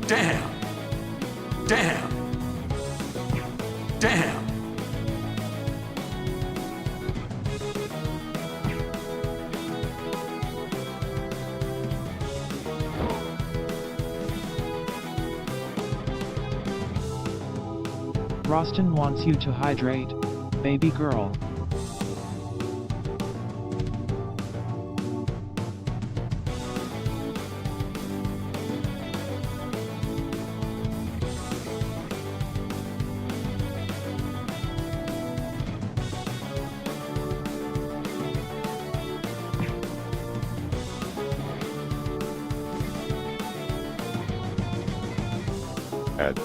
Damn! Damn! Damn! Roston wants you to hydrate, baby girl. Add.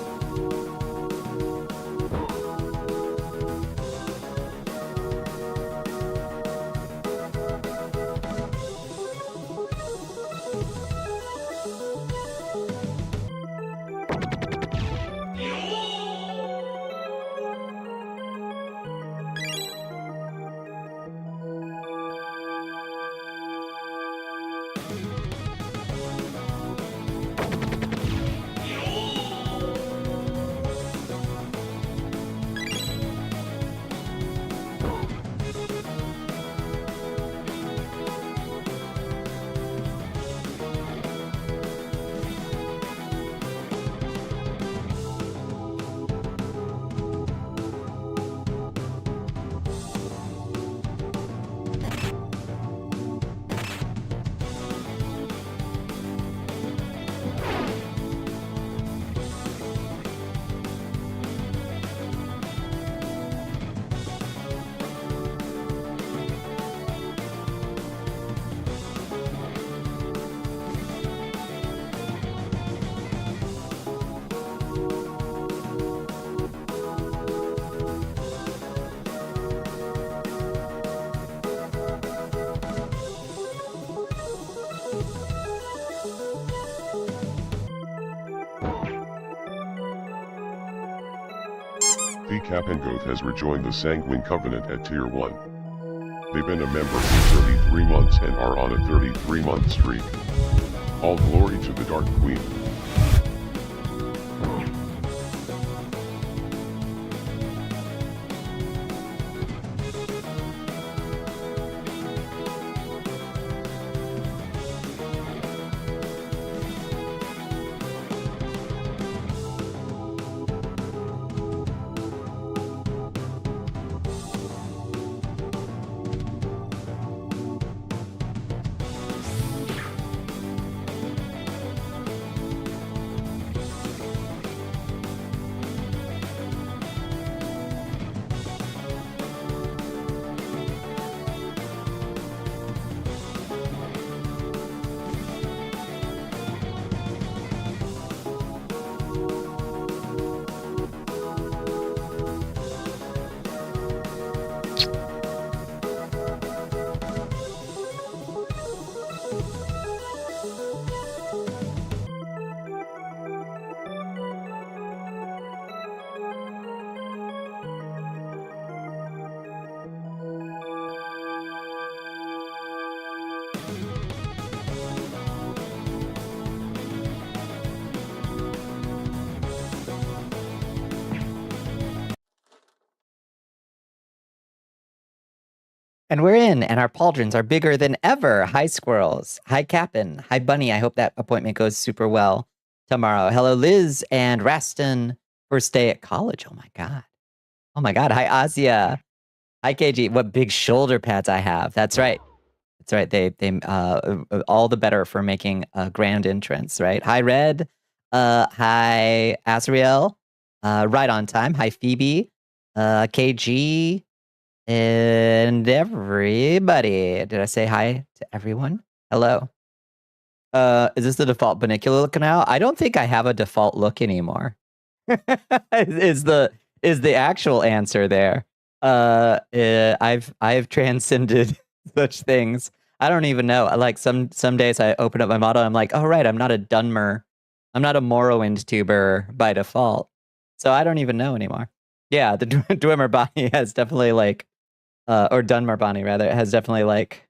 The Capengoth has rejoined the Sanguine Covenant at Tier 1. They've been a member for 33 months and are on a 33-month streak. All glory to the Dark Queen. And we're in, and our pauldrons are bigger than ever. Hi, squirrels. Hi, Cap'n. Hi, Bunny. I hope that appointment goes super well tomorrow. Hello, Liz and Raston. First day at college. Oh, my God. Oh, my God. Hi, Azia. Hi, KG. What big shoulder pads I have. That's right. That's right. They all the better for making a grand entrance, right? Hi, Red. Hi, Asriel. Right on time. Hi, Phoebe. KG. And everybody. Did I say hi to everyone? Hello. Is this the default Bonnicula look now? I don't think I have a default look anymore. is the actual answer there. I've transcended such things. I don't even know. Like some days I open up my model, I'm like, oh right, I'm not a Dunmer. I'm not a Morrowind tuber by default. So I don't even know anymore. Yeah, the Dwemer Bonnie has definitely like or Dunmer Bonnie rather, has definitely like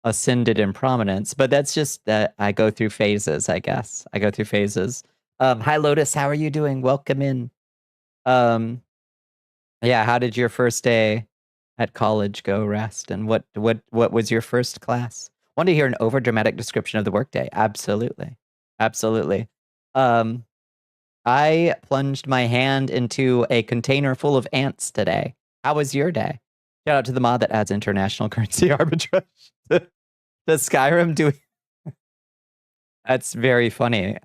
ascended in prominence, but that's just that I go through phases, I guess. I go through phases. Hi Lotus, how are you doing? Welcome in. Yeah, how did your first day at college go, Rest? And what was your first class? Want to hear an overdramatic description of the workday? Absolutely. Absolutely. I plunged my hand into a container full of ants today. How was your day? Shout out to the mod that adds international currency arbitrage to Skyrim doing. That's very funny.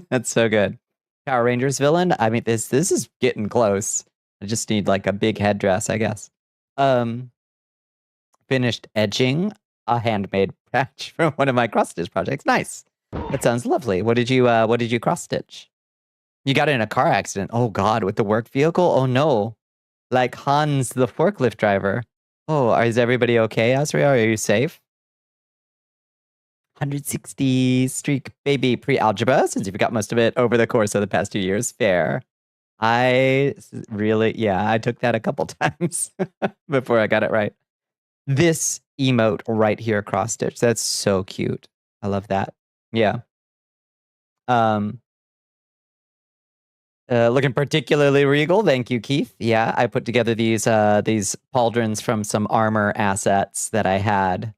That's so good. Power Rangers villain. I mean, this is getting close. I just need like a big headdress, I guess. Finished edging a handmade patch from one of my cross stitch projects. Nice. That sounds lovely. What did you cross stitch? You got in a car accident. Oh God, with the work vehicle? Oh no. Like Hans, the forklift driver. Oh, is everybody okay, Azrael? Are you safe? 160 streak baby pre-algebra, since you've got most of it over the course of the past 2 years. Fair. I took that a couple times before I got it right. This emote right here, cross stitch. That's so cute. I love that. Yeah. Looking particularly regal. Thank you, Keith. Yeah, I put together these pauldrons from some armor assets that I had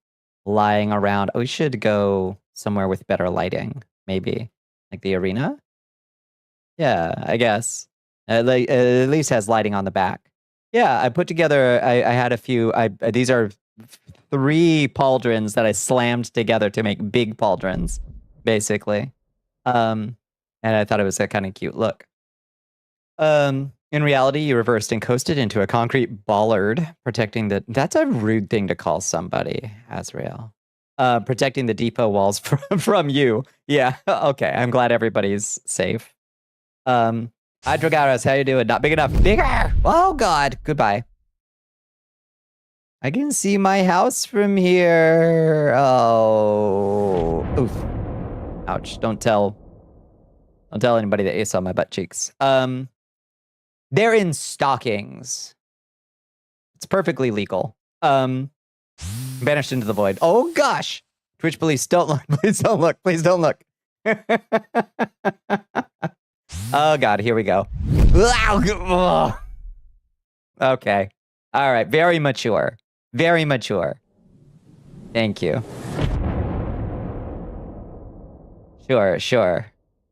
lying around. Oh, we should go somewhere with better lighting, maybe like the arena. Yeah, I guess. At least has lighting on the back. Yeah, I put together. I had a few. These are 3 pauldrons that I slammed together to make big pauldrons, basically. And I thought it was a kind of cute look. In reality, you reversed and coasted into a concrete bollard, protecting the. That's a rude thing to call somebody, Azrael. Protecting the depot walls from you. Yeah. Okay. I'm glad everybody's safe. Hydrogaras, how you doing? Not big enough. Bigger. Oh God. Goodbye. I can see my house from here. Oh. Oof. Ouch. Don't tell anybody that you saw my butt cheeks. They're in stockings. It's perfectly legal. Banished into the void. Oh gosh. Twitch police, don't look. Please don't look. Please don't look. Oh God, here we go. Okay. All right. Very mature. Very mature. Thank you. Sure.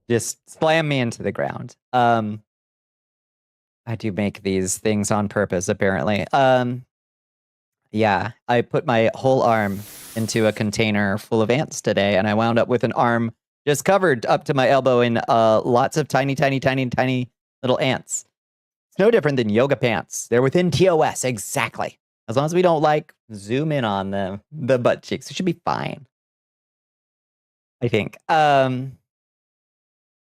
Just slam me into the ground. I do make these things on purpose, apparently. Yeah, I put my whole arm into a container full of ants today, and I wound up with an arm just covered up to my elbow in lots of tiny little ants. It's no different than yoga pants. They're within TOS, exactly. As long as we don't, like, zoom in on the butt cheeks, it should be fine. I think.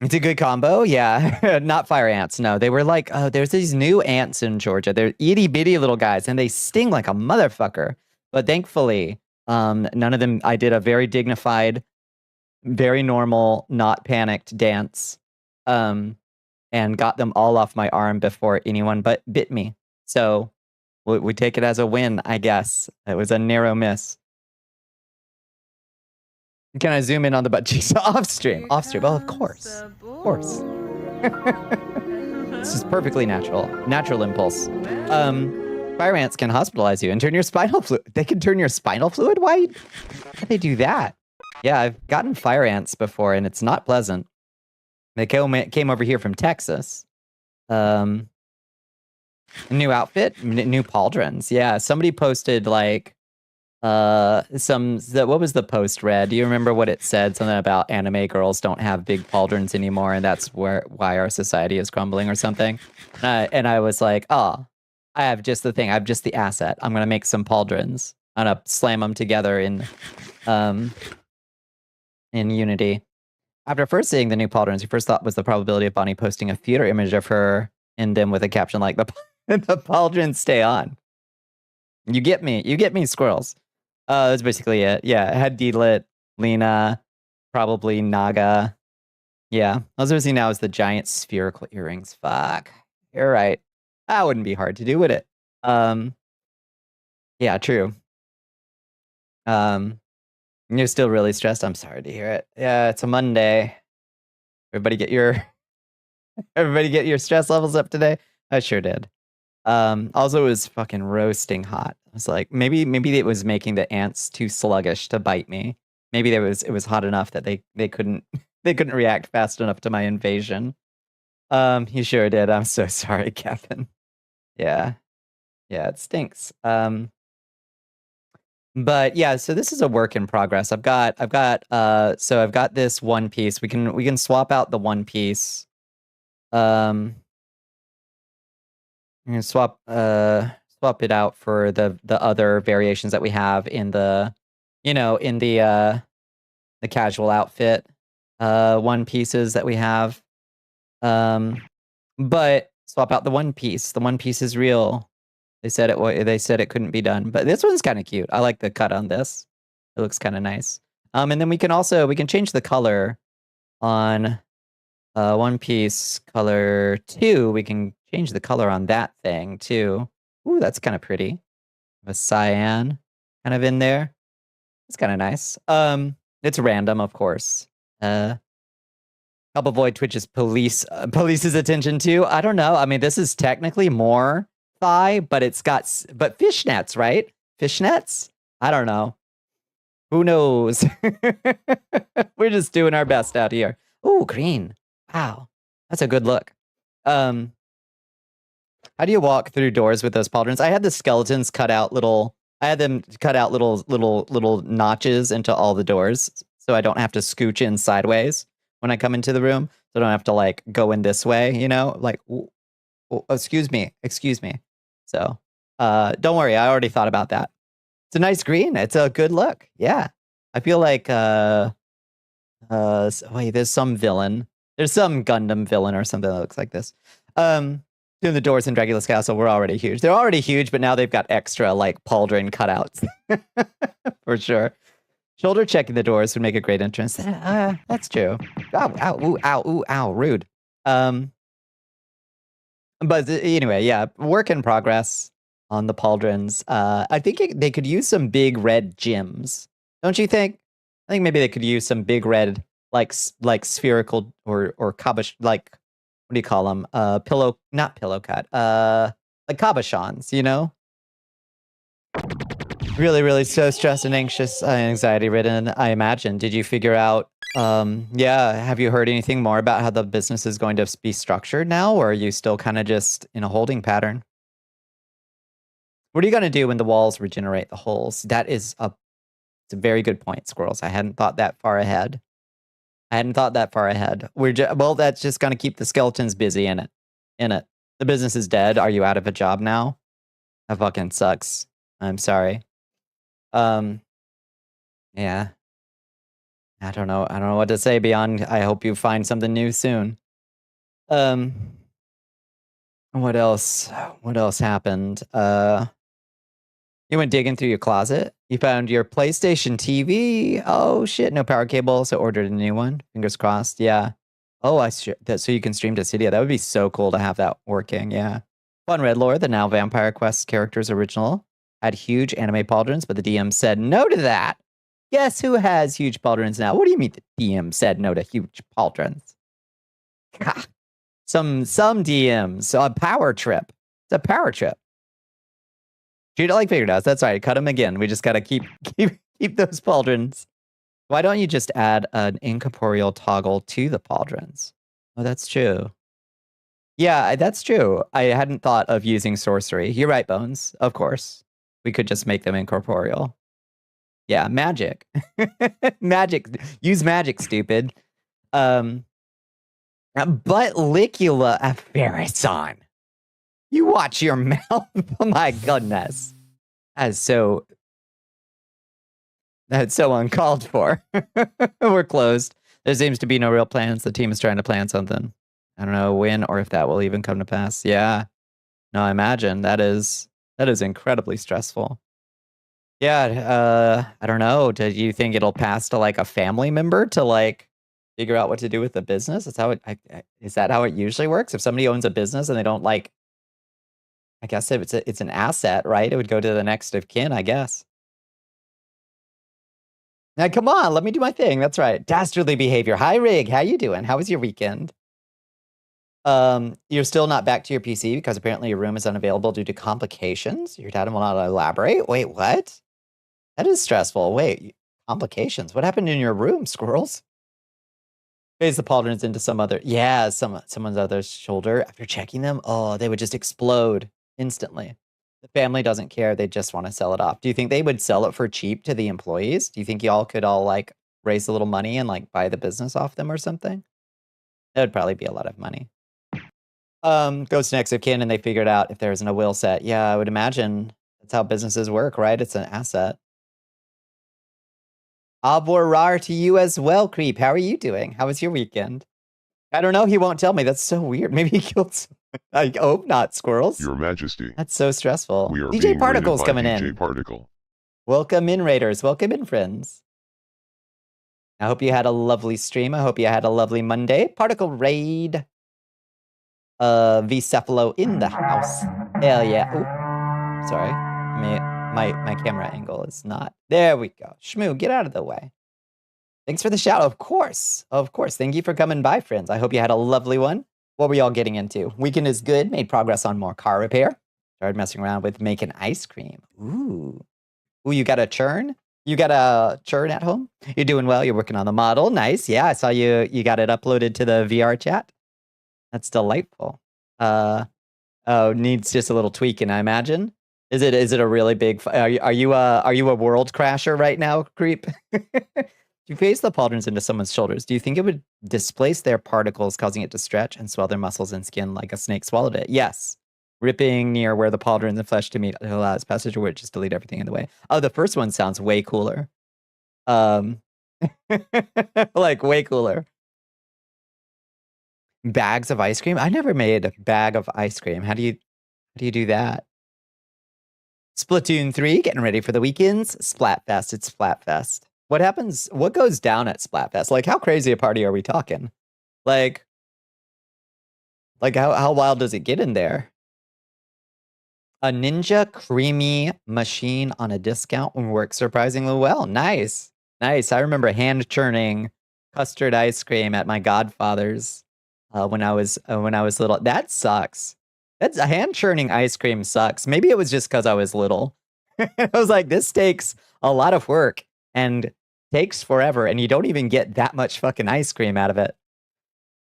It's a good combo, yeah. Not fire ants, no. They were like, there's these new ants in Georgia. They're itty bitty little guys, and they sting like a motherfucker. But thankfully, none of them. I did a very dignified, very normal, not panicked dance, and got them all off my arm before anyone but bit me. So we take it as a win, I guess. It was a narrow miss. Can I zoom in on the butt cheeks off stream? Off stream. Oh, of course. Of course. This is perfectly natural. Natural impulse. Fire ants can hospitalize you and turn your spinal fluid. They can turn your spinal fluid? Why do they do that? Yeah, I've gotten fire ants before, and it's not pleasant. They came over here from Texas. New outfit, new pauldrons. Yeah, somebody posted like what was the post read? Do you remember what it said? Something about anime girls don't have big pauldrons anymore, and that's why our society is crumbling or something. And I was like, oh, I have just the thing. I have just the asset. I'm gonna make some pauldrons. I'm gonna slam them together in Unity. After first seeing the new pauldrons, your first thought was the probability of Bonnie posting a theater image of her in them with a caption like the pauldrons stay on. You get me, squirrels. That's basically it. Yeah, it had D-Lit, Lena, probably Naga. Yeah, all I was missing now is the giant spherical earrings. Fuck. You're right. That wouldn't be hard to do, would it? Yeah, true. You're still really stressed. I'm sorry to hear it. Yeah, it's a Monday. Everybody get your stress levels up today. I sure did. Also, it was fucking roasting hot. I was like, maybe it was making the ants too sluggish to bite me. Maybe it was hot enough that they couldn't react fast enough to my invasion. You sure did. I'm so sorry, Kevin. Yeah, it stinks. But yeah, so this is a work in progress. I've got this one piece. We can swap out the one piece. I'm gonna swap it out for the other variations that we have in the the casual outfit one pieces that we have. But swap out the one piece. The one piece is real. They said it couldn't be done, but this one's kind of cute. I like the cut on this. It looks kind of nice. And then we can change the color on one piece color 2. We can change the color on that thing too. Ooh, that's kind of pretty. A cyan kind of in there. It's kind of nice. It's random, of course. Help avoid Twitch's police's attention too. I don't know. I mean, this is technically more thigh, but it's got fishnets, right? Fishnets? I don't know. Who knows? We're just doing our best out here. Ooh, green. Wow, that's a good look. How do you walk through doors with those pauldrons? I had the skeletons cut out little. I had them cut out little notches into all the doors, so I don't have to scooch in sideways when I come into the room. So I don't have to like go in this way, like, excuse me. So, don't worry. I already thought about that. It's a nice green. It's a good look. Yeah. I feel like, wait, there's some villain. There's some Gundam villain or something that looks like this. Doing the doors in Dracula's castle were already huge. They're already huge, but now they've got extra like pauldron cutouts. For sure. Shoulder checking the doors would make a great entrance. That's true. Ow, ooh, ow, ooh, ow, rude. But anyway, yeah, work in progress on the pauldrons. I think they could use some big red gems. Don't you think? I think maybe they could use some big red, like spherical or caboch, like, what do you call them? Not pillow cut. Like cabochons, Really, really so stressed and anxious, anxiety ridden, I imagine. Did you figure out, have you heard anything more about how the business is going to be structured now, or are you still kind of just in a holding pattern? What are you going to do when the walls regenerate the holes? It's a very good point, Squirrels. I hadn't thought that far ahead. Well, that's just going to keep the skeletons busy in it. The business is dead. Are you out of a job now? That fucking sucks. I'm sorry. Yeah. I don't know what to say beyond I hope you find something new soon. What else happened? You went digging through your closet. You found your PlayStation TV. Oh shit, no power cable, so ordered a new one. Fingers crossed. Yeah. Oh, so you can stream to Cydia. That would be so cool to have that working. Yeah. Fun Red Lore, the now Vampire Quest characters original, had huge anime pauldrons, but the DM said no to that. Guess who has huge pauldrons now? What do you mean the DM said no to huge pauldrons? Some DMs, a power trip. It's a power trip. Treat it like figured out. That's right. Cut them again. We just gotta keep those pauldrons. Why don't you just add an incorporeal toggle to the pauldrons? Oh, that's true. Yeah, that's true. I hadn't thought of using sorcery. You're right, Bones. Of course. We could just make them incorporeal. Yeah, magic. Magic. Use magic, stupid. But Licula Aferison. You watch your mouth. Oh my goodness. That's so uncalled for. We're closed. There seems to be no real plans. The team is trying to plan something. I don't know when or if that will even come to pass. Yeah. No, I imagine that is incredibly stressful. Yeah, I don't know. Do you think it'll pass to like a family member to like figure out what to do with the business? Is that how it usually works? If somebody owns a business and they don't like, I guess if it's an asset, right? It would go to the next of kin, I guess. Now, come on, let me do my thing. That's right. Dastardly behavior. Hi, Rig. How you doing? How was your weekend? You're still not back to your PC because apparently your room is unavailable due to complications. Your dad will not elaborate. Wait, what? That is stressful. Wait, complications. What happened in your room, squirrels? Phase the pauldrons into someone's other shoulder. After checking them, oh, they would just explode instantly. The family doesn't care. They just want to sell it off. Do you think they would sell it for cheap to the employees? Do you think y'all could all like raise a little money and like buy the business off them or something? That would probably be a lot of money. Goes to next of kin and they figured out if there isn't a will set. Yeah, I would imagine that's how businesses work, right? It's an asset. Rar to you as well, Creep. How are you doing? How was your weekend? I don't know. He won't tell me. That's so weird. Maybe he killed some. I hope not, squirrels. Your Majesty. That's so stressful. We are DJ being Particle's raided by coming DJ in. Particle. Welcome in, Raiders. Welcome in, friends. I hope you had a lovely stream. I hope you had a lovely Monday. Particle raid. V-Cephalo in the house. Hell yeah. Ooh, sorry. My camera angle is not. There we go. Shmoo, get out of the way. Thanks for the shout. Of course. Of course. Thank you for coming by, friends. I hope you had a lovely one. What were y'all getting into? Weekend is good. Made progress on more car repair. Started messing around with making ice cream. Ooh. Ooh, you got a churn? You got a churn at home? You're doing well. You're working on the model. Nice. Yeah, I saw you got it uploaded to the VR chat. That's delightful. Oh, needs just a little tweaking, I imagine. Is it a really big? Are you a world crasher right now, Creep? You phase the pauldrons into someone's shoulders. Do you think it would displace their particles, causing it to stretch and swell their muscles and skin like a snake swallowed it? Yes. Ripping near where the pauldrons and flesh to meet allows passage, or would just delete everything in the way. Oh, the first one sounds way cooler. Like way cooler. Bags of ice cream? I never made a bag of ice cream. How do you do that? Splatoon 3, getting ready for the weekends. Splatfest, it's Splatfest. What happens? What goes down at Splatfest? Like, how crazy a party are we talking? Like how wild does it get in there? A Ninja Creamy machine on a discount works surprisingly well. Nice. Nice. I remember hand churning custard ice cream at my godfather's when I was little. That sucks. That's a hand churning ice cream sucks. Maybe it was just because I was little. I was like, this takes a lot of work and takes forever, and you don't even get that much fucking ice cream out of it.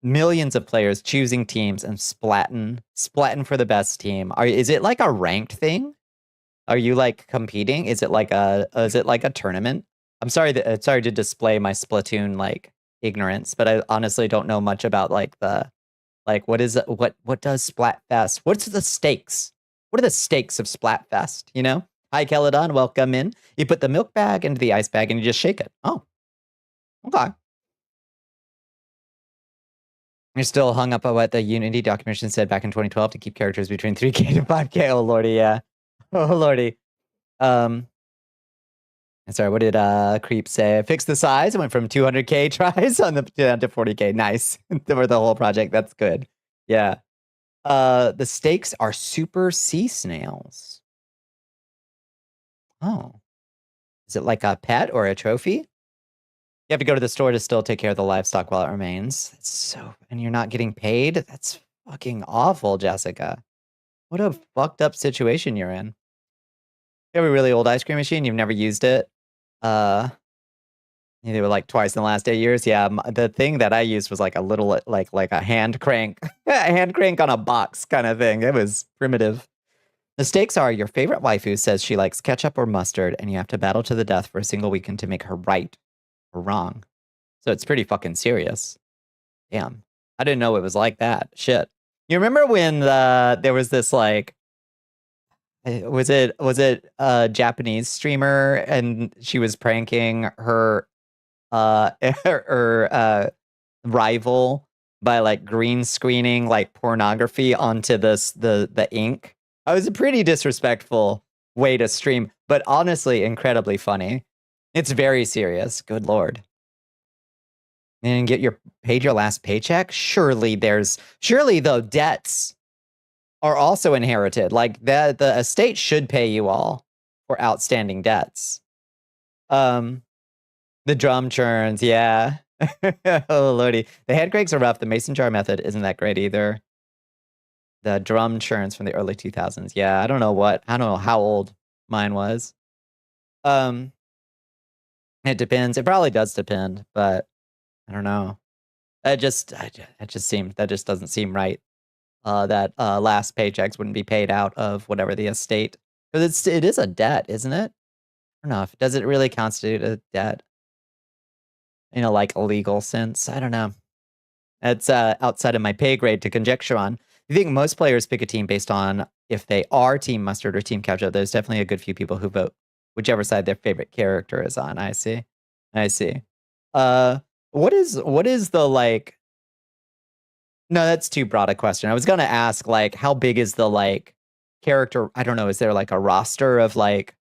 Millions of players choosing teams and splatting for the best team. Is it like a ranked thing? Are you like competing? Is it like a tournament? I'm sorry to display my Splatoon like ignorance, but I honestly don't know much about like what does Splatfest? What's the stakes? What are the stakes of Splatfest? You know? Hi, Keladon, welcome in. You put the milk bag into the ice bag and you just shake it. Oh, okay. You're still hung up on what the Unity documentation said back in 2012 to keep characters between 3K to 5K. Oh, lordy, yeah. Oh, lordy. Sorry, what did Creep say? Fix the size. It went from 200K tries down to 40K. Nice. For the whole project. That's good. Yeah. The stakes are super sea snails. Oh. Is it like a pet or a trophy? You have to go to the store to still take care of the livestock while it remains. And you're not getting paid? That's fucking awful, Jessica. What a fucked up situation you're in. You have a really old ice cream machine. You've never used it. They were like twice in the last 8 years. Yeah, the thing that I used was like a little like a hand crank, a hand crank on a box kind of thing. It was primitive. The stakes are your favorite waifu says she likes ketchup or mustard, and you have to battle to the death for a single weekend to make her right or wrong. So it's pretty fucking serious. Damn, I didn't know it was like that. Shit. You remember when there was this like. Was it a Japanese streamer and she was pranking her rival by like green screening like pornography onto the ink? It was a pretty disrespectful way to stream, but honestly incredibly funny. It's very serious. Good Lord. And paid your last paycheck? Surely the debts are also inherited. Like the estate should pay you all for outstanding debts. The drum churns, yeah. Oh lordy. The hand cranks are rough. The mason jar method isn't that great either. The drum churns from the early 2000s. Yeah, I don't know how old mine was. It depends. It probably does depend, but I don't know. That just doesn't seem right. That last paychecks wouldn't be paid out of whatever the estate, because it is a debt, isn't it? I don't know. Does it really constitute a debt in a like a legal sense? I don't know. That's outside of my pay grade to conjecture on. I think most players pick a team based on if they are team mustard or team ketchup. There's definitely a good few people who vote whichever side their favorite character is on. I see. What is the like? No, that's too broad a question. I was gonna ask like, how big is the like character? I don't know. Is there like a roster of like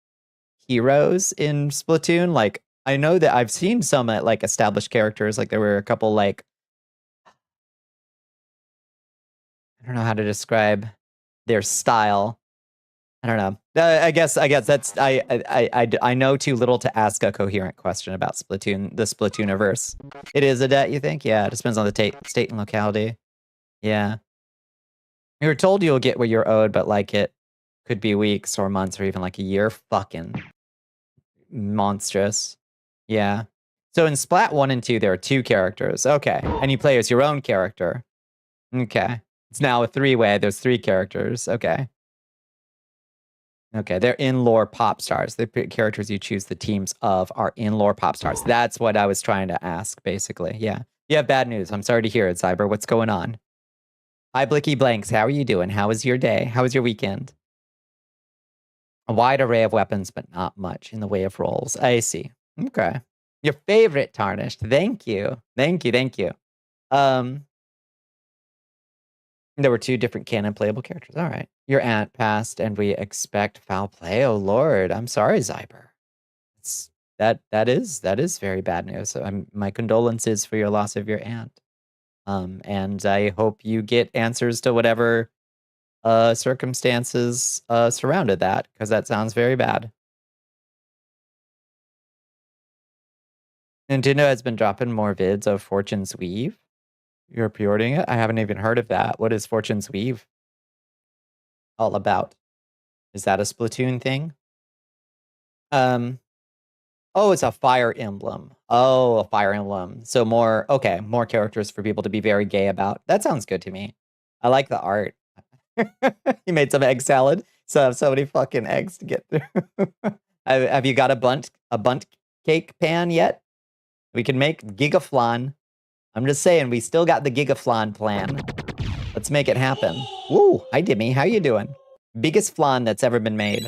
heroes in Splatoon? Like, I know that I've seen some like established characters. Like there were a couple like, I don't know how to describe their style. I don't know. I guess that's I know too little to ask a coherent question about Splatoon, the Splatooniverse. It is a debt, you think? Yeah, it depends on the state and locality. Yeah. You're told you'll get what you're owed, but like it could be weeks or months or even like a year. Fucking monstrous. Yeah. So in Splat 1 and 2, there are 2 characters. Okay. And you play as your own character. Okay. It's now a 3-way. There's 3 characters. Okay. Okay, they're in-lore pop stars. The characters you choose the teams of are in-lore pop stars. That's what I was trying to ask, basically. Yeah. You have bad news. I'm sorry to hear it, Cyber. What's going on? Hi, Blicky Blanks. How are you doing? How was your day? How was your weekend? A wide array of weapons, but not much in the way of rolls. I see. Okay. Your favorite Tarnished. Thank you. Thank you. There were 2 different canon playable characters. All right. Your aunt passed, and we expect foul play. Oh Lord, I'm sorry, Zyber. That is very bad news. My condolences for your loss of your aunt. And I hope you get answers to whatever circumstances surrounded that, because that sounds very bad. Nintendo has been dropping more vids of Fortune's Weave. You're pre-ordering it? I haven't even heard of that. What is Fortune's Weave all about? Is that a Splatoon thing? Oh, it's a Fire Emblem. Oh, a Fire Emblem. So more characters for people to be very gay about. That sounds good to me. I like the art. You made some egg salad. So I have so many fucking eggs to get through. Have you got a bunt cake pan yet? We can make Gigaflon. I'm just saying, we still got the Gigaflon plan. Let's make it happen. Woo! Hi, Dimmy. How you doing? Biggest flan that's ever been made.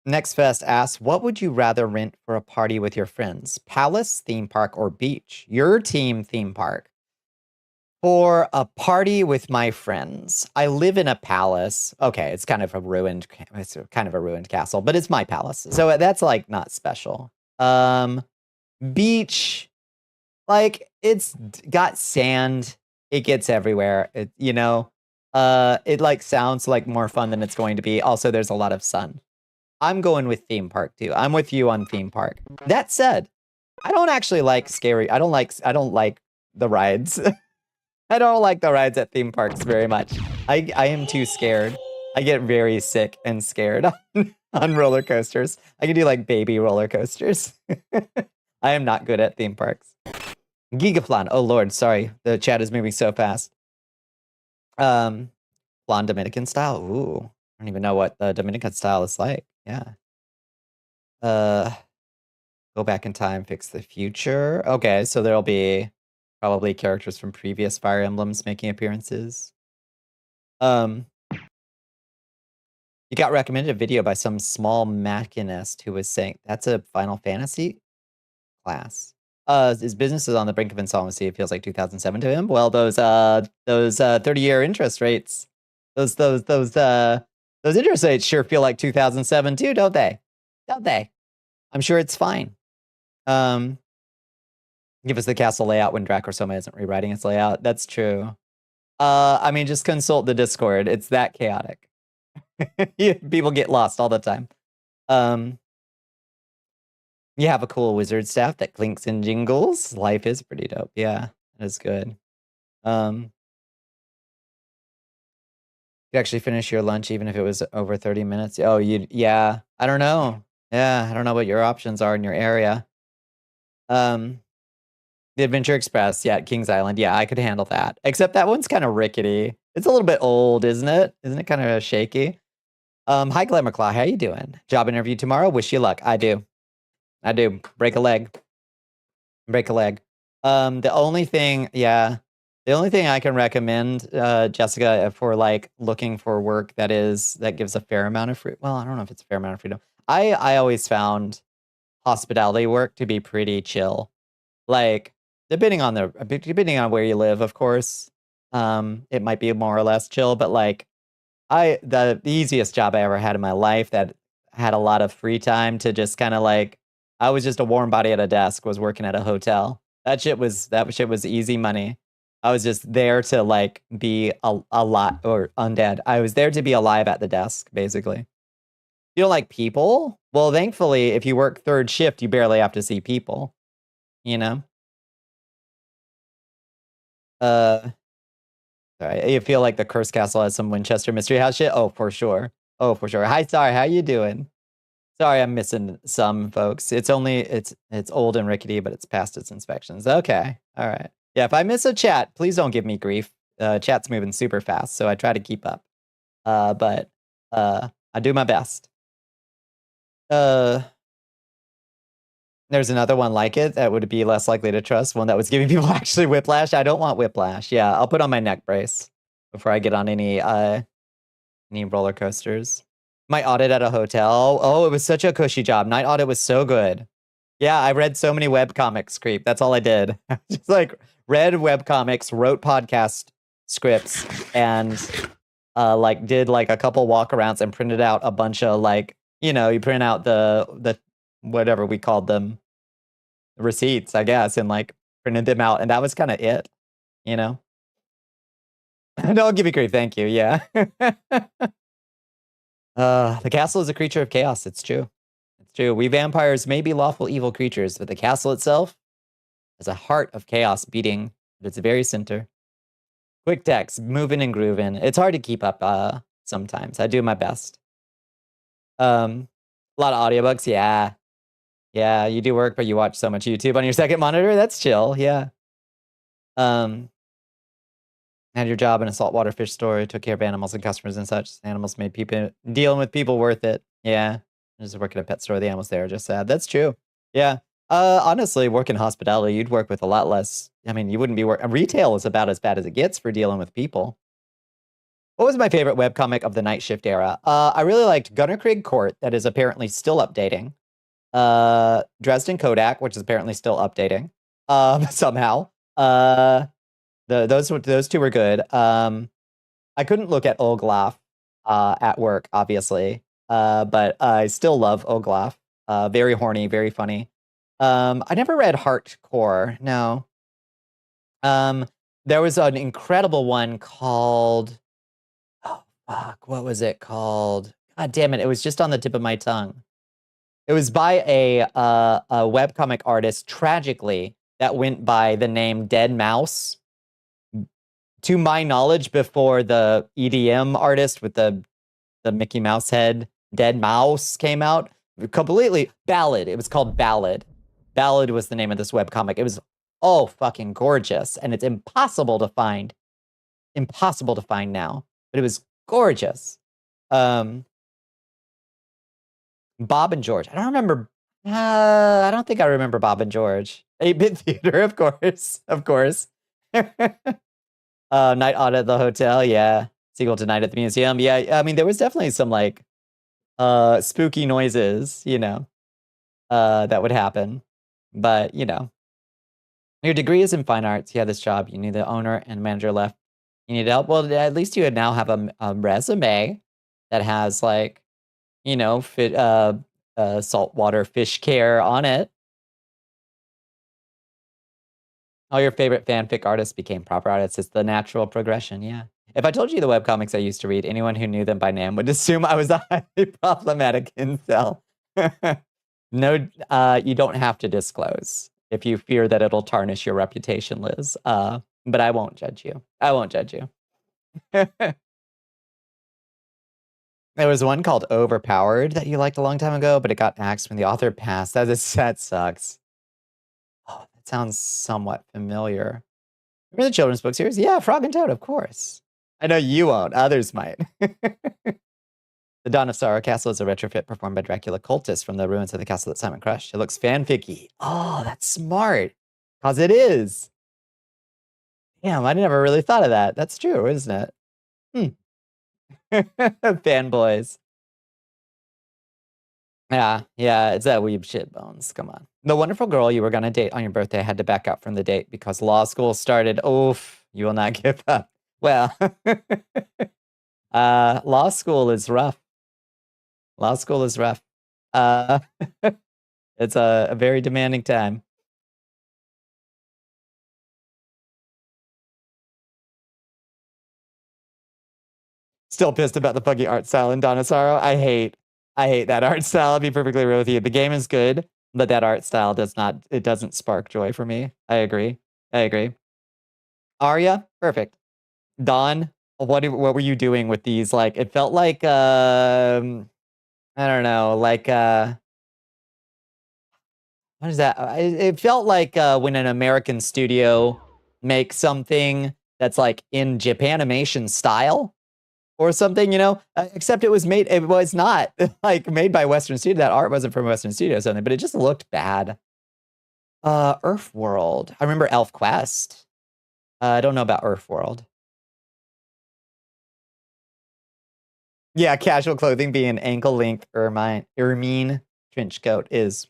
Next Fest asks, what would you rather rent for a party with your friends? Palace, theme park, or beach? Your team theme park. For a party with my friends, I live in a palace. Okay, it's kind of a ruined castle, but it's my palace. So that's like not special. Beach, like it's got sand. It gets everywhere. It like sounds like more fun than it's going to be. Also, there's a lot of sun. I'm going with theme park too. I'm with you on theme park. That said, I don't actually like scary. I don't like the rides. I don't like the rides at theme parks very much. I am too scared. I get very sick and scared on roller coasters. I can do like baby roller coasters. I am not good at theme parks. Gigaflon. Oh Lord, sorry. The chat is moving so fast. Flan Dominican style. Ooh, I don't even know what the Dominican style is like. Yeah. Go back in time, fix the future. Okay, so there'll be probably characters from previous Fire Emblems making appearances. You got recommended a video by some small machinist who was saying that's a Final Fantasy class. His business is on the brink of insolvency. It feels like 2007 to him. Well, those 30-year interest rates, those interest rates sure feel like 2007 too, don't they? Don't they? I'm sure it's fine. Give us the castle layout when Dracorsoma isn't rewriting its layout. That's true. I mean, just consult the Discord. It's that chaotic. People get lost all the time. Um, you have a cool wizard staff that clinks and jingles. Life is pretty dope. Yeah, that is good. You actually finish your lunch even if it was over 30 minutes. Oh, yeah. I don't know. Yeah, I don't know what your options are in your area. The Adventure Express, yeah, at Kings Island. Yeah, I could handle that. Except that one's kind of rickety. It's a little bit old, isn't it? Isn't it kind of shaky? Hi Glamour Claw, how you doing? Job interview tomorrow. Wish you luck. I do. Break a leg. The only thing I can recommend, Jessica, for like looking for work that gives a fair amount of free. Well, I don't know if it's a fair amount of freedom. I always found hospitality work to be pretty chill. Like depending on where you live, of course, it might be more or less chill. But like the easiest job I ever had in my life that had a lot of free time to just kind of like, I was just a warm body at a desk, was working at a hotel. That shit was easy money. I was just there to like be a lot or undead. I was there to be alive at the desk, basically. You don't like people? Well, thankfully, if you work third shift, you barely have to see people. You know? Sorry, you feel like the Cursed Castle has some Winchester Mystery House shit? Oh, for sure. Hi, sorry, how you doing? Sorry, I'm missing some folks. It's old and rickety, but it's past its inspections. Okay, all right. Yeah, if I miss a chat, please don't give me grief. Chat's moving super fast, so I try to keep up. But I do my best. There's another one like it that would be less likely to trust. One that was giving people actually whiplash. I don't want whiplash. Yeah, I'll put on my neck brace before I get on any roller coasters. My audit at a hotel. Oh, it was such a cushy job. Night audit was so good. Yeah, I read so many webcomics, creep. That's all I did. Just like read webcomics, wrote podcast scripts, and like did like a couple walkarounds and printed out a bunch of like, you print out the whatever we called them, receipts, I guess, and like printed them out, and that was kind of it, No, give me grief. Thank you. Yeah. The castle is a creature of chaos. It's true. We vampires may be lawful evil creatures, but the castle itself has a heart of chaos beating at its very center. Quick text, moving and grooving. It's hard to keep up sometimes. I do my best. A lot of audiobooks, yeah. Yeah, you do work, but you watch so much YouTube on your second monitor. That's chill, yeah. Had your job in a saltwater fish store, took care of animals and customers and such. Animals made people dealing with people worth it. Yeah. I just work at a pet store. The animals there are just sad. That's true. Yeah. Honestly, work in hospitality, you'd work with a lot less. I mean, you wouldn't be working. Retail is about as bad as it gets for dealing with people. What was my favorite webcomic of the night shift era? I really liked Gunner Craig Court, that is apparently still updating. Dresden Kodak, which is apparently still updating. Somehow. Those two were good. I couldn't look at Olglaf at work, obviously. But I still love Olglaf. Very horny, very funny. I never read Heartcore, no. There was an incredible one called, oh fuck, what was it called? God damn it, it was just on the tip of my tongue. It was by a webcomic artist, tragically, that went by the name Dead Mouse. To my knowledge, before the EDM artist with the Mickey Mouse head, Dead Mouse, came out. Completely Ballad. It was called Ballad. Ballad was the name of this webcomic. It was fucking gorgeous, and it's impossible to find. Impossible to find now, but it was gorgeous. Bob and George. I don't remember. I don't think I remember Bob and George. 8-Bit Theater, of course. Of course. Night Audit at the Hotel, yeah. Sequel to Night at the Museum. Yeah, I mean, there was definitely some like spooky noises, that would happen. But, your degree is in fine arts. You had this job. You knew the owner and manager left. You need help. Well, at least you now have a resume that has like, saltwater fish care on it. All your favorite fanfic artists became proper artists. It's the natural progression, yeah. If I told you the webcomics I used to read, anyone who knew them by name would assume I was a highly problematic incel. No, you don't have to disclose if you fear that it'll tarnish your reputation, Liz. But I won't judge you. I won't judge you. There was one called Overpowered that you liked a long time ago, but it got axed when the author passed. That sucks. Oh, that sounds somewhat familiar. Remember the children's book series? Yeah, Frog and Toad, of course. I know you won't. Others might. The Dawn of Sorrow Castle is a retrofit performed by Dracula cultists from the ruins of the castle that Simon crushed. It looks fanficky. Oh, that's smart. Because it is. Damn, I never really thought of that. That's true, isn't it? Fanboys. Yeah, it's that weeb shit, Bones. Come on. The wonderful girl you were going to date on your birthday had to back out from the date because law school started. Oof, you will not give up. Well, law school is rough. Law school is rough. It's a very demanding time. Still pissed about the buggy art style in Donosaro. I hate that art style. I'll be perfectly real with you. The game is good, but that art style doesn't spark joy for me. I agree. Arya, perfect. Dawn, what were you doing with these? Like, it felt like, I don't know, like, what is that? It felt like when an American studio makes something that's like in Japanimation style or something, you know, except it was not like made by Western Studio. That art wasn't from Western Studio or something, but it just looked bad. Earth World. I remember Elf Quest. I don't know about Earth World. Yeah, casual clothing being ankle length ermine trench coat is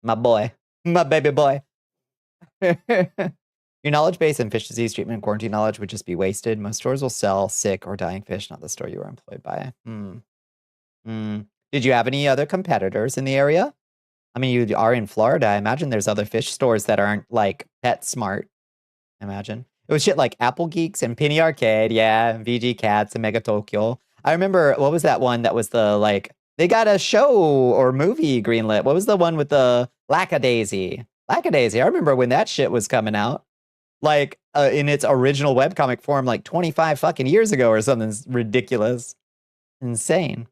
my boy, my baby boy. Your knowledge base in fish disease treatment and quarantine knowledge would just be wasted. Most stores will sell sick or dying fish, not the store you were employed by. Did you have any other competitors in the area? I mean, you are in Florida. I imagine there's other fish stores that aren't like PetSmart. I imagine. It was shit like Apple Geeks and Penny Arcade. Yeah, VG Cats and Mega Tokyo. I remember, what was that one that was the like, they got a show or movie greenlit. What was the one with the Lackadaisy? Lackadaisy. I remember when that shit was coming out. Like in its original webcomic form, like 25 fucking years ago or something ridiculous. Insane.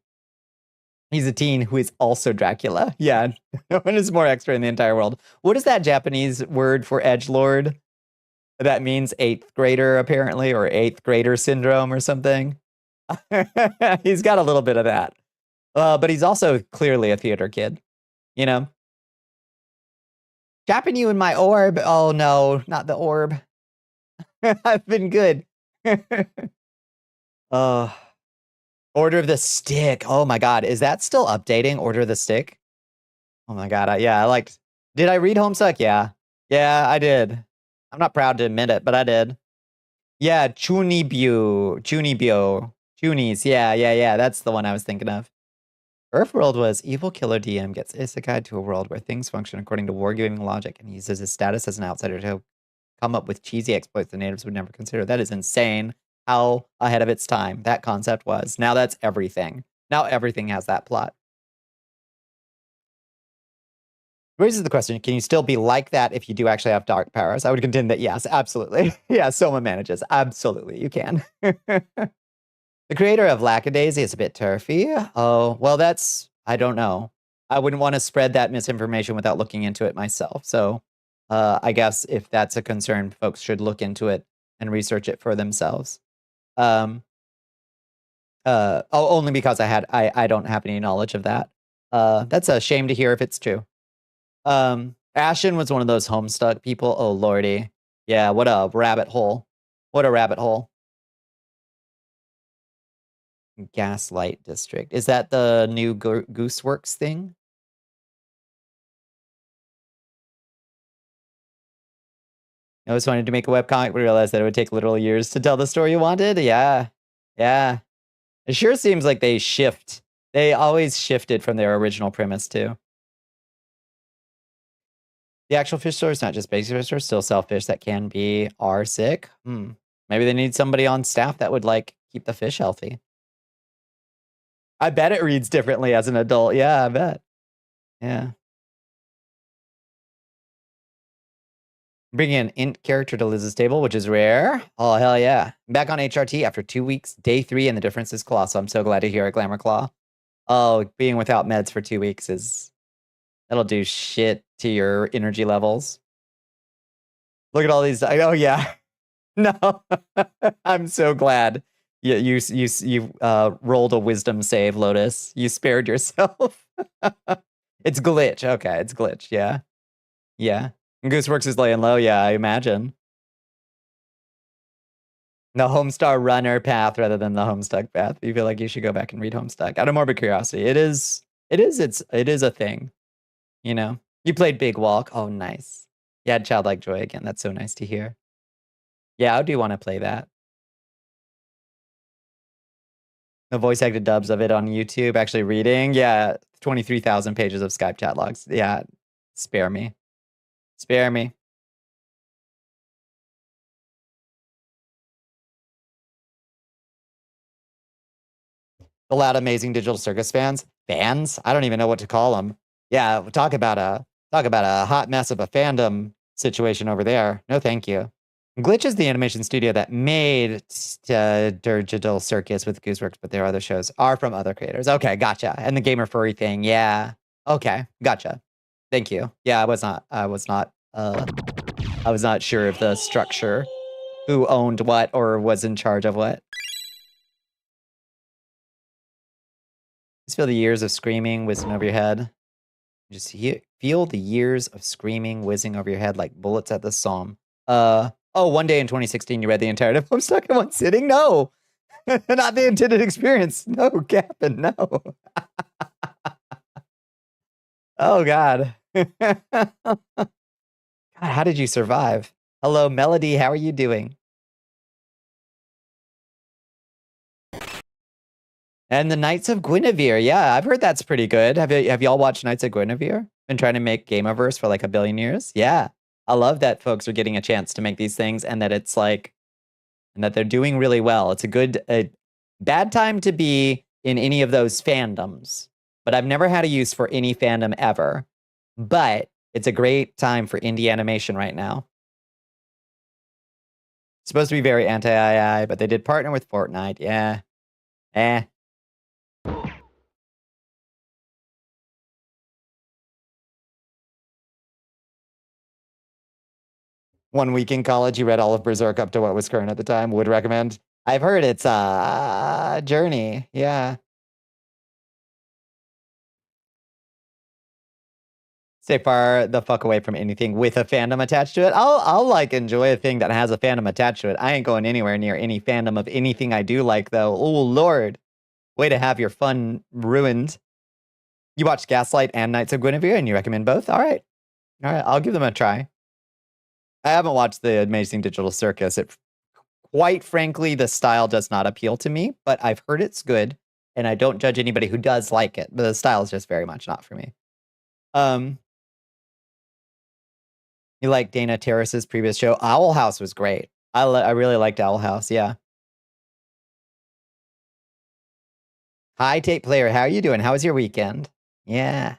He's a teen who is also Dracula. Yeah, no one is more extra in the entire world. What is that Japanese word for edgelord? That means 8th grader, apparently, or 8th grader syndrome or something. He's got a little bit of that. But he's also clearly a theater kid, you know? Trapping you in my orb. Oh no, not the orb. I've been good. Order of the Stick. Oh my god, is that still updating? Order of the Stick? Oh my god, I liked. Did I read Homestuck? Yeah, I did. I'm not proud to admit it, but I did. Yeah, Chunibyo. Chunies. Yeah. That's the one I was thinking of. Earthworld was evil killer DM gets isekai to a world where things function according to wargaming logic and uses his status as an outsider to come up with cheesy exploits the natives would never consider. That is insane how ahead of its time that concept was. Now that's everything. Now everything has that plot. Raises the question, can you still be like that if you do actually have dark powers? I would contend that yes, absolutely. Yeah, Soma manages. Absolutely, you can. The creator of Lackadaisy is a bit turfy. Oh, well, I don't know. I wouldn't want to spread that misinformation without looking into it myself. So I guess if that's a concern, folks should look into it and research it for themselves. Only because I don't have any knowledge of that. That's a shame to hear if it's true. Ashen was one of those Homestuck people. Oh, lordy. Yeah, what a rabbit hole. What a rabbit hole. Gaslight District. Is that the new Gooseworks thing? I always wanted to make a webcomic, but realized that it would take literal years to tell the story you wanted. Yeah. It sure seems like they shift. They always shifted from their original premise, too. The actual fish store is not just basic fish store, still sell fish that are sick. Maybe they need somebody on staff that would, like, keep the fish healthy. I bet it reads differently as an adult. Yeah, I bet. Yeah. Bringing an int character to Liz's table, which is rare. Oh, hell yeah. Back on HRT after 2 weeks, day 3, and the difference is colossal. I'm so glad to hear it, Glamour Claw. Oh, being without meds for 2 weeks that'll do shit to your energy levels. Look at all these. Oh, yeah. No, I'm so glad you rolled a wisdom save, Lotus. You spared yourself. It's glitch. Okay, it's glitch. Yeah. Yeah. Gooseworks is laying low. Yeah, I imagine. The Homestar Runner path rather than the Homestuck path. You feel like you should go back and read Homestuck. Out of morbid curiosity. It is a thing. You know? You played Big Walk. Oh, nice. You had Childlike Joy again. That's so nice to hear. Yeah, I do want to play that. The voice acted dubs of it on YouTube, actually reading. Yeah, 23,000 pages of Skype chat logs. Yeah, spare me. Spare me. The loud, amazing Digital Circus fans. Fans? I don't even know what to call them. Yeah, talk about a hot mess of a fandom situation over there. No, thank you. Glitch is the animation studio that made Digital Circus with Gooseworks, but their other shows are from other creators. Okay, gotcha. And the Gamer Furry thing, yeah. Okay, gotcha. Thank you. Yeah, I was not sure of the structure, who owned what or was in charge of what. Just feel the years of screaming whizzing over your head. Just feel the years of screaming whizzing over your head like bullets at the psalm. Oh, one day in 2016, you read the entirety of Homestuck in one sitting? No, not the intended experience. No, Captain, no. Oh, God. God, how did you survive? Hello, Melody, how are you doing? And the Knights of Guinevere. Yeah, I've heard that's pretty good. Have y'all watched Knights of Guinevere? Been trying to make Gameoverse for like a billion years? Yeah. I love that folks are getting a chance to make these things and that it's like, and that they're doing really well. It's a bad time to be in any of those fandoms, but I've never had a use for any fandom ever. But it's a great time for indie animation right now. It's supposed to be very anti-II, but they did partner with Fortnite. Yeah. One week in college, you read all of Berserk up to what was current at the time. Would recommend. I've heard it's a journey. Yeah. Stay far the fuck away from anything with a fandom attached to it. I'll like enjoy a thing that has a fandom attached to it. I ain't going anywhere near any fandom of anything I do like though. Oh Lord. Way to have your fun ruined. You watched Gaslight and Knights of Guinevere and you recommend both? All right. All right, I'll give them a try. I haven't watched the Amazing Digital Circus. Quite frankly, the style does not appeal to me, but I've heard it's good, and I don't judge anybody who does like it, but the style is just very much not for me. You like Dana Terrace's previous show? Owl House was great. I really liked Owl House, yeah. Hi, Tape Player, how are you doing? How was your weekend? Yeah.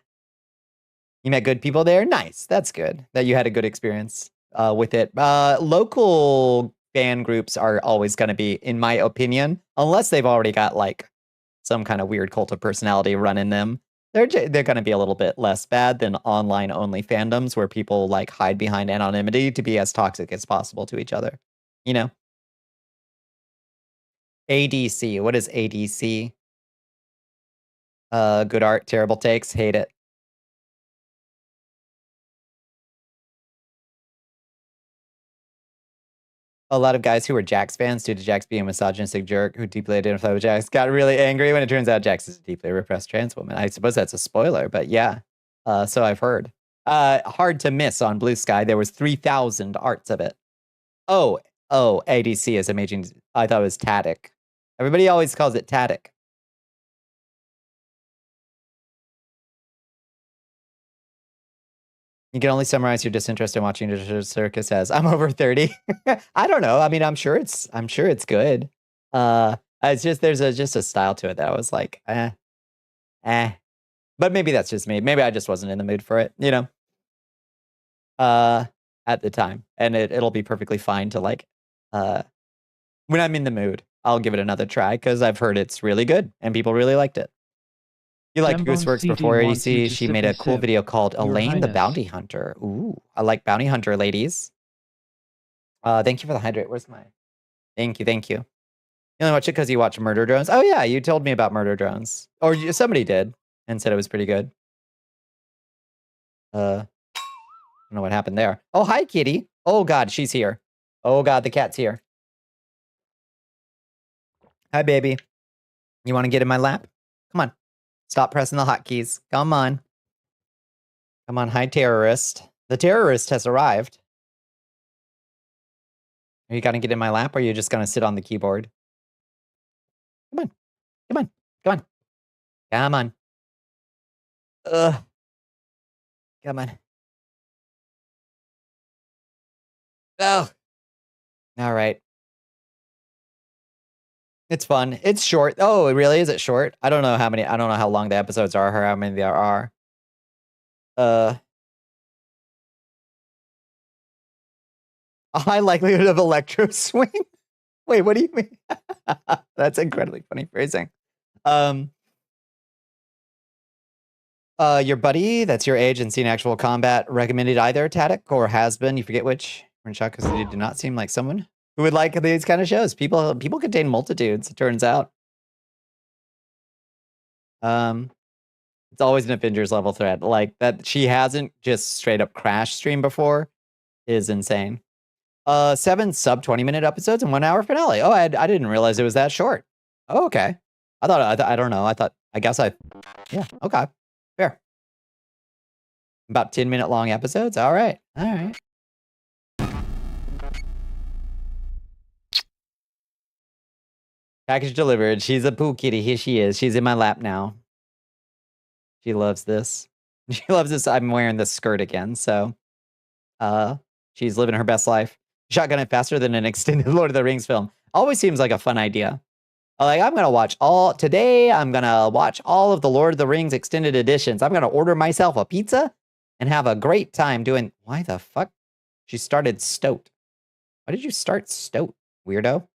You met good people there? Nice, that's good. That you had a good experience with it. Local fan groups are always going to be, in my opinion, unless they've already got like some kind of weird cult of personality running them, they're going to be a little bit less bad than online only fandoms where people like hide behind anonymity to be as toxic as possible to each other. You know? ADC. What is ADC? Good art, terrible takes, hate it. A lot of guys who were Jax fans due to Jax being a misogynistic jerk who deeply identified with Jax got really angry when it turns out Jax is a deeply repressed trans woman. I suppose that's a spoiler, but yeah. So I've heard. Hard to miss on Blue Sky. There was 3,000 arts of it. Oh, ADC is amazing. I thought it was Tadic. Everybody always calls it Tadic. You can only summarize your disinterest in watching Digital Circus as I'm over 30. I don't know. I mean, I'm sure it's good. It's just there's just a style to it that I was like, But maybe that's just me. Maybe I just wasn't in the mood for it, you know? At the time. And it'll be perfectly fine to like, when I'm in the mood, I'll give it another try because I've heard it's really good and people really liked it. You liked Jambone Gooseworks CD before, wants you ADC. to She made a sippy cool sip, video called Your Elaine the Highness. Bounty Hunter. Ooh, I like Bounty Hunter, ladies. Thank you for the hydrate. Where's my... Thank you, thank you. You only watch it because you watch Murder Drones? Oh yeah, you told me about Murder Drones. Or somebody did and said it was pretty good. I don't know what happened there. Oh, hi, kitty. Oh God, she's here. Oh God, the cat's here. Hi, baby. You want to get in my lap? Come on. Stop pressing the hotkeys. Come on. Come on, hi, terrorist. The terrorist has arrived. Are you gonna get in my lap or are you just gonna sit on the keyboard? Come on. Come on. Come on. Come on. Ugh. Come on. Oh. All right. It's fun. It's short. Oh, really? Is it short? I don't know how many. I don't know how long the episodes are or how many there are. A high likelihood of electro swing. Wait, what do you mean? That's incredibly funny phrasing. Your buddy that's your age and seen actual combat recommended either Tadic or has been. You forget which. We're in shock because they do not seem like someone who would like these kind of shows. People contain multitudes. It turns out. It's always an Avengers level thread. Like that she hasn't just straight up crash stream before is insane. 7 sub 20-minute episodes and 1 hour finale. Oh, I didn't realize it was that short. Oh, okay. I don't know. Yeah, okay. Fair. About 10-minute long episodes. All right. All right. Package delivered. She's a poo kitty. Here she is. She's in my lap now. She loves this. She loves this. I'm wearing this skirt again. So, she's living her best life. Shotgun it faster than an extended Lord of the Rings film. Always seems like a fun idea. Like, I'm going to watch all of the Lord of the Rings extended editions. I'm going to order myself a pizza and have a great time doing... Why the fuck? She started Stoat. Why did you start Stoat, weirdo?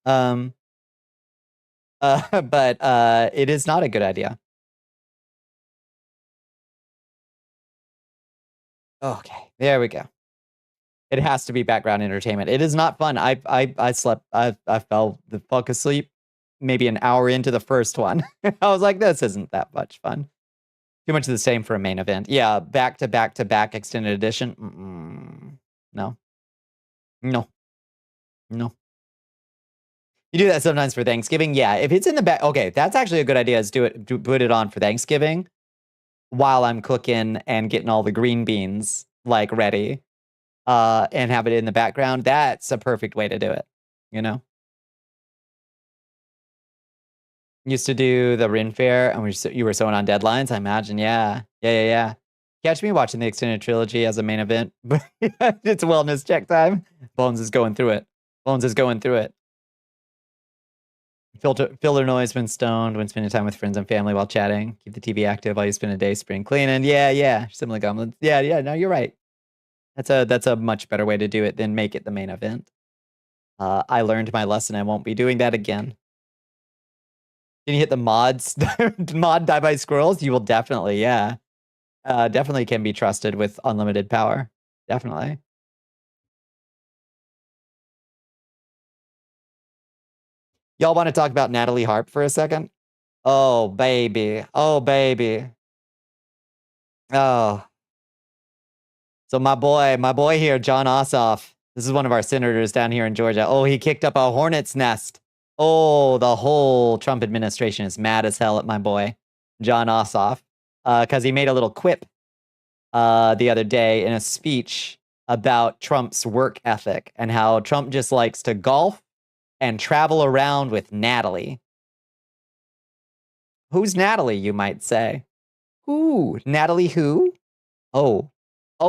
But it is not a good idea. Okay, there we go. It has to be background entertainment. It is not fun. I fell the fuck asleep maybe an hour into the first one. I was like, this isn't that much fun. Too much of the same for a main event. Yeah, back to back to back extended edition. No. No. No. You do that sometimes for Thanksgiving. Yeah, if it's in the back. Okay, that's actually a good idea. Is put it on for Thanksgiving while I'm cooking and getting all the green beans like ready. And have it in the background. That's a perfect way to do it, you know? Used to do the Rin Fair, and you were sewing on deadlines, I imagine. Yeah. Catch me watching the extended trilogy as a main event. It's wellness check time. Bones is going through it. Filler noise when stoned, when spending time with friends and family while chatting. Keep the TV active while you spend a day spring cleaning. Yeah. Similar goblins. Yeah, no, you're right. That's a much better way to do it than make it the main event. I learned my lesson. I won't be doing that again. Can you hit the mods? Mod die by squirrels? You will definitely, yeah. Definitely can be trusted with unlimited power. Definitely. Y'all want to talk about Natalie Harp for a second? Oh, baby. Oh. So my boy here, John Ossoff. This is one of our senators down here in Georgia. Oh, he kicked up a hornet's nest. Oh, the whole Trump administration is mad as hell at my boy, John Ossoff, because he made a little quip the other day in a speech about Trump's work ethic and how Trump just likes to golf and travel around with Natalie. Who's Natalie, you might say? Who? Natalie who? Oh,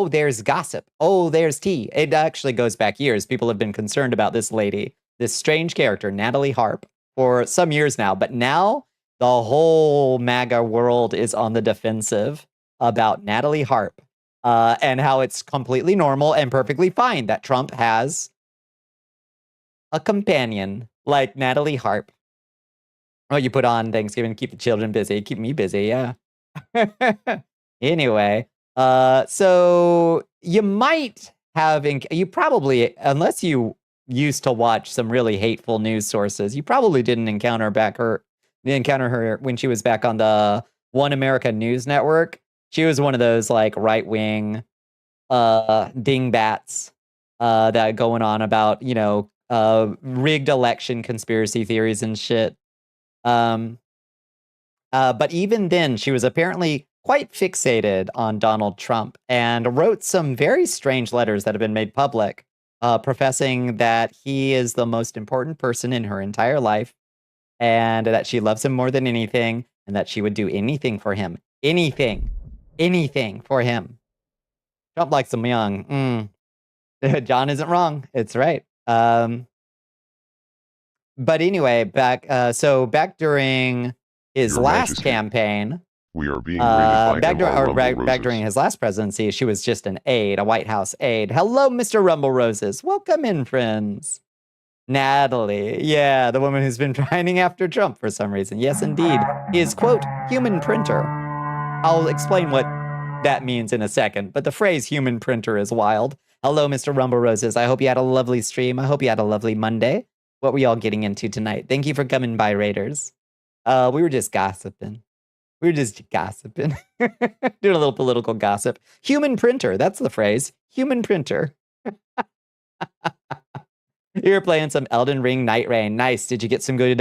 there's gossip. Oh, there's tea. It actually goes back years. People have been concerned about this lady, this strange character, Natalie Harp, for some years now. But now the whole MAGA world is on the defensive about Natalie Harp, and how it's completely normal and perfectly fine that Trump has a companion like Natalie Harp. Oh, you put on Thanksgiving to keep the children busy. Keep me busy, yeah. Anyway, so you might have, you probably, unless you used to watch some really hateful news sources, you probably didn't encounter her when she was back on the One America News Network. She was one of those like right-wing dingbats that going on about, rigged election conspiracy theories and shit. But even then, she was apparently quite fixated on Donald Trump and wrote some very strange letters that have been made public, professing that he is the most important person in her entire life and that she loves him more than anything and that she would do anything for him. Anything for him. Trump likes him young. John isn't wrong. It's right. But anyway, back during his Your last Majesty, campaign, we are being raided by back Roses. during his last presidency, she was just an aide, a White House aide. Hello, Mr. Rumble Roses. Welcome in, friends. Natalie, yeah, the woman who's been pining after Trump for some reason. Yes, indeed, is, quote, human printer. I'll explain what that means in a second, but the phrase human printer is wild. Hello, Mr. Rumble Roses. I hope you had a lovely stream. I hope you had a lovely Monday. What were y'all getting into tonight? Thank you for coming by, Raiders. We were just gossiping. Doing a little political gossip. Human printer, that's the phrase. Human printer. You're playing some Elden Ring Night Rain. Nice. Did you get some good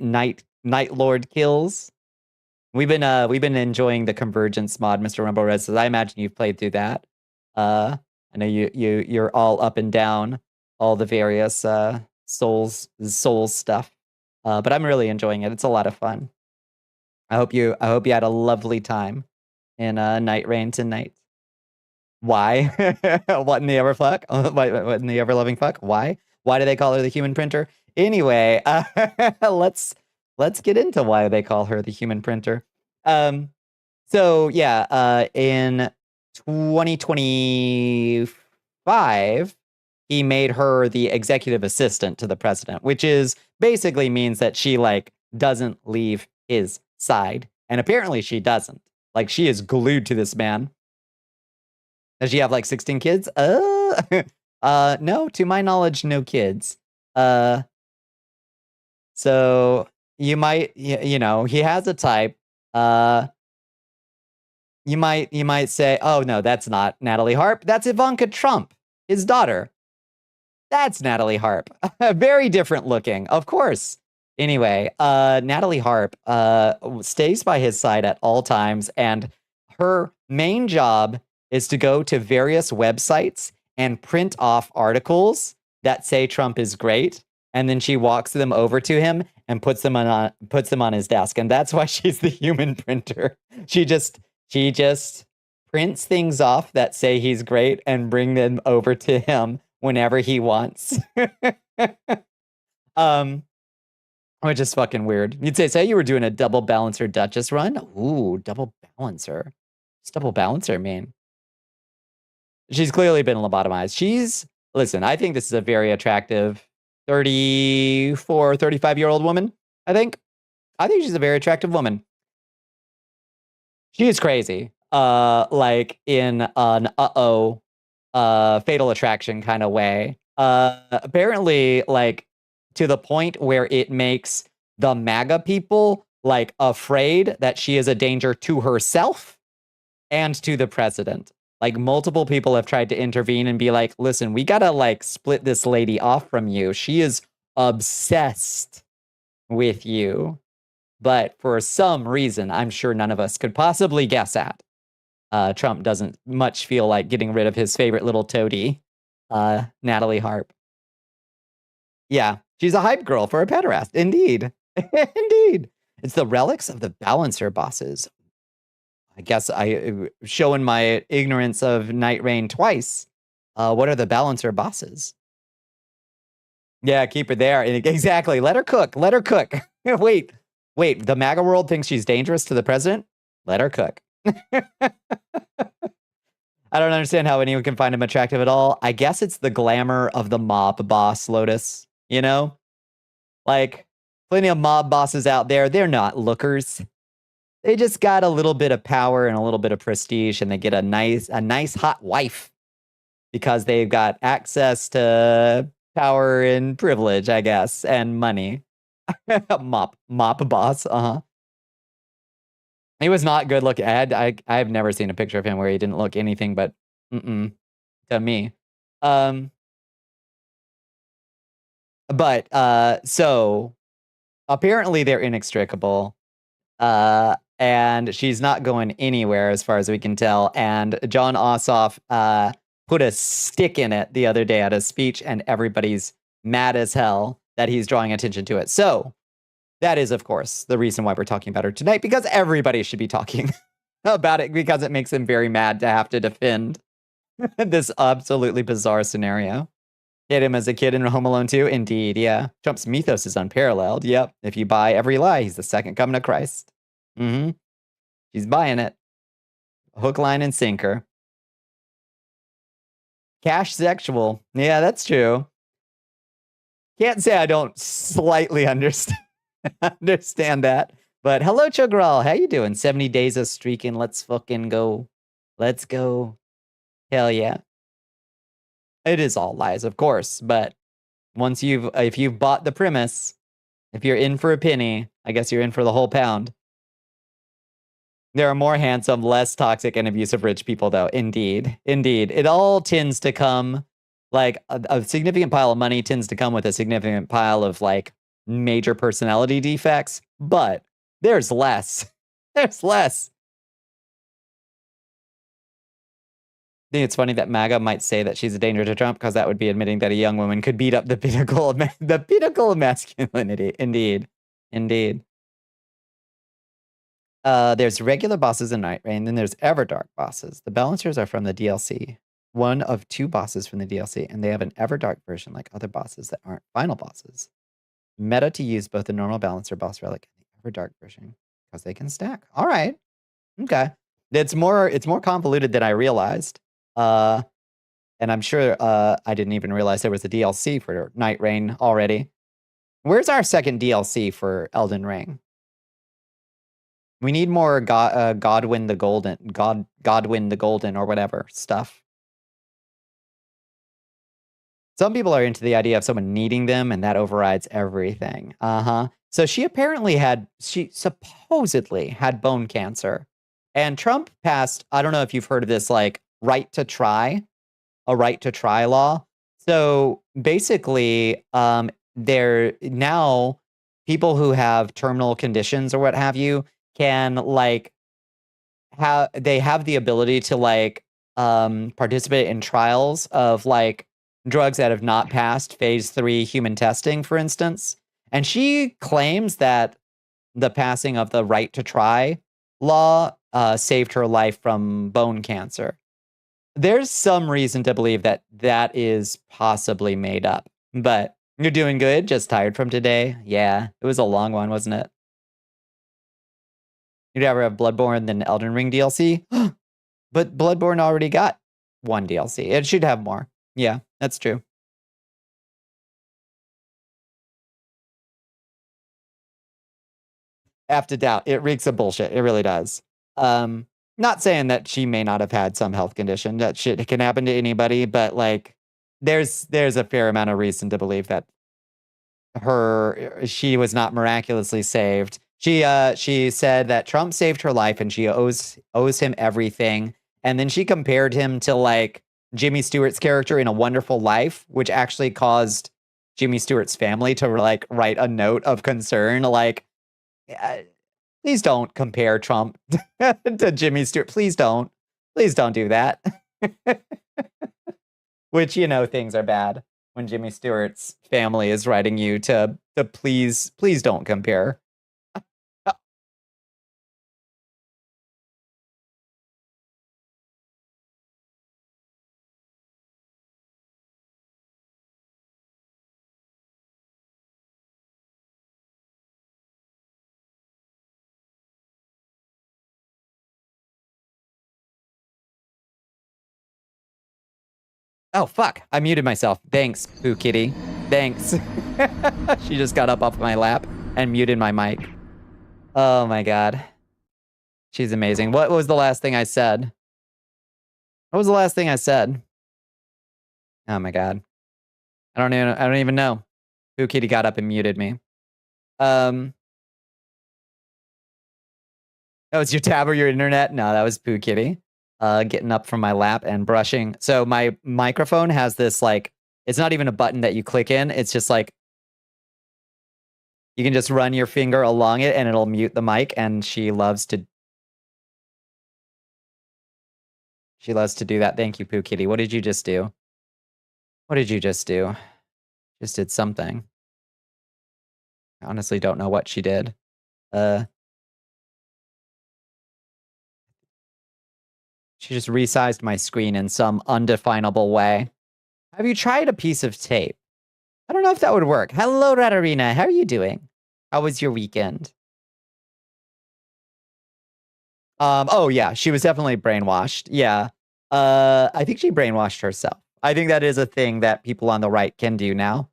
Night Lord kills? We've been enjoying the Convergence mod, Mr. Rumble Red says. I imagine you've played through that. I know you're all up and down all the various souls stuff. But I'm really enjoying it. It's a lot of fun. I hope you had a lovely time in Night Rain tonight. Why? What in the ever fuck? What in the ever loving fuck? Why? Why do they call her the human printer? Anyway, let's get into why they call her the human printer. So yeah, in 2025, he made her the executive assistant to the president, which is basically means that she like doesn't leave his side. And apparently she doesn't. Like she is glued to this man. Does she have like 16 kids? No, to my knowledge, no kids. So you might, he has a type. You might say, oh no, that's not Natalie Harp. That's Ivanka Trump, his daughter. That's Natalie Harp. Very different looking, of course. Anyway, Natalie Harp stays by his side at all times, and her main job is to go to various websites and print off articles that say Trump is great, and then she walks them over to him and puts them on his desk, and that's why she's the human printer. She just prints things off that say he's great and bring them over to him whenever he wants. Which is fucking weird. You'd say you were doing a double balancer Duchess run. Ooh, double balancer. What's double balancer mean? She's clearly been lobotomized. Listen, I think this is a very attractive 34, 35-year-old woman, I think she's a very attractive woman. She is crazy. Like in an Fatal Attraction kind of way. Apparently, like, to the point where it makes the MAGA people like afraid that she is a danger to herself and to the president. Like multiple people have tried to intervene and be like, listen, we gotta like split this lady off from you. She is obsessed with you. But for some reason, I'm sure none of us could possibly guess at, Trump doesn't much feel like getting rid of his favorite little toady, Natalie Harp. Yeah, she's a hype girl for a pederast. Indeed. Indeed. It's the relics of the balancer bosses. I guess showing my ignorance of Night Rain twice. What are the balancer bosses? Yeah, keep her there. Exactly. Let her cook. Wait, Wait, the MAGA world thinks she's dangerous to the president? Let her cook. I don't understand how anyone can find him attractive at all. I guess it's the glamour of the mob boss, Lotus. You know? Like, plenty of mob bosses out there. They're not lookers. They just got a little bit of power and a little bit of prestige, and they get a nice hot wife because they've got access to power and privilege, I guess, and money. Mop boss. He was not good looking. I've never seen a picture of him where he didn't look anything but to me. So apparently they're inextricable. And she's not going anywhere as far as we can tell. And John Ossoff put a stick in it the other day at a speech, and everybody's mad as hell that he's drawing attention to it. So that is, of course, the reason why we're talking about her tonight, because everybody should be talking about it, because it makes him very mad to have to defend this absolutely bizarre scenario. Hit him as a kid in Home Alone 2? Indeed, yeah. Trump's mythos is unparalleled. Yep. If you buy every lie, he's the second coming of Christ. She's buying it. Hook, line, and sinker. Cash sexual. Yeah, that's true. Can't say I don't slightly understand that. But hello, Chogral. How you doing? 70 days of streaking. Let's fucking go. Let's go. Hell yeah. It is all lies, of course. But once if you've bought the premise, if you're in for a penny, I guess you're in for the whole pound. There are more handsome, less toxic, and abusive rich people, though. Indeed. Indeed. It all tends to come, like, a significant pile of money tends to come with a significant pile of, like, major personality defects. But there's less. There's less. I think it's funny that MAGA might say that she's a danger to Trump, because that would be admitting that a young woman could beat up the pinnacle of masculinity. Indeed. Indeed. There's regular bosses in Night Rain, then there's Everdark bosses. The Balancers are from the DLC. One of two bosses from the DLC, and they have an Everdark version like other bosses that aren't final bosses. Meta to use both the normal Balancer boss relic and the Everdark version, because they can stack. All right. Okay. It's more convoluted than I realized. And I'm sure I didn't even realize there was a DLC for Night Rain already. Where's our second DLC for Elden Ring? We need more Godwin the Golden or whatever stuff. Some people are into the idea of someone needing them, and that overrides everything. So she supposedly had bone cancer. And Trump passed, I don't know if you've heard of this, like, a right to try law. So basically, there now people who have terminal conditions or what have you can, like, they have the ability to, like, participate in trials of, like, drugs that have not passed phase 3 human testing, for instance. And she claims that the passing of the right to try law saved her life from bone cancer. There's some reason to believe that that is possibly made up. But you're doing good? Just tired from today? Yeah, it was a long one, wasn't it? You'd ever have Bloodborne than Elden Ring DLC? But Bloodborne already got one DLC. It should have more. Yeah, that's true. Have to doubt. It reeks of bullshit. It really does. Not saying that she may not have had some health condition. That shit can happen to anybody, but, like, there's a fair amount of reason to believe that she was not miraculously saved. She said that Trump saved her life and she owes him everything. And then she compared him to, like, Jimmy Stewart's character in A Wonderful Life, which actually caused Jimmy Stewart's family to, like, write a note of concern. Like, please don't compare Trump to Jimmy Stewart. Please don't do that. Which, you know, things are bad when Jimmy Stewart's family is writing you to please don't compare. Oh, fuck. I muted myself. Thanks, Pooh Kitty. Thanks. She just got up off my lap and muted my mic. Oh my god. She's amazing. What was the last thing I said? What was the last thing I said? Oh my god. I don't even know. Pooh Kitty got up and muted me. That was your tab or your internet? No, that was Pooh Kitty. Getting up from my lap and brushing. So my microphone has this like, it's not even a button that you click in. It's just like, you can just run your finger along it and it'll mute the mic. And she loves to do that. Thank you, Pooh Kitty. What did you just do? What did you just do? Just did something. I honestly don't know what she did. She just resized my screen in some undefinable way. Have you tried a piece of tape? I don't know if that would work. Hello, Ratarina. How are you doing? How was your weekend? Oh yeah, she was definitely brainwashed. Yeah. I think she brainwashed herself. I think that is a thing that people on the right can do now.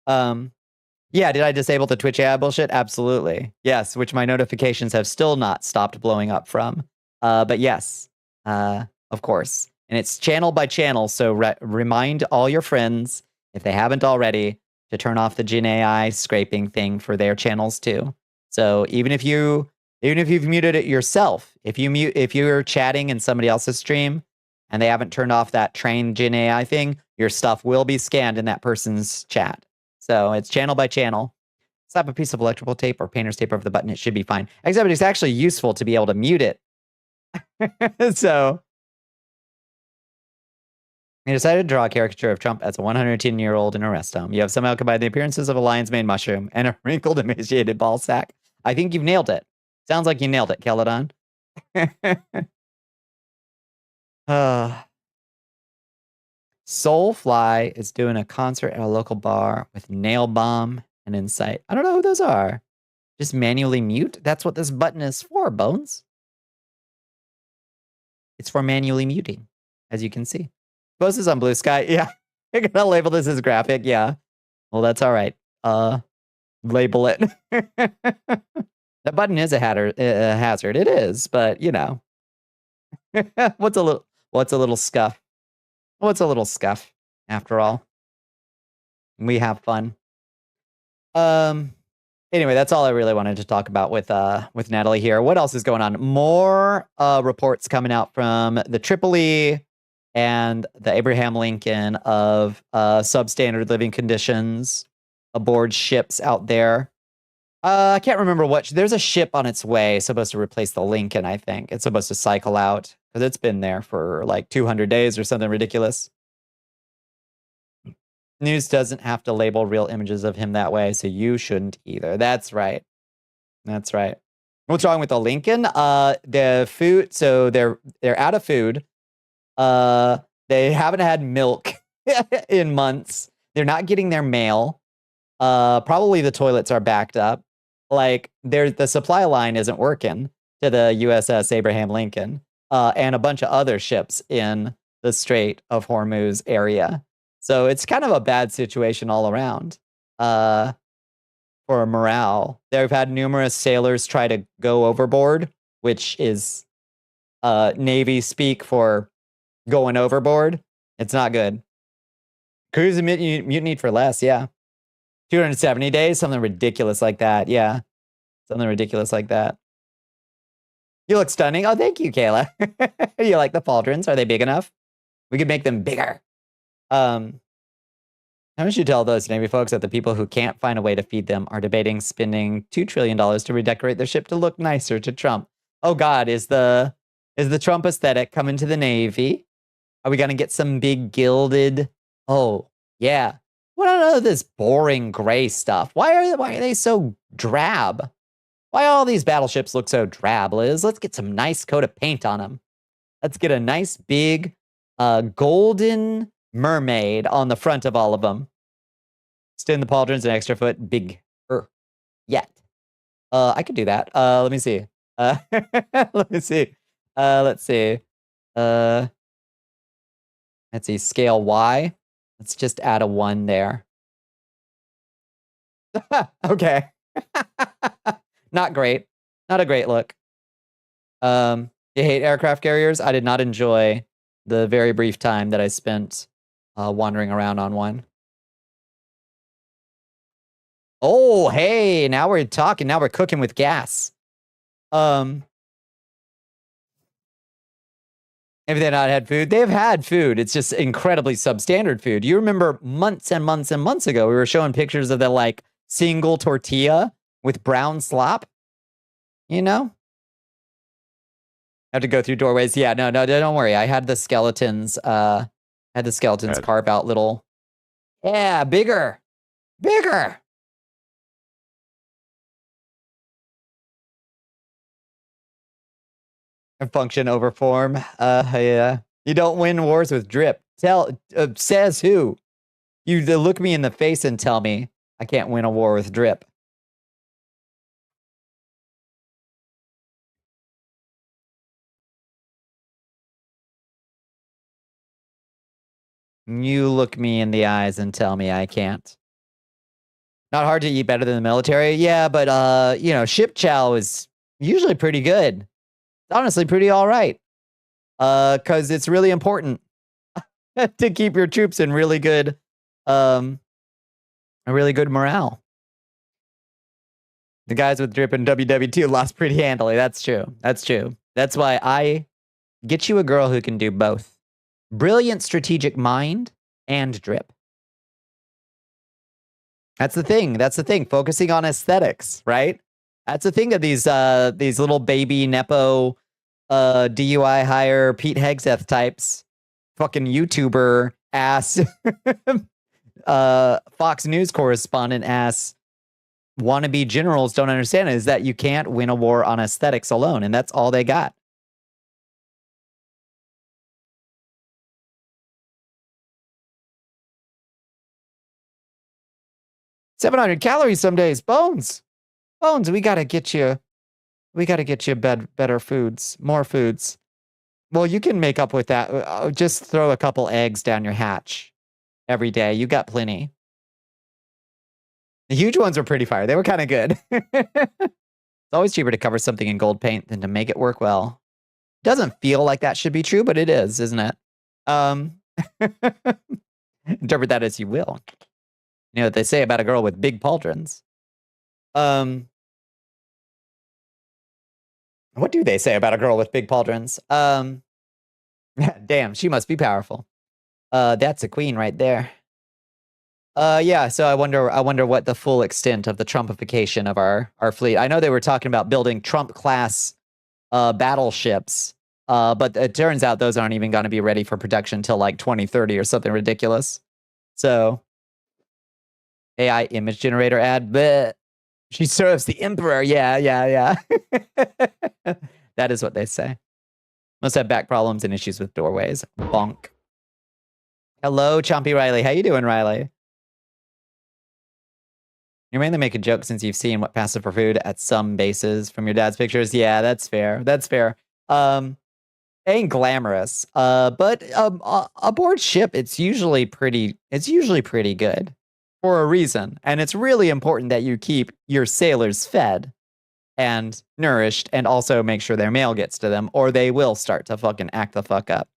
Yeah, did I disable the Twitch AI bullshit? Absolutely. Yes, which my notifications have still not stopped blowing up from. But yes, of course. And it's channel by channel, so remind all your friends, if they haven't already, to turn off the Gen AI scraping thing for their channels too. So even if you've muted it yourself, if you're chatting in somebody else's stream and they haven't turned off that trained Gen AI thing, your stuff will be scanned in that person's chat. So it's channel by channel. Slap a piece of electrical tape or painter's tape over the button. It should be fine. Except it's actually useful to be able to mute it. So you decided to draw a caricature of Trump as a 110-year-old in a rest home. You have somehow combined the appearances of a lion's mane mushroom and a wrinkled, emaciated ball sack. I think you've nailed it. Sounds like you nailed it, Celadon. Soulfly is doing a concert at a local bar with Nail Bomb and Insight. I don't know who those are. Just manually mute? That's what this button is for, Bones. It's for manually muting, as you can see. Post is on Blue Sky. Yeah. You're going to label this as graphic. Yeah. Well, that's all right. Label it. That button is a hazard. It is, but you know. What's a little scuff? What's a little scuff, after all? We have fun. Anyway, that's all I really wanted to talk about with Natalie here. What else is going on? More reports coming out from the Tripoli and the Abraham Lincoln of substandard living conditions aboard ships out there. I can't remember what. There's a ship on its way supposed to replace the Lincoln, I think. It's supposed to cycle out because it's been there for like 200 days or something ridiculous. News doesn't have to label real images of him that way, so you shouldn't either. That's right. That's right. What's wrong with the Lincoln? The food, so they're out of food. They haven't had milk in months. They're not getting their mail. Probably the toilets are backed up. Like the supply line isn't working to the USS Abraham Lincoln and a bunch of other ships in the Strait of Hormuz area. So it's kind of a bad situation all around for morale. They've had numerous sailors try to go overboard, which is Navy speak for going overboard. It's not good. Cruise mutinied for less, yeah. 270 days, something ridiculous like that. Yeah, something ridiculous like that. You look stunning. Oh, thank you, Kayla. You like the pauldrons? Are they big enough? We could make them bigger. How much you tell those Navy folks that the people who can't find a way to feed them are debating spending $2 trillion to redecorate their ship to look nicer to Trump? Oh God, is the Trump aesthetic coming to the Navy? Are we gonna get some big gilded? Oh yeah. What are this boring gray stuff? Why are they so drab? Why all these battleships look so drab, Liz? Let's get some nice coat of paint on them. Let's get a nice big golden mermaid on the front of all of them. Extend the pauldrons an extra foot bigger yet. I could do that. Let me see. Let me see. Let's see. I Let's see, scale Y. Let's just add a 1 there. Okay. Not great. Not a great look. You hate aircraft carriers? I did not enjoy the very brief time that I spent wandering around on one. Oh, hey, now we're talking. Now we're cooking with gas. If they've not had food, they've had food. It's just incredibly substandard food. You remember months and months and months ago, we were showing pictures of the like single tortilla with brown slop. You know? Have to go through doorways. Yeah, no, don't worry. I had the skeletons, carve out little. Yeah, bigger. Function over form. Yeah. You don't win wars with drip. Says who? You look me in the face and tell me I can't win a war with drip. You look me in the eyes and tell me I can't. Not hard to eat better than the military. Yeah, but you know, ship chow is usually pretty good. Honestly, pretty all right. Because it's really important to keep your troops in really good, a really good morale. The guys with drip and WW2 lost pretty handily. That's true. That's why I get you a girl who can do both. Brilliant strategic mind and drip. That's the thing. Focusing on aesthetics, right? That's the thing of these little baby Nepo DUI hire Pete Hegseth types, fucking YouTuber ass, Fox News correspondent ass, wannabe generals don't understand is that you can't win a war on aesthetics alone, and that's all they got. $700 calories some days. Bones, we gotta get you better foods, more foods. Well, you can make up with that. Just throw a couple eggs down your hatch every day. You got plenty. The huge ones were pretty fire. They were kind of good. It's always cheaper to cover something in gold paint than to make it work well. Doesn't feel like that should be true, but it is, isn't it? Interpret that as you will. You know what they say about a girl with big pauldrons. What do they say about a girl with big pauldrons? Damn, she must be powerful. That's a queen right there. Yeah, so I wonder what the full extent of the Trumpification of our fleet. I know they were talking about building Trump class battleships, but it turns out those aren't even going to be ready for production till like 2030 or something ridiculous. So AI image generator ad, but she serves the emperor. Yeah. That is what they say. Must have back problems and issues with doorways. Bonk. Hello, Chompy Riley. How you doing, Riley? You're mainly making jokes since you've seen what passes for food at some bases from your dad's pictures. Yeah, that's fair. Ain't glamorous. But aboard ship, it's usually pretty good for a reason. And it's really important that you keep your sailors fed and nourished and also make sure their mail gets to them or they will start to fucking act the fuck up.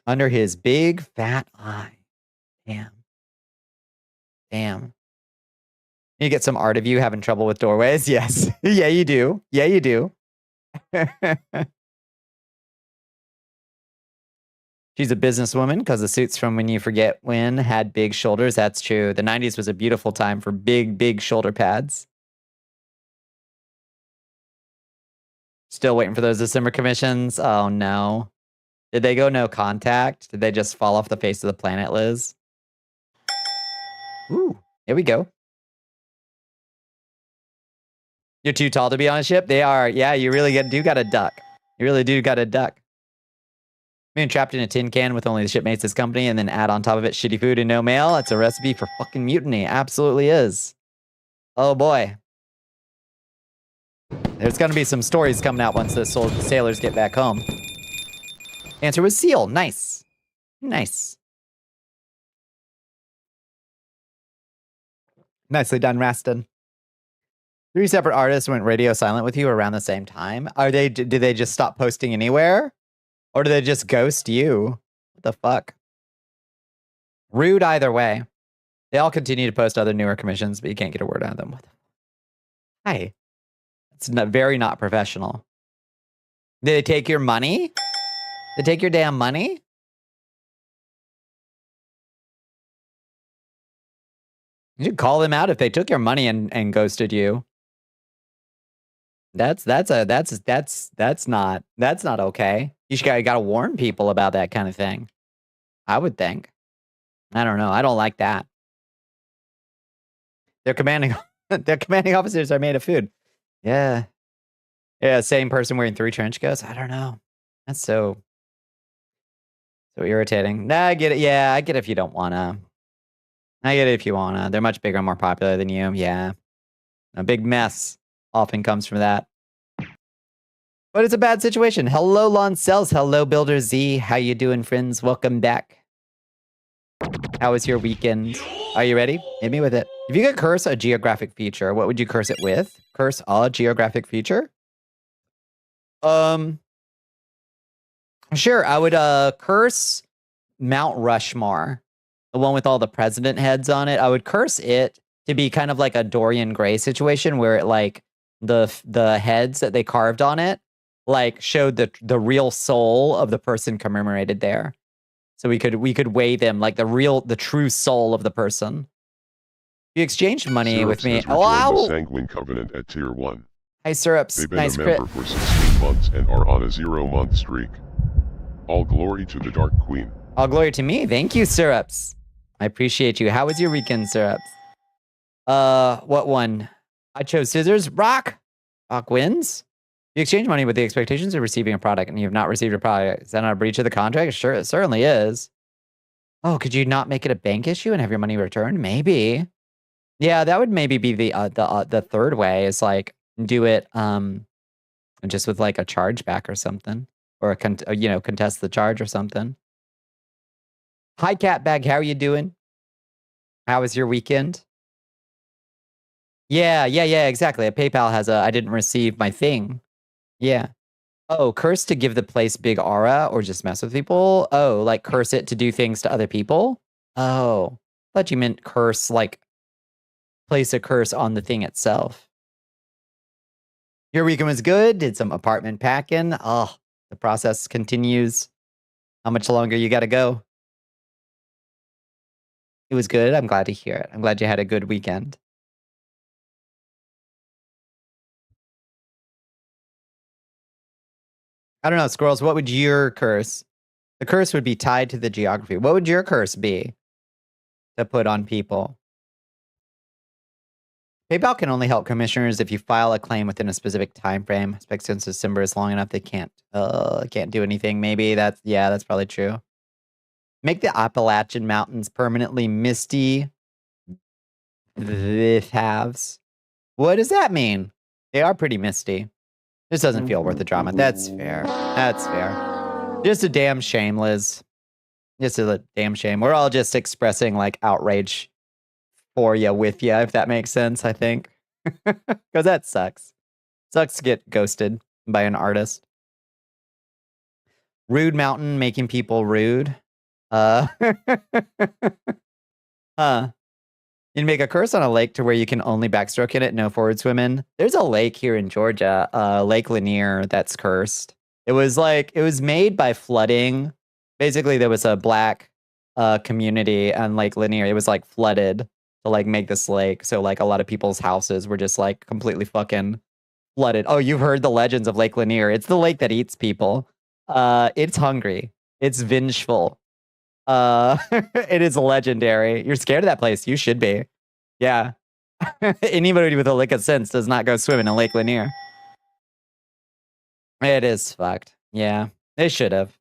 Under his big fat eye. Damn. You get some art of you having trouble with doorways? Yes. Yeah, you do. She's a businesswoman because the suits from When You Forget When had big shoulders. That's true. The 90s was a beautiful time for big shoulder pads. Still waiting for those December commissions. Oh, no. Did they go no contact? Did they just fall off the face of the planet, Liz? Ooh, here we go. You're too tall to be on a ship? They are. Yeah, you really do got to duck. You really do got to duck. Being trapped in a tin can with only the shipmates as company and then add on top of it shitty food and no mail. That's a recipe for fucking mutiny. Absolutely is. Oh boy. There's going to be some stories coming out once the sailors get back home. Answer was seal. Nice. Nice. Nicely done, Raston. 3 separate artists went radio silent with you around the same time. Did they just stop posting anywhere? Or do they just ghost you? What the fuck? Rude either way. They all continue to post other newer commissions, but you can't get a word out of them. What the Hi. It's very not professional. Did they take your money? They take your damn money? You should call them out if they took your money and ghosted you. That's not okay. You gotta warn people about that kind of thing. I would think. I don't know. I don't like that. Their commanding officers are made of food. Yeah. Yeah, same person wearing 3 trench coats. I don't know. That's so irritating. Nah, I get it. Yeah, I get it if you don't wanna. I get it if you wanna. They're much bigger and more popular than you. Yeah. A big mess often comes from that. But it's a bad situation. Hello, Lon Cells. Hello, Builder Z. How you doing, friends? Welcome back. How was your weekend? Are you ready? Hit me with it. If you could curse a geographic feature, what would you curse it with? Curse a geographic feature? Sure, I would curse Mount Rushmore, the one with all the president heads on it. I would curse it to be kind of like a Dorian Gray situation where it like the heads that they carved on it like showed the real soul of the person commemorated there. So we could weigh them like the true soul of the person. You exchanged money with me. Wow! The Sanguine Covenant at Tier 1. Hi, Syrups. They've been nice a member for 16 months and are on a 0-month streak. All glory to the Dark Queen. All glory to me. Thank you, Syrups. I appreciate you. How was your weekend, Syrups? What one? I chose scissors. Rock. Rock wins. You exchange money with the expectations of receiving a product and you have not received a product. Is that not a breach of the contract? Sure, it certainly is. Oh, could you not make it a bank issue and have your money returned? Maybe. Yeah, that would maybe be the third way is like do it just with like a chargeback or something, or contest the charge or something. Hi, Catbag. How are you doing? How was your weekend? Yeah, exactly. A PayPal has I didn't receive my thing. Yeah. Oh, curse to give the place big aura or just mess with people? Oh, like curse it to do things to other people? Oh, I thought you meant curse, like place a curse on the thing itself. Your weekend was good. Did some apartment packing. Oh, the process continues. How much longer you got to go? It was good. I'm glad to hear it. I'm glad you had a good weekend. I don't know, Squirrels, what would your curse? The curse would be tied to the geography. What would your curse be to put on people? PayPal can only help commissioners if you file a claim within a specific time frame. Expect since December is long enough, they can't do anything. Maybe that's probably true. Make the Appalachian Mountains permanently misty. The halves. What does that mean? They are pretty misty. This doesn't feel worth the drama. That's fair. That's fair. Just a damn shame, Liz. Just a damn shame. We're all just expressing like outrage for you, with you, if that makes sense, I think. Because that sucks. Sucks to get ghosted by an artist. Rude Mountain making people rude. You make a curse on a lake to where you can only backstroke in it, no forward swim in. There's a lake here in Georgia, Lake Lanier, that's cursed. It was made by flooding. Basically, there was a black community on Lake Lanier. It was like flooded to like make this lake. So like a lot of people's houses were just like completely fucking flooded. Oh, you've heard the legends of Lake Lanier. It's the lake that eats people. It's hungry. It's vengeful. It is legendary. You're scared of that place. You should be. Yeah. Anybody with a lick of sense does not go swimming in Lake Lanier. It is fucked. Yeah. They should have.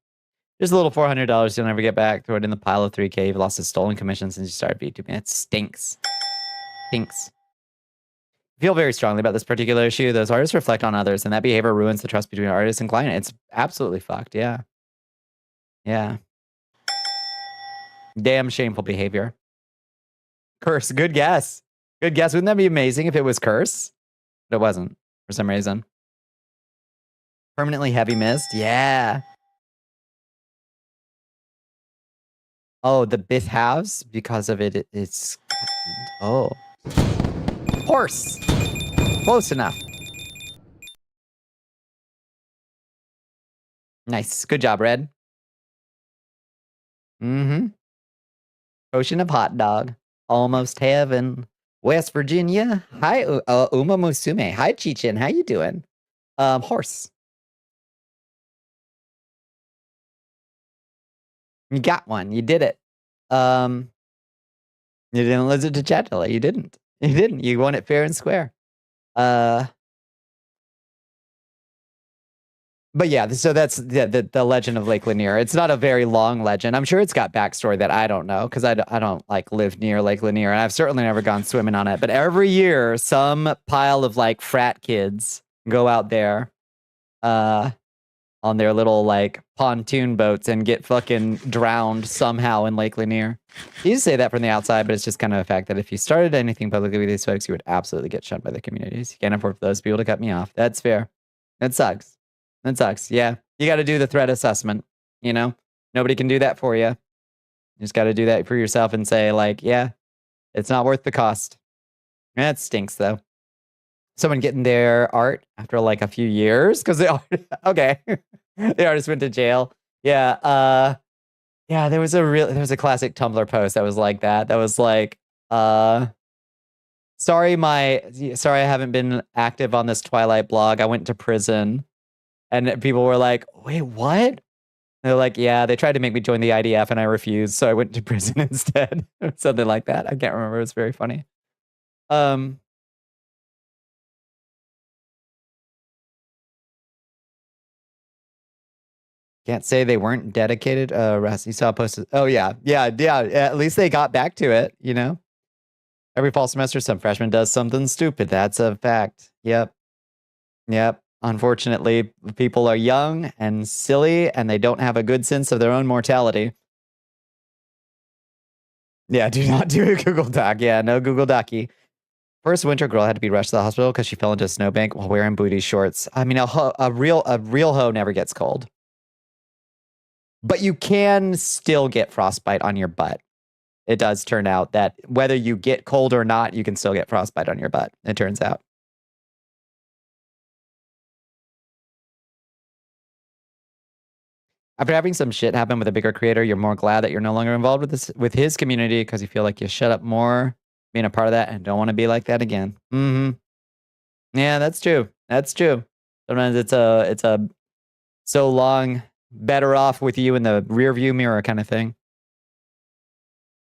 There's a little $400 you'll never get back. Throw it in the pile of 3K. You've lost his stolen commission since you started VTubing. It stinks. Stinks. I feel very strongly about this particular issue. Those artists reflect on others, and that behavior ruins the trust between artist and client. It's absolutely fucked. Yeah. Yeah. Damn shameful behavior. Curse. Good guess. Good guess. Wouldn't that be amazing if it was curse? But it wasn't for some reason. Permanently heavy mist. Yeah. Oh, the Biff house because of it. It's oh, horse. Close enough. Nice. Good job, Red. Mm-hmm. Ocean of hot dog. Almost heaven. West Virginia. Hi, Uma Musume. Hi, Chichin. How you doing? Horse. You got one. You did it. You didn't listen to Chatula. You didn't. You didn't. You won it fair and square. But yeah, so that's the legend of Lake Lanier. It's not a very long legend. I'm sure it's got backstory that I don't know because I don't like live near Lake Lanier, and I've certainly never gone swimming on it. But every year, some pile of like frat kids go out there, on their little like pontoon boats and get fucking drowned somehow in Lake Lanier. You say that from the outside, but it's just kind of a fact that if you started anything publicly with these folks, you would absolutely get shunned by the communities. You can't afford for those people to cut me off. That's fair. That sucks. That sucks. Yeah. You got to do the threat assessment. You know, nobody can do that for you. You just got to do that for yourself and say, like, yeah, it's not worth the cost. That stinks, though. Someone getting their art after like a few years because the artist went to jail. Yeah. Yeah. There was a classic Tumblr post that was like that. That was like, sorry, I haven't been active on this Twilight blog. I went to prison. And people were like, wait, what? They're like, yeah, they tried to make me join the IDF and I refused. So I went to prison instead. Something like that. I can't remember. It was very funny. Can't say they weren't dedicated. Russ, you saw posted. Oh, yeah. At least they got back to it, you know? Every fall semester, some freshman does something stupid. That's a fact. Yep. Unfortunately, people are young and silly, and they don't have a good sense of their own mortality. Yeah, do not do a Google Doc. Yeah, no Google Docy. First winter girl had to be rushed to the hospital because she fell into a snowbank while wearing booty shorts. I mean, a real hoe never gets cold. But you can still get frostbite on your butt. It does turn out that whether you get cold or not, you can still get frostbite on your butt, it turns out. After having some shit happen with a bigger creator, you're more glad that you're no longer involved with his community because you feel like you shut up more being a part of that and don't want to be like that again. Mm-hmm. Yeah, that's true. That's true. Sometimes it's a so long better off with you in the rear view mirror kind of thing.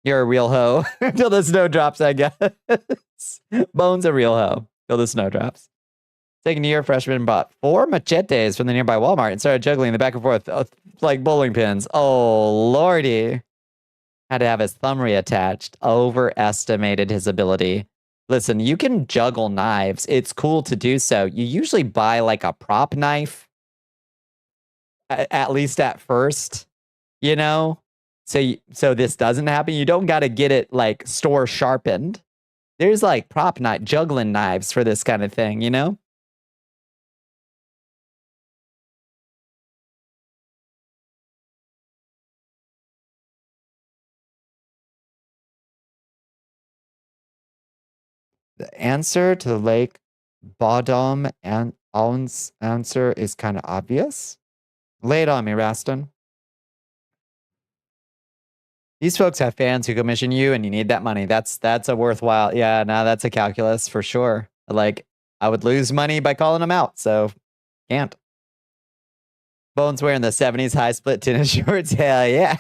You're a real hoe until the snow drops, I guess. Bone's a real hoe till the snow drops. Second year freshman bought 4 machetes from the nearby Walmart and started juggling the back and forth like bowling pins. Oh, lordy. Had to have his thumb reattached. Overestimated his ability. Listen, you can juggle knives. It's cool to do so. You usually buy like a prop knife, at least at first, you know? So this doesn't happen. You don't got to get it like store sharpened. There's like prop knife, juggling knives for this kind of thing, you know? The answer to the Lake Bodom and Allen's answer is kind of obvious. Lay it on me, Raston. These folks have fans who commission you and you need that money. That's a worthwhile. Yeah, no, that's a calculus for sure. Like, I would lose money by calling them out, so can't. Bones wearing the 70s high split tennis shorts. Hell yeah.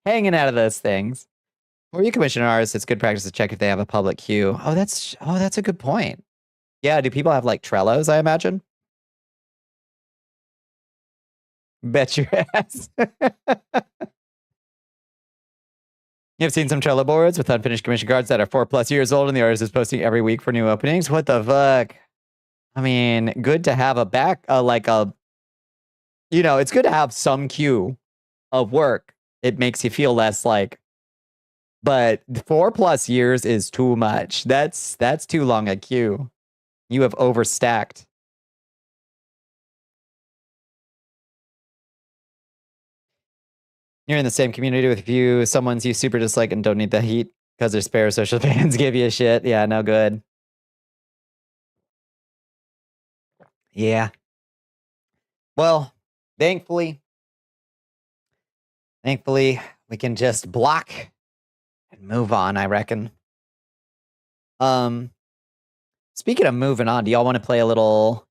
Hanging out of those things. Or you commission an artist, it's good practice to check if they have a public queue. Oh, that's a good point. Yeah, do people have like Trellos, I imagine? Bet your ass. You've seen some Trello boards with unfinished commission cards that are 4+ years old and the artist is posting every week for new openings. What the fuck? I mean, good to have a you know, it's good to have some queue of work. It makes you feel less like, but 4+ years is too much. That's too long a queue. You have overstacked. You're in the same community with a few someone's you super dislike and don't need the heat because their spare social fans give you a shit. Yeah, no good. Yeah. Well, thankfully, we can just block and move on, I reckon. Speaking of moving on, do y'all want to play a little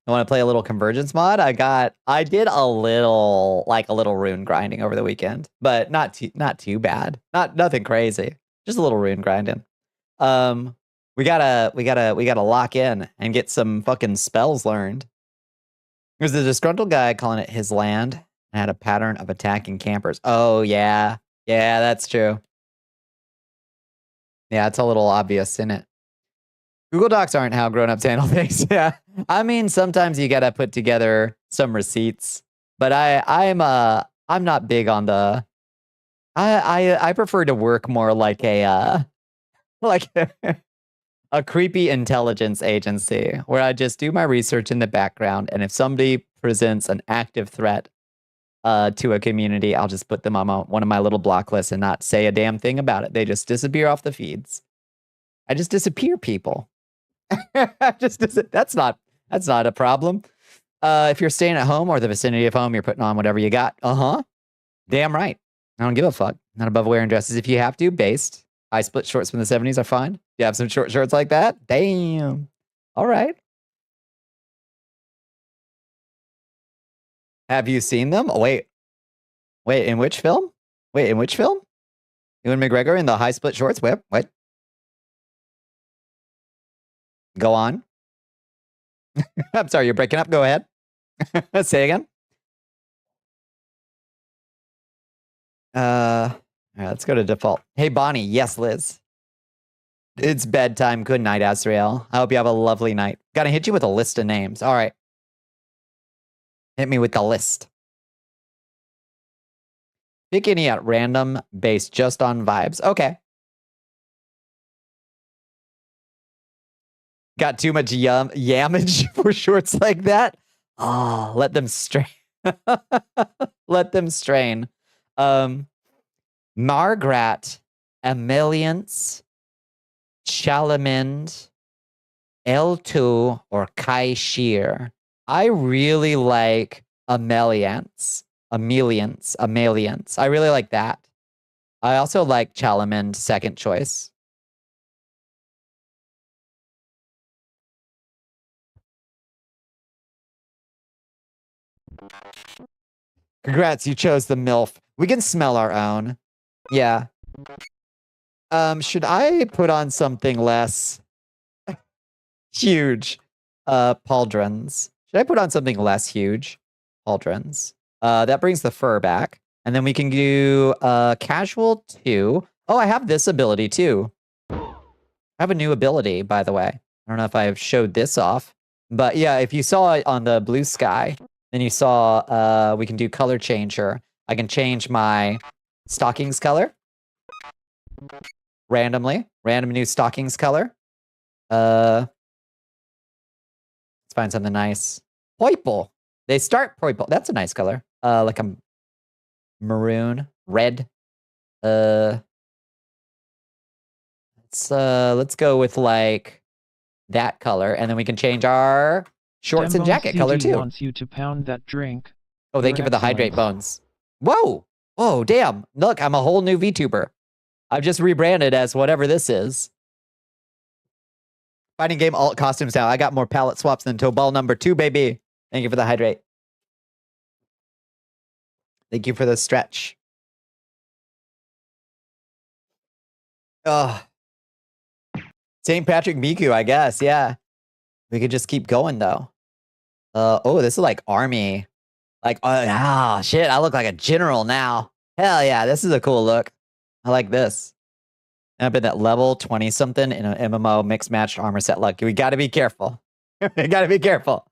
Convergence mod? I did a little rune grinding over the weekend, but not too bad. Nothing crazy. Just a little rune grinding. We gotta lock in and get some fucking spells learned. There's a disgruntled guy calling it his land and had a pattern of attacking campers. Oh yeah. Yeah, that's true. Yeah, it's a little obvious, isn't it? Google Docs aren't how grown-ups handle things. Yeah. I mean, sometimes you gotta put together some receipts. But I'm not big on the I prefer to work more like a like a creepy intelligence agency where I just do my research in the background, and if somebody presents an active threat to a community, I'll just put them on one of my little block lists and not say a damn thing about it. They just disappear off the feeds. I just disappear people. That's not a problem. If you're staying at home or the vicinity of home, you're putting on whatever you got. Damn right. I don't give a fuck. Not above wearing dresses if you have to. Based. High split shorts from the 70s are fine. You have some short shorts like that? Damn. All right. Have you seen them? Oh, wait, in which film? Ewan McGregor in the high split shorts? What? Go on. I'm sorry, you're breaking up. Go ahead. Say again. All right, let's go to default. Hey, Bonnie. Yes, Liz. It's bedtime. Good night, Asriel. I hope you have a lovely night. Gotta hit you with a list of names. All right. Hit me with the list. Pick any at random based just on vibes. Okay. Got too much yammage for shorts like that? Oh, let them strain. Let them strain. Margrat, Emeliance, Chalamend, L2, or Kai Shear. I really like Emeliance. I really like that. I also like Chalamend, second choice. Congrats, you chose the MILF. We can smell our own. Yeah. Should I put on something less huge? Pauldrons. Should I put on something less huge? Pauldrons. That brings the fur back. And then we can do casual 2. Oh, I have this ability too. I have a new ability, by the way. I don't know if I showed this off. But yeah, if you saw it on the blue sky, then you saw we can do color changer. I can change my stockings color. Randomly. Random new stockings color. Let's find something nice. Purple. They start purple. That's a nice color. Like a maroon, red. Let's go with like that color, and then we can change our shorts and jacket color too. Wants you to pound that drink. Oh, thank you for the hydrate bones. Whoa! Whoa, damn. Look, I'm a whole new VTuber. I've just rebranded as whatever this is. Fighting game alt costumes now. I got more palette swaps than Tobal number 2, baby. Thank you for the hydrate. Thank you for the stretch. Oh. St. Patrick Miku, I guess. Yeah. We could just keep going, though. Oh, this is like army. Like, shit. I look like a general now. Hell yeah. This is a cool look. I like this. I've been at level 20-something in an MMO mixed match armor set luck. We got to be careful. We got to be careful.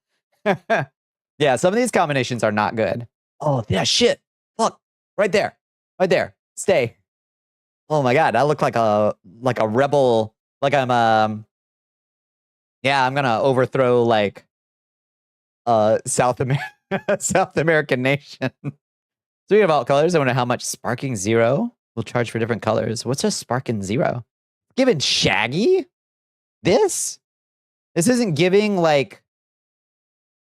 Yeah, some of these combinations are not good. Oh, yeah, shit. Fuck. Right there. Right there. Stay. Oh my god, I look like a rebel. Like I'm yeah, I'm gonna overthrow like South America South American nation. Speaking of alt colors, I wonder how much Sparking Zero will charge for different colors. What's a Sparking Zero? Giving Shaggy? This? This isn't giving like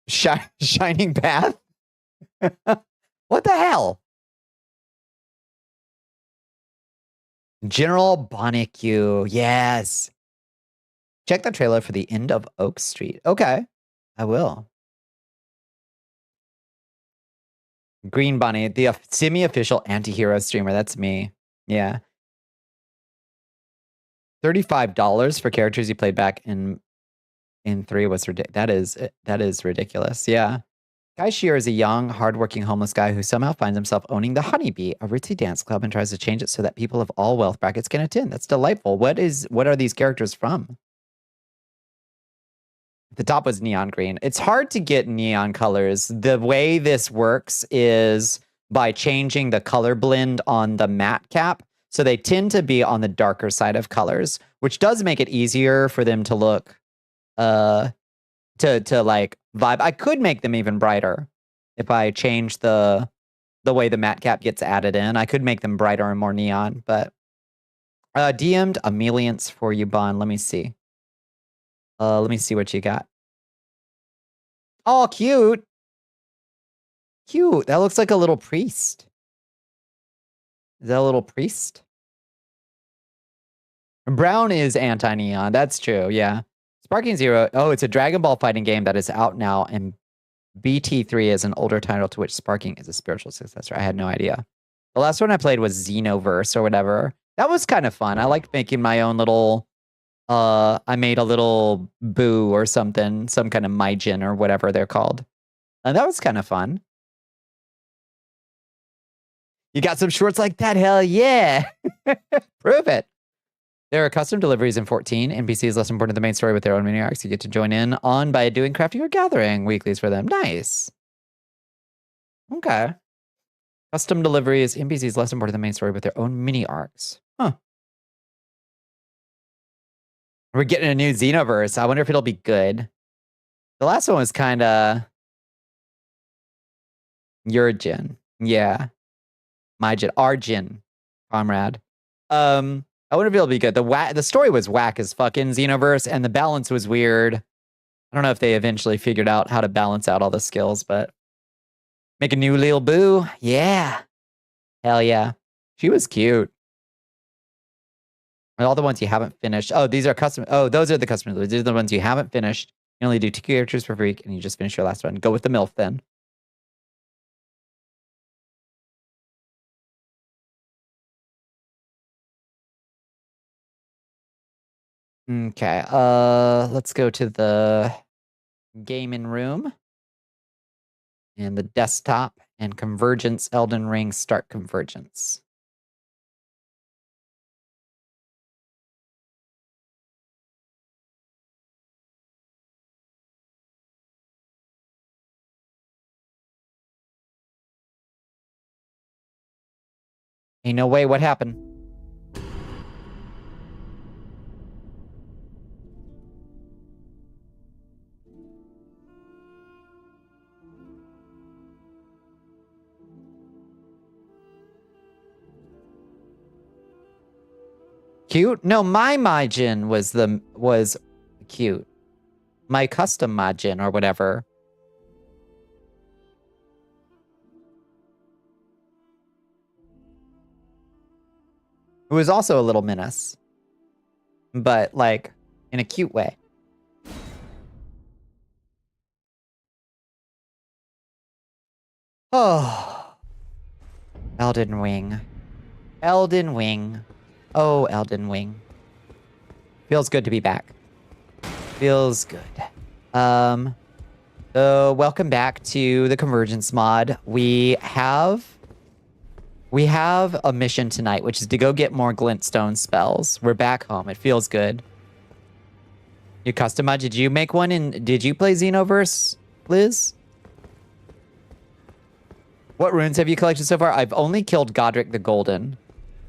Shining Path? What the hell? General Bonnicula. Yes. Check the trailer for the end of Oak Street. Okay. I will. Green Bunny, the semi-official anti-hero streamer. That's me. Yeah. $35 for characters you played back in 3 was ridiculous. That is ridiculous. Yeah. Guy Shear is a young, hardworking homeless guy who somehow finds himself owning the Honeybee, a ritzy dance club, and tries to change it so that people of all wealth brackets can attend. That's delightful. What are these characters from? The top was neon green. It's hard to get neon colors. The way this works is by changing the color blend on the matte cap. So they tend to be on the darker side of colors, which does make it easier for them to look, to like vibe. I could make them even brighter if I change the way the matte cap gets added in. I could make them brighter and more neon, but DM'd Ameliance for you, Bond. Let me see. Let me see what you got. Oh, cute. Cute. That looks like a little priest. Is that a little priest? Brown is anti-neon. That's true, yeah. Sparking Zero. Oh, it's a Dragon Ball fighting game that is out now, and BT3 is an older title to which Sparking is a spiritual successor. I had no idea. The last one I played was Xenoverse or whatever. That was kind of fun. I liked making my own little... I made a little boo or something, some kind of Maijin or whatever they're called. And that was kind of fun. You got some shorts like that? Hell yeah. Prove it. There are custom deliveries in 14. NPC is less important than the main story with their own mini arcs you get to join in on by doing crafting or gathering weeklies for them. Nice. Okay. Custom deliveries, NPCs less important than the main story with their own mini arcs. Huh. We're getting a new Xenoverse. I wonder if it'll be good. The last one was kind of... Your Jin. Yeah. My Jin. Our Jin. Comrade. I wonder if it'll be good. The story was whack as fucking Xenoverse, and the balance was weird. I don't know if they eventually figured out how to balance out all the skills, but... Make a new Lil Boo? Yeah. Hell yeah. She was cute. And all the ones you haven't finished. Oh, these are custom. Oh, those are the custom deliveries. These are the ones you haven't finished. You only do 2 characters per week, and you just finish your last one. Go with the MILF then. Okay. Let's go to the gaming room. And the desktop and Convergence, Elden Ring, start Convergence. Ain't no way, what happened? Cute? No, my Majin was cute. My custom Majin or whatever. It was also a little menace. But, like, in a cute way. Oh. Elden Ring. Elden Ring. Oh, Elden Ring. Feels good to be back. Feels good. So welcome back to the Convergence mod. We have a mission tonight, which is to go get more glintstone spells. We're back home. It feels good. You custom mod? Did you make one? And did you play Xenoverse, Liz? What runes have you collected so far? I've only killed Godric the Golden.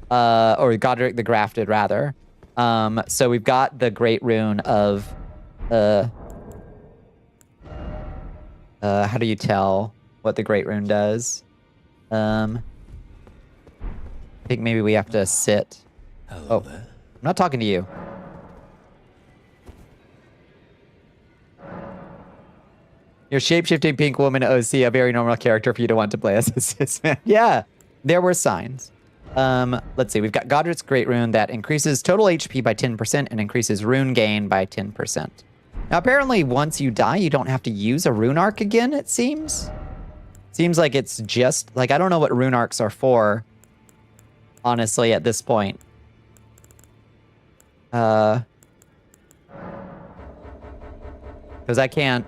Or Godric the Grafted, rather. So we've got the great rune of... how do you tell what the great rune does? I think maybe we have to sit. Hello there. I'm not talking to you. Your shape-shifting pink woman OC, a very normal character for you to want to play as a cis man. Yeah, there were signs. Let's see. We've got Godric's Great Rune that increases total HP by 10% and increases rune gain by 10%. Now, apparently, once you die, you don't have to use a rune arc again, it seems. Seems like it's just... Like, I don't know what rune arcs are for, honestly, at this point. Because I can't...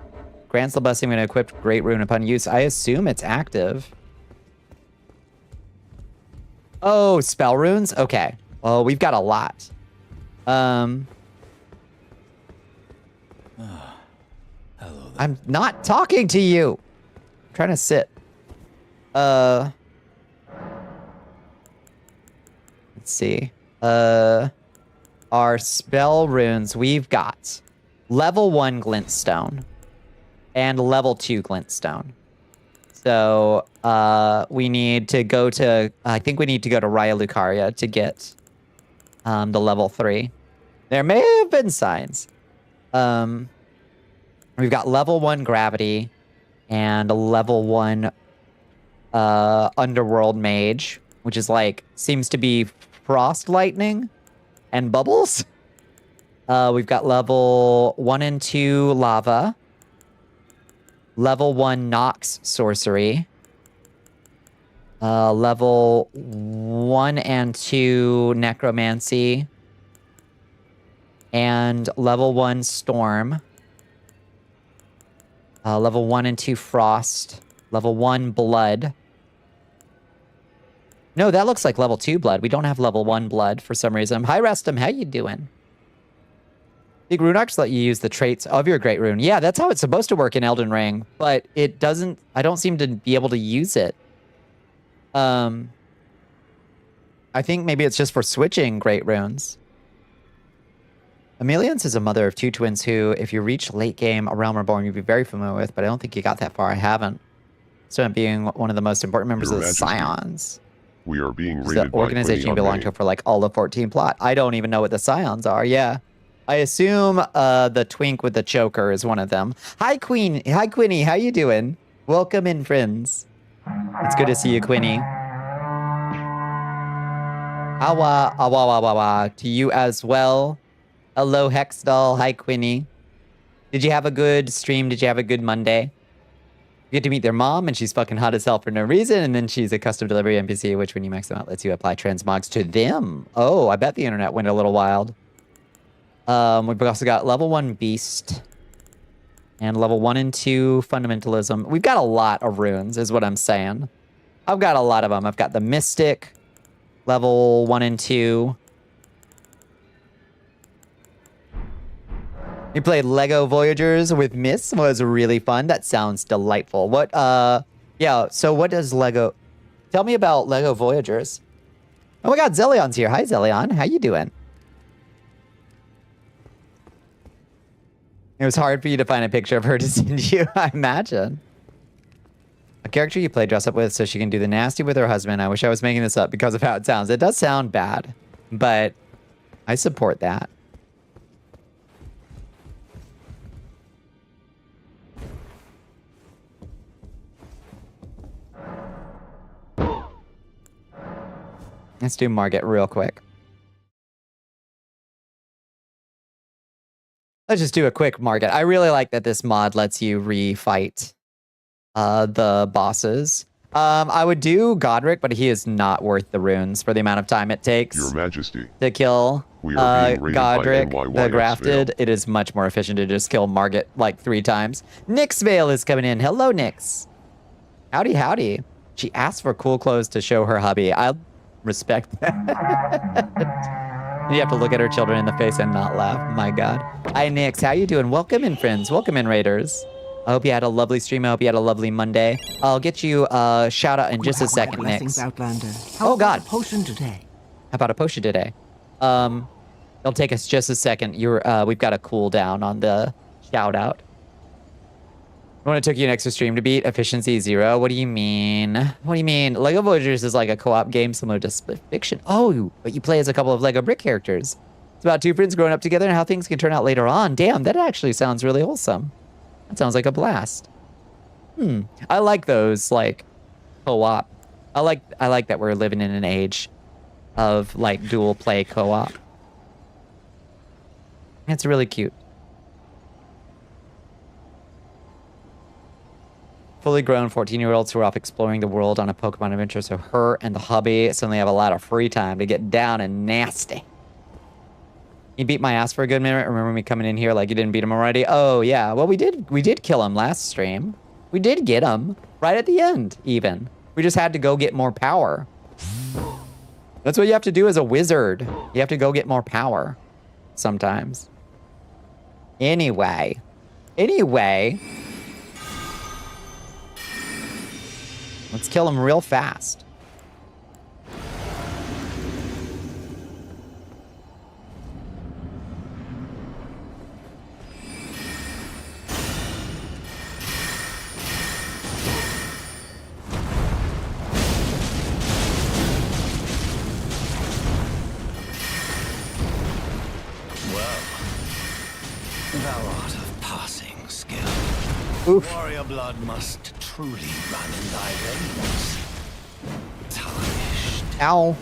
Grants the blessing when equipped Great Rune upon use. I assume it's active. Oh, spell runes? Okay. Well, we've got a lot. Hello there. I'm not talking to you. I'm trying to sit. Let's see. Our spell runes, we've got level 1 glintstone and level 2 glintstone. So, we need to go to... I think we need to go to Raya Lucaria to get the level 3. There may have been signs. We've got level 1 gravity and a level 1 underworld mage, which is like... Seems to be frost lightning and bubbles. We've got level 1 and 2 lava. Level 1 Nox sorcery. Level 1 and 2 necromancy. And level 1 storm. Level 1 and 2 frost. Level 1 blood. No, that looks like level 2 blood. We don't have level 1 blood for some reason. Hi, Restum. How you doing? Big rune arcs let you use the traits of your great rune. Yeah, that's how it's supposed to work in Elden Ring, but it doesn't... I don't seem to be able to use it. I think maybe it's just for switching great runes. Ameliance is a mother of 2 twins who, if you reach late game, A Realm Reborn, you'd be very familiar with, but I don't think you got that far. I haven't. So being one of the most important members Your of the Majesty, Scions. We are being It's raided the organization you by belong to for like all of 14 plot. I don't even know what the Scions are. Yeah. I assume the twink with the choker is one of them. Hi, Queen. Hi, Quinny. How you doing? Welcome in, friends. It's good to see you, Quinny. Awa, awa, awa, awa, to you as well. Hello, Hexdoll. Hi, Quinny. Did you have a good stream? Did you have a good Monday? You get to meet their mom, and she's fucking hot as hell for no reason, and then she's a custom delivery NPC, which when you max them out, lets you apply transmogs to them. Oh, I bet the internet went a little wild. We've also got level 1 beast and level 1 and 2 fundamentalism. We've got a lot of runes, is what I'm saying. I've got a lot of them. I've got the mystic, level 1 and 2. We played Lego Voyagers with Miss. Was really fun. That sounds delightful. What, yeah, so what does Lego... Tell me about Lego Voyagers. Oh my god, Zelion's here. Hi, Zelion. How you doing? It was hard for you to find a picture of her to send you, I imagine. A character you play dress up with so she can do the nasty with her husband. I wish I was making this up because of how it sounds. It does sound bad, but I support that. Let's do Margit real quick. Let's just do a quick Margit. I really like that this mod lets you refight the bosses. I would do Godric, but he is not worth the runes for the amount of time it takes. Your Majesty, to kill we are being raided Godric, by the NYYX Grafted. Vale. It is much more efficient to just kill Margit like 3 times. Nyx Vale is coming in. Hello, Nyx. Howdy, howdy. She asked for cool clothes to show her hubby. I respect that. You have to look at her children in the face and not laugh. My God. Hi, Nyx. How you doing? Welcome in, friends. Welcome in, Raiders. I hope you had a lovely stream. I hope you had a lovely Monday. I'll get you a shout out in just a second, Blessings, Nix. Outlander. Oh, God. About a potion today. How about a potion today? It'll take us just a second. We've got a cooldown on the shout out. When it took you an extra stream to beat efficiency 0. What do you mean? What do you mean? Lego Voyagers is like a co-op game similar to Split Fiction. Oh, but you play as a couple of Lego brick characters. It's about two friends growing up together and how things can turn out later on. Damn, that actually sounds really wholesome. That sounds like a blast. I like those, like, co-op. I like that we're living in an age of, like, dual play co-op. It's really cute. Fully grown 14-year-olds who are off exploring the world on a Pokemon adventure, so her and the hubby suddenly have a lot of free time to get down and nasty. You beat my ass for a good minute. Remember me coming in here like you didn't beat him already? Oh, yeah. Well, we did kill him last stream. We did get him. Right at the end, even. We just had to go get more power. That's what you have to do as a wizard. You have to go get more power. Sometimes. Anyway. Let's kill him real fast. Thou art of passing skill. Oof. Warrior blood must truly run in thy veins. Tarnished. Ow.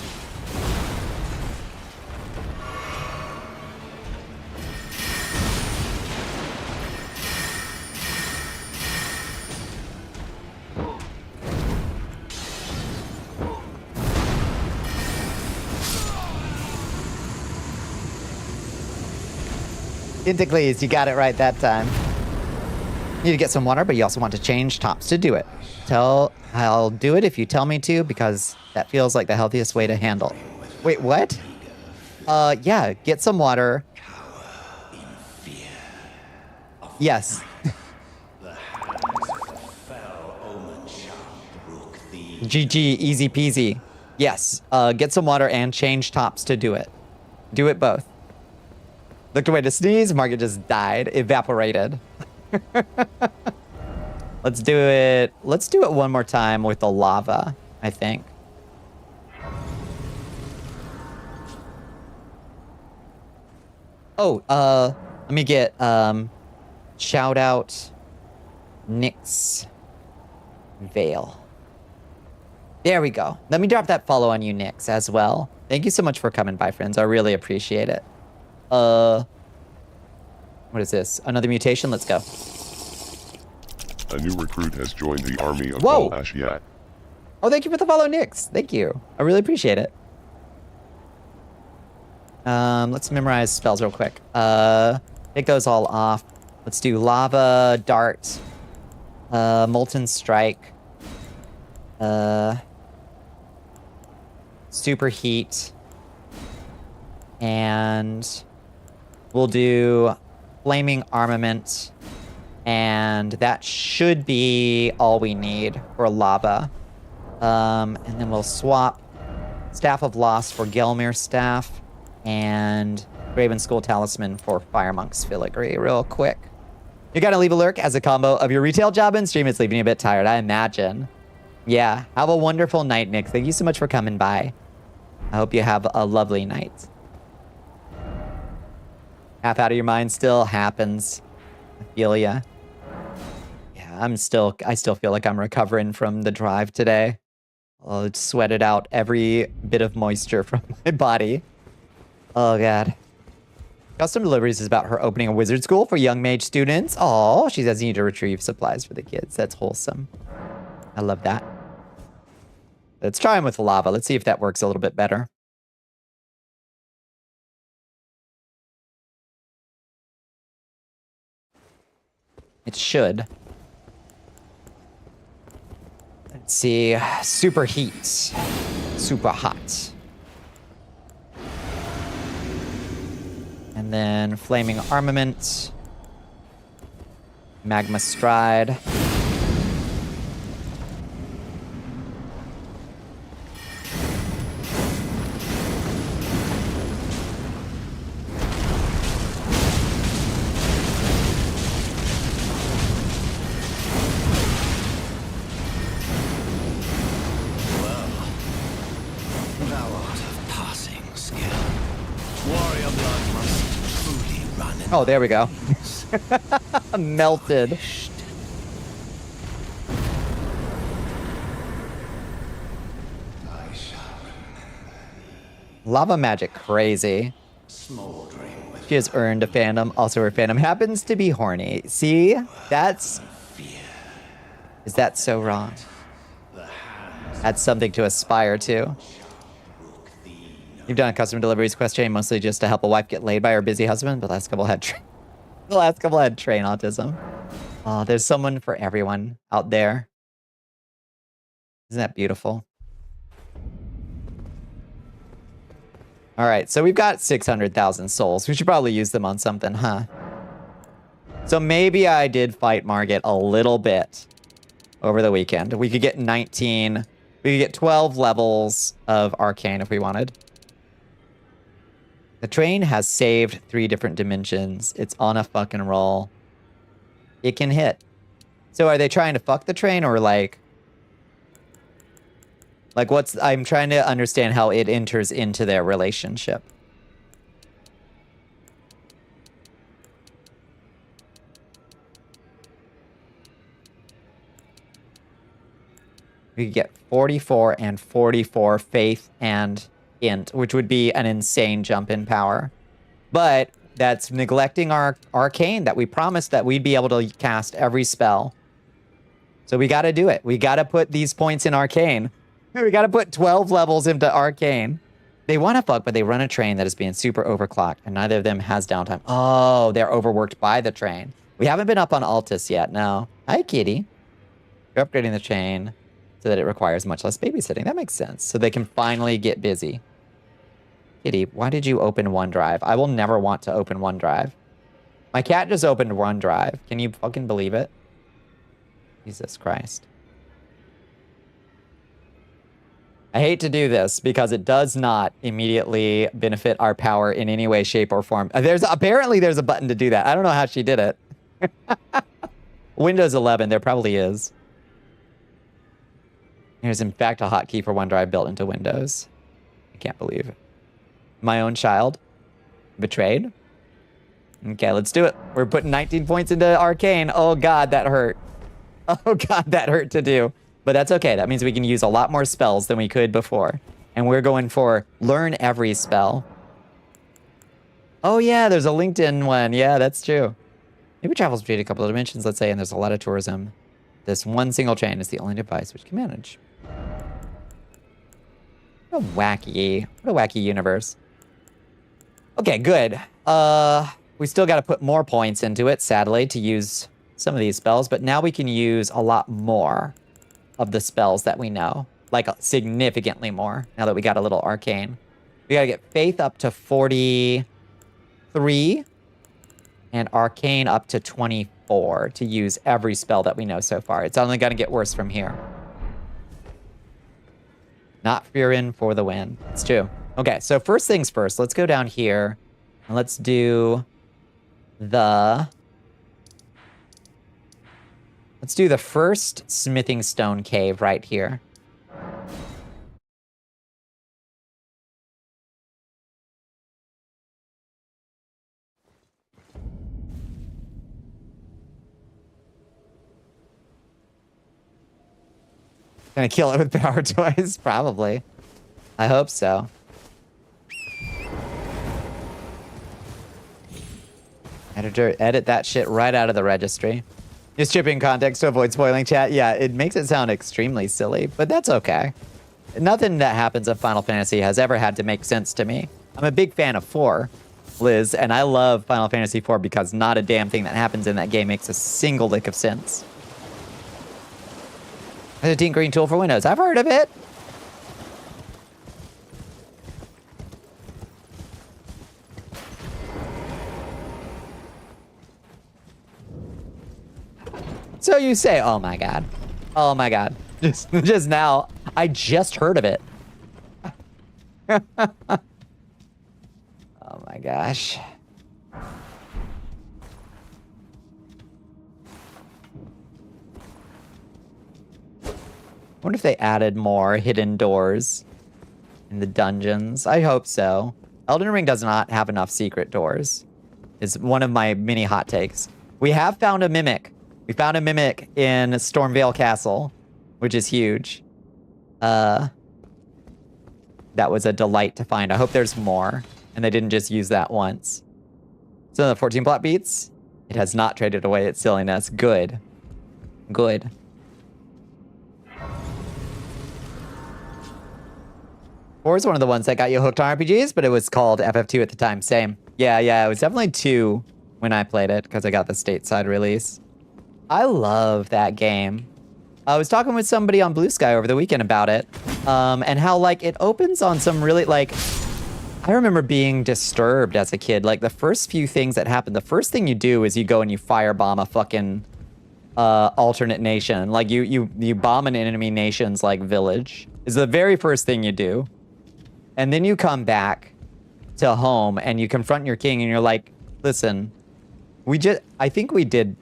Tentacles, you got it right that time. You need to get some water, but you also want to change tops to do it. I'll do it if you tell me to, because that feels like the healthiest way to handle. Wait, what? Yeah, get some water. Yes. GG, easy peasy. Yes, get some water and change tops to do it. Do it both. Looked away to sneeze, Margaret just died, evaporated. Let's do it one more time with the lava, I think. Oh, let me get, shout out Nyx Vale. There we go. Let me drop that follow on you, Nyx, as well. Thank you so much for coming by, friends. I really appreciate it. What is this? Another mutation? Let's go. A new recruit has joined the army of Whoa! Ashiat. Oh, thank you for the follow, Nyx. Thank you. I really appreciate it. Let's memorize spells real quick. Take those all off. Let's do Lava, Dart, Molten Strike, Superheat, and we'll do Flaming Armament, and that should be all we need for Lava. And then we'll swap Staff of Loss for Gelmir Staff, and Graven Skull Talisman for Fire Monk's Filigree real quick. You gotta leave a lurk as a combo of your retail job and stream. It's leaving you a bit tired, I imagine. Yeah, have a wonderful night, Nick. Thank you so much for coming by. I hope you have a lovely night. Half out of your mind still happens. I feel ya. Yeah, I still feel like I'm recovering from the drive today. I'll sweat it out every bit of moisture from my body. Oh, God. Custom Deliveries is about her opening a wizard school for young mage students. Oh, she says you need to retrieve supplies for the kids. That's wholesome. I love that. Let's try them with lava. Let's see if that works a little bit better. It should. Let's see. Super heat. Super hot. And then flaming armament. Magma Stride. Thou art of passing skill. Warrior blood must truly run in Oh, there we go. veins. Melted. Wished. I shall Lava magic crazy. smoldering with She has earned a fandom. Also, her fandom happens to be horny. See? That's... Is that so wrong? That's something to aspire to. You've done a custom deliveries quest chain mostly just to help a wife get laid by her busy husband, but the last couple had train autism. Oh, there's someone for everyone out there. Isn't that beautiful? All right, so we've got 600,000 souls. We should probably use them on something, huh? So maybe I did fight Margit a little bit over the weekend. We could get 19... We could get 12 levels of Arcane if we wanted. The train has saved 3 different dimensions. It's on a fucking roll. It can hit. So are they trying to fuck the train or like... Like what's... I'm trying to understand how it enters into their relationship. We could get 44 and 44 faith and int, which would be an insane jump in power. But that's neglecting our arcane that we promised that we'd be able to cast every spell. So we got to do it. We got to put these points in arcane. We got to put 12 levels into arcane. They want to fuck, but they run a train that is being super overclocked, and neither of them has downtime. Oh, they're overworked by the train. We haven't been up on Altus yet, no. Hi, kitty. You're upgrading the train so that it requires much less babysitting. That makes sense. So they can finally get busy. Kitty, why did you open OneDrive? I will never want to open OneDrive. My cat just opened OneDrive. Can you fucking believe it? Jesus Christ. I hate to do this because it does not immediately benefit our power in any way, shape, or form. Apparently there's a button to do that. I don't know how she did it. Windows 11, there probably is. There's in fact a hotkey for OneDrive built into Windows. I can't believe it. My own child? Betrayed? Okay, let's do it. We're putting 19 points into Arcane. Oh god, that hurt. Oh god, that hurt to do. But that's okay. That means we can use a lot more spells than we could before. And we're going for learn every spell. Oh yeah, there's a LinkedIn one. Yeah, that's true. Maybe travels between a couple of dimensions, let's say, and there's a lot of tourism. This one single chain is the only device which can manage. What a wacky universe. Okay, good. We still got to put more points into it, sadly, to use some of these spells, but now we can use a lot more of the spells that we know. Like, significantly more, now that we got a little arcane. We got to get Faith up to 43, and Arcane up to 24 to use every spell that we know so far. It's only going to get worse from here. Not fearing for the win. It's true. Okay, so first things first, let's go down here and let's do the... Let's do the first smithing stone cave right here. Gonna kill it with power toys? Probably. I hope so. Editor, edit that shit right out of the registry. Just chipping context to avoid spoiling chat. Yeah, it makes it sound extremely silly, but that's okay. Nothing that happens in Final Fantasy has ever had to make sense to me. I'm a big fan of 4, Liz, and I love Final Fantasy 4 because not a damn thing that happens in that game makes a single lick of sense. There's a tinkering tool for Windows. I've heard of it. So you say, oh my god. Oh my god. Just now, I just heard of it. Oh my gosh. I wonder if they added more hidden doors in the dungeons. I hope so. Elden Ring does not have enough secret doors. Is one of my mini hot takes. We have found a mimic. We found a mimic in Stormvale Castle, which is huge. That was a delight to find. I hope there's more, and they didn't just use that once. So the 14 plot beats, it has not traded away its silliness. Good. Good. Four is one of the ones that got you hooked on RPGs, but it was called FF2 at the time. Same. Yeah, it was definitely 2 when I played it, because I got the stateside release. I love that game. I was talking with somebody on Blue Sky over the weekend about it, and how, like, it opens on some really, like... I remember being disturbed as a kid. Like, the first few things that happen, the first thing you do is you go and you firebomb a fucking alternate nation. Like, you bomb an enemy nation's, like, village. Is the very first thing you do. And then you come back to home and you confront your king and you're like, listen, I think we did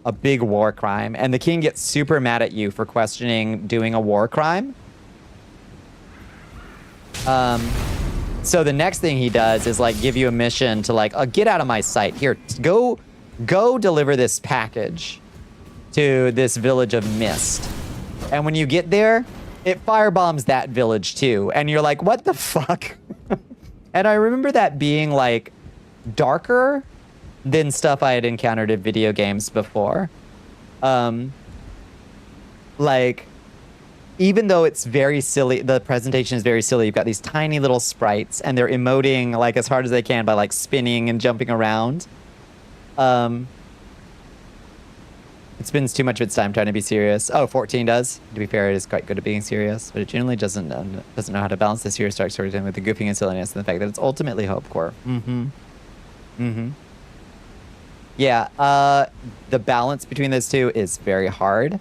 a big war crime, and the king gets super mad at you for questioning doing a war crime. So the next thing he does is like give you a mission to like, get out of my sight. Here, go deliver this package to this village of Mist. And when you get there, it firebombs that village too. And you're like, what the fuck? And I remember that being like darker than stuff I had encountered in video games before. Like, even though it's very silly, the presentation is very silly. You've got these tiny little sprites and they're emoting like as hard as they can by like spinning and jumping around. It spends too much of its time trying to be serious. Oh, 14 does. To be fair, it is quite good at being serious, but it generally doesn't know how to balance the serious dark storytelling with the goofing and silliness and the fact that it's ultimately hopecore. Yeah, the balance between those two is very hard.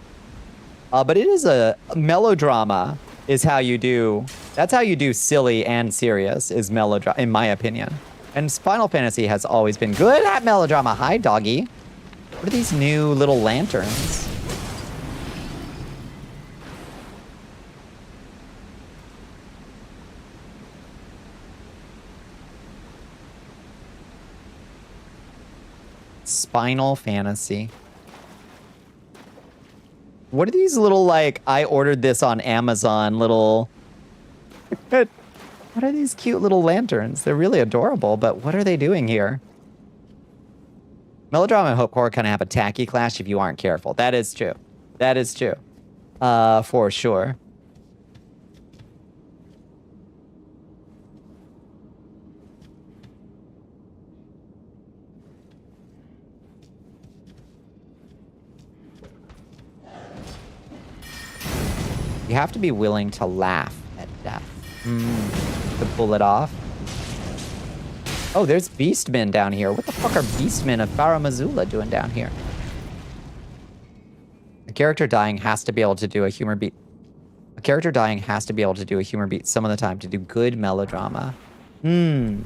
But it is a melodrama is how you do, that's how you do silly and serious is melodrama, in my opinion. And Final Fantasy has always been good at melodrama. Hi, doggy. What are these new little lanterns? Final Fantasy. What are these little, like, I ordered this on Amazon little... What are these cute little lanterns? They're really adorable, but what are they doing here? Melodrama and hopecore kind of have a tacky clash if you aren't careful. That is true. That is true. For sure. You have to be willing to laugh at death. To pull it off. Oh, there's beastmen down here. What the fuck are beastmen of Farah Missoula doing down here? A character dying has to be able to do a humor beat. A character dying has to be able to do a humor beat some of the time to do good melodrama. I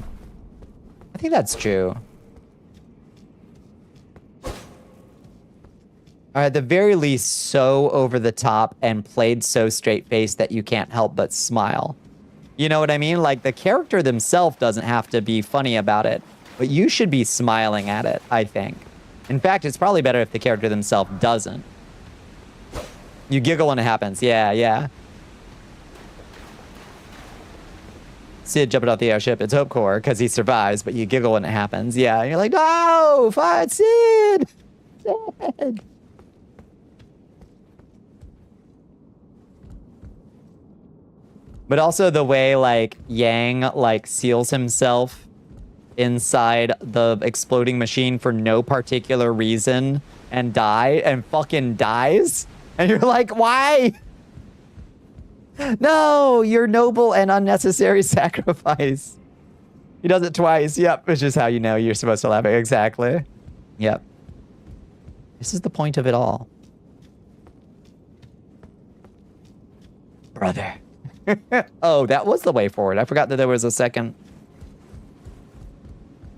think that's true. Or at the very least, so over the top and played so straight-faced that you can't help but smile. You know what I mean? Like, the character themselves doesn't have to be funny about it, but you should be smiling at it, I think. In fact, it's probably better if the character themselves doesn't. You giggle when it happens. Yeah. Sid jumping off the airship. It's hopecore because he survives, but you giggle when it happens. Yeah, and you're like, no, fight Sid! Sid! But also the way, like, Yang, like, seals himself inside the exploding machine for no particular reason and fucking dies. And you're like, why? No, your noble and unnecessary sacrifice. He does it twice. Yep, which is how you know you're supposed to laugh. Exactly. Yep. This is the point of it all. brother. Oh, that was the way forward. I forgot that there was a second.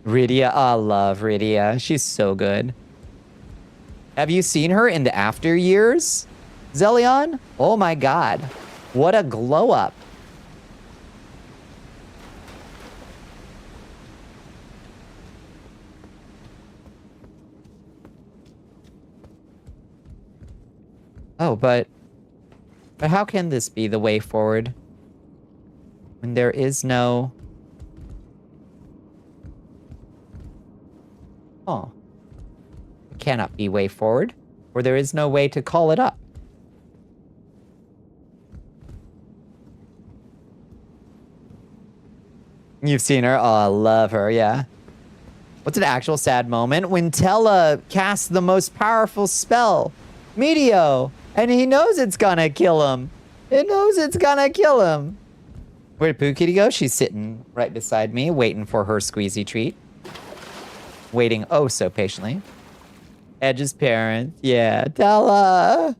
Rydia, I love Rydia. She's so good. Have you seen her in the after years, Zelion? Oh my god. What a glow up. Oh, but how can this be the way forward when there is no... Oh. It cannot be way forward, or there is no way to call it up. You've seen her? Oh, I love her, yeah. What's an actual sad moment? When Tella casts the most powerful spell, Meteo, and he knows it's gonna kill him. It knows it's gonna kill him. Where did Pooh go? She's sitting right beside me, waiting for her squeezy treat. Waiting oh so patiently. Edge's parents. Yeah, Tella.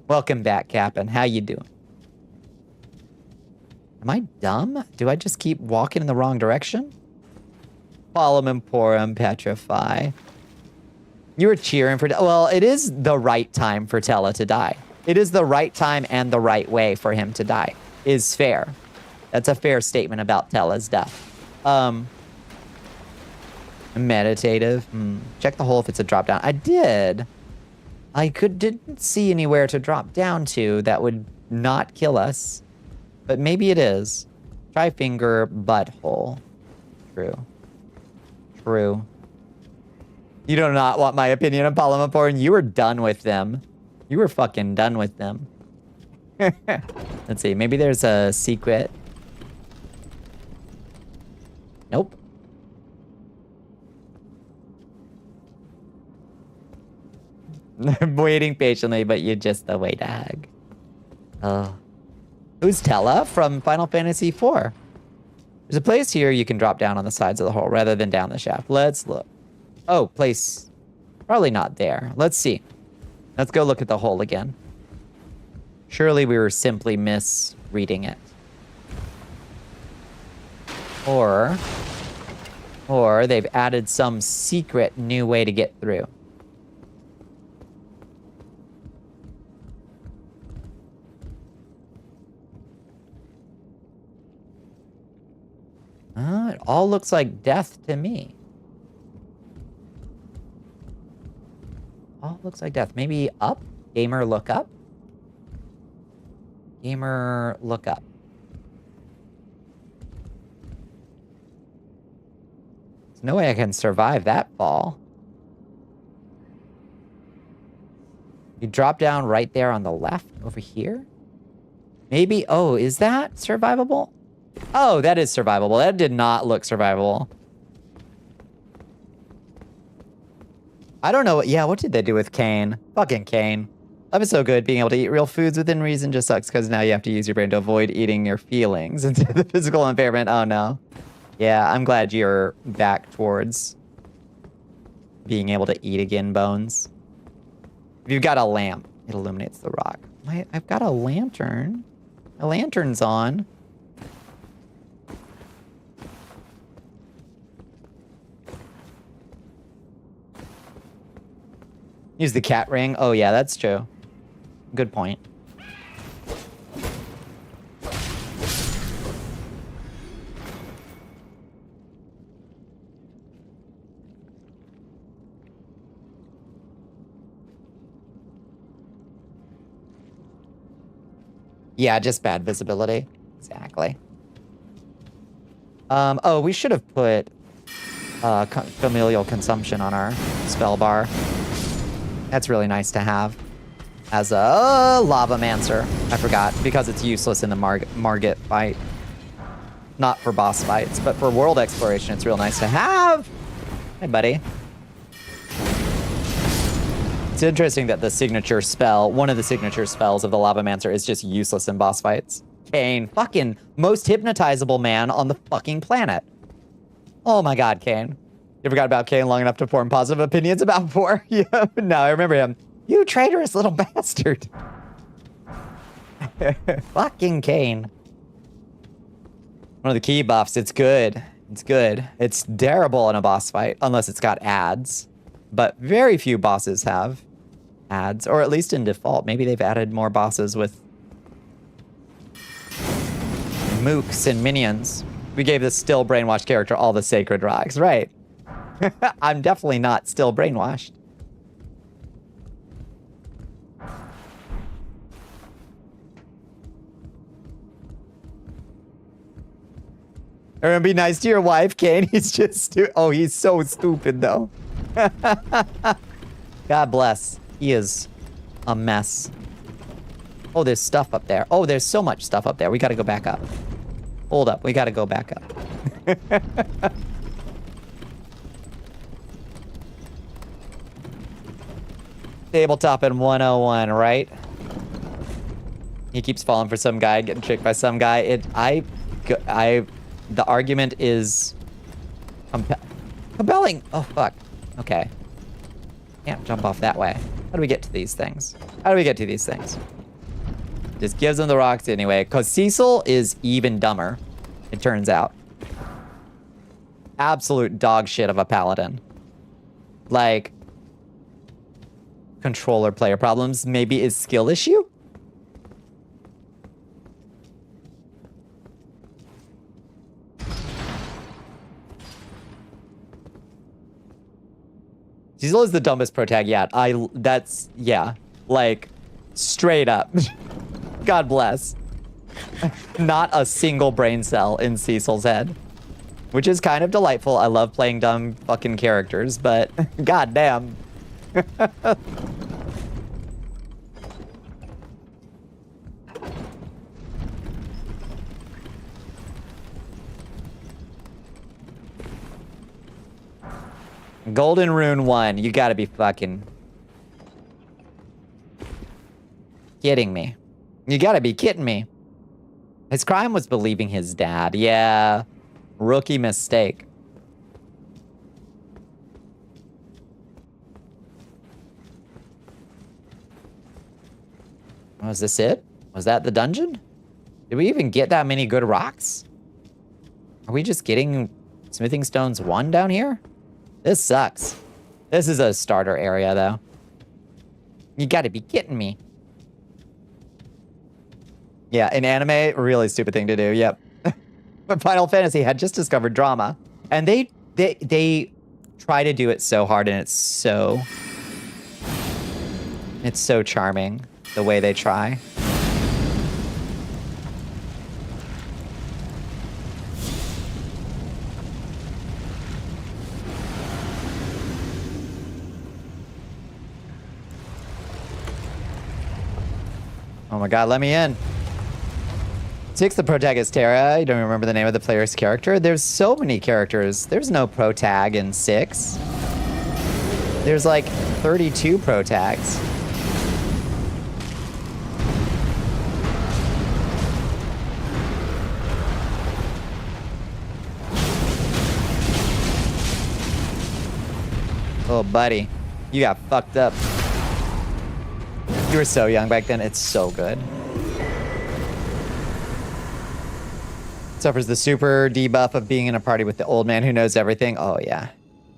Welcome back, Cap'n. How you doing? Am I dumb? Do I just keep walking in the wrong direction? Palum Emporum Petrify. You were cheering for... Well, it is the right time for Tella to die. It is the right time and the right way for him to die. Is fair. That's a fair statement about Tella's death. Meditative. Check the hole if it's a drop down. I did. I didn't see anywhere to drop down to that would not kill us. But maybe it is. Try finger butthole. True. True. You do not want my opinion on Polymoporn. You were done with them. You were fucking done with them. Let's see. Maybe there's a secret. Nope. I'm waiting patiently, but you're just the way to hug. Oh. Who's Tella from Final Fantasy IV? There's a place here you can drop down on the sides of the hole rather than down the shaft. Let's look. Oh, place. Probably not there. Let's see. Let's go look at the hole again. Surely we were simply misreading it. Or they've added some secret new way to get through. It all looks like death to me. All looks like death. Maybe up? Gamer, look up? Gamer, look up. There's no way I can survive that fall. You drop down right there on the left, over here? Maybe, oh, is that survivable? Oh, that is survivable. That did not look survivable. I don't know. Yeah, what did they do with Kane? Fucking Kane. Life is so good. Being able to eat real foods within reason just sucks because now you have to use your brain to avoid eating your feelings into the physical impairment. Oh, no. Yeah, I'm glad you're back towards being able to eat again, Bones. If you've got a lamp, it illuminates the rock. I've got a lantern. My lantern's on. Use the cat ring. Oh, yeah, that's true. Good point. Yeah, just bad visibility. Exactly. Oh, we should have put familial consumption on our spell bar. That's really nice to have as a Lavamancer. I forgot, because it's useless in the Margit fight. Not for boss fights, but for world exploration, it's real nice to have. Hey, buddy. It's interesting that the signature spell, one of the signature spells of the Lavamancer is just useless in boss fights. Kane, fucking most hypnotizable man on the fucking planet. Oh my god, Kane. You forgot about Kane long enough to form positive opinions about before? Yeah, no, I remember him. You traitorous little bastard. Fucking Kane. One of the key buffs. It's good. It's good. It's terrible in a boss fight, unless it's got ads. But very few bosses have ads, or at least in default. Maybe they've added more bosses with mooks and minions. We gave this still brainwashed character all the sacred rocks. Right. I'm definitely not still brainwashed. Everyone be nice to your wife, Kane. He's just oh, he's so stupid though. God bless. He is a mess. Oh, there's stuff up there. Oh, there's so much stuff up there. We gotta go back up. Hold up. We gotta go back up. Tabletop in 101, right? He keeps falling for some guy, getting tricked by some guy. The argument is compelling. Oh, fuck. Okay. Can't jump off that way. How do we get to these things? How do we get to these things? Just gives them the rocks anyway. Because Cecil is even dumber, it turns out. Absolute dog shit of a paladin. Like, controller player problems. Maybe is skill issue? Cecil is the dumbest protag yet. Yeah. Like, straight up. God bless. Not a single brain cell in Cecil's head. Which is kind of delightful. I love playing dumb fucking characters, but goddamn. Golden Rune 1. You gotta be fucking kidding me. You gotta be kidding me. His crime was believing his dad. Yeah. Rookie mistake. Was this it? Was that the dungeon? Did we even get that many good rocks? Are we just getting smithing stones 1 down here? This sucks. This is a starter area, though. You gotta be kidding me. Yeah, in anime, really stupid thing to do, yep. But Final Fantasy had just discovered drama. And they try to do it so hard, and it's so charming, the way they try. Oh my god, let me in. 6, the protagonist Terra. You don't remember the name of the player's character? There's so many characters. There's no protag in 6. There's like 32 protags. Oh, buddy. You got fucked up. You were so young back then. It's so good. Suffers the super debuff of being in a party with the old man who knows everything. Oh, yeah.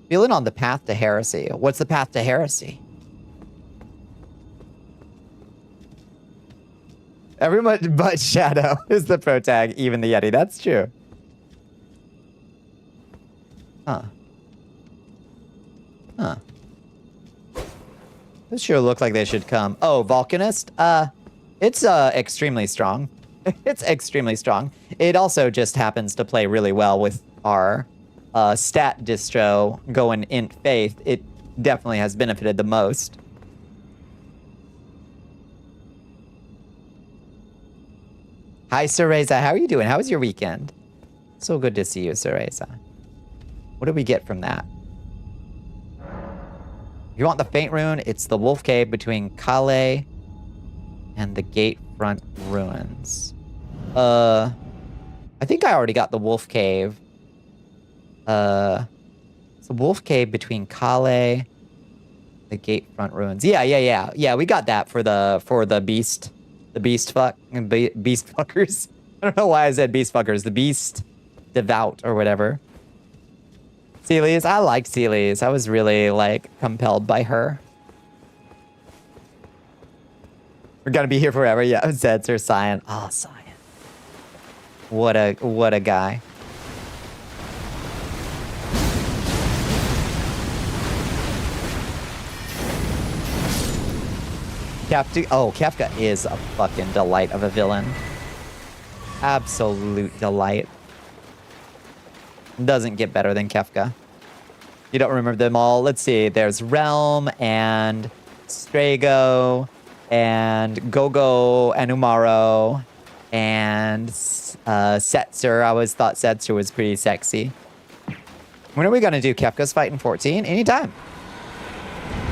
Feeling on the path to heresy. What's the path to heresy? Everyone but Shadow is the protag, even the Yeti. That's true. Huh. Huh. Those sure look like they should come. Oh, Volcanist? It's extremely strong. It's extremely strong. It also just happens to play really well with our stat distro going int faith. It definitely has benefited the most. Hi, Cereza. How are you doing? How was your weekend? So good to see you, Cereza. What did we get from that? If you want the Faint Rune, it's the Wolf Cave between Kale and the Gatefront Ruins. I think I already got the Wolf Cave. It's the Wolf Cave between Kale, the Gatefront Ruins. Yeah, we got that for the beast The beast beast fuckers. I don't know why I said beast fuckers. The beast devout or whatever. Celies, I like Celies. I was really like compelled by her. We're gonna be here forever. Yeah, Zeds or Cyan. Oh, Cyan. What a guy. Kefka is a fucking delight of a villain. Absolute delight. Doesn't get better than Kefka. You don't remember them all? Let's see. There's Realm and Strago and Gogo and Umaro and Setzer. I always thought Setzer was pretty sexy. When are we gonna do Kefka's fight in 14? Anytime.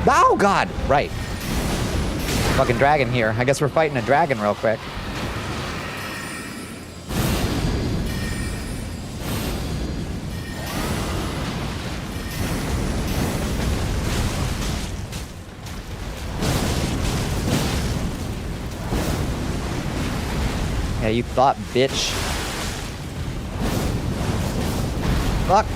Oh god! Right. Fucking dragon here. I guess we're fighting a dragon real quick. Yeah, you thought, bitch. Fuck.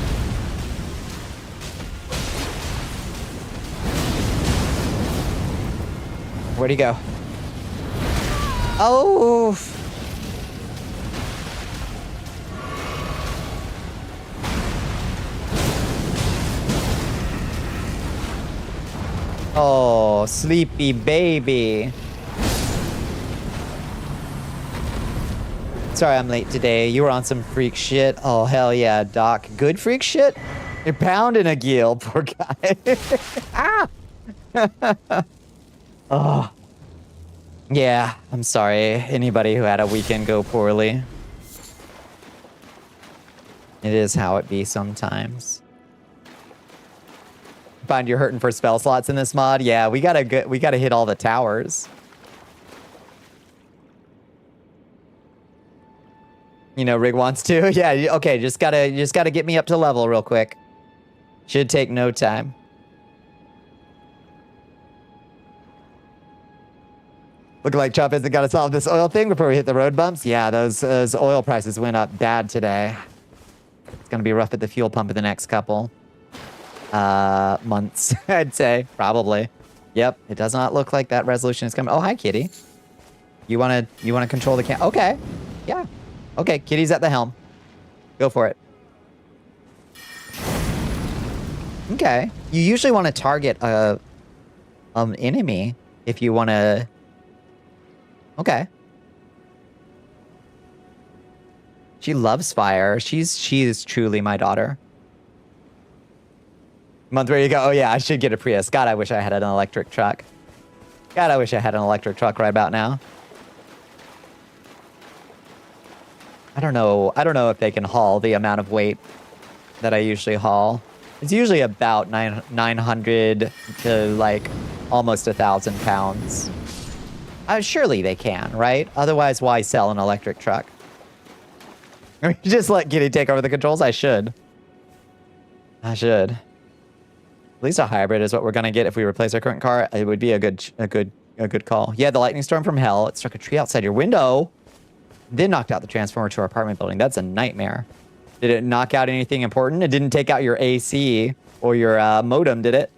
Where'd he go? Oh! Oh, sleepy baby. Sorry I'm late today. You were on some freak shit. Oh, hell yeah, Doc. Good freak shit? You're pounding a gill, poor guy. Ah! Oh. Yeah, I'm sorry. Anybody who had a weekend go poorly. It is how it be sometimes. Find you're hurting for spell slots in this mod? Yeah, we gotta hit all the towers. You know, Rig wants to. Yeah, okay, just gotta get me up to level real quick. Should take no time. Looking like Chubb isn't gonna solve this oil thing before we hit the road bumps. Yeah, those oil prices went up bad today. It's gonna be rough at the fuel pump in the next couple months, I'd say. Probably. Yep, it does not look like that resolution is coming. Oh, hi, Kitty. You wanna control the cam? Okay. Yeah. Okay, Kitty's at the helm. Go for it. Okay. You usually want to target an enemy if you want to. Okay. She loves fire. She is truly my daughter. Month where you go. Oh yeah, I should get a Prius. God, I wish I had an electric truck. God, I wish I had an electric truck right about now. I don't know if they can haul the amount of weight that I usually haul. It's usually about 900 to like almost 1,000 pounds. Surely they can, right? Otherwise, why sell an electric truck? Just let Giddy take over the controls? I should. I should. At least a hybrid is what we're gonna get if we replace our current car. It would be a good call. Yeah, the lightning storm from hell. It struck a tree outside your window. Then knocked out the transformer to our apartment building. That's a nightmare. Did it knock out anything important? It didn't take out your AC or your modem, did it?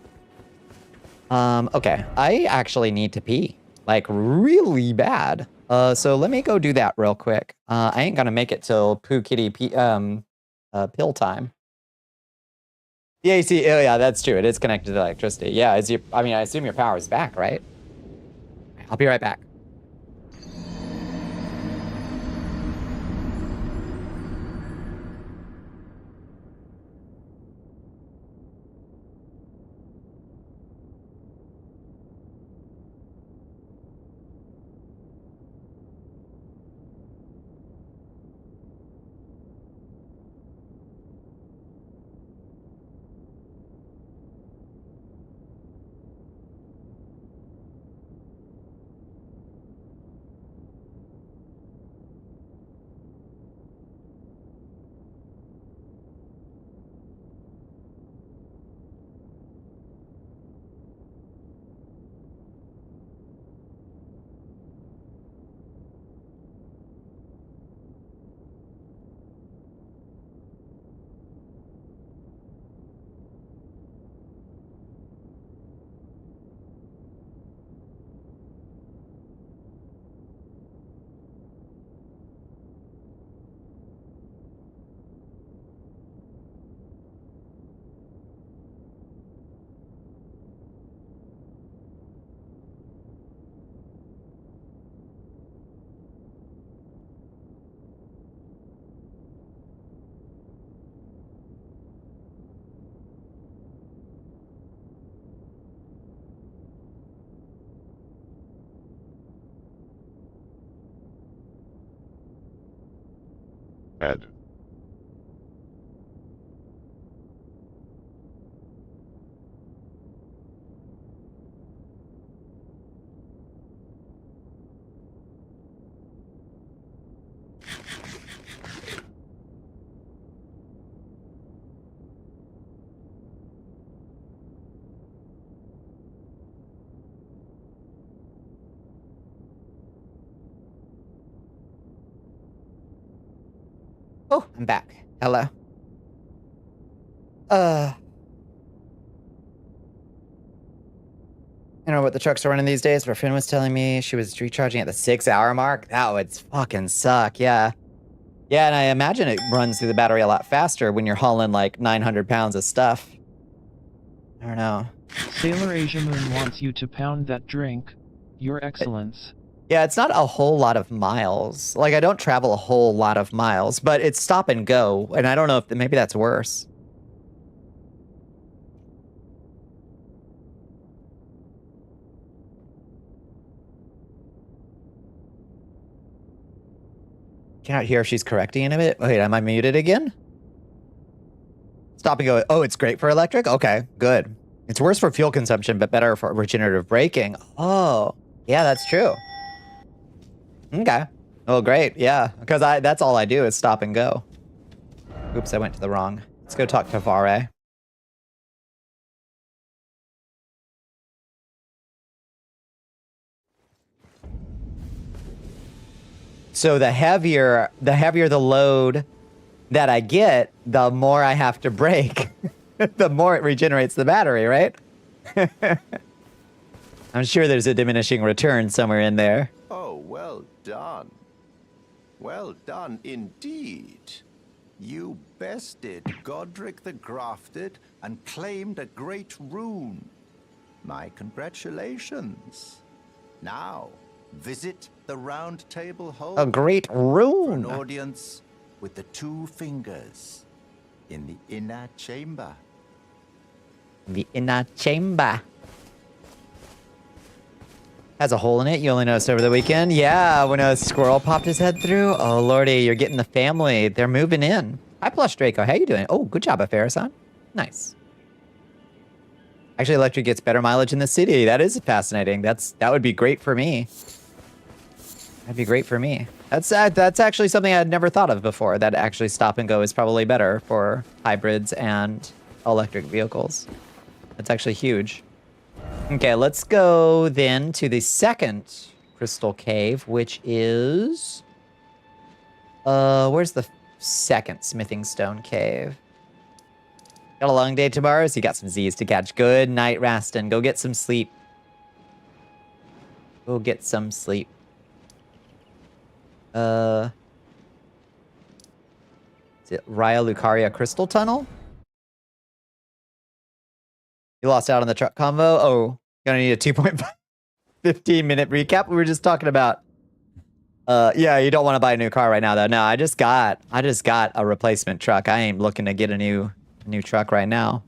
Okay. I actually need to pee. Like, really bad. So let me go do that real quick. I ain't gonna make it till Poo Kitty pill time. The AC, oh yeah, that's true. It is connected to electricity. Yeah, I assume your power is back, right? I'll be right back. Add. Oh, I'm back. Hello. I don't know what the trucks are running these days, but a friend was telling me she was recharging at the 6-hour mark. That would fucking suck, yeah. Yeah, and I imagine it runs through the battery a lot faster when you're hauling like 900 pounds of stuff. I don't know. Sailor Asia Moon wants you to pound that drink. Your Excellence. Yeah, it's not a whole lot of miles. Like, I don't travel a whole lot of miles, but it's stop and go, and I don't know if maybe that's worse. Cannot hear if she's correcting in a bit. Wait, am I muted again? Stop and go. Oh, it's great for electric? Okay, good. It's worse for fuel consumption, but better for regenerative braking. Oh, yeah, that's true. Okay. Oh, great. Yeah, because that's all I do is stop and go. Oops, I went to the wrong. Let's go talk to Vare. So the heavier the load that I get, the more I have to brake. The more it regenerates the battery, right? I'm sure there's a diminishing return somewhere in there. Oh, well done. Well done indeed. You bested Godric the Grafted and claimed a great rune. My congratulations. Now, visit the Round Table Hall. A great For rune. an audience with the 2 fingers in the inner chamber. The inner chamber. Has a hole in it. You only noticed over the weekend. Yeah, when a squirrel popped his head through. Oh, lordy, you're getting the family. They're moving in. Hi, Plush Draco. How you doing? Oh, good job, Afarasan. Nice. Actually, electric gets better mileage in the city. That is fascinating. That would be great for me. That'd be great for me. That's actually something I'd never thought of before. That actually stop and go is probably better for hybrids and electric vehicles. That's actually huge. Okay, let's go then to the second crystal cave, which is... where's the second smithing stone cave? Got a long day tomorrow, so you got some Z's to catch. Good night, Rastin. Go get some sleep. Go get some sleep. Is it Raya Lucaria Crystal Tunnel? You lost out on the truck combo? Oh, gonna need a 2.5 15-minute recap. We were just talking about. Yeah, you don't want to buy a new car right now, though. No, I just got a replacement truck. I ain't looking to get a new truck right now.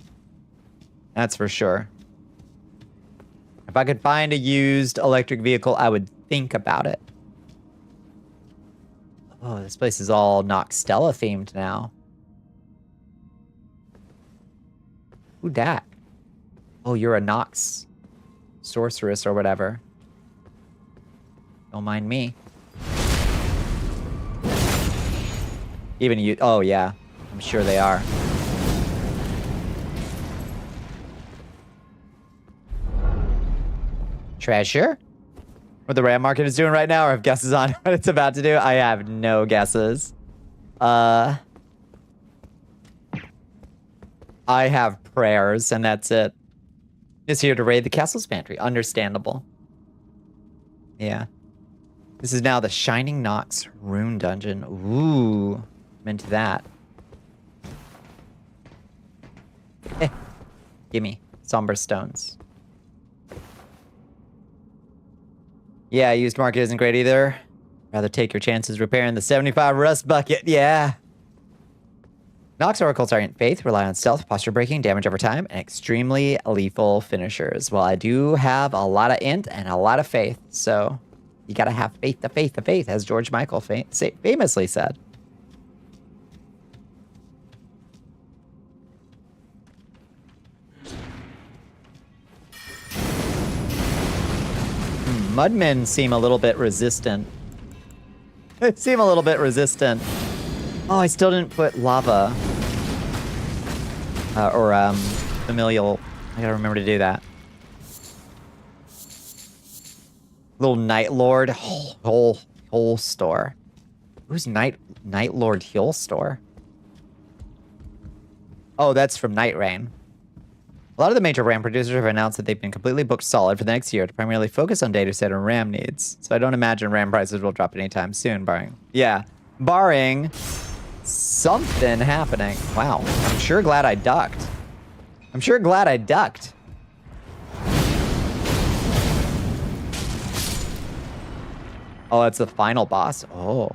That's for sure. If I could find a used electric vehicle, I would think about it. Oh, this place is all Noxtella themed now. Who dat? Oh, you're a Nox sorceress or whatever. Don't mind me. Even you. Oh, yeah. I'm sure they are. Treasure? What the RAM market is doing right now, or have guesses on what it's about to do? I have no guesses. I have prayers, and that's it. Just here to raid the castle's pantry. Understandable. Yeah. This is now the Shining Nox Rune Dungeon. Ooh. I'm into that. Gimme. Somber Stones. Yeah, used market isn't great either. Rather take your chances repairing the 75 rust bucket. Yeah. Nox oracles are in faith, rely on stealth, posture breaking, damage over time, and extremely lethal finishers. Well, I do have a lot of int and a lot of faith, so you gotta have faith, the faith, the faith, as George Michael famously said. Mudmen seem a little bit resistant. They seem a little bit resistant. Oh, I still didn't put lava. Familial. I gotta remember to do that. Little Night Lord whole store. Who's Night Lord Hill store? Oh, that's from Night Rain. A lot of the major RAM producers have announced that they've been completely booked solid for the next year to primarily focus on data center RAM needs. So I don't imagine RAM prices will drop anytime soon, barring something happening. Wow, I'm sure glad I ducked. Oh, that's the final boss. Oh.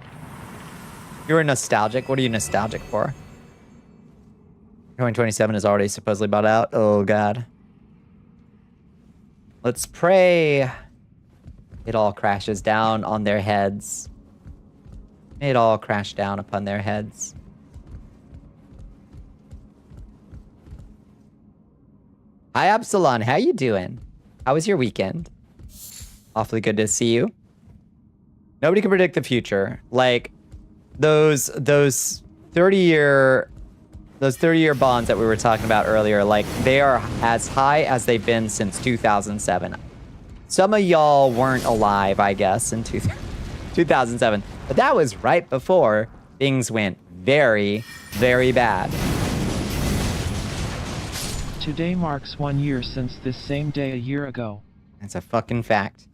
You're nostalgic? What are you nostalgic for? 2027 is already supposedly bought out. Oh, God. Let's pray it all crashes down on their heads. May it all crash down upon their heads. Hi, Absalon. How you doing? How was your weekend? Awfully good to see you. Nobody can predict the future. Like, those 30-year bonds that we were talking about earlier, like, they are as high as they've been since 2007. Some of y'all weren't alive, I guess, in 2007. But that was right before things went very, very bad. Today marks 1 year since this same day a year ago. That's a fucking fact.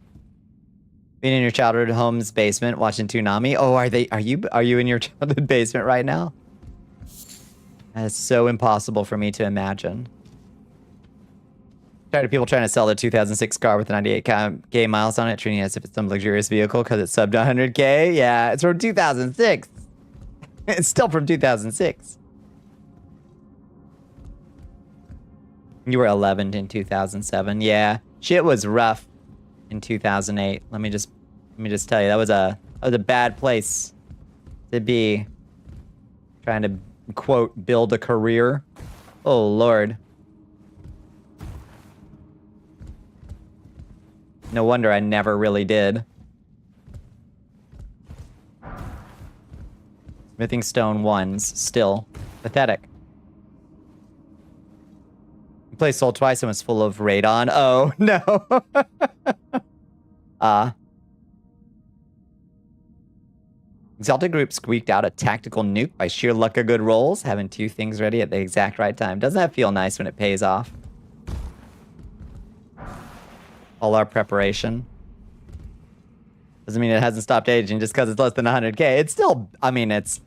Being in your childhood home's basement watching Toonami. Oh, are you in your childhood basement right now? That is so impossible for me to imagine. Tired of people trying to sell their 2006 car with 98k miles on it, treating it as if it's some luxurious vehicle because it's sub to 100k. Yeah, it's from 2006. It's still from 2006. You were 11 in 2007. Yeah, shit was rough in 2008. Let me just tell you, that was a bad place to be. Trying to, quote, build a career. Oh, Lord. No wonder I never really did. Smithing stone ones, still. Pathetic. You played Soul twice and was full of radon. Oh, no. Exalted Group squeaked out a tactical nuke by sheer luck of good rolls, having two things ready at the exact right time. Doesn't that feel nice when it pays off? All our preparation. Doesn't mean it hasn't stopped aging just because it's less than 100k. It's still, I mean, it's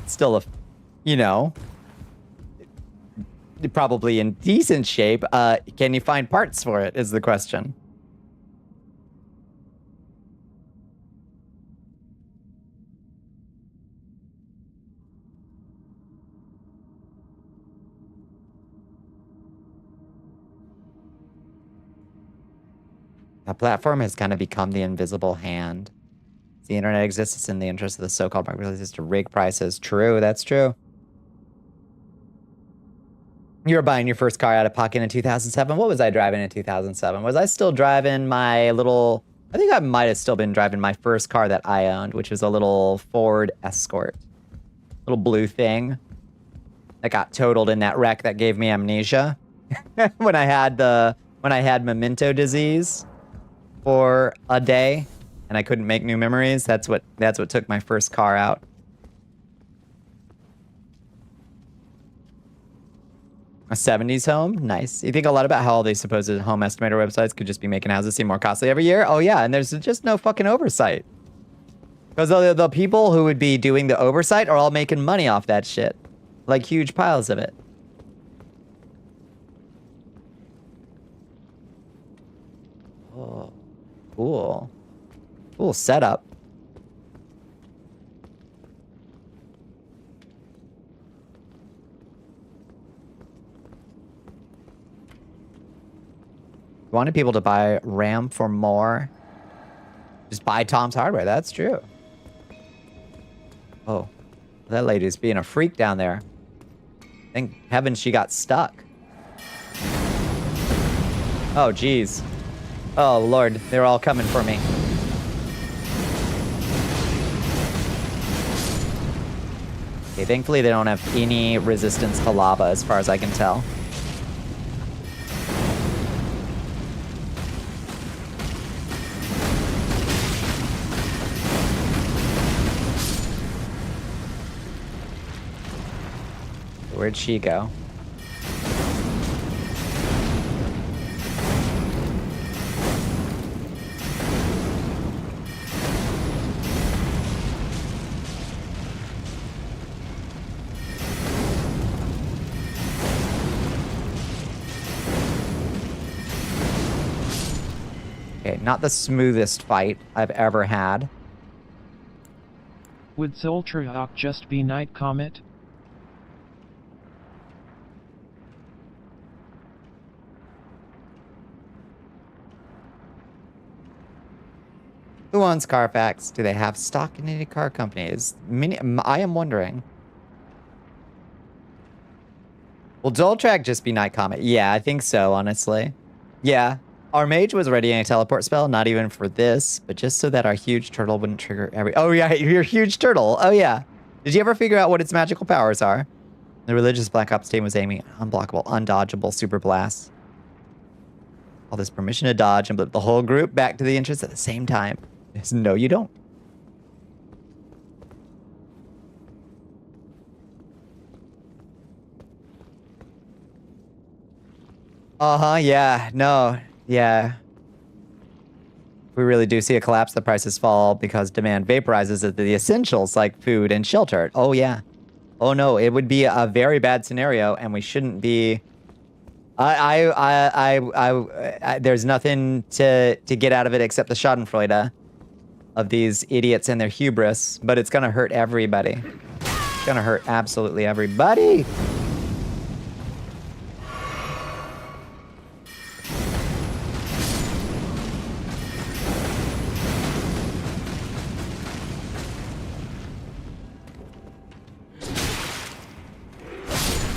still a, you know, probably in decent shape. Can you find parts for it is the question. That platform has kind of become the invisible hand. The internet exists, it's in the interest of the so-called market releases to rig prices. True, that's true. You were buying your first car out of pocket in 2007. What was I driving in 2007? Was I still driving my little... I think I might have still been driving my first car that I owned, which was a little Ford Escort. Little blue thing that got totaled in that wreck that gave me amnesia. when I had memento disease for a day and I couldn't make new memories. That's what took my first car out. A 70s home? Nice. You think a lot about how all these supposed home estimator websites could just be making houses seem more costly every year? Oh yeah, and there's just no fucking oversight. Because the people who would be doing the oversight are all making money off that shit. Like huge piles of it. Oh, cool. Cool setup. You wanted people to buy RAM for more? Just buy Tom's Hardware. That's true. Oh, that lady's being a freak down there. Thank heaven she got stuck. Oh, geez. Oh, Lord. They're all coming for me. Okay, thankfully they don't have any resistance to lava as far as I can tell. Where'd she go? Okay, not the smoothest fight I've ever had. Would Zoltrahawk just be Night Comet? Who owns Carfax? Do they have stock in any car companies? I am wondering. Will Doltrack just be Night Comet? Yeah, I think so, honestly. Yeah. Our mage was readying a teleport spell, not even for this, but just so that our huge turtle wouldn't trigger every... Oh, yeah, your huge turtle. Oh, yeah. Did you ever figure out what its magical powers are? The religious Black Ops team was aiming at unblockable, undodgeable super blasts. All this permission to dodge and blip the whole group back to the entrance at the same time. No, you don't. Uh-huh, yeah, no, yeah. We really do see a collapse, the prices fall because demand vaporizes at the essentials like food and shelter. Oh, yeah. Oh, no, it would be a very bad scenario, and we shouldn't be... there's nothing to get out of it except the schadenfreude of these idiots and their hubris, but it's gonna hurt everybody. It's gonna hurt absolutely everybody.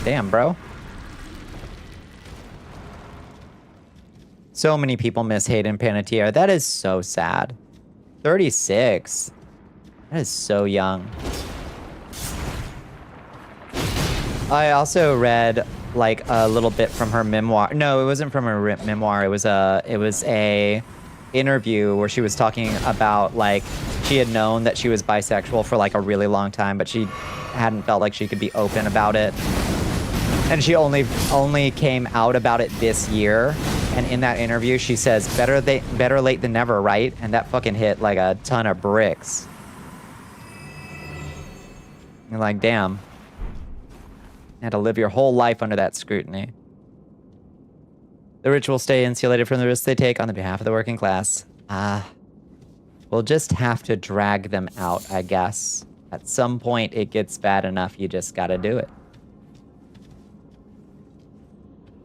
Damn, bro. So many people miss Hayden Panettiere. That is so sad. 36. That is so young. I also read like a little bit from her memoir. No, it wasn't from her memoir. It was a interview where she was talking about like she had known that she was bisexual for like a really long time, but she hadn't felt like she could be open about it. And she only came out about it this year. And in that interview, she says, better late than never, right? And that fucking hit like a ton of bricks. You're like, damn. You had to live your whole life under that scrutiny. The rich will stay insulated from the risks they take on the behalf of the working class. We'll just have to drag them out, I guess. At some point, it gets bad enough, you just gotta do it.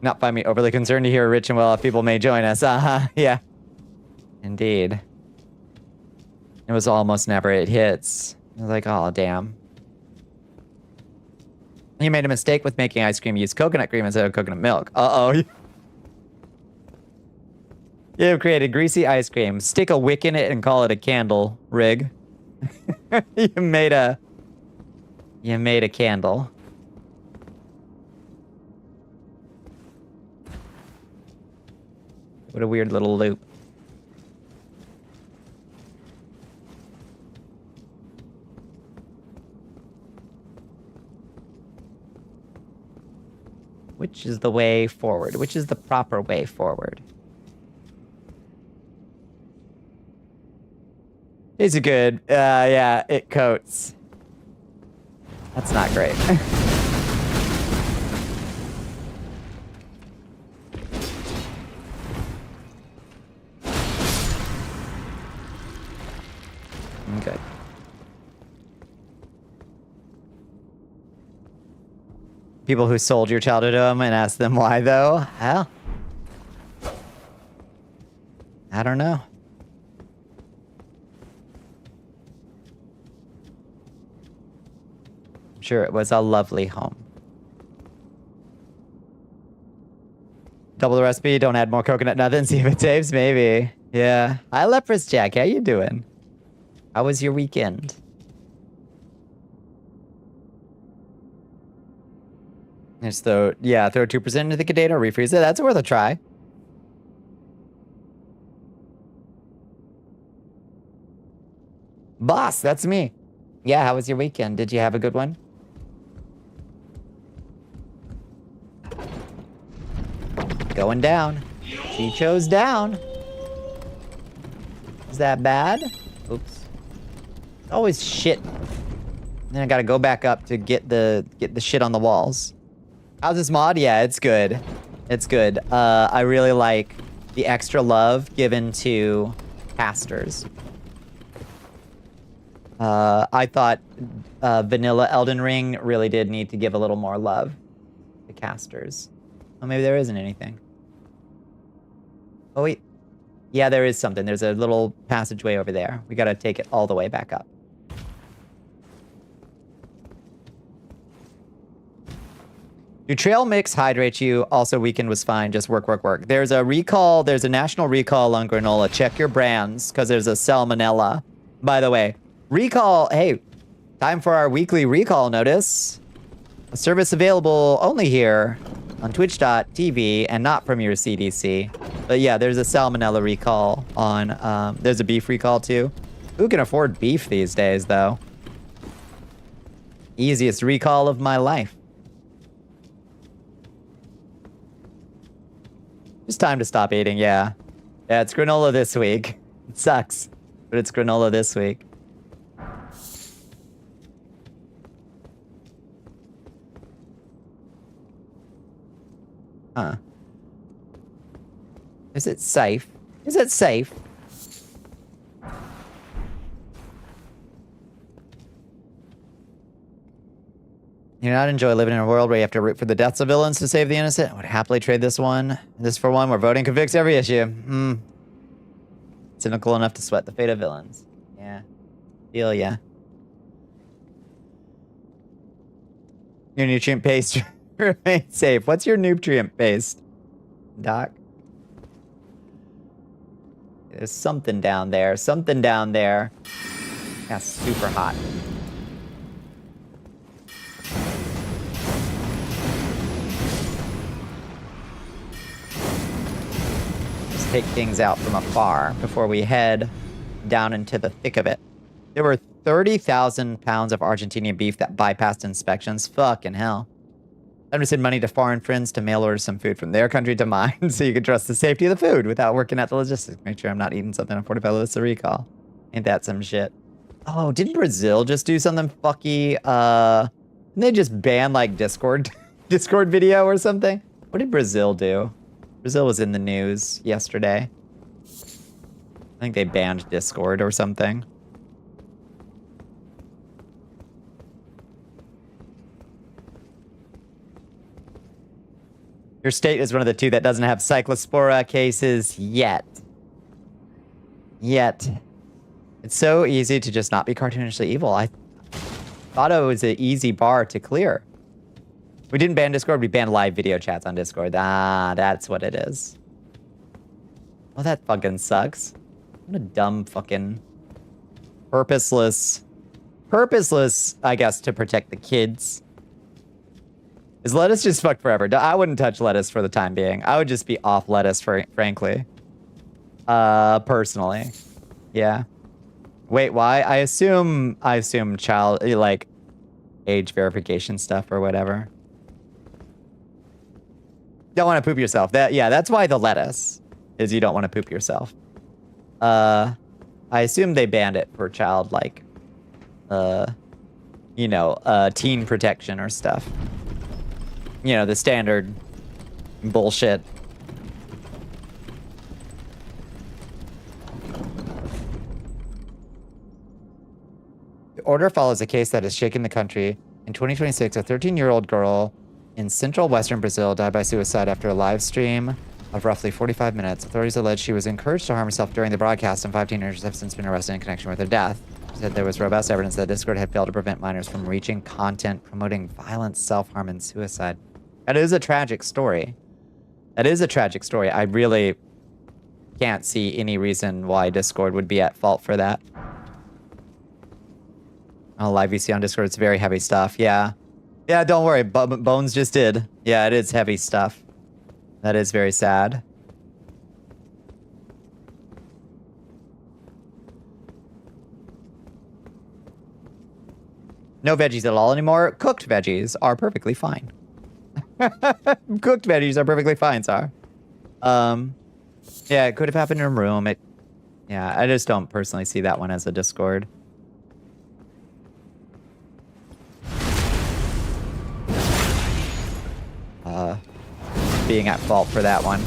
Not find me overly concerned to hear rich and well-off people may join us. Yeah. Indeed. It was almost never it hits. I was like, oh, damn. You made a mistake with making ice cream. Use coconut cream instead of coconut milk. Uh-oh. You have created greasy ice cream. Stick a wick in it and call it a candle, Rig. You made a candle. What a weird little loop. Which is the way forward? Which is the proper way forward? These are good. Yeah, it coats. That's not great. Good. People who sold your child to them and asked them why, though? Hell, I don't know. I'm sure it was a lovely home. Double the recipe, don't add more coconut, nothing. See if it saves, maybe. Yeah. Hi, Leprous Jack. How you doing? How was your weekend? Just throw 2% into the container, refreeze it. That's worth a try. Boss, that's me. Yeah, how was your weekend? Did you have a good one? Going down. She chose down. Is that bad? Oops. Always shit. Then I gotta go back up to get the shit on the walls. How's this mod? Yeah, it's good. It's good. I really like the extra love given to casters. I thought vanilla Elden Ring really did need to give a little more love to casters. Oh, maybe there isn't anything. Oh, wait. Yeah, there is something. There's a little passageway over there. We gotta take it all the way back up. Do trail mix hydrate you? Also, weekend was fine. Just work, work, work. There's a recall. There's a national recall on granola. Check your brands, because there's a salmonella. By the way, recall. Hey, time for our weekly recall notice. A service available only here on twitch.tv and not from your CDC. But yeah, there's a salmonella recall on, there's a beef recall too. Who can afford beef these days, though? Easiest recall of my life. It's time to stop eating, yeah. Yeah, it's granola this week. It sucks, but it's granola this week. Huh. Is it safe? Is it safe? You do not enjoy living in a world where you have to root for the deaths of villains to save the innocent? I would happily trade this for one where voting can fix every issue. Cynical enough to sweat the fate of villains. Yeah. Feel ya. Your nutrient paste remains safe. What's your nutrient paste, Doc? There's something down there. Something down there. Yeah, super hot. Let's take things out from afar before we head down into the thick of it. There were 30,000 pounds of Argentinian beef that bypassed inspections. Fucking hell. Time to send money to foreign friends to mail order some food from their country to mine so you can trust the safety of the food without working out the logistics. Make sure I'm not eating something on 45 lists of recall. Ain't that some shit? Oh, didn't Brazil just do something fucky? Didn't they just ban like Discord video or something? What did Brazil do? Brazil was in the news yesterday. I think they banned Discord or something. Your state is one of the two that doesn't have cyclospora cases yet. It's so easy to just not be cartoonishly evil. I thought it was an easy bar to clear. We didn't ban Discord, we banned live video chats on Discord. Ah, that's what it is. Well, that fucking sucks. What a dumb fucking purposeless, I guess, to protect the kids. Is lettuce just fucked forever? I wouldn't touch lettuce for the time being. I would just be off lettuce, frankly. Personally. Yeah. Wait, why? I assume child, like, age verification stuff or whatever. Don't want to poop yourself. That's why the lettuce is you don't want to poop yourself. I assume they banned it for child, like, teen protection or stuff. You know, the standard bullshit. The order follows a case that has shaken the country. In 2026, a 13-year-old girl in central western Brazil died by suicide after a live stream of roughly 45 minutes. Authorities allege she was encouraged to harm herself during the broadcast, and 5 teenagers have since been arrested in connection with her death. Said there was robust evidence that Discord had failed to prevent minors from reaching content promoting violence, self-harm, and suicide. That is a tragic story. That is a tragic story. I really can't see any reason why Discord would be at fault for that. Oh, live VC on Discord, it's very heavy stuff. Yeah. Yeah, don't worry. Bones just did. Yeah, it is heavy stuff. That is very sad. No veggies at all anymore. Cooked veggies are perfectly fine. Cooked veggies are perfectly fine, Sar. Yeah, it could have happened in a room. Yeah, I just don't personally see that one as a Discord. Being at fault for that one.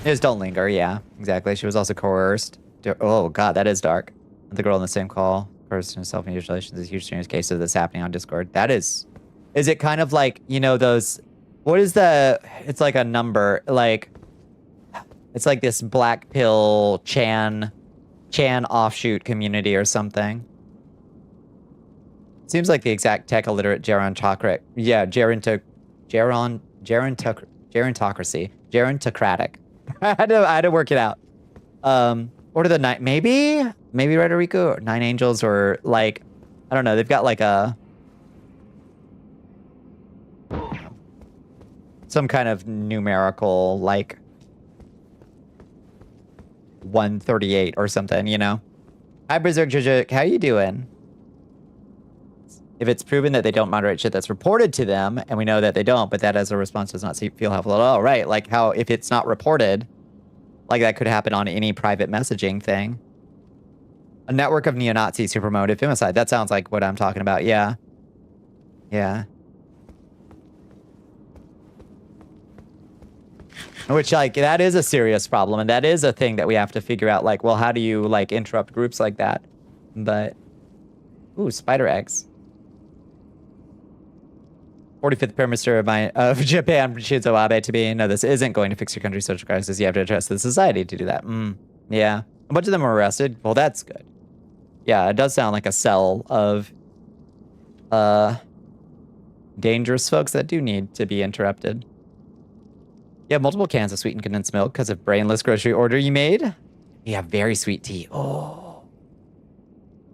Just don't linger, yeah, exactly. She was also coerced. Oh god, that is dark. The girl in the same call. Coerced herself in huge relations. There's a huge serious case of this happening on Discord. That is it kind of like, you know, those, what is it's like a number, like, it's like this black pill Chan offshoot community or something. Seems like the exact tech illiterate gerontocratic. Yeah, gerontocracy. Gerontocratic. I had to work it out. What are the nine? Maybe Rederico or Nine Angels, or like, I don't know. They've got like some kind of numerical, like 138 or something, you know? Hi, Berserk Jujik. How you doing? If it's proven that they don't moderate shit that's reported to them, and we know that they don't, but that as a response does not feel helpful at all, right? Like how if it's not reported, like that could happen on any private messaging thing. A network of neo-Nazis who promote femicide. That sounds like what I'm talking about. Yeah. Yeah. Which, like, that is a serious problem, and that is a thing that we have to figure out, like, well, how do you, like, interrupt groups like that? But, ooh, spider eggs. 45th Prime Minister of Japan, Shinzo Abe, to be, no, this isn't going to fix your country's social crisis. You have to address the society to do that. Yeah. A bunch of them were arrested. Well, that's good. Yeah, it does sound like a cell of dangerous folks that do need to be interrupted. You have multiple cans of sweetened condensed milk because of brainless grocery order you made. You have very sweet tea. Oh.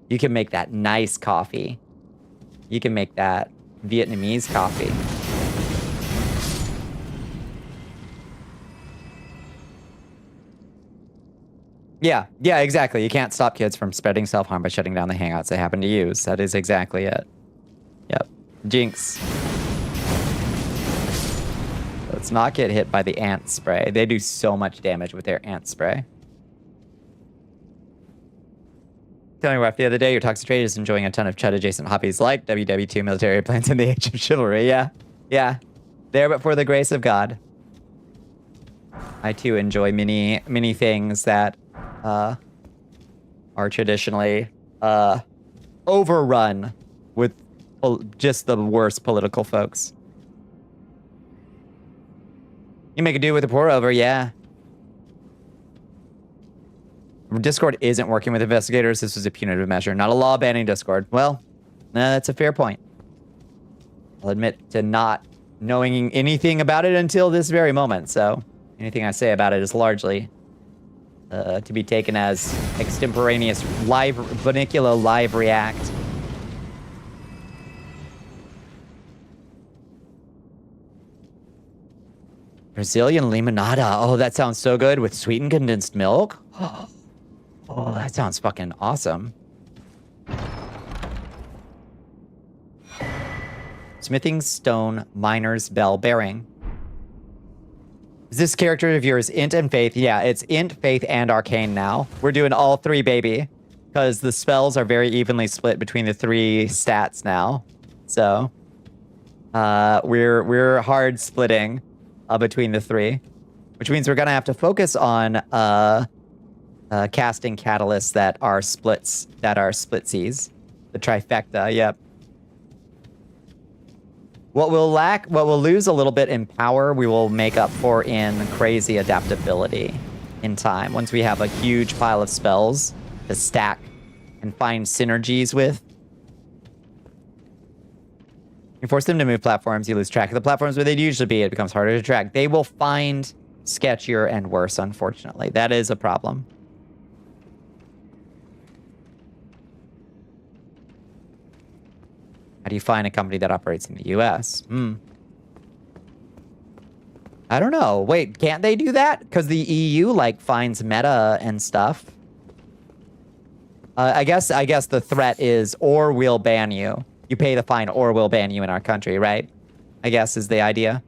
You can make that nice coffee. You can make that Vietnamese coffee. Yeah, exactly. You can't stop kids from spreading self-harm by shutting down the hangouts they happen to use. That is exactly it. Yep. Jinx. Let's not get hit by the ant spray. They do so much damage with their ant spray. Telling Ref the other day, your toxic trade is enjoying a ton of Chud-adjacent hobbies like WW2 military plants in the age of chivalry. Yeah. There but for the grace of God. I too enjoy many things that are traditionally overrun with just the worst political folks. You make a do with a pour over, yeah. Discord isn't working with investigators. This was a punitive measure, not a law banning Discord. Well, that's a fair point. I'll admit to not knowing anything about it until this very moment, so anything I say about it is largely to be taken as extemporaneous live Bonnicula live react. Brazilian limonada. Oh, that sounds so good with sweetened condensed milk. Oh, that sounds fucking awesome. Smithing stone miner's bell bearing. Is this character of yours int and faith? Yeah, it's int, faith, and arcane now. We're doing all three, baby. Because the spells are very evenly split between the three stats now. So, we're hard splitting between the three. Which means we're going to have to focus on casting catalysts that are splitsies. The trifecta, yep. What we'll lose a little bit in power, we will make up for in crazy adaptability in time. Once we have a huge pile of spells to stack and find synergies with. You force them to move platforms, you lose track of the platforms where they'd usually be. It becomes harder to track. They will find sketchier and worse, unfortunately. That is a problem. How do you find a company that operates in the US? I don't know. Wait, can't they do that? Because the EU, like, finds meta and stuff. I guess the threat is, or we'll ban you. You pay the fine, or we'll ban you in our country, right? I guess is the idea.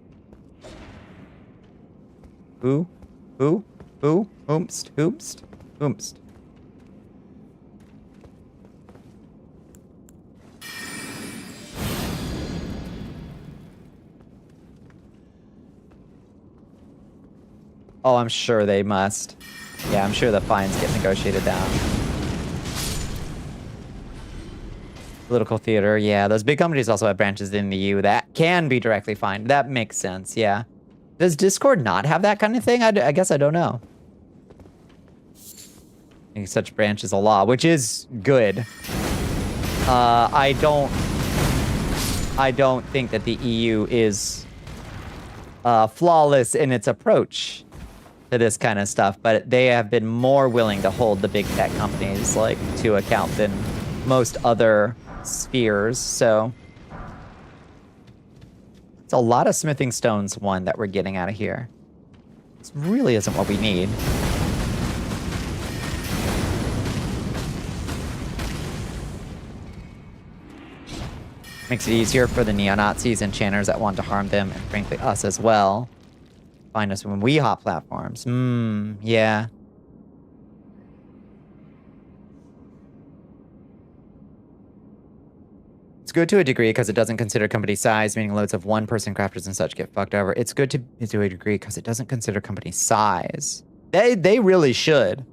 Who? Oomst. Oh, I'm sure they must. Yeah, I'm sure the fines get negotiated down. Political theater, yeah. Those big companies also have branches in the EU that can be directly fined. That makes sense, yeah. Does Discord not have that kind of thing? I guess I don't know. I think such branch is a law, which is good. I don't think that the EU is flawless in its approach to this kind of stuff, but they have been more willing to hold the big tech companies like to account than most other spheres. So it's a lot of smithing stones one that we're getting out of here. This really isn't what we need. Makes it easier for the neo-Nazis and channers that want to harm them, and frankly us as well. Find us when we hop platforms. Yeah. It's good to a degree because it doesn't consider company size, meaning loads of one-person crafters and such get fucked over. It's good to a degree because it doesn't consider company size. They really should.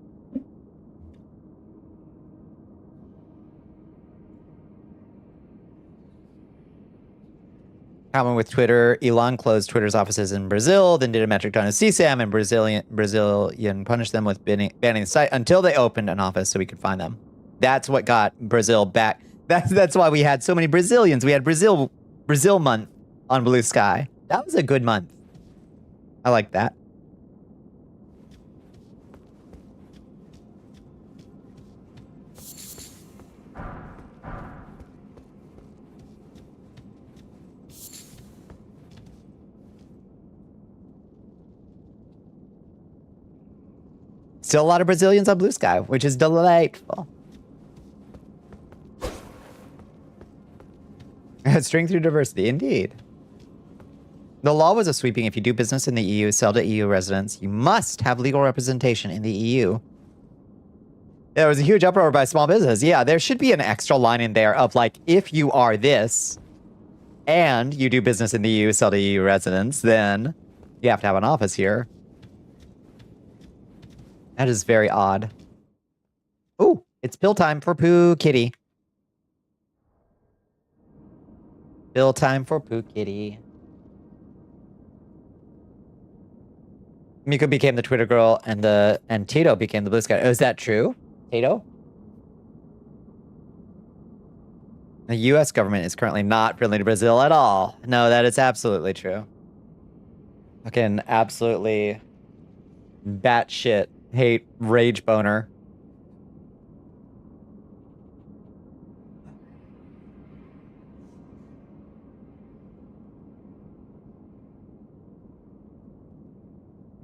Common with Twitter, Elon closed Twitter's offices in Brazil, then did a metric ton of CSAM, and Brazilian punished them with banning the site until they opened an office so we could find them. That's what got Brazil back. That's why we had so many Brazilians. We had Brazil month on Blue Sky. That was a good month. I like that. Still a lot of Brazilians on Blue Sky, which is delightful. Strength through diversity, indeed. The law was a sweeping. If you do business in the EU, sell to EU residents, you must have legal representation in the EU. There was a huge uproar by small business. Yeah, there should be an extra line in there of like, if you are this, and you do business in the EU, sell to EU residents, then you have to have an office here. That is very odd. Ooh, it's pill time for Pooh Kitty. Pill time for Pooh Kitty. Miko became the Twitter girl, and Tito became the Blue Sky. Oh, is that true, Tito? The U.S. government is currently not friendly to Brazil at all. No, that is absolutely true. Fucking absolutely batshit hate rage boner.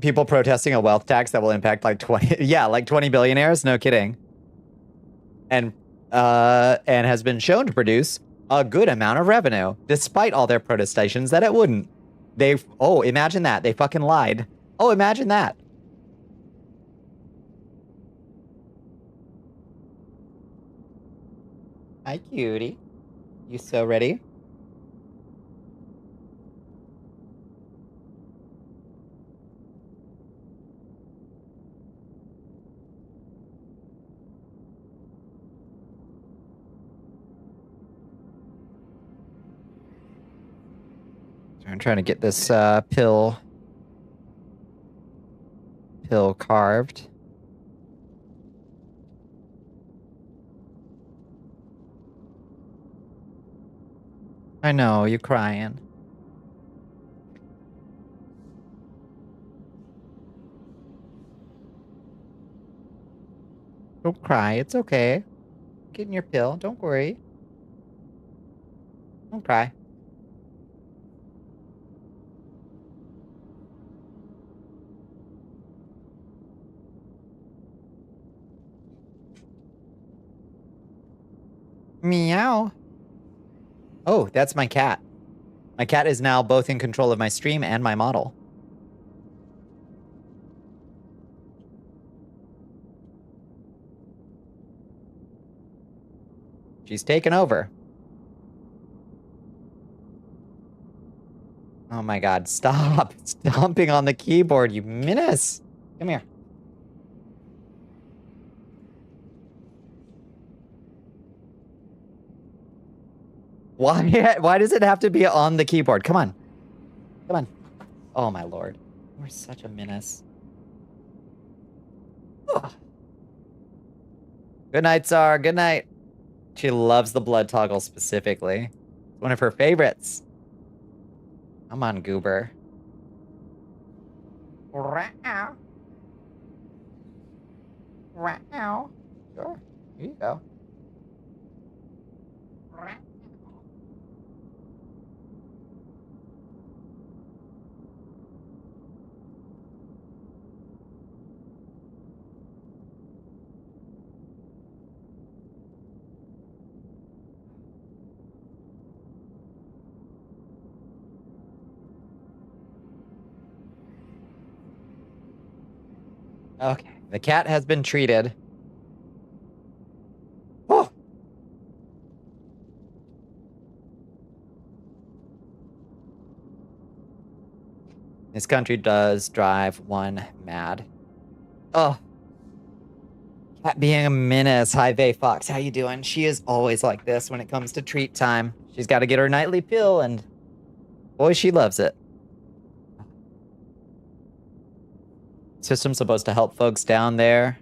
People protesting a wealth tax that will impact like 20, yeah, like 20 billionaires. No kidding. And has been shown to produce a good amount of revenue, despite all their protestations that it wouldn't. Oh, imagine that. They fucking lied. Oh, imagine that. Hi, cutie. You so ready? I'm trying to get this pill carved. I know, you crying. Don't cry, it's okay. Getting your pill, don't worry. Don't cry. Meow. Oh, that's my cat. My cat is now both in control of my stream and my model. She's taken over. Oh my god, stop stomping on the keyboard, you menace. Come here. Why does it have to be on the keyboard? Come on. Come on. Oh my lord. You're such a menace. Ugh. Good night, Tsar. Good night. She loves the blood toggle specifically. It's one of her favorites. Come on, Goober. Wow. Wow. Sure. Here you go. Okay, the cat has been treated. Oh! This country does drive one mad. Oh. Cat being a menace. Hi, Vay Fox. How you doing? She is always like this when it comes to treat time. She's got to get her nightly pill, and boy, she loves it. System's supposed to help folks down there.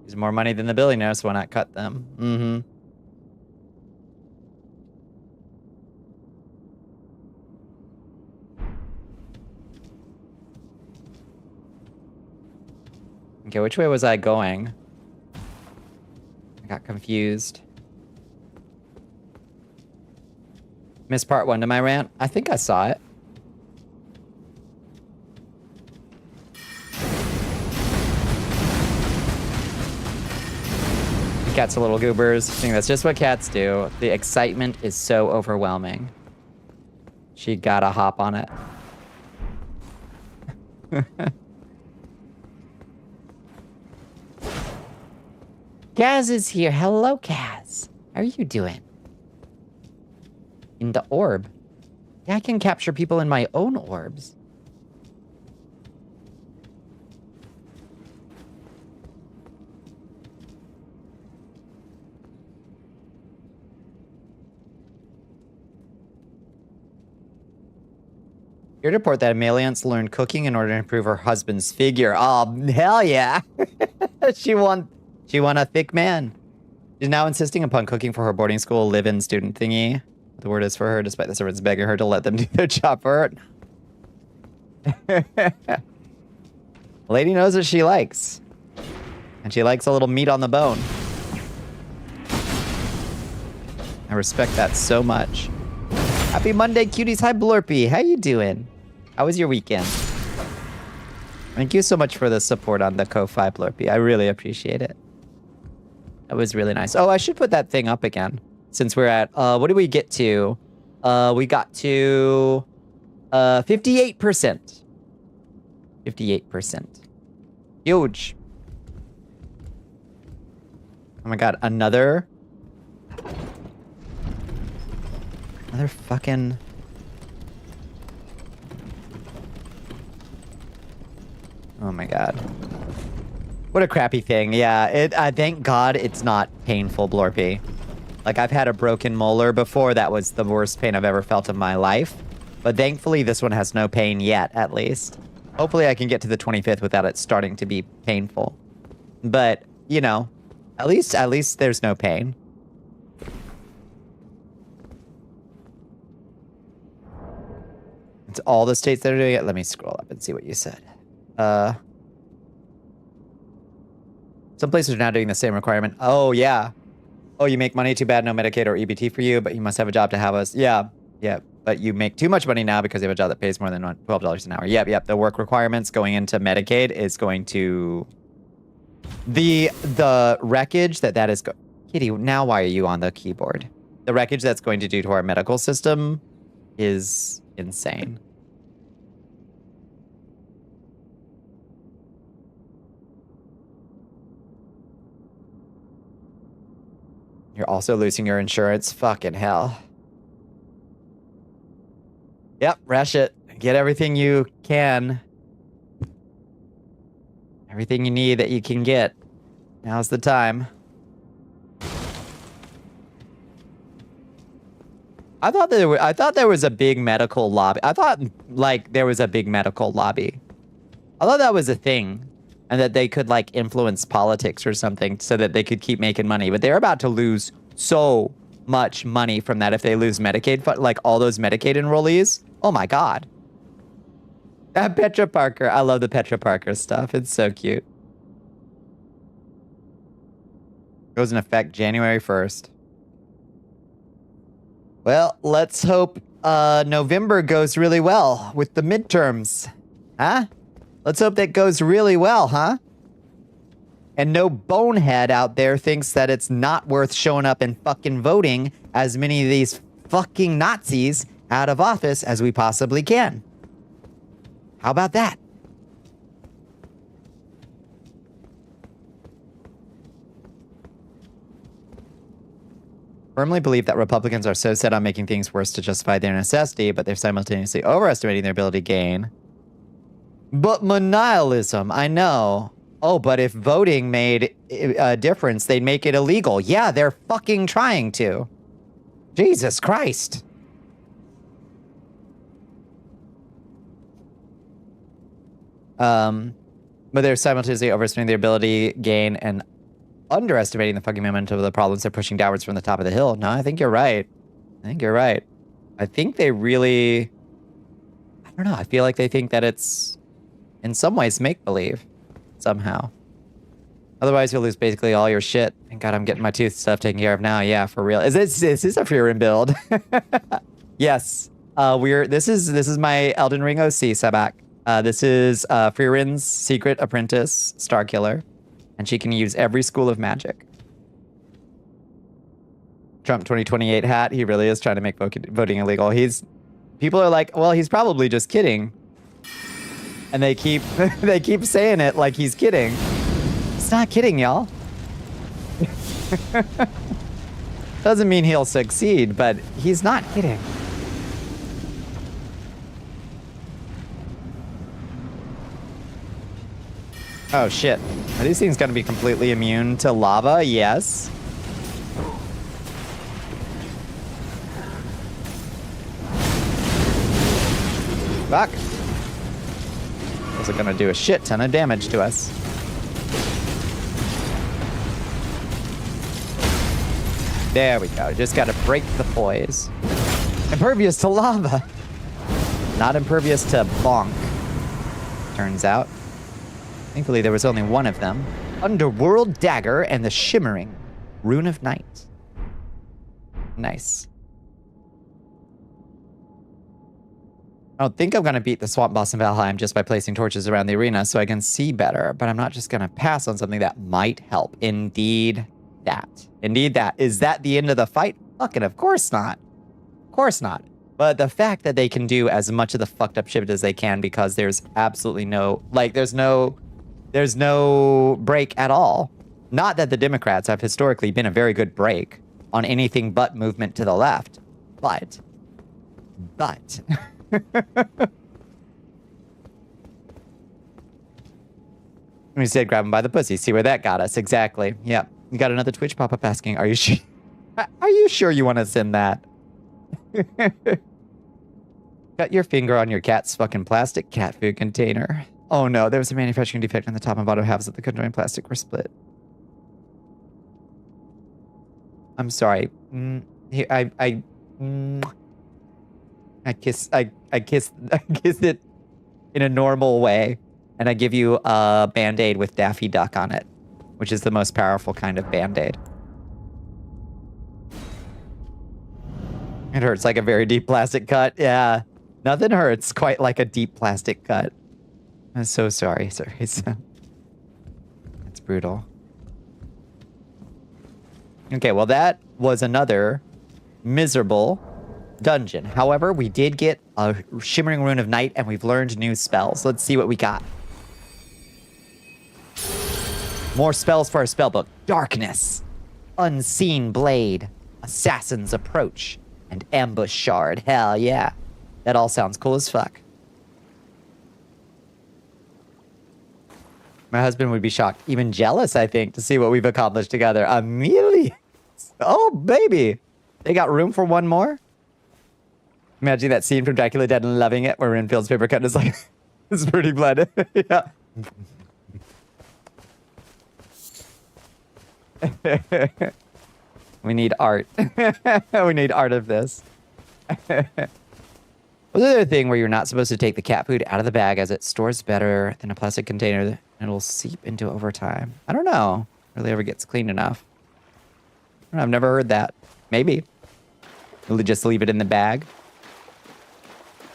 Use more money than the billionaires, so why not cut them? Mm-hmm. Okay, which way was I going? I got confused. Missed part 1 to my rant? I think I saw it. Cats are little goobers. I think that's just what cats do. The excitement is so overwhelming. She gotta hop on it. Kaz is here. Hello, Kaz. How are you doing? In the orb. Yeah, I can capture people in my own orbs. Here to report that Ameliance learned cooking in order to improve her husband's figure. Oh, hell yeah. She won a thick man. She's now insisting upon cooking for her boarding school live-in student thingy. The word is for her, despite the servants begging her to let them do their job for her. Lady knows what she likes. And she likes a little meat on the bone. I respect that so much. Happy Monday, cuties. Hi, Blurpy. How you doing? How was your weekend? Thank you so much for the support on the Ko-Fi, Blurpy. I really appreciate it. That was really nice. Oh, I should put that thing up again. Since we're at, what did we get to? We got to 58%. 58%. Huge. Oh my god, another fucking... Oh my god. What a crappy thing. Yeah, I thank god it's not painful, Blorpy. Like, I've had a broken molar before. That was the worst pain I've ever felt in my life. But thankfully, this one has no pain yet, at least. Hopefully, I can get to the 25th without it starting to be painful. But, you know, at least there's no pain. It's all the states that are doing it. Let me scroll up and see what you said. Some places are now doing the same requirement. Oh, yeah. Oh, you make money, too bad, no Medicaid or EBT for you, but you must have a job to have us. Yeah, yeah. But you make too much money now because you have a job that pays more than $12 an hour. Yep. The work requirements going into Medicaid is going to... The wreckage that is... Kitty, now why are you on the keyboard? The wreckage that's going to do to our medical system is insane. You're also losing your insurance. Fucking hell. Yep, rush it. Get everything you can. Everything you need that you can get. Now's the time. I thought there was a big medical lobby. I thought like there was a big medical lobby. I thought that was a thing. And that they could like influence politics or something so that they could keep making money. But they're about to lose so much money from that if they lose Medicaid, like all those Medicaid enrollees. Oh my God. Petra Parker. I love the Petra Parker stuff. It's so cute. Goes in effect January 1st. Well, let's hope November goes really well with the midterms. Huh? Let's hope that goes really well, huh? And no bonehead out there thinks that it's not worth showing up and fucking voting as many of these fucking Nazis out of office as we possibly can. How about that? Firmly believe that Republicans are so set on making things worse to justify their necessity, but they're simultaneously overestimating their ability to gain. But manialism, I know. Oh, but if voting made a difference, they'd make it illegal. Yeah, they're fucking trying to. Jesus Christ. But they're simultaneously overestimating their ability, gain, and underestimating the fucking momentum of the problems they're pushing downwards from the top of the hill. No, I think you're right. I think they really... I don't know. I feel like they think that it's... in some ways, make-believe. Somehow. Otherwise, you'll lose basically all your shit. Thank God I'm getting my tooth stuff taken care of now. Yeah, for real. Is this a Furin build? Yes. This is my Elden Ring OC, Sabak. This is Furin's secret apprentice, Starkiller. And she can use every school of magic. Trump 2028 hat. He really is trying to make voting illegal. People are like, well, he's probably just kidding. And they keep saying it like he's kidding. He's not kidding, y'all. Doesn't mean he'll succeed, but he's not kidding. Oh shit. Are these things gonna be completely immune to lava? Yes. Fuck. Those are gonna do a shit ton of damage to us. There we go. Just gotta break the poise. Impervious to lava. Not impervious to bonk. Turns out. Thankfully, there was only one of them. Underworld Dagger and the Shimmering Rune of Night. Nice. I don't think I'm going to beat the Swamp Boss in Valheim just by placing torches around the arena so I can see better, but I'm not just going to pass on something that might help. Indeed that. Indeed that. Is that the end of the fight? Fucking of course not. Of course not. But the fact that they can do as much of the fucked up shit as they can because there's absolutely no... Like, there's no break at all. Not that the Democrats have historically been a very good break on anything but movement to the left. But... We said grab him by the pussy. See where that got us. Exactly. Yep. You got another Twitch pop-up asking, are you sure you want to send that? Got your finger on your cat's fucking plastic cat food container. Oh no, there was a manufacturing defect on the top and bottom halves of the conjoined plastic were split. I'm sorry. I I kiss it in a normal way, and I give you a Band-Aid with Daffy Duck on it, which is the most powerful kind of Band-Aid. It hurts like a very deep plastic cut. Yeah, nothing hurts quite like a deep plastic cut. I'm so sorry, sir. That's brutal. Okay, well that was another miserable dungeon. However, we did get a Shimmering Rune of Night, and we've learned new spells. Let's see what we got. More spells for our spellbook. Darkness, Unseen Blade, Assassin's Approach, and Ambush Shard. Hell yeah. That all sounds cool as fuck. My husband would be shocked, even jealous, I think, to see what we've accomplished together. Amelia. Oh, baby. They got room for one more? Imagine that scene from Dracula Dead and Loving It where Renfield's paper cut is like, it's pretty blood. Yeah. We need art. We need art of this. Another thing where you're not supposed to take the cat food out of the bag as it stores better than a plastic container and it'll seep into over time. I don't know. Really ever gets clean enough. I've never heard that. Maybe. Really just leave it in the bag.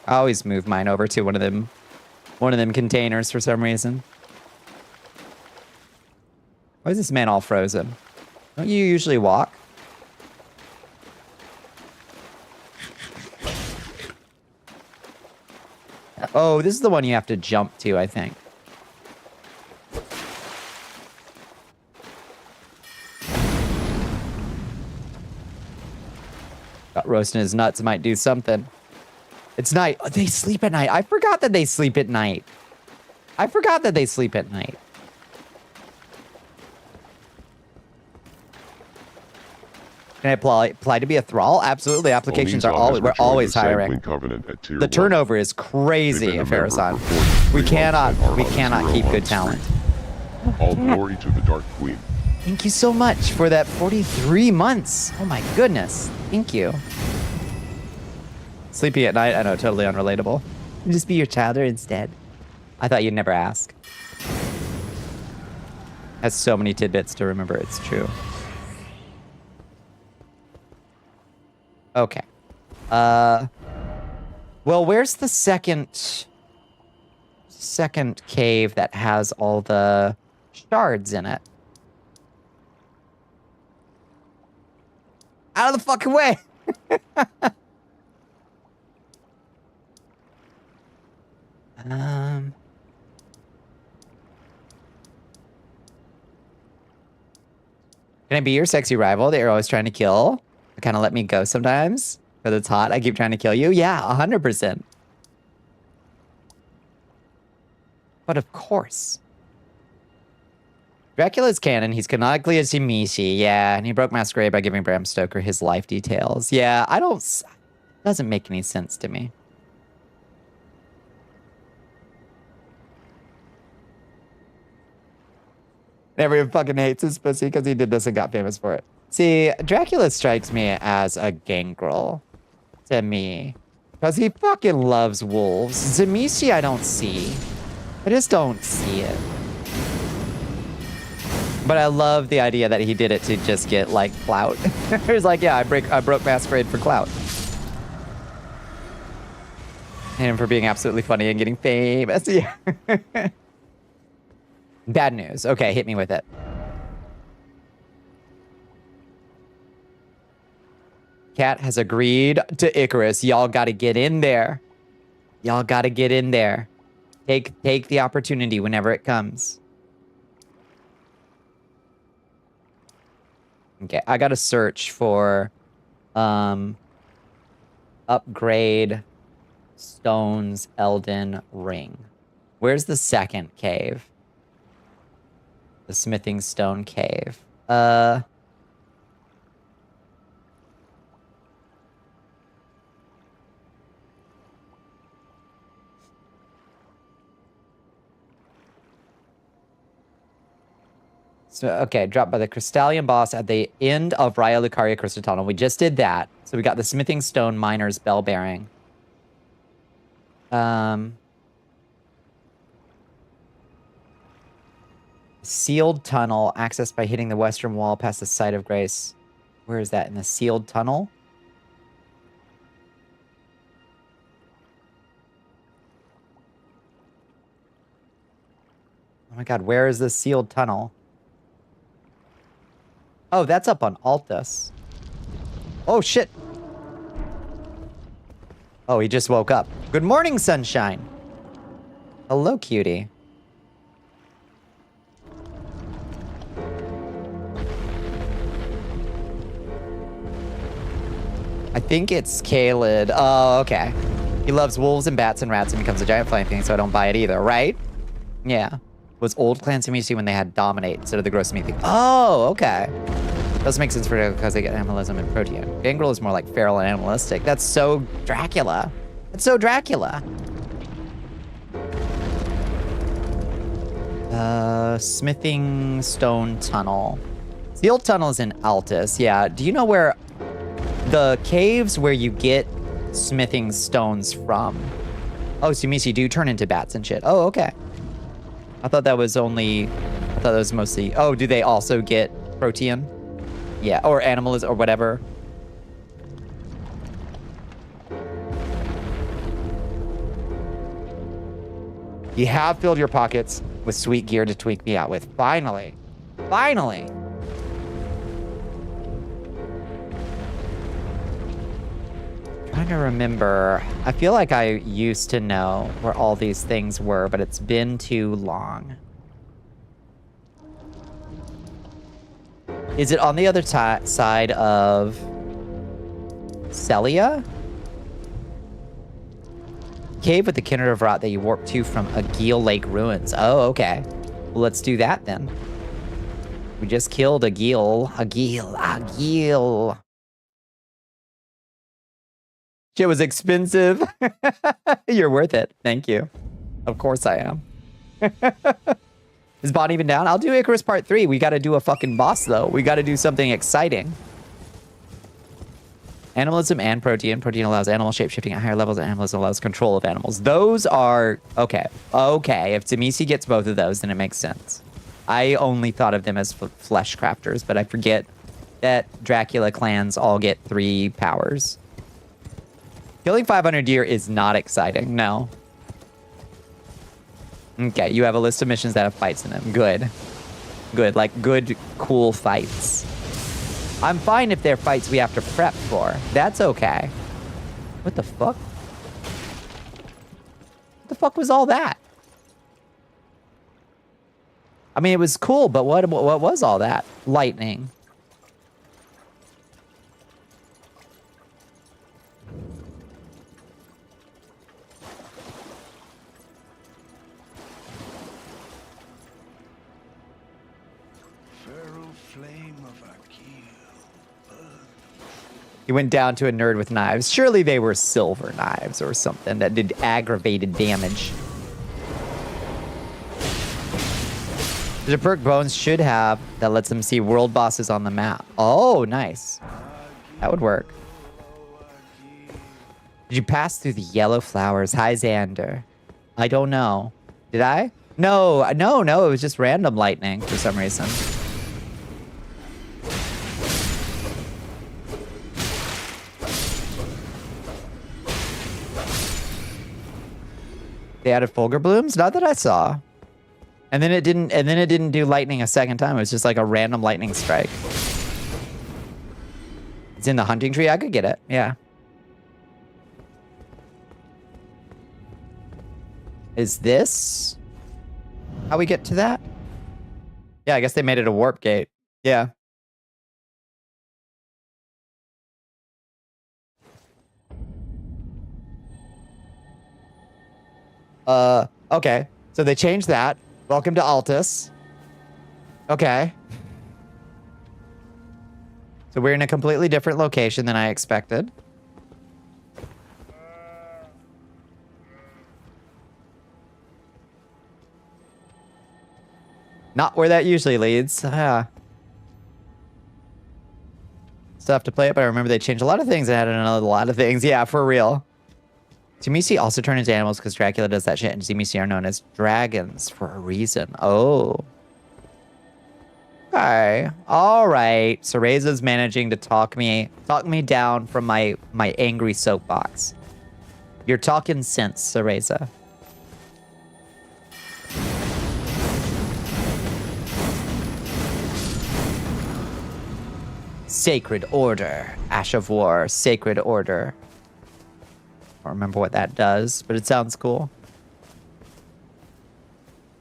I always move mine over to one of them containers for some reason. Why is this man all frozen? Don't you usually walk? Oh, this is the one you have to jump to, I think. Got roasting his nuts might do something. It's night. Oh, they sleep at night. I forgot that they sleep at night. I forgot that they sleep at night. Can I apply to be a thrall? Absolutely. Applications are always, we're always hiring. The turnover is crazy at Farrason. We cannot keep good talent. All glory to the Dark Queen. Thank you so much for that 43 months. Oh my goodness. Thank you. Sleeping at night? I know, totally unrelatable. Just be your chowder instead. I thought you'd never ask. Has so many tidbits to remember it's true. Okay. Well, where's the second cave that has all the shards in it? Out of the fucking way! Can I be your sexy rival that you're always trying to kill? Kind of let me go sometimes because it's hot. I keep trying to kill you. Yeah, 100%. But of course. Dracula's canon. He's canonically a Tzimisce. Yeah, and he broke Masquerade by giving Bram Stoker his life details. Yeah, doesn't make any sense to me. Everyone fucking hates his pussy because he did this and got famous for it. See, Dracula strikes me as a gangrel to me. Because he fucking loves wolves. Tzimisce I don't see. I just don't see it. But I love the idea that he did it to just get, like, clout. He was like, yeah, I broke Masquerade for clout. And for being absolutely funny and getting famous. Yeah. Bad news. Okay, hit me with it. Cat has agreed to Icarus. Y'all gotta get in there. Y'all gotta get in there. Take the opportunity whenever it comes. Okay, I gotta search for upgrade stones Elden ring. Where's the second cave? The smithing stone cave. So, okay, dropped by the Crystallian boss at the end of Raya Lucaria Crystal Tunnel. We just did that. So we got the Smithing Stone Miner's Bell Bearing. Sealed tunnel, accessed by hitting the western wall past the site of grace. Where is that? In the sealed tunnel? Oh my god, where is this sealed tunnel? Oh, that's up on Altus. Oh, shit. Oh, he just woke up. Good morning, sunshine. Hello, cutie. I think it's Kaled. Oh, okay. He loves wolves and bats and rats and becomes a giant flying thing, so I don't buy it either, right? Yeah. Was old clans immunity when they had dominate instead of the gross meat thing? Oh, okay. Doesn't make sense for because they get animalism and protein. Gangrel is more like feral and animalistic. That's so Dracula. That's so Dracula. Smithing stone tunnel. Sealed tunnel is in Altus. Yeah. Do you know where the caves where you get smithing stones from? Oh, so you do turn into bats and shit. Oh, okay. I thought that was mostly... Oh, do they also get protein? Yeah, or animals or whatever. You have filled your pockets with sweet gear to tweak me out with. Finally. Finally. Trying to remember. I feel like I used to know where all these things were, but it's been too long. Is it on the other side of Celia? Cave with the kindred of rot that you warped to from Agil Lake ruins. Oh, okay. Well, let's do that then. We just killed Agil. Agil. Shit was expensive. You're worth it. Thank you. Of course I am. Is Bond even down? I'll do Icarus Part 3. We got to do a fucking boss, though. We got to do something exciting. Animalism and protein. Protein allows animal shape-shifting at higher levels, and animalism allows control of animals. Those are... Okay. Okay. If Tsimisi gets both of those, then it makes sense. I only thought of them as flesh crafters, but I forget that Dracula clans all get 3 powers. Killing 500 deer is not exciting. No. Okay, you have a list of missions that have fights in them. Good. Good, like good, cool fights. I'm fine if they're fights we have to prep for. That's okay. What the fuck? What the fuck was all that? I mean, it was cool, but what was all that? Lightning. He went down to a nerd with knives. Surely they were silver knives or something that did aggravated damage. There's a perk Bones should have that lets them see world bosses on the map. Oh, nice. That would work. Did you pass through the yellow flowers? Hi, Xander. I don't know. Did I? No. It was just random lightning for some reason. They added Fulgur Blooms? Not that I saw. And then it didn't do lightning a second time. It was just like a random lightning strike. It's in the hunting tree. I could get it. Yeah. Is this how we get to that? Yeah, I guess they made it a warp gate. Yeah. Okay. So they changed that. Welcome to Altus. Okay. So we're in a completely different location than I expected. Not where that usually leads. Still have to play it, but I remember they changed a lot of things and added a lot of things. Yeah, for real. Tzimisce also turn into animals because Dracula does that shit, and Tzimisce are known as dragons for a reason. Oh. Okay. All right. Cereza's managing to talk me down from my angry soapbox. You're talking sense, Cereza. Sacred Order. Ash of War. Sacred Order. I don't remember what that does, but it sounds cool.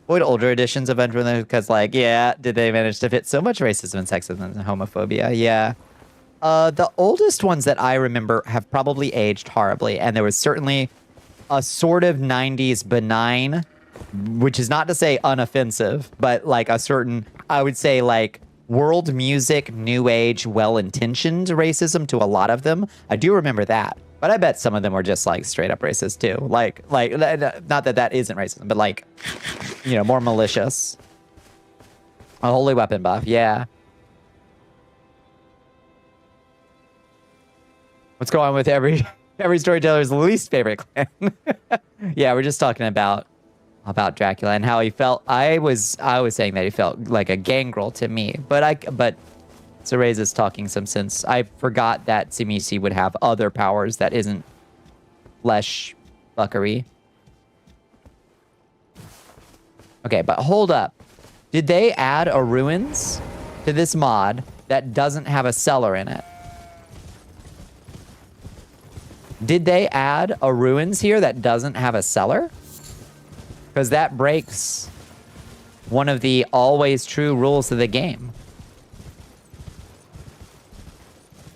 Avoid older editions of Endwalker because, like, yeah, did they manage to fit so much racism and sexism and homophobia? Yeah. The oldest ones that I remember have probably aged horribly, and there was certainly a sort of 90s benign, which is not to say unoffensive, but like a certain, I would say, like, world music, new age, well-intentioned racism to a lot of them. I do remember that. But I bet some of them were just like straight up racist too. Like, not that that isn't racism, but like, you know, more malicious. A holy weapon buff, yeah. What's going on with every storyteller's least favorite clan? Yeah, we're just talking about Dracula and how he felt. I was saying that he felt like a gangrel to me, but Cereza's talking some sense. I forgot that Tzimisce would have other powers that isn't flesh fuckery. Okay, but hold up. Did they add a ruins to this mod that doesn't have a cellar in it? Did they add a ruins here that doesn't have a cellar? Because that breaks one of the always true rules of the game.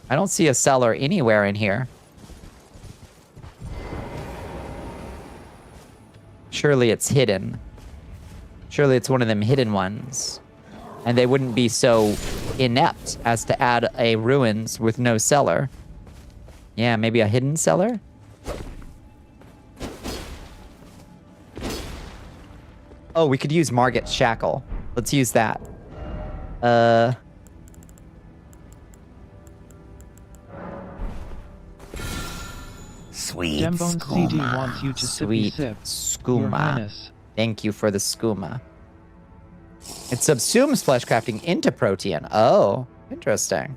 I don't see a cellar anywhere in here. Surely it's hidden. Surely it's one of them hidden ones. And they wouldn't be so inept as to add a ruins with no cellar. Yeah, maybe a hidden cellar? Oh, we could use Margit's Shackle. Let's use that. Sweet Dembone skooma. CD wants you to Sweet sippy sip. Your skooma. Highness. Thank you for the skooma. It subsumes flesh crafting into Protean. Oh, interesting.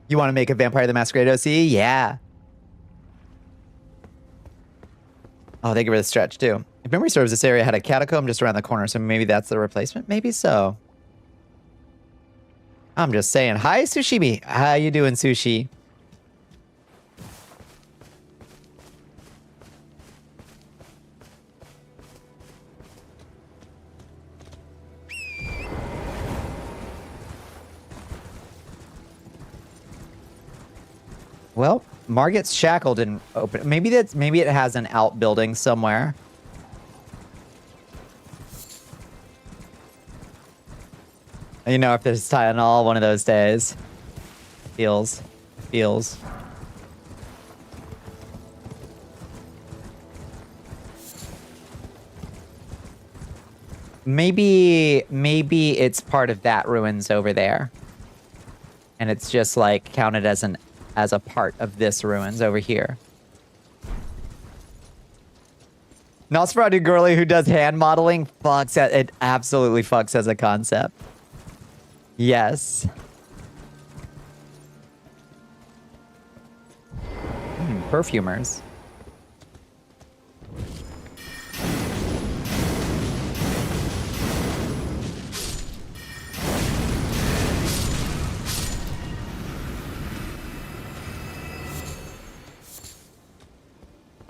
You want to make a Vampire the Masquerade OC? Yeah. Oh, thank you for the stretch, too. If memory serves, this area had a catacomb just around the corner, so maybe that's the replacement? Maybe so. I'm just saying. Hi, Sushimi. How you doing, Sushi? Well, Margit's Shackle didn't open. Maybe it has an outbuilding somewhere. You know, if there's Tylenol one of those days. Feels. Maybe it's part of that ruins over there. And it's just like counted as a part of this ruins over here. Nosferatu girly who does hand modeling fucks at it. Absolutely fucks as a concept. Yes. Perfumers.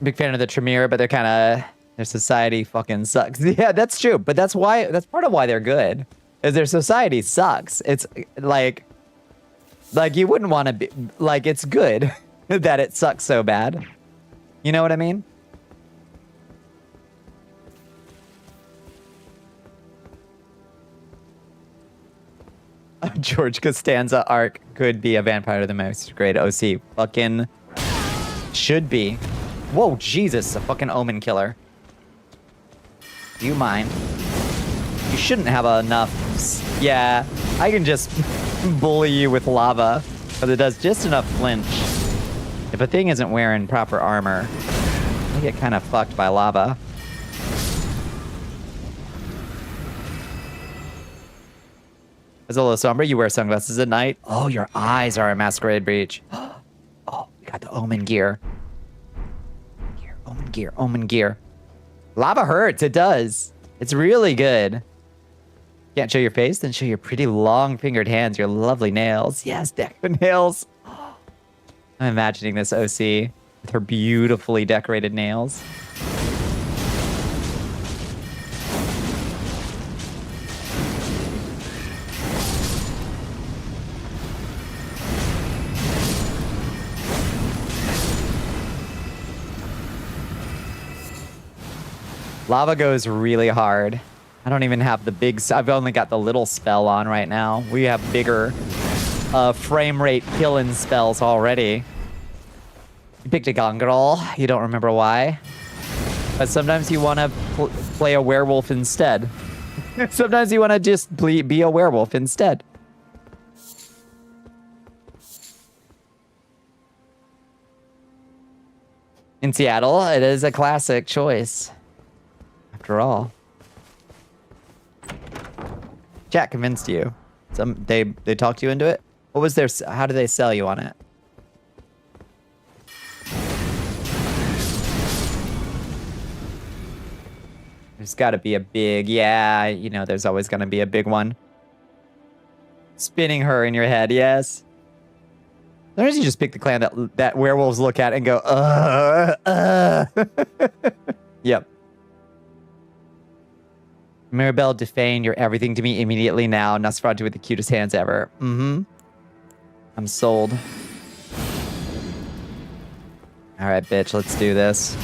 Big fan of the Tremere, but they're kind of, their society fucking sucks. Yeah, that's true, but that's part of why they're good. Is their society sucks. It's like you wouldn't want to be, like, it's good that it sucks so bad. You know what I mean? George Costanza arc could be a Vampire the Masquerade OC. Fucking should be. Whoa, Jesus, a fucking omen killer. Do you mind? You shouldn't have enough. Yeah, I can just bully you with lava. But it does just enough flinch. If a thing isn't wearing proper armor, they get kind of fucked by lava. Azolo Sombra, you wear sunglasses at night? Oh, your eyes are a masquerade breach. Oh, we got the omen gear. Omen gear. Lava hurts, it does. It's really good. Can't show your face? Then show your pretty long-fingered hands, your lovely nails. Yes, decorated nails. I'm imagining this OC with her beautifully decorated nails. Lava goes really hard. I don't even have the big... I've only got the little spell on right now. We have bigger frame rate killing spells already. You picked a Gongrel. You don't remember why. But sometimes you want to play a werewolf instead. Sometimes you want to just be a werewolf instead. In Seattle, it is a classic choice. After all. Chat convinced you. They talked you into it? What was their... How did they sell you on it? There's got to be a big... Yeah, you know, there's always going to be a big one. Spinning her in your head, yes. Sometimes you just pick the clan that werewolves look at and go, Yep. Mirabelle Defane, you're everything to me immediately now. Nosferatu with the cutest hands ever. Mm-hmm. I'm sold. All right, bitch, let's do this.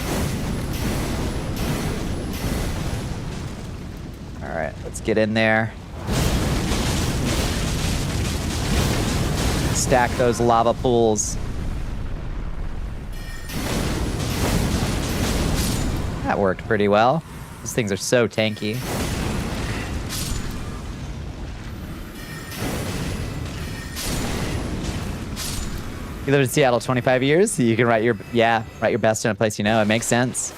All right, let's get in there. Stack those lava pools. That worked pretty well. These things are so tanky. You lived in Seattle 25 years? You can write your best in a place you know. It makes sense.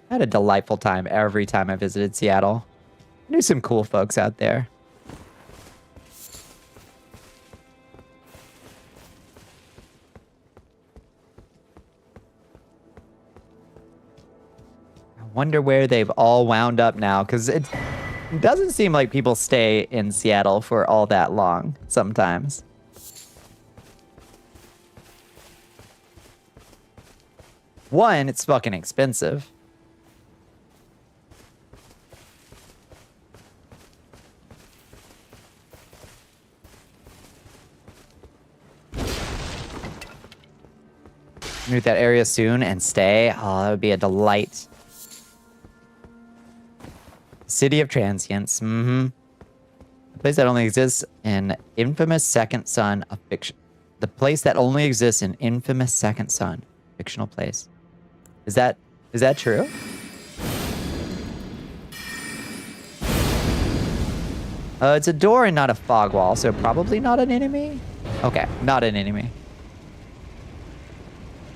I had a delightful time every time I visited Seattle. I knew some cool folks out there. I wonder where they've all wound up now, because it doesn't seem like people stay in Seattle for all that long sometimes. One, it's fucking expensive. Move that area soon and stay. Oh, that would be a delight. City of Transients. Mm-hmm. The place that only exists in infamous Second Son of fiction. The place that only exists in infamous Second Son. Fictional place. Is that true? It's a door and not a fog wall, so probably not an enemy? Okay, not an enemy.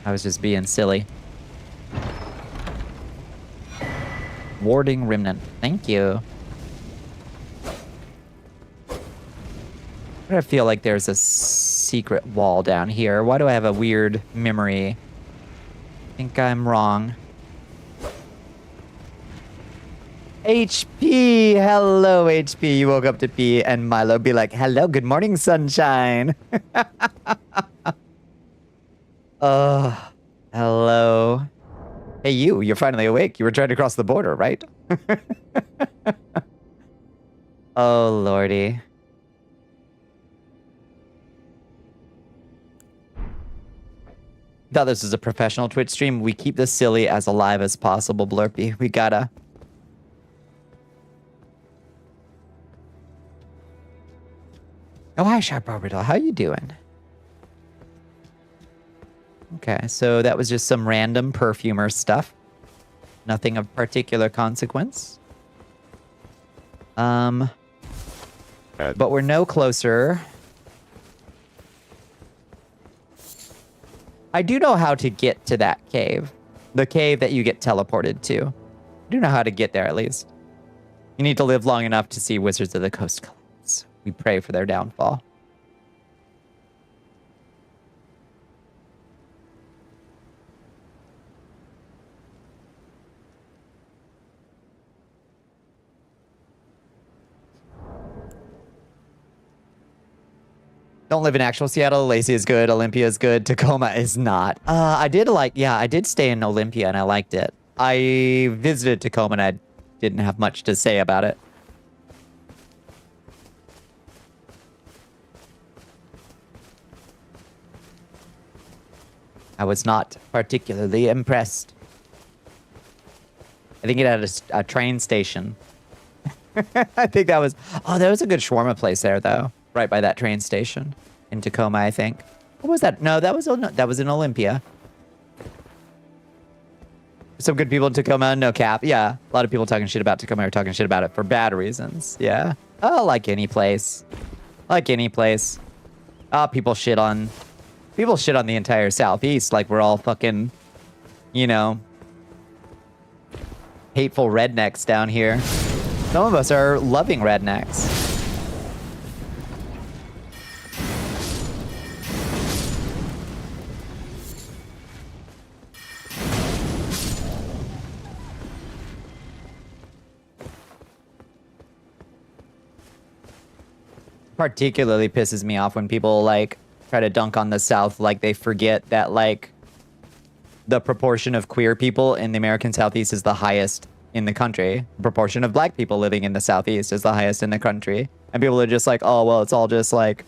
I was just being silly. Warding Remnant. Thank you. I feel like there's a secret wall down here. Why do I have a weird memory? I think I'm wrong. HP! Hello, HP. You woke up to pee, and Milo be like, hello, good morning, sunshine. Hello. Hey, you're finally awake. You were trying to cross the border, right? Oh, lordy. Thought this was a professional Twitch stream. We keep this silly as alive as possible, Blurpy. We gotta. Oh, hi, Sharp Orbital. How you doing? Okay, so that was just some random perfumer stuff. Nothing of particular consequence. But we're no closer. I do know how to get to that cave. The cave that you get teleported to. I do know how to get there, at least. You need to live long enough to see Wizards of the Coast collapse. We pray for their downfall. Don't live in actual Seattle. Lacey is good. Olympia is good. Tacoma is not. I did stay in Olympia and I liked it. I visited Tacoma and I didn't have much to say about it. I was not particularly impressed. I think it had a train station. I think that was... Oh, there was a good shawarma place there, though. Right by that train station. In Tacoma, I think. What was that? No, that was in Olympia. Some good people in Tacoma, no cap. Yeah, a lot of people talking shit about Tacoma are talking shit about it for bad reasons. Yeah. Oh, like any place. Like any place. People shit on the entire Southeast like we're all fucking, you know, hateful rednecks down here. Some of us are loving rednecks. Particularly pisses me off when people like try to dunk on the South like they forget that like the proportion of queer people in the American Southeast is the highest in the country. The proportion of black people living in the Southeast is the highest in the country. And people are just like, oh, well, it's all just like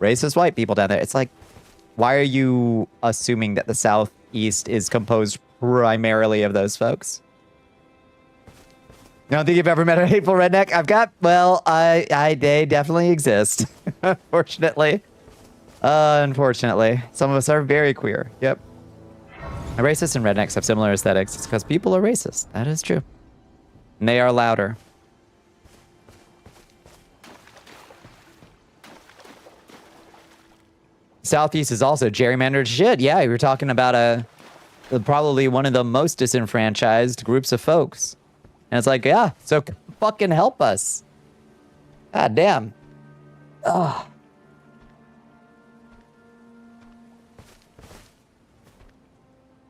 racist white people down there. It's like, why are you assuming that the Southeast is composed primarily of those folks? I don't think you've ever met a hateful redneck. They definitely exist. Unfortunately. Unfortunately. Some of us are very queer. Yep. Racists and rednecks have similar aesthetics. It's because people are racist. That is true. And they are louder. Southeast is also gerrymandered shit. Yeah, we were talking about probably one of the most disenfranchised groups of folks. And it's like, yeah, so fucking help us. God damn. Ugh.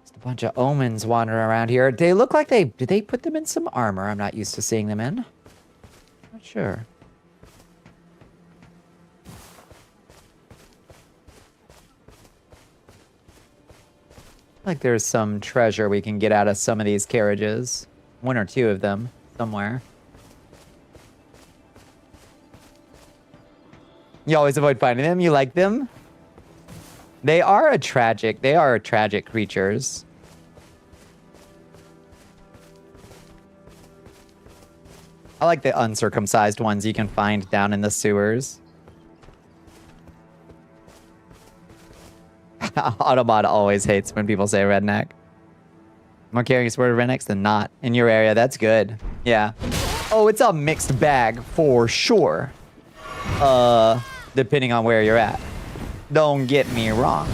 Just a bunch of omens wandering around here. They look like did they put them in some armor? I'm not used to seeing them in. Not sure. Like there's some treasure we can get out of some of these carriages. One or two of them somewhere. You always avoid finding them. You like them? They are tragic creatures. I like the uncircumcised ones you can find down in the sewers. Autobot always hates when people say redneck. More carrying a word of rednecks than not. In your area, that's good. Yeah. Oh, it's a mixed bag for sure. Depending on where you're at. Don't get me wrong.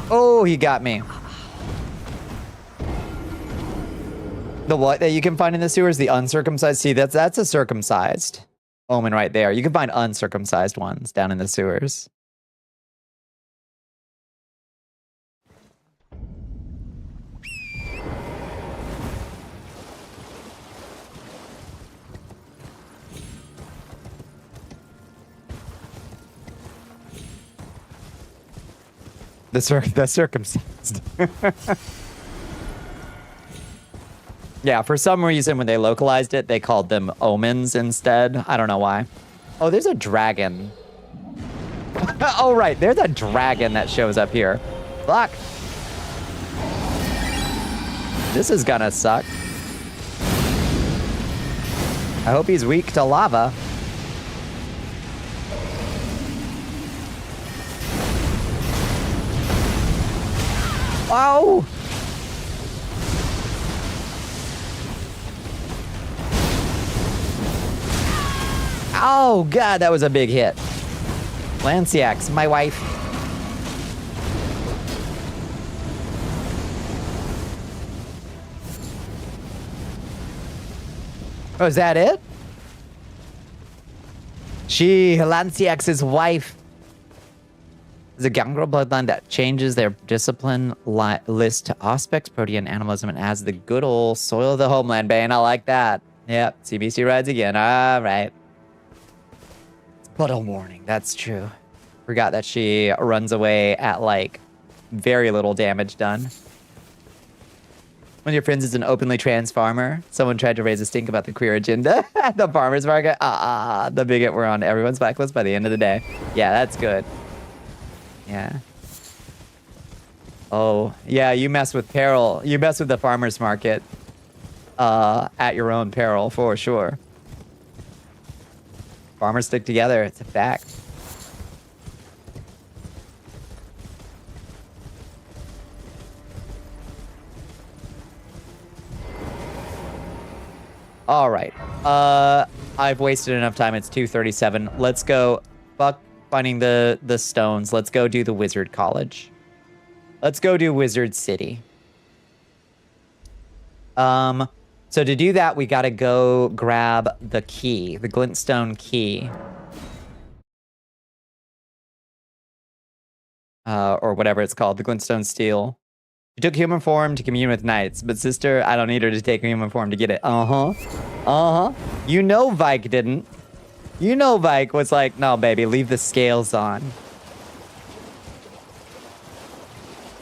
Oh, he got me. The what that you can find in the sewers? The uncircumcised? See, that's a circumcised omen right there. You can find uncircumcised ones down in the sewers. The circumcised. Yeah, for some reason when they localized it, they called them omens instead. I don't know why. Oh, there's a dragon. Oh, right. There's a dragon that shows up here. Fuck. This is gonna suck. I hope he's weak to lava. Oh! Oh, God, that was a big hit. Lanciax, my wife. Oh, is that it? Lanciax's wife. Is a gangrel bloodline that changes their discipline list to Auspex, Protean animalism, and adds the good old soil of the homeland bane. I like that. Yep, CBC rides again. All right. Puddle warning. That's true. Forgot that she runs away at, like, very little damage done. One of your friends is an openly trans farmer. Someone tried to raise a stink about the queer agenda at the farmer's market. The bigot were on everyone's blacklist by the end of the day. Yeah, that's good. Yeah. Oh, yeah, you mess with peril. You mess with the farmer's market at your own peril, for sure. Farmers stick together. It's a fact. All right. I've wasted enough time. It's 2:37. Let's go. Fuck finding the stones. Let's go do the Wizard College. Let's go do Wizard City. So to do that, we gotta go grab the key, the glintstone key. Or whatever it's called, the glintstone steel. She took human form to commune with knights, but sister, I don't need her to take human form to get it. You know Vike didn't. You know Vike was like, no, baby, leave the scales on.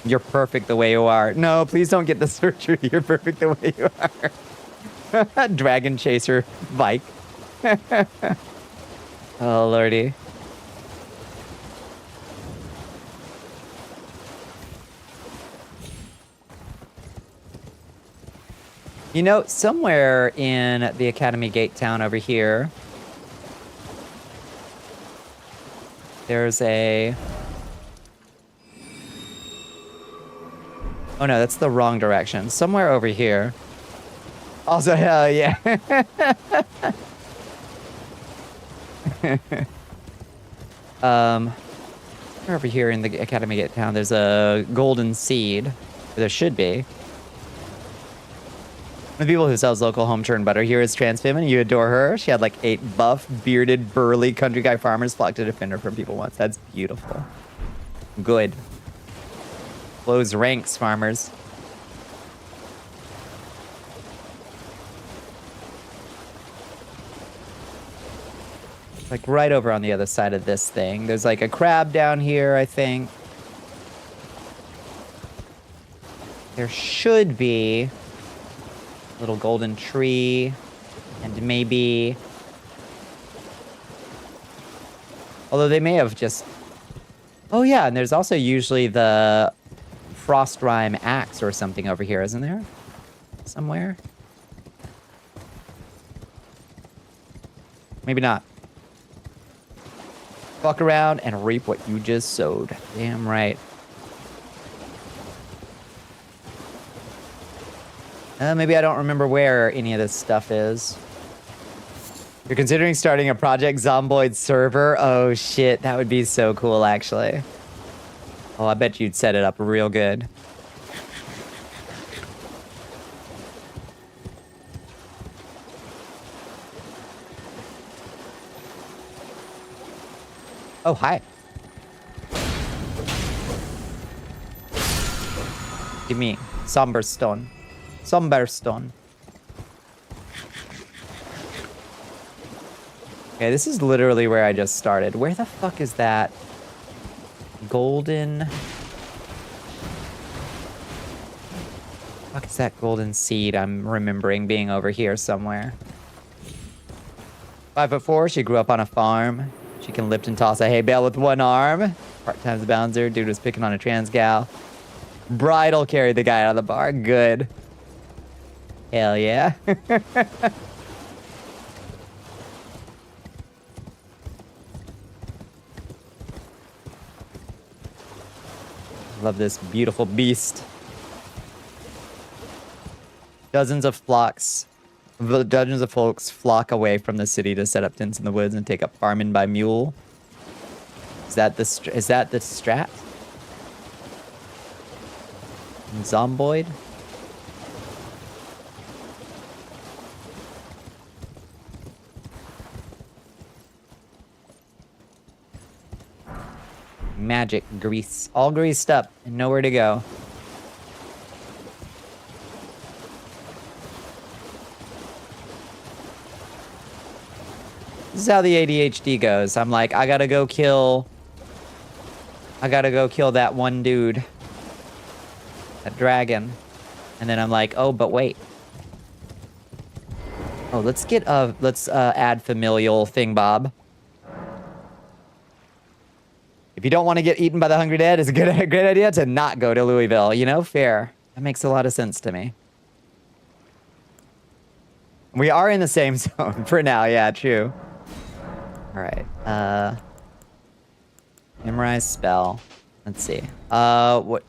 You're perfect the way you are. No, please don't get the surgery. You're perfect the way you are. Dragon chaser Vike. Oh, lordy. You know, somewhere in the Academy Gate town over here, there's a... Oh no, that's the wrong direction. Somewhere over here. Also, hell yeah. Over here in the Academy Gate town, there's a golden seed. There should be. The people who sells local home churned butter here is trans women. You adore her. She had like 8 buff, bearded, burly country guy farmers flock to defend her from people once. That's beautiful. Good. Close ranks, farmers. Like right over on the other side of this thing. There's like a crab down here, I think. There should be a little golden tree and maybe... Although they may have just... Oh yeah, and there's also usually the frost rime axe or something over here, isn't there? Somewhere? Maybe not. Fuck around and reap what you just sowed. Damn right. Maybe I don't remember where any of this stuff is. You're considering starting a Project Zomboid server? Oh shit, that would be so cool actually. Oh, I bet you'd set it up real good. Oh, hi. Give me somber stone. Somber stone. Okay, this is literally where I just started. Where the fuck is that golden... Fuck is that golden seed I'm remembering being over here somewhere? 5'4", she grew up on a farm. She can lift and toss a hay bale with one arm. Part-time's bouncer. Dude was picking on a trans gal. Bridal carried the guy out of the bar. Good. Hell yeah. Love this beautiful beast. Dozens of flocks The dozens of folks flock away from the city to set up tents in the woods and take up farming by mule. Is that the strat? Zomboid? Magic grease. All greased up and nowhere to go. This is how the ADHD goes. I'm like, I gotta go kill that one dude. That dragon. And then I'm like, oh, but wait. Oh, let's add familial thing, Bob. If you don't want to get eaten by the hungry dead, it's a great idea to not go to Louisville. You know, fair. That makes a lot of sense to me. We are in the same zone for now. Yeah, true. All right. Memorize spell. Let's see. What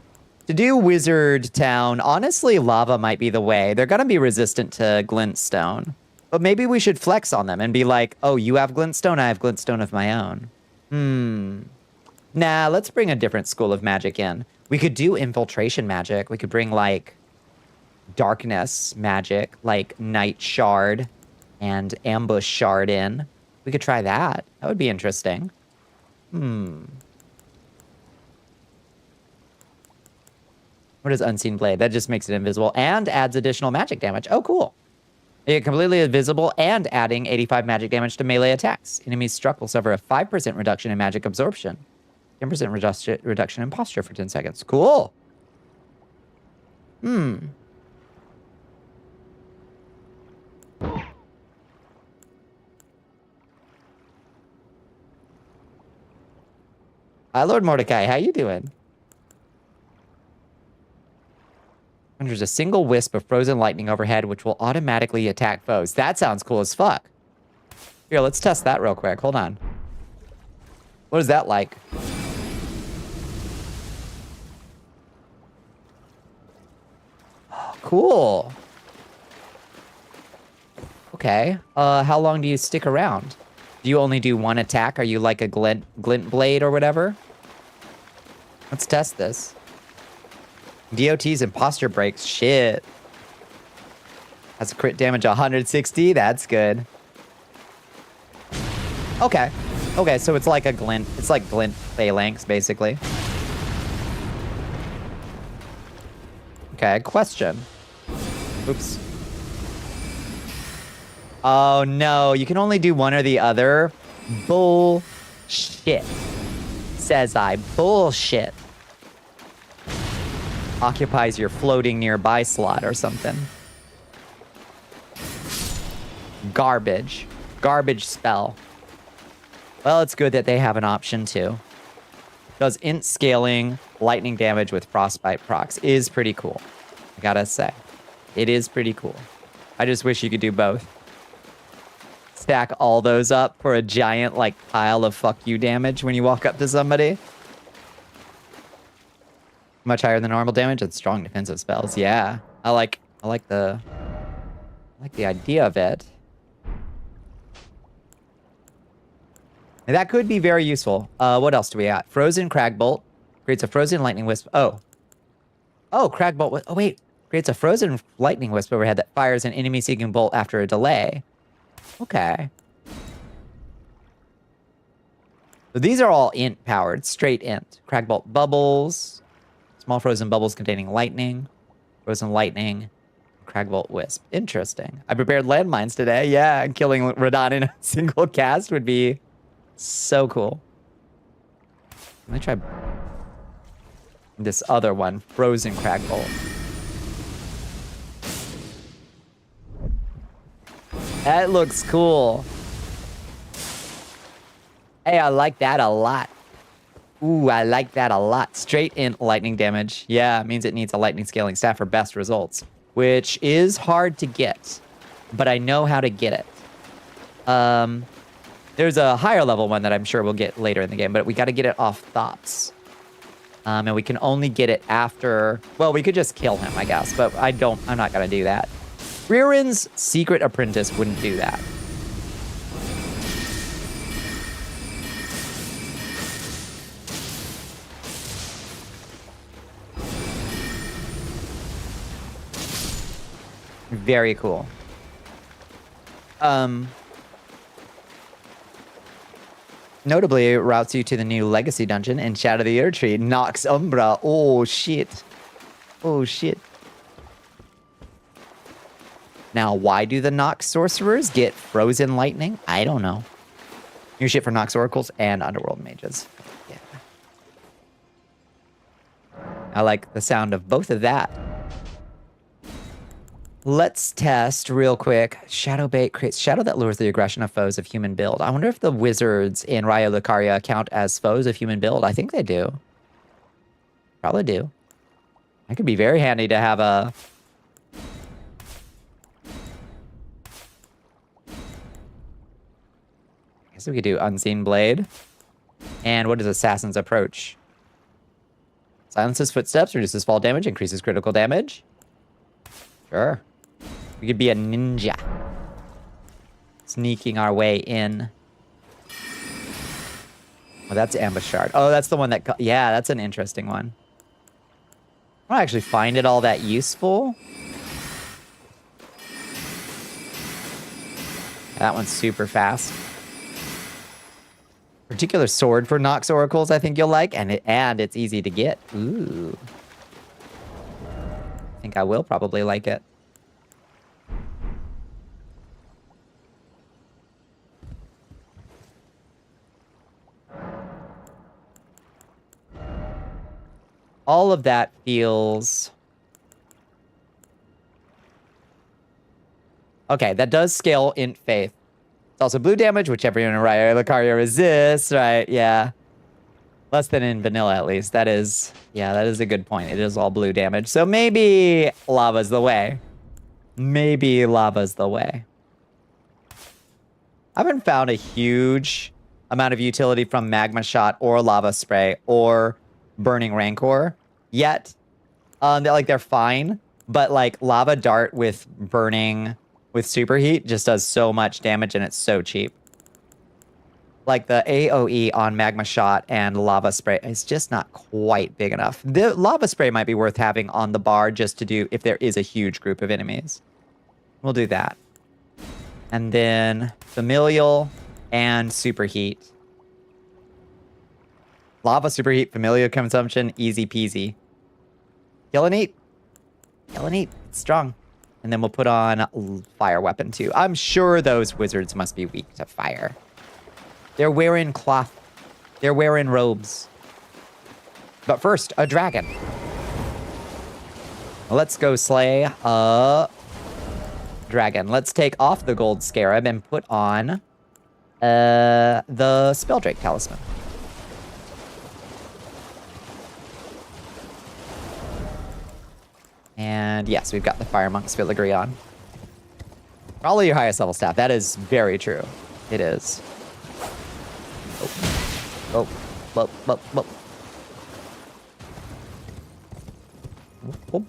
to do? Wizard Town. Honestly, lava might be the way. They're gonna be resistant to glintstone, but maybe we should flex on them and be like, "Oh, you have glintstone. I have glintstone of my own." Nah, let's bring a different school of magic in. We could do infiltration magic. We could bring like darkness magic, like night shard and ambush shard in. We could try that. That would be interesting. What is Unseen Blade? That just makes it invisible and adds additional magic damage. Oh, cool. It completely invisible and adding 85 magic damage to melee attacks. Enemies struck will suffer a 5% reduction in magic absorption. 10% reduction in posture for 10 seconds. Cool. Hi, Lord Mordecai. How you doing? There's a single wisp of frozen lightning overhead, which will automatically attack foes. That sounds cool as fuck. Here, let's test that real quick. Hold on. What is that like? Oh, cool. Okay. How long do you stick around? Do you only do one attack? Are you like a glint blade or whatever? Let's test this. DOTs and posture breaks. Shit. That's a crit damage 160. That's good. Okay. Okay, so it's like a glint. It's like glint phalanx, basically. Okay, question. Oops. Oh, no. You can only do one or the other. Bullshit. Says I. Bullshit. Occupies your floating nearby slot or something. Garbage. Garbage spell. Well, it's good that they have an option too. Does int scaling, lightning damage with frostbite procs. Is pretty cool. I gotta say. It is pretty cool. I just wish you could do both. Stack all those up for a giant, like, pile of fuck you damage when you walk up to somebody. Much higher than normal damage and strong defensive spells. Yeah. I like the idea of it. And that could be very useful. What else do we got? Frozen Cragbolt. Creates a frozen lightning wisp. Oh, Cragbolt. Oh, wait. Creates a frozen lightning wisp overhead that fires an enemy-seeking bolt after a delay. Okay. So these are all int-powered. Straight int. Cragbolt bubbles. Small frozen bubbles containing lightning. Frozen lightning. Cragbolt wisp. Interesting. I prepared landmines today. Yeah, and killing Radon in a single cast would be so cool. Let me try this other one. Frozen Cragbolt. That looks cool. Hey, I like that a lot. Ooh, I like that a lot. Straight in lightning damage. Yeah, it means it needs a lightning scaling staff for best results, which is hard to get, but I know how to get it. There's a higher level one that I'm sure we'll get later in the game, but we got to get it off Thops. And we can only get it after, well, we could just kill him, I guess, but I'm not going to do that. Ririn's secret apprentice wouldn't do that. Very cool. Notably, it routes you to the new Legacy Dungeon in Shadow of the Earth Tree. Nox Umbra. Oh, shit. Oh, shit. Now, why do the Nox Sorcerers get Frozen Lightning? I don't know. New shit for Nox Oracles and Underworld Mages. Yeah. I like the sound of both of that. Let's test real quick. Shadow Bait creates shadow that lures the aggression of foes of human build. I wonder if the wizards in Raya Lucaria count as foes of human build. I think they do. Probably do. That could be very handy to have a... I guess we could do Unseen Blade. And what is Assassin's Approach? Silences footsteps, reduces fall damage, increases critical damage. Sure. We could be a ninja. Sneaking our way in. Oh, that's Ambushard. Oh, that's the one that... Yeah, that's an interesting one. I don't actually find it all that useful. That one's super fast. Particular sword for Nox Oracles I think you'll like, and it's easy to get. Ooh. I think I will probably like it. All of that feels... Okay, that does scale Int Faith. It's also blue damage, which everyone in Raya Lucaria resists, right? Yeah. Less than in vanilla, at least. That is... Yeah, that is a good point. It is all blue damage. So maybe lava's the way. Maybe lava's the way. I haven't found a huge amount of utility from Magma Shot or Lava Spray or Burning Rancor yet. They're fine, but like Lava Dart with Burning with Superheat just does so much damage and it's so cheap. Like the AoE on Magma Shot and Lava Spray is just not quite big enough. The Lava Spray might be worth having on the bar just to do if there is a huge group of enemies. We'll do that. And then Familial and Superheat. Lava, Superheat, Familial Consumption, easy peasy. Kill and eat. Kill and eat. It's strong. And then we'll put on Fire Weapon too. I'm sure those wizards must be weak to fire. They're wearing cloth. They're wearing robes. But first, a dragon. Let's go slay a dragon. Let's take off the gold scarab and put on the Spelldrake Talisman. And yes, we've got the Fire Monk's Filigree on. Probably your highest level staff. That is very true. It is. Oh. Oh.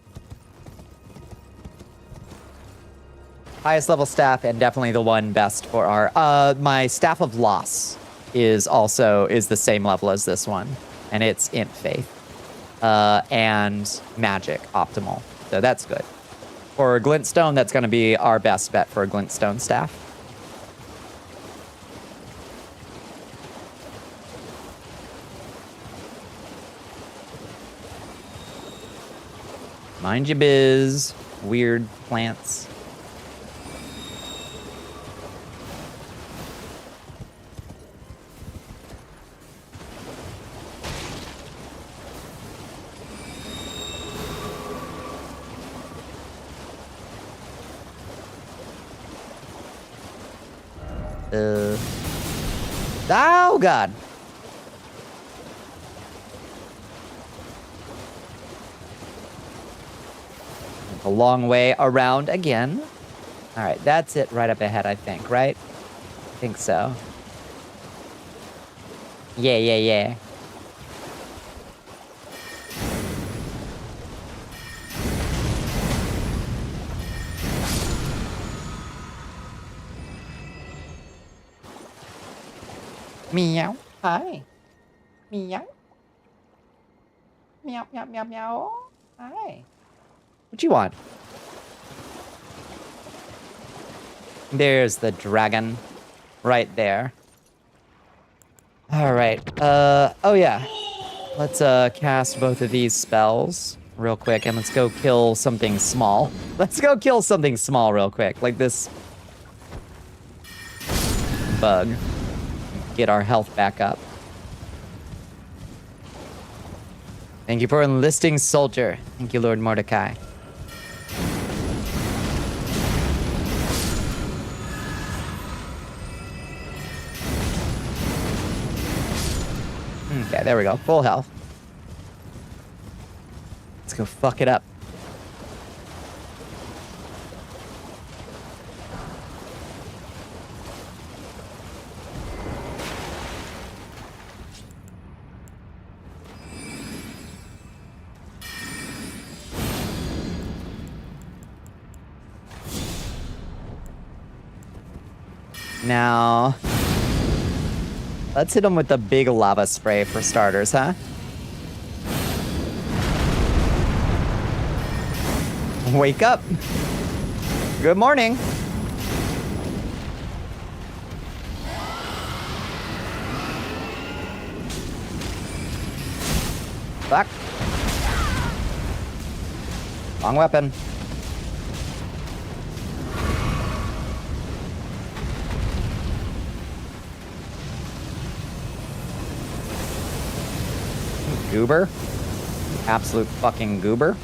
Highest level staff and definitely the one best for our... my Staff of Loss is the same level as this one. And it's Int Faith. And Magic Optimal. So that's good. For Glintstone, that's going to be our best bet for a Glintstone staff. Mind your biz. Weird plants. Oh, God. A long way around again. All right, that's it right up ahead, I think, right? I think so. Yeah. Meow. Hi. Meow. Meow, meow, meow, meow. Hi. What you want? There's the dragon. Right there. Alright. Oh yeah. Let's cast both of these spells real quick, and let's go kill something small. Let's go kill something small real quick, like this bug. Get our health back up. Thank you for enlisting, soldier. Thank you, Lord Mordecai. Okay, there we go. Full health. Let's go fuck it up. Now, let's hit him with the big lava spray for starters, huh? Wake up. Good morning. Fuck. Wrong weapon. Goober. Absolute fucking goober.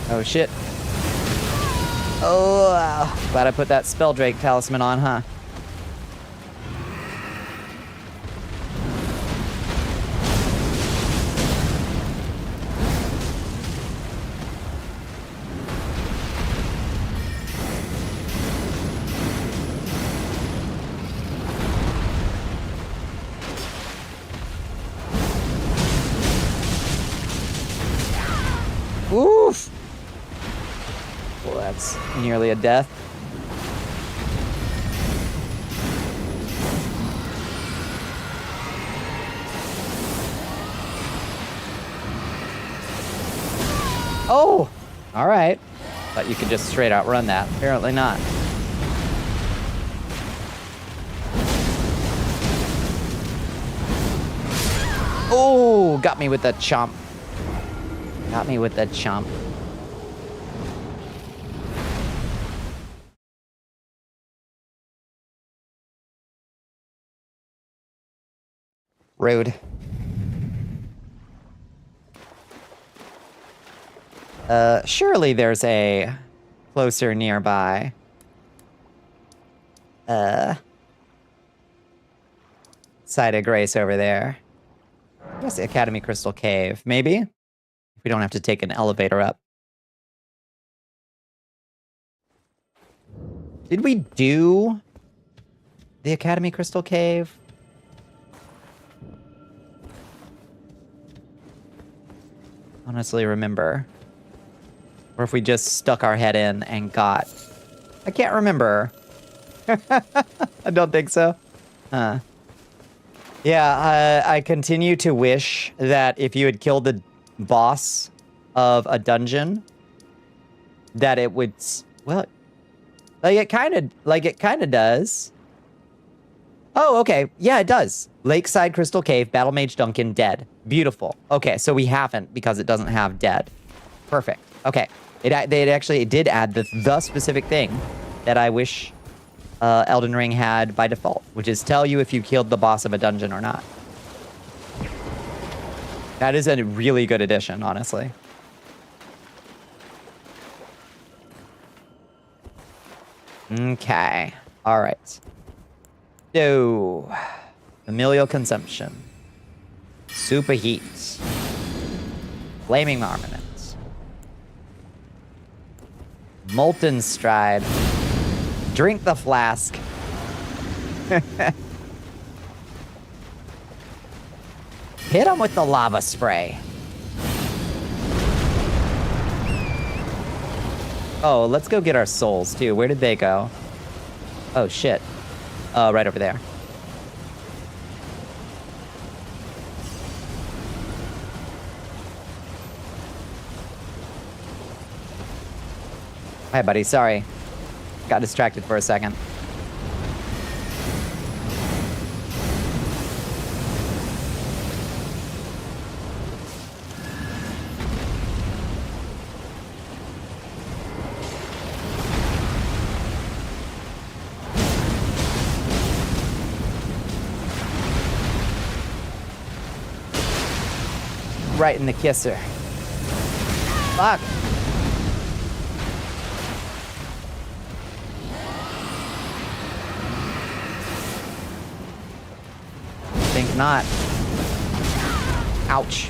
Oh shit. Oh, wow. Glad I put that Spelldrake talisman on, huh? Oof! Well, that's nearly a death. Oh! Alright. Thought you could just straight out run that. Apparently not. Oh! Got me with that chomp. Got me with that chomp. Rude. Surely there's a closer nearby. Site of Grace over there. I guess the Academy Crystal Cave, maybe? We don't have to take an elevator up. Did we do the Academy Crystal Cave? Honestly, remember. Or if we just stuck our head in and got... I can't remember. I don't think so. Huh. Yeah, I continue to wish that if you had killed the boss of a dungeon, that it would... Well, it kind of does. Oh, okay. Yeah, it does. Lakeside Crystal Cave, Battle Mage Duncan, dead. Beautiful. Okay, so we haven't because it doesn't have dead. Perfect. Okay. It did add the specific thing that I wish Elden Ring had by default, which is tell you if you killed the boss of a dungeon or not. That is a really good addition, honestly. Okay. All right. So, familial consumption. Superheat. Flaming armament. Molten stride. Drink the flask. Hit him with the lava spray. Oh, let's go get our souls, too. Where did they go? Oh, shit. Right over there. Hi, buddy. Sorry. Got distracted for a second. Right in the kisser. Fuck. Think not. Ouch.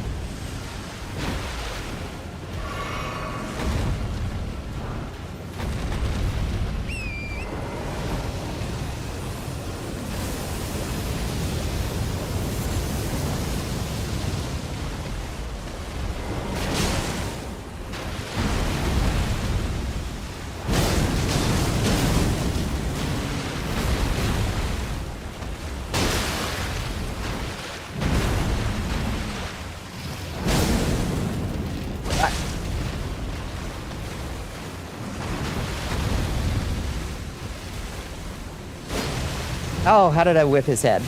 Oh, how did I whip his head?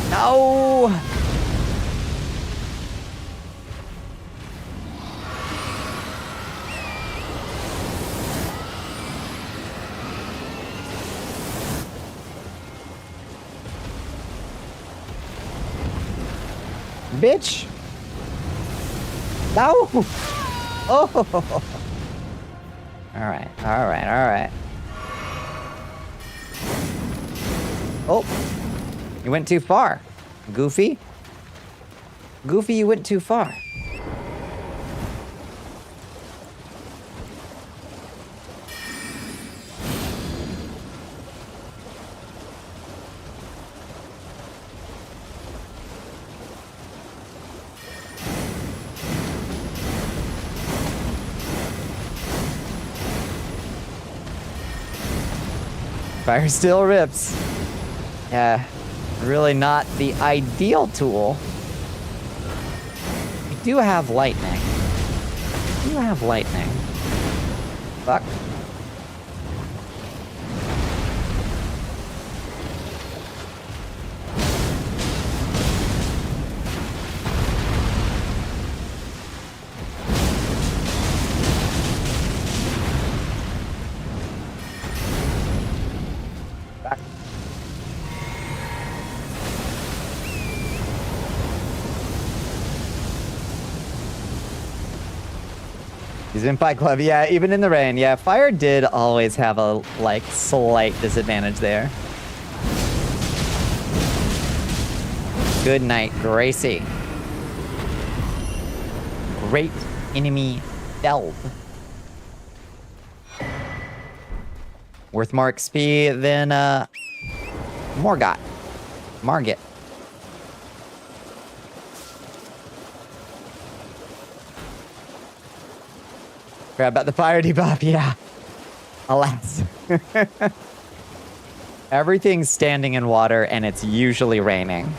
No! Bitch! No! Oh! Alright, alright, alright. Oh, you went too far. Goofy? Goofy, you went too far. Fire still rips. Yeah, really not the ideal tool. We do have lightning. We do have lightning. Fuck. He's in Fight Club, yeah, even in the rain. Yeah, fire did always have a, like, slight disadvantage there. Good night, Gracie. Great enemy delve. Worth more XP than, Morgot. Margit. Forgot about the fire debuff, yeah. Alas. Everything's standing in water, and it's usually raining.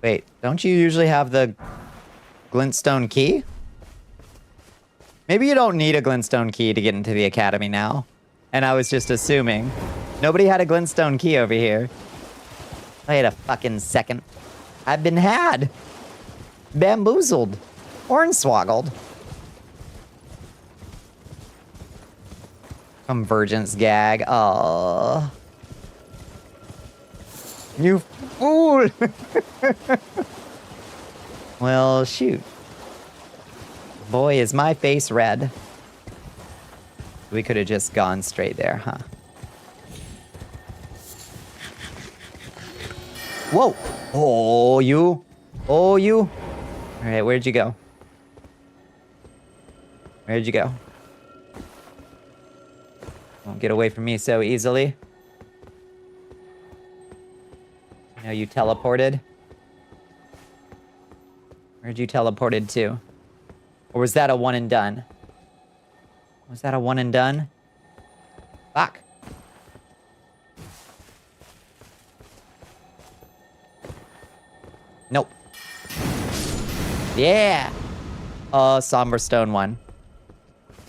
Wait, don't you usually have the glintstone key? Maybe you don't need a glintstone key to get into the academy now. And I was just assuming. Nobody had a glintstone key over here. Wait a fucking second. I've been had. Bamboozled. Hornswoggled. Convergence gag. Oh. You fool! Well, shoot. Boy, is my face red. We could have just gone straight there, huh? Whoa! Oh, you. Oh, you. Alright, where'd you go? Where'd you go? Won't get away from me so easily. You know, you teleported. Where'd you teleported to? Or was that a one and done? Was that a one and done? Fuck. Nope. Yeah. Oh, Somber Stone one.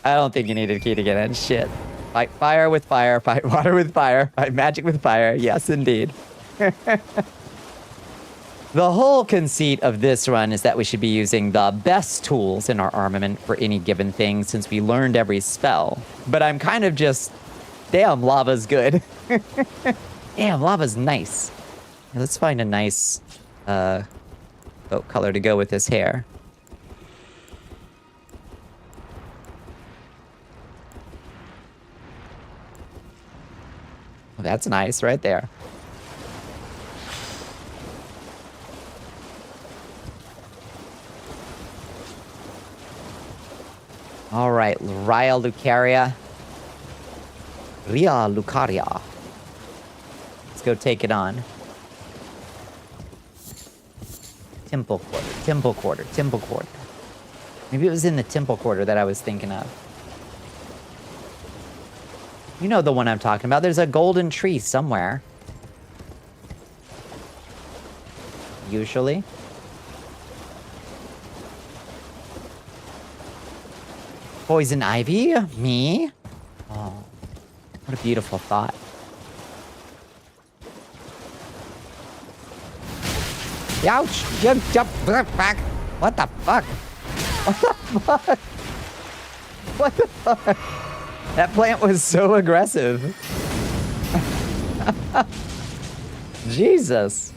I don't think you need a key to get in. Shit. Fight fire with fire. Fight water with fire. Fight magic with fire. Yes, indeed. The whole conceit of this run is that we should be using the best tools in our armament for any given thing since we learned every spell. But I'm kind of just... Damn, lava's good. Damn, lava's nice. Let's find a nice boat color to go with this hair. Well, that's nice right there. All right, Raya Lucaria. Lucaria. Let's go take it on. Temple Quarter. Maybe it was in the Temple Quarter that I was thinking of. You know the one I'm talking about. There's a golden tree somewhere. Usually. Poison ivy? Me? Oh, what a beautiful thought. Ouch! Jump back! What the fuck? What the fuck? What the fuck? That plant was so aggressive. Jesus.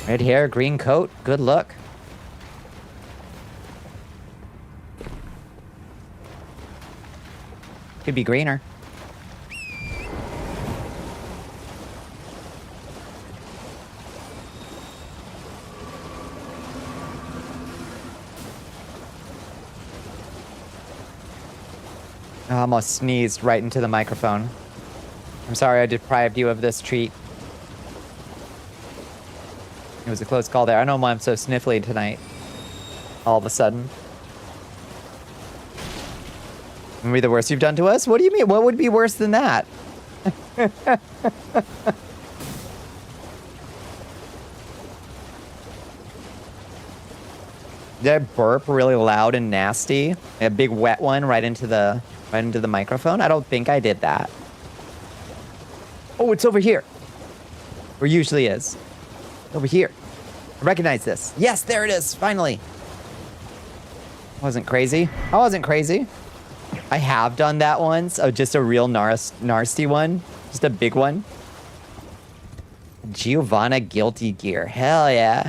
Red hair, green coat, good look. Could be greener. I almost sneezed right into the microphone. I'm sorry I deprived you of this treat. It was a close call there. I don't know why I'm so sniffly tonight. All of a sudden. Maybe the worst you've done to us? What do you mean? What would be worse than that? Did I burp really loud and nasty? A big wet one right into the microphone? I don't think I did that. Oh, it's over here. Or usually is. Over here. I recognize this. Yes, there it is. Finally. Wasn't crazy. I wasn't crazy. I have done that once. Oh, just a real nasty one. Just a big one. Giovanna Guilty Gear. Hell yeah.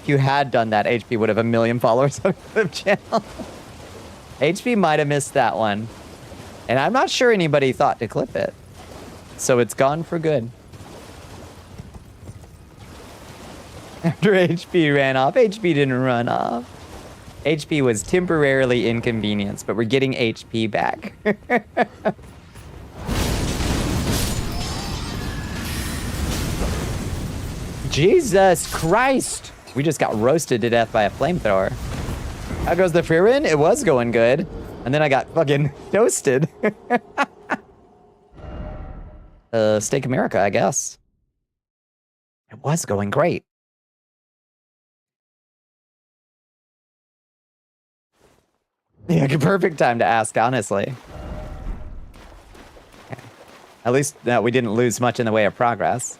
If you had done that, HP would have 1 million followers on the channel. HP might have missed that one. And I'm not sure anybody thought to clip it. So it's gone for good. After HP ran off, HP didn't run off. HP was temporarily inconvenienced, but we're getting HP back. Jesus Christ! We just got roasted to death by a flamethrower. How goes the free win? It was going good. And then I got fucking toasted. Steak America, I guess. It was going great. Yeah, perfect time to ask, honestly. Okay. At least we didn't lose much in the way of progress.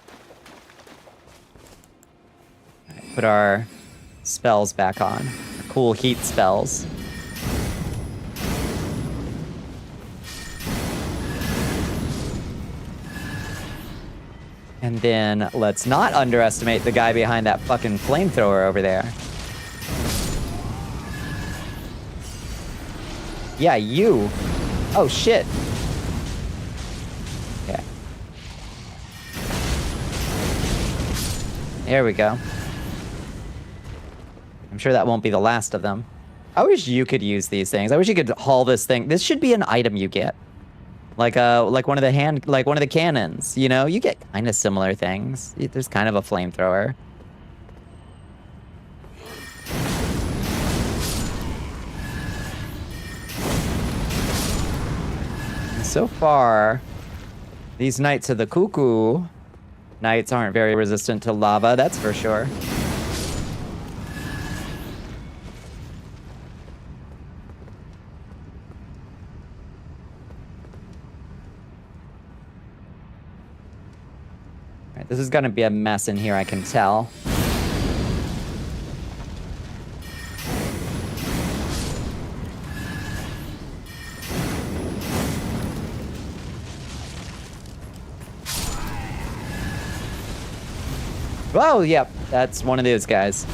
Right, put our spells back on. Our cool heat spells. And then let's not underestimate the guy behind that fucking flamethrower over there. Yeah, you. Oh, shit. Okay. There we go. I'm sure that won't be the last of them. I wish you could use these things. I wish you could haul this thing. This should be an item you get. Like one of the cannons, you know? You get kind of similar things. There's kind of a flamethrower. So far, these Knights of the Cuckoo Knights aren't very resistant to lava, that's for sure. Alright, this is gonna be a mess in here, I can tell. Oh, yep, that's one of those guys.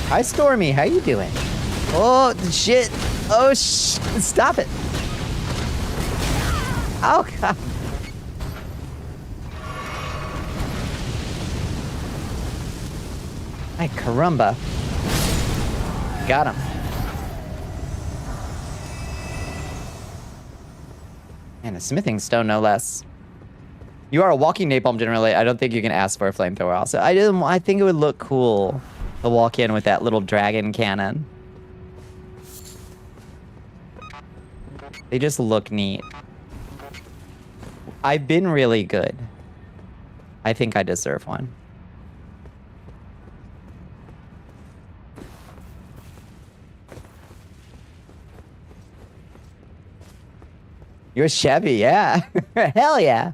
Hi, Stormy, how you doing? Oh, shit. Oh, stop it. Oh, God. Ay, caramba. Got him. And a smithing stone, no less. You are a walking napalm generally. I don't think you can ask for a flamethrower also. I think it would look cool to walk in with that little dragon cannon. They just look neat. I've been really good. I think I deserve one. You're Chevy, yeah. Hell yeah.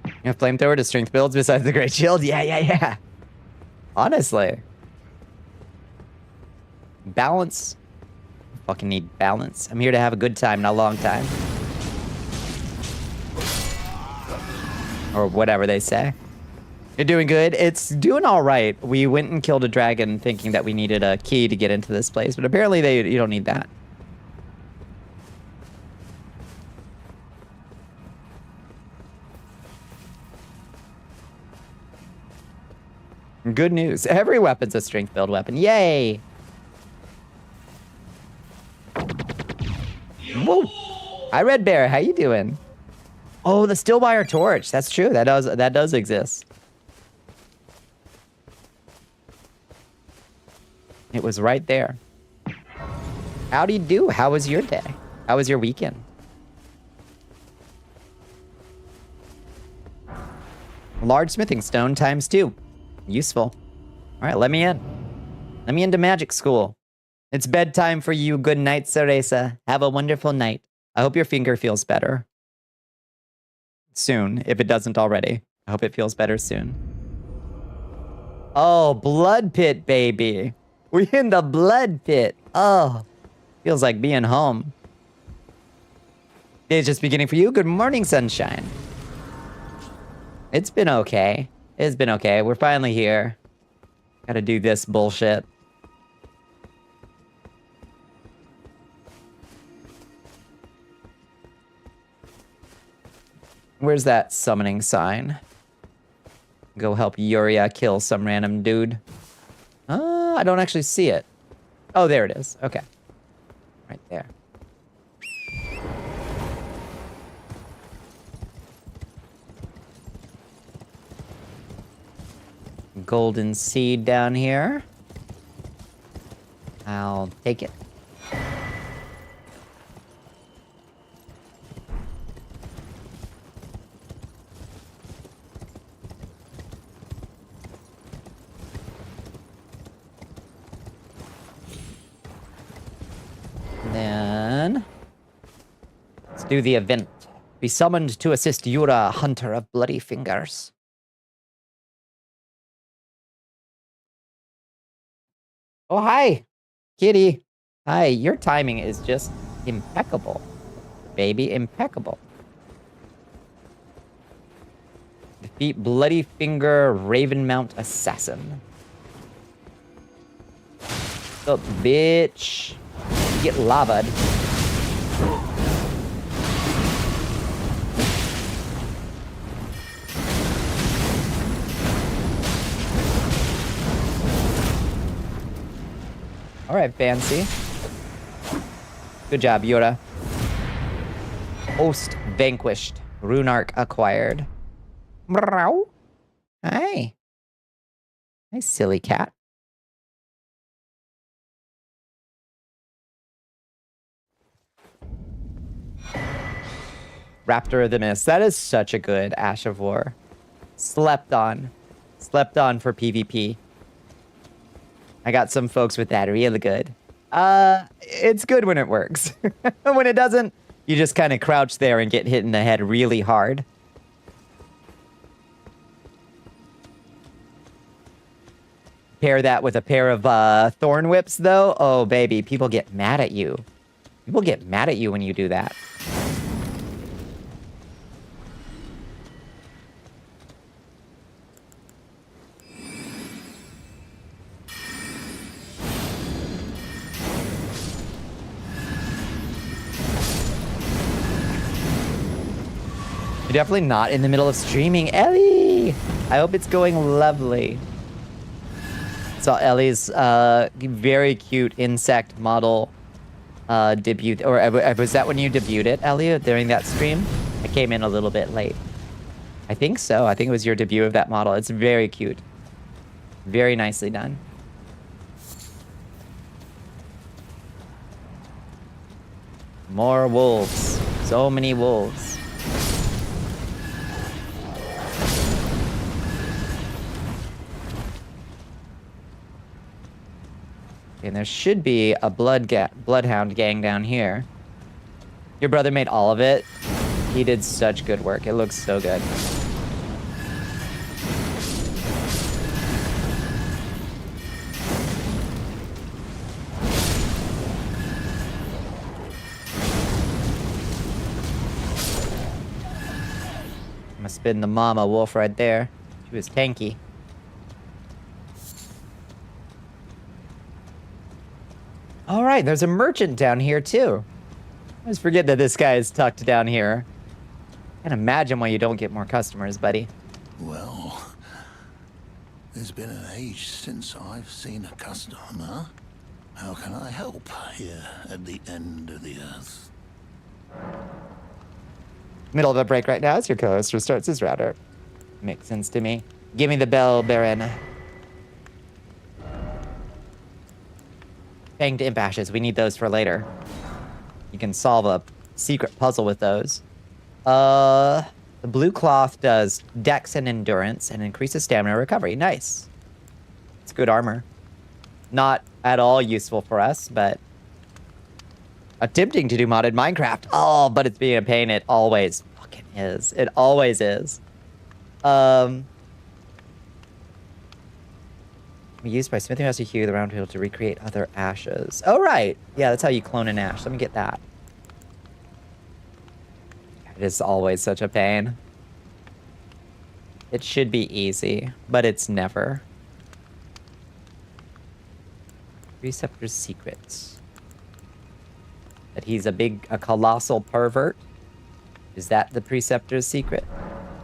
You have flamethrower to strength builds besides the great shield? Yeah. Honestly. Balance. Fucking need balance. I'm here to have a good time, not a long time. Or whatever they say. You're doing good? It's doing all right. We went and killed a dragon thinking that we needed a key to get into this place, but apparently you don't need that. Good news. Every weapon's a strength build weapon. Yay! Whoa! Hi, Red Bear. How you doing? Oh, the Stillwire torch. That's true. That does exist. It was right there. How do you do? How was your day? How was your weekend? Large smithing stone ×2. Useful. All right, let me in. Let me into magic school. It's bedtime for you. Good night, Cereza. Have a wonderful night. I hope your finger feels better. Soon, if it doesn't already. I hope it feels better soon. Oh, blood pit, baby. We're in the blood pit. Oh, feels like being home. Day's just beginning for you. Good morning, sunshine. It's been okay. It's been okay. We're finally here. Gotta do this bullshit. Where's that summoning sign? Go help Yuria kill some random dude. I don't actually see it. Oh, there it is. Okay. Right there. Golden seed down here. I'll take it. Then let's do the event. Be summoned to assist Yura, Hunter of Bloody Fingers. Oh, hi, kitty. Hi, your timing is just impeccable, baby, impeccable. Defeat Bloody Finger Ravenmount Assassin. What's up, bitch? Get lavaed. All right, fancy. Good job, Yura. Host vanquished. Runark acquired. Meow. Hi. Hi, silly cat. Raptor of the Mist. That is such a good Ash of War. Slept on. Slept on for PvP. I got some folks with that really good. It's good when it works. When it doesn't, you just kind of crouch there and get hit in the head really hard. Pair that with a pair of thorn whips, though. Oh, baby, people get mad at you. People get mad at you when you do that. You're definitely not in the middle of streaming. Ellie! I hope it's going lovely. Saw Ellie's very cute insect model debut. Or was that when you debuted it, Ellie, during that stream? I came in a little bit late. I think so. I think it was your debut of that model. It's very cute. Very nicely done. More wolves. So many wolves. And there should be a bloodhound gang down here. Your brother made all of it. He did such good work. It looks so good. I'm gonna spin the mama wolf right there. She was tanky. All right, there's a merchant down here, too. I always forget that this guy is tucked down here. Can't imagine why you don't get more customers, buddy. Well, there's been an age since I've seen a customer. How can I help here at the end of the earth? Middle of a break right now as your co-host restarts his router. Makes sense to me. Give me the bell, Baron. Fanged imp ashes. We need those for later. You can solve a secret puzzle with those. The blue cloth does dex and endurance and increases stamina recovery. Nice. It's good armor. Not at all useful for us, but attempting to do modded Minecraft. Oh, but it's being a pain. It always fucking is. It always is. Used by smithing master Hugh the round wheel to recreate other ashes. Oh, right. Yeah, that's how you clone an ash. Let me get that. It is always such a pain. It should be easy, but it's never. Preceptor's secrets. That he's a colossal pervert. Is that the Preceptor's secret?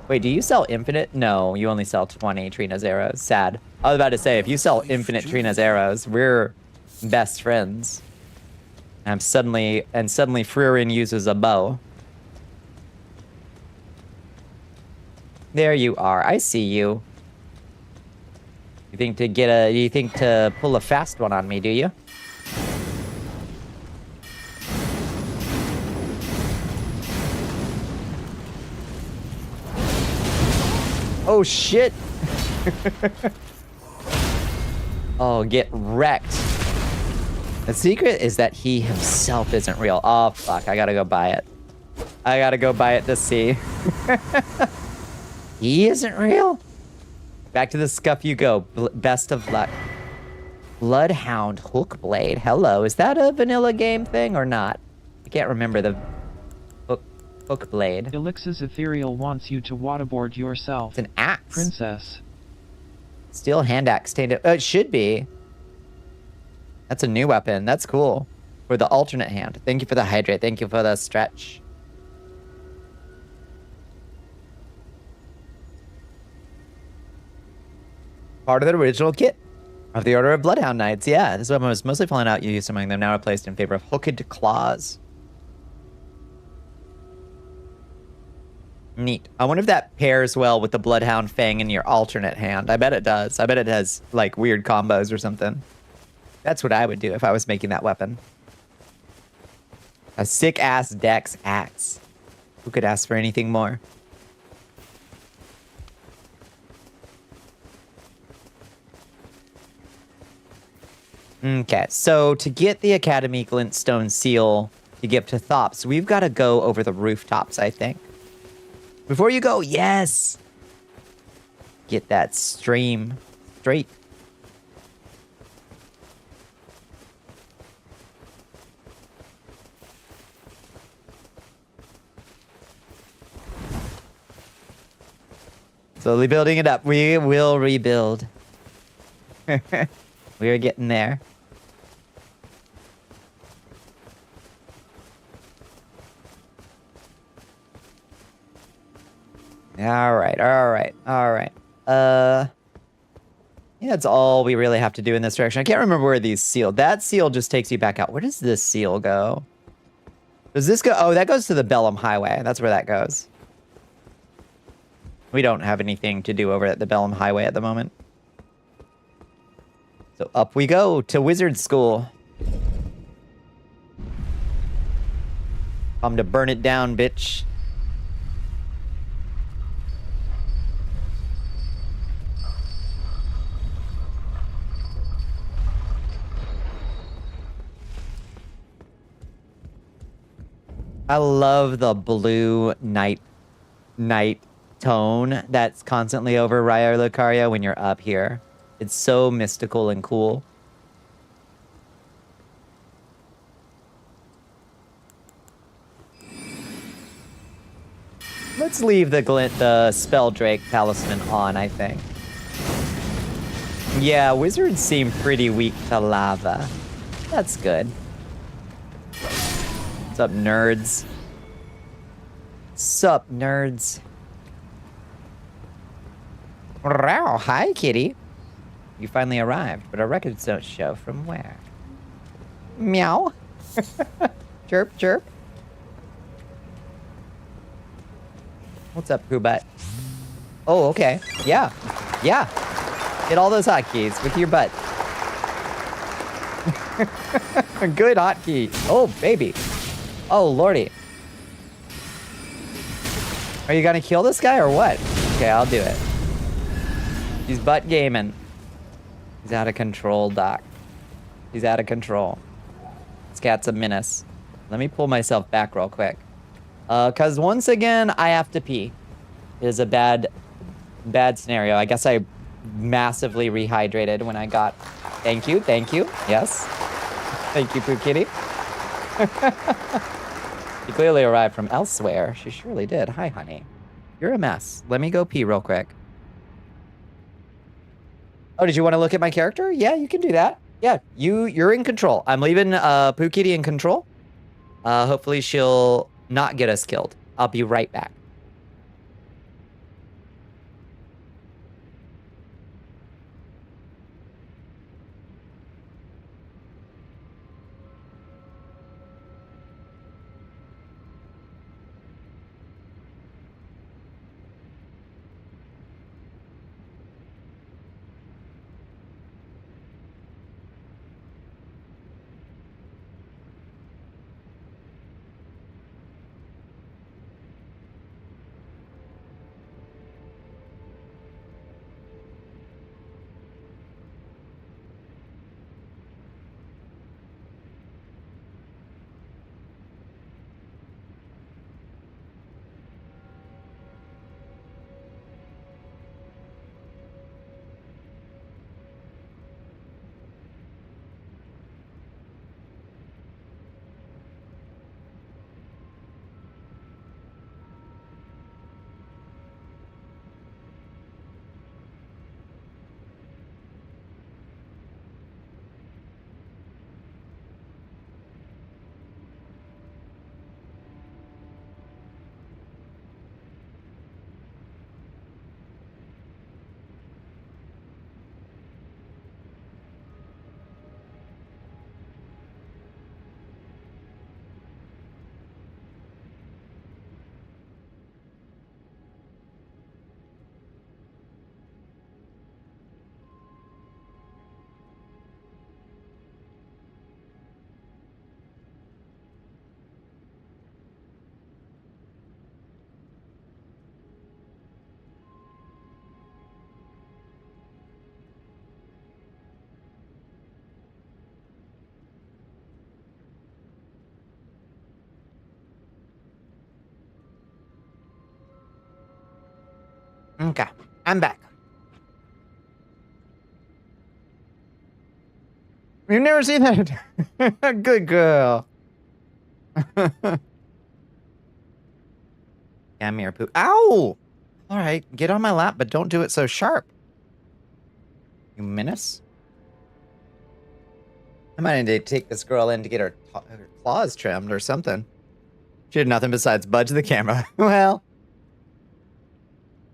Wait, do you sell infinite? No, you only sell 20 Trina's arrows. Sad. I was about to say, if you sell infinite Trina's arrows, we're best friends. And suddenly Fririn uses a bow. There you are. I see you. You think to pull a fast one on me, do you? Oh shit. Oh, get wrecked. The secret is that he himself isn't real. Oh fuck, I gotta go buy it. I gotta go buy it to see. He isn't real? Back to the scuff you go. Best of luck. Bloodhound Hookblade. Hello, is that a vanilla game thing or not? I can't remember the Hookblade. Elixir's Ethereal wants you to waterboard yourself. It's an axe. Princess. Steel hand axe. It should be. That's a new weapon. That's cool. For the alternate hand. Thank you for the hydrate. Thank you for the stretch. Part of the original kit. Of the Order of Bloodhound Knights, yeah. This weapon was mostly falling out. You used among them, now replaced in favor of hooked claws. Neat. I wonder if that pairs well with the Bloodhound Fang in your alternate hand. I bet it does. I bet it has, like, weird combos or something. That's what I would do if I was making that weapon. A sick-ass Dex axe. Who could ask for anything more? Okay, so to get the Academy Glintstone seal to give to Thops, we've got to go over the rooftops, I think. Before you go, yes! Get that stream straight. Slowly building it up. We will rebuild. We're getting there. All right. Yeah, that's all we really have to do in this direction. I can't remember where these seal. That seal just takes you back out. Where does this seal go? Does this go? Oh, that goes to the Bellum Highway. That's where that goes. We don't have anything to do over at the Bellum Highway at the moment. So up we go to Wizard School. Time to burn it down, bitch. I love the blue night tone that's constantly over Raya or Lucaria when you're up here. It's so mystical and cool. Let's leave the Spelldrake Talisman on, I think. Yeah, wizards seem pretty weak to lava. That's good. What's up, nerds? Sup, nerds? Wow, hi, kitty. You finally arrived, but our records don't show from where. Meow. Chirp, chirp. What's up, Pooh-Butt? Oh, okay. Yeah. Yeah. Hit all those hotkeys with your butt. Good hotkey. Oh, baby. Oh, lordy. Are you gonna kill this guy or what? Okay, I'll do it. He's butt gaming. He's out of control, Doc. He's out of control. This cat's a menace. Let me pull myself back real quick. Cause once again, I have to pee. It is a bad scenario. I guess I massively rehydrated when I got... Thank you, yes. Thank you, Pooh Kitty. She clearly arrived from elsewhere. She surely did. Hi, honey. You're a mess. Let me go pee real quick. Oh, did you want to look at my character? Yeah, you can do that. Yeah, you're in control. I'm leaving Pooh Kitty in control. Hopefully she'll not get us killed. I'll be right back. Okay, I'm back. You've never seen that? Good girl. Camere poop. Ow! All right, get on my lap, but don't do it so sharp. You menace. I might need to take this girl in to get her claws trimmed or something. She had nothing besides budge the camera. Well,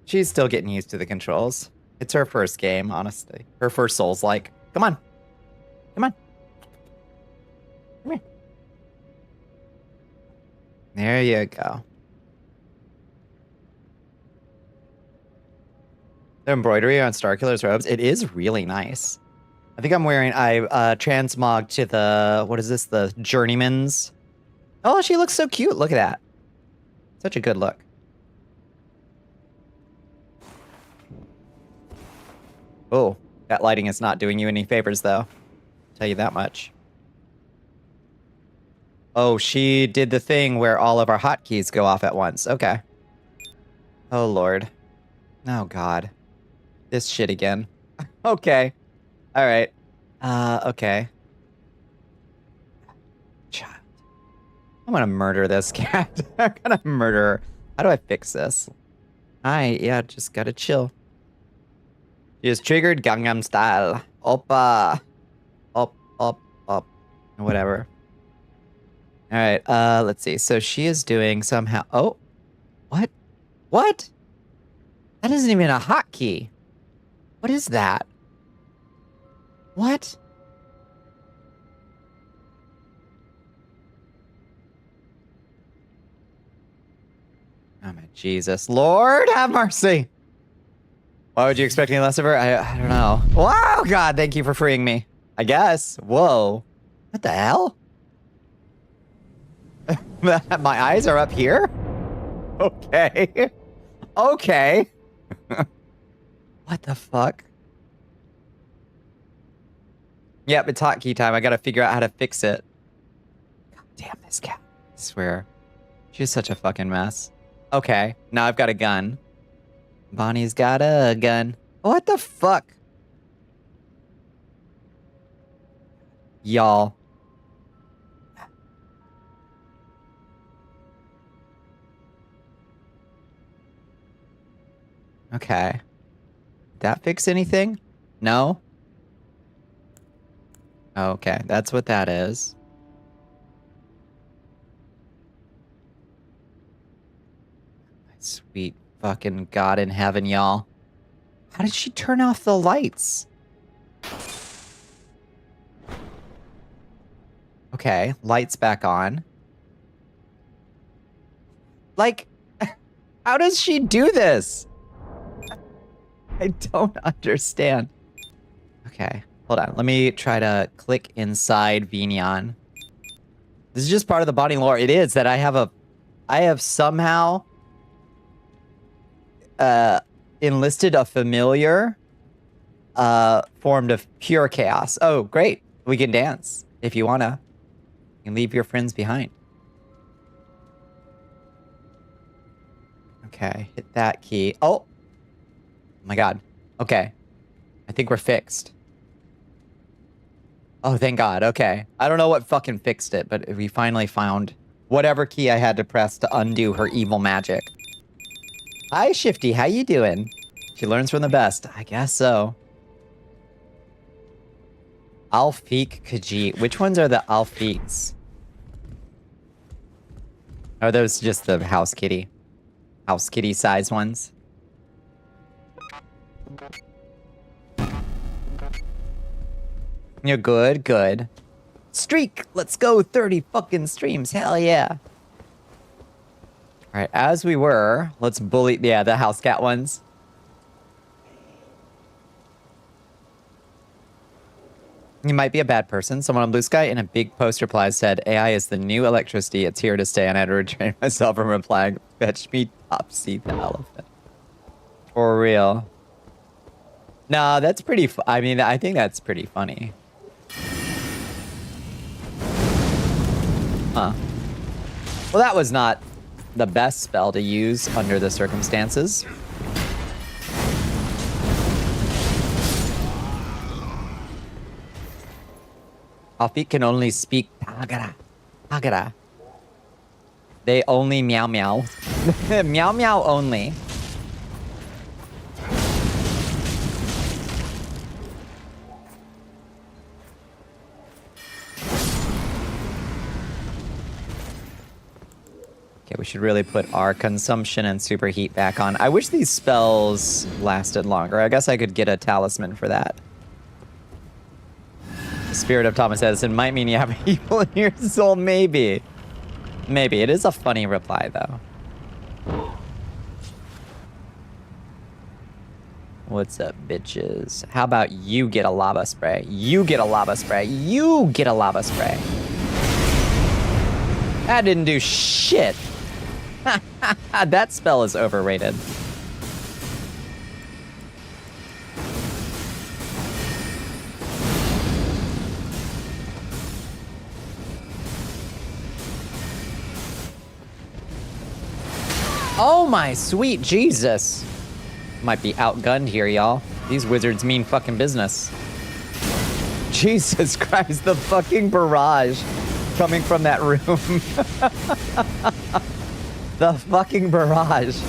she's still getting used to the controls. It's her first game, honestly. Her first Souls-like. Come on. Come on. Come here. There you go. The embroidery on Starkiller's robes, it is really nice. I think I'm wearing, I transmogged to the, what is this, the Journeyman's. Oh, she looks so cute. Look at that. Such a good look. Oh, that lighting is not doing you any favors, though. I'll tell you that much. Oh, she did the thing where all of our hotkeys go off at once. Okay. Oh, Lord. Oh, God. This shit again. Okay. All right. Okay. Child. I'm gonna murder this cat. I'm gonna murder her. How do I fix this? Yeah, just gotta chill. She is triggered Gangnam Style. Oppa. Up. Whatever. All right, let's see. So she is doing somehow... Oh. What? What? That isn't even a hotkey. What is that? What? Oh my Jesus. Lord have mercy. Why would you expect any less of her? I don't know. Wow, God, thank you for freeing me. I guess. Whoa. What the hell? My eyes are up here? Okay. Okay. What the fuck? Yep, it's hotkey time. I gotta figure out how to fix it. God damn this cat. I swear. She's such a fucking mess. Okay, now I've got a gun. Bonnie's got a gun. What the fuck? Y'all. Okay. Did that fix anything? No? Okay, that's what that is. My sweet fucking God in heaven, y'all. How did she turn off the lights? Okay, lights back on. Like, how does she do this? I don't understand. Okay, hold on. Let me try to click inside Vignon. This is just part of the Bonnie lore. It is that I have somehow enlisted a familiar formed of pure chaos. Oh, great. We can dance if you wanna. You can leave your friends behind. Okay, hit that key. Oh my God. Okay. I think we're fixed. Oh, thank God. Okay. I don't know what fucking fixed it, but we finally found whatever key I had to press to undo her evil magic. Hi, Shifty. How you doing? She learns from the best. I guess so. Alfiq Khajiit. Which ones are the Alfiqs? Are those just the house kitty size ones? You're good, good. Streak! Let's go 30 fucking streams. Hell yeah. Alright, as we were, let's bully, yeah, the house cat ones. You might be a bad person. Someone on Blue Sky in a big poster reply said, AI is the new electricity. It's here to stay. And I had to retrain myself from replying, fetch me Topsy the elephant. For real. No, that's pretty, I mean, I think that's pretty funny. Huh. Well, that was not the best spell to use under the circumstances. Our feet can only speak Tagara. Tagara. They only meow meow. Meow meow only. Okay, we should really put our consumption and superheat back on. I wish these spells lasted longer. I guess I could get a talisman for that. The spirit of Thomas Edison might mean you have evil in your soul. Maybe. Maybe. It is a funny reply, though. What's up, bitches? How about you get a lava spray? You get a lava spray. You get a lava spray. That didn't do shit. That spell is overrated. Oh my sweet Jesus. Might be outgunned here, y'all. These wizards mean fucking business. Jesus Christ, the fucking barrage coming from that room. The fucking barrage.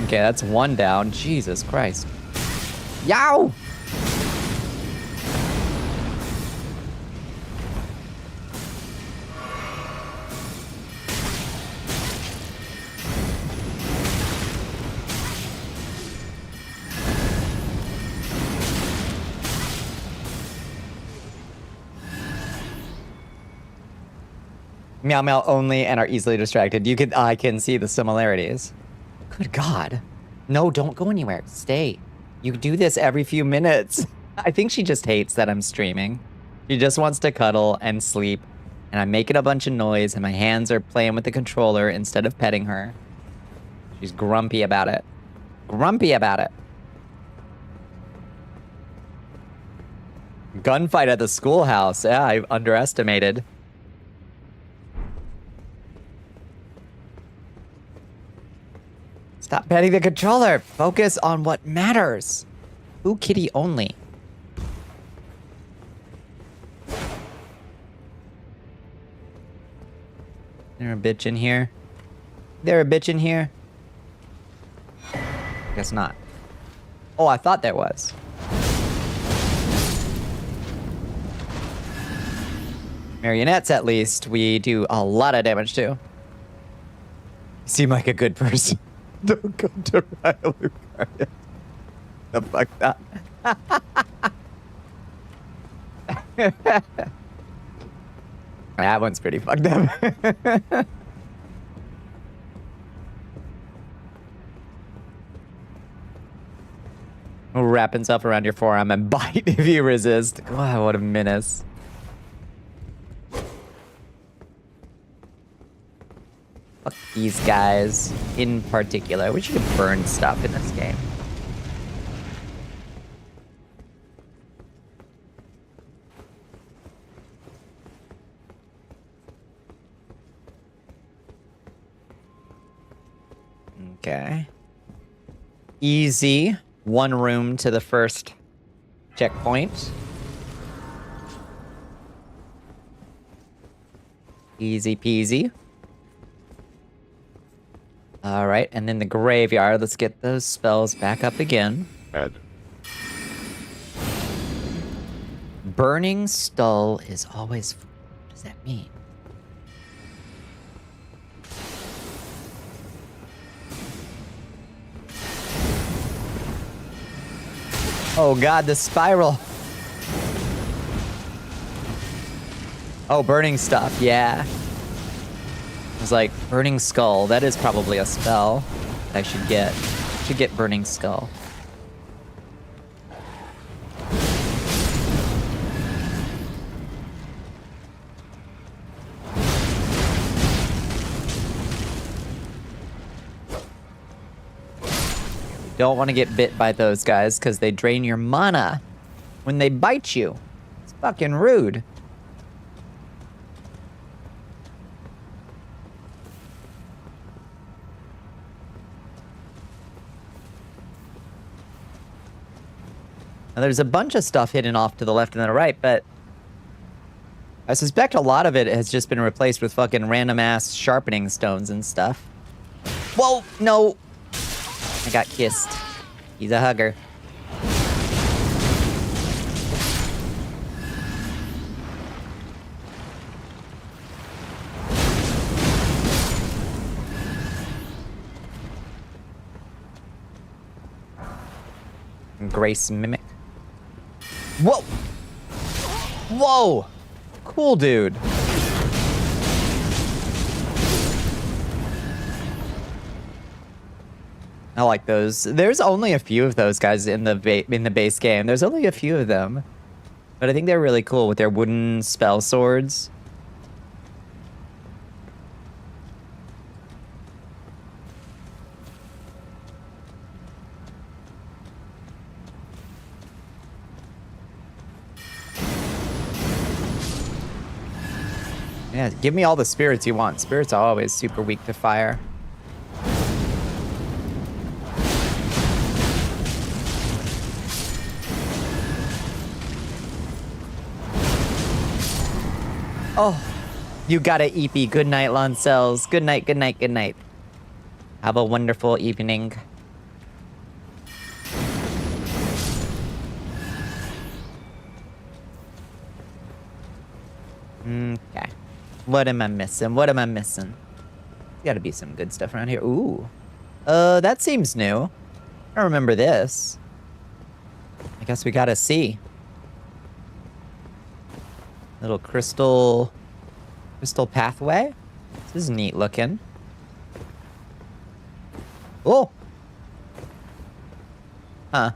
Okay, that's one down. Jesus Christ. Yow! Meow meow only and are easily distracted. I can see the similarities. Good God. No, don't go anywhere. Stay. You do this every few minutes. I think she just hates that I'm streaming. She just wants to cuddle and sleep. And I'm making a bunch of noise and my hands are playing with the controller instead of petting her. She's grumpy about it. Grumpy about it. Gunfight at the schoolhouse. Yeah, I underestimated. Stop petting the controller. Focus on what matters. Ooh, kitty only. There a bitch in here? There a bitch in here? Guess not. Oh, I thought there was. Marionettes, at least, we do a lot of damage to. You seem like a good person. Don't go to Raya, Lucaria. The fuck that? That one's pretty fucked up. Wrap himself around your forearm and bite if you resist. Wow, what a menace. Fuck these guys in particular. I wish you could burn stuff in this game. Okay. Easy. One room to the first checkpoint. Easy peasy. All right, and then the graveyard. Let's get those spells back up again. Add. Burning Skull is always... What does that mean? Oh God, the spiral. Oh, burning stuff, yeah. It was like, Burning Skull, that is probably a spell that I should get. Should get Burning Skull. Don't want to get bit by those guys because they drain your mana when they bite you. It's fucking rude. Now, there's a bunch of stuff hidden off to the left and the right, but I suspect a lot of it has just been replaced with fucking random-ass sharpening stones and stuff. Whoa, no. I got kissed. He's a hugger. Grace Mimic. Whoa! Whoa! Cool, dude. I like those. There's only a few of those guys in the base game. There's only a few of them, but I think they're really cool with their wooden spell swords. Yeah, give me all the spirits you want. Spirits are always super weak to fire. Oh, you got a EP. Good night, Lancels. Good night, good night, good night. Have a wonderful evening. Okay. What am I missing? What am I missing? Gotta be some good stuff around here. Ooh. That seems new. I don't remember this. I guess we gotta see. Little crystal pathway. This is neat looking. Oh. Huh.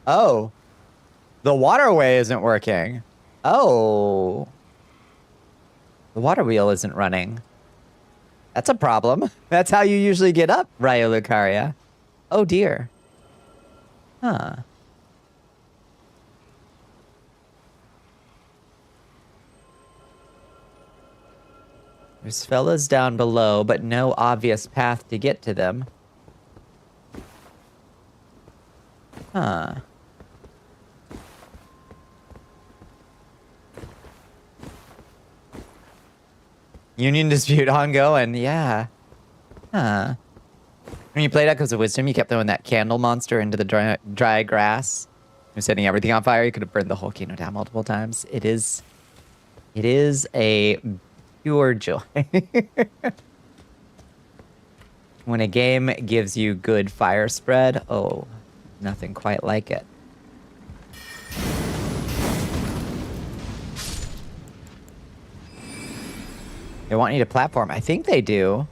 Oh. The waterway isn't working. Oh. The water wheel isn't running. That's a problem. That's how you usually get up, Raya Lucaria. Oh dear. Huh. There's fellas down below, but no obvious path to get to them. Huh. Union dispute ongoing, yeah. Huh. When you played Echoes of Wisdom, you kept throwing that candle monster into the dry grass. You're setting everything on fire. You could have burned the whole kingdom down multiple times. It is a pure joy. When a game gives you good fire spread, oh, nothing quite like it. They want you to platform. I think they do.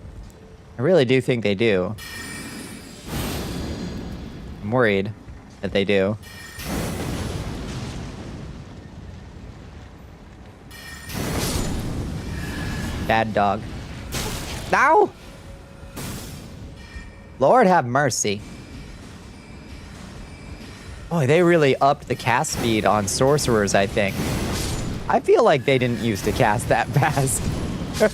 I really do think they do. I'm worried that they do. Bad dog. Ow! Lord have mercy. Boy, they really upped the cast speed on sorcerers, I think. I feel like they didn't used to cast that fast. I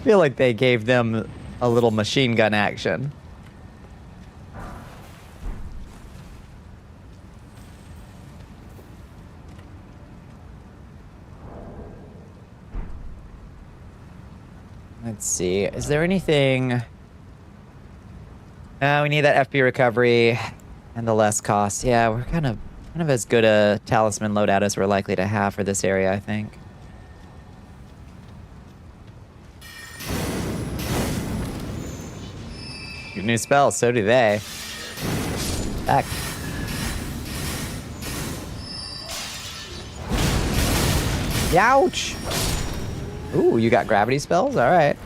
feel like they gave them a little machine gun action. Let's see. Is there anything? We need that FP recovery and the less cost. Yeah, we're kind of as good a talisman loadout as we're likely to have for this area, I think. Your new spell, so do they. Back. Ouch! Ooh, you got gravity spells? Alright.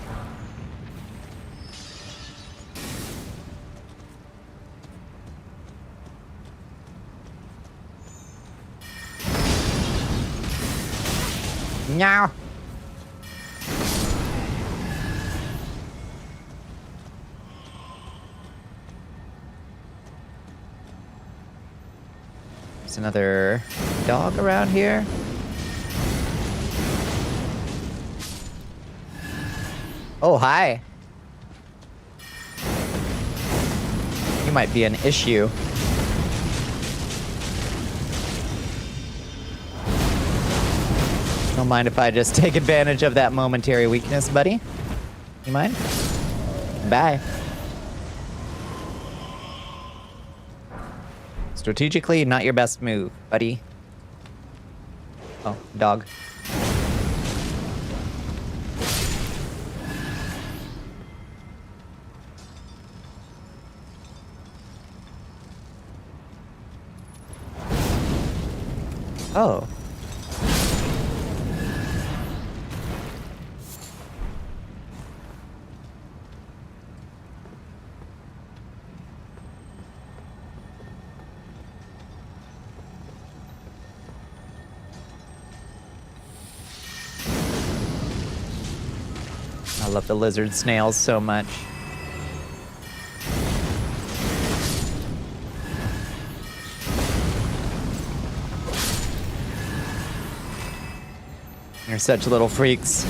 Meow. There's another dog around here. Oh, hi. You might be an issue. Don't mind if I just take advantage of that momentary weakness, buddy? You mind? Bye. Strategically, not your best move, buddy. Oh, dog. Oh. I love the lizard snails so much. You're such little freaks.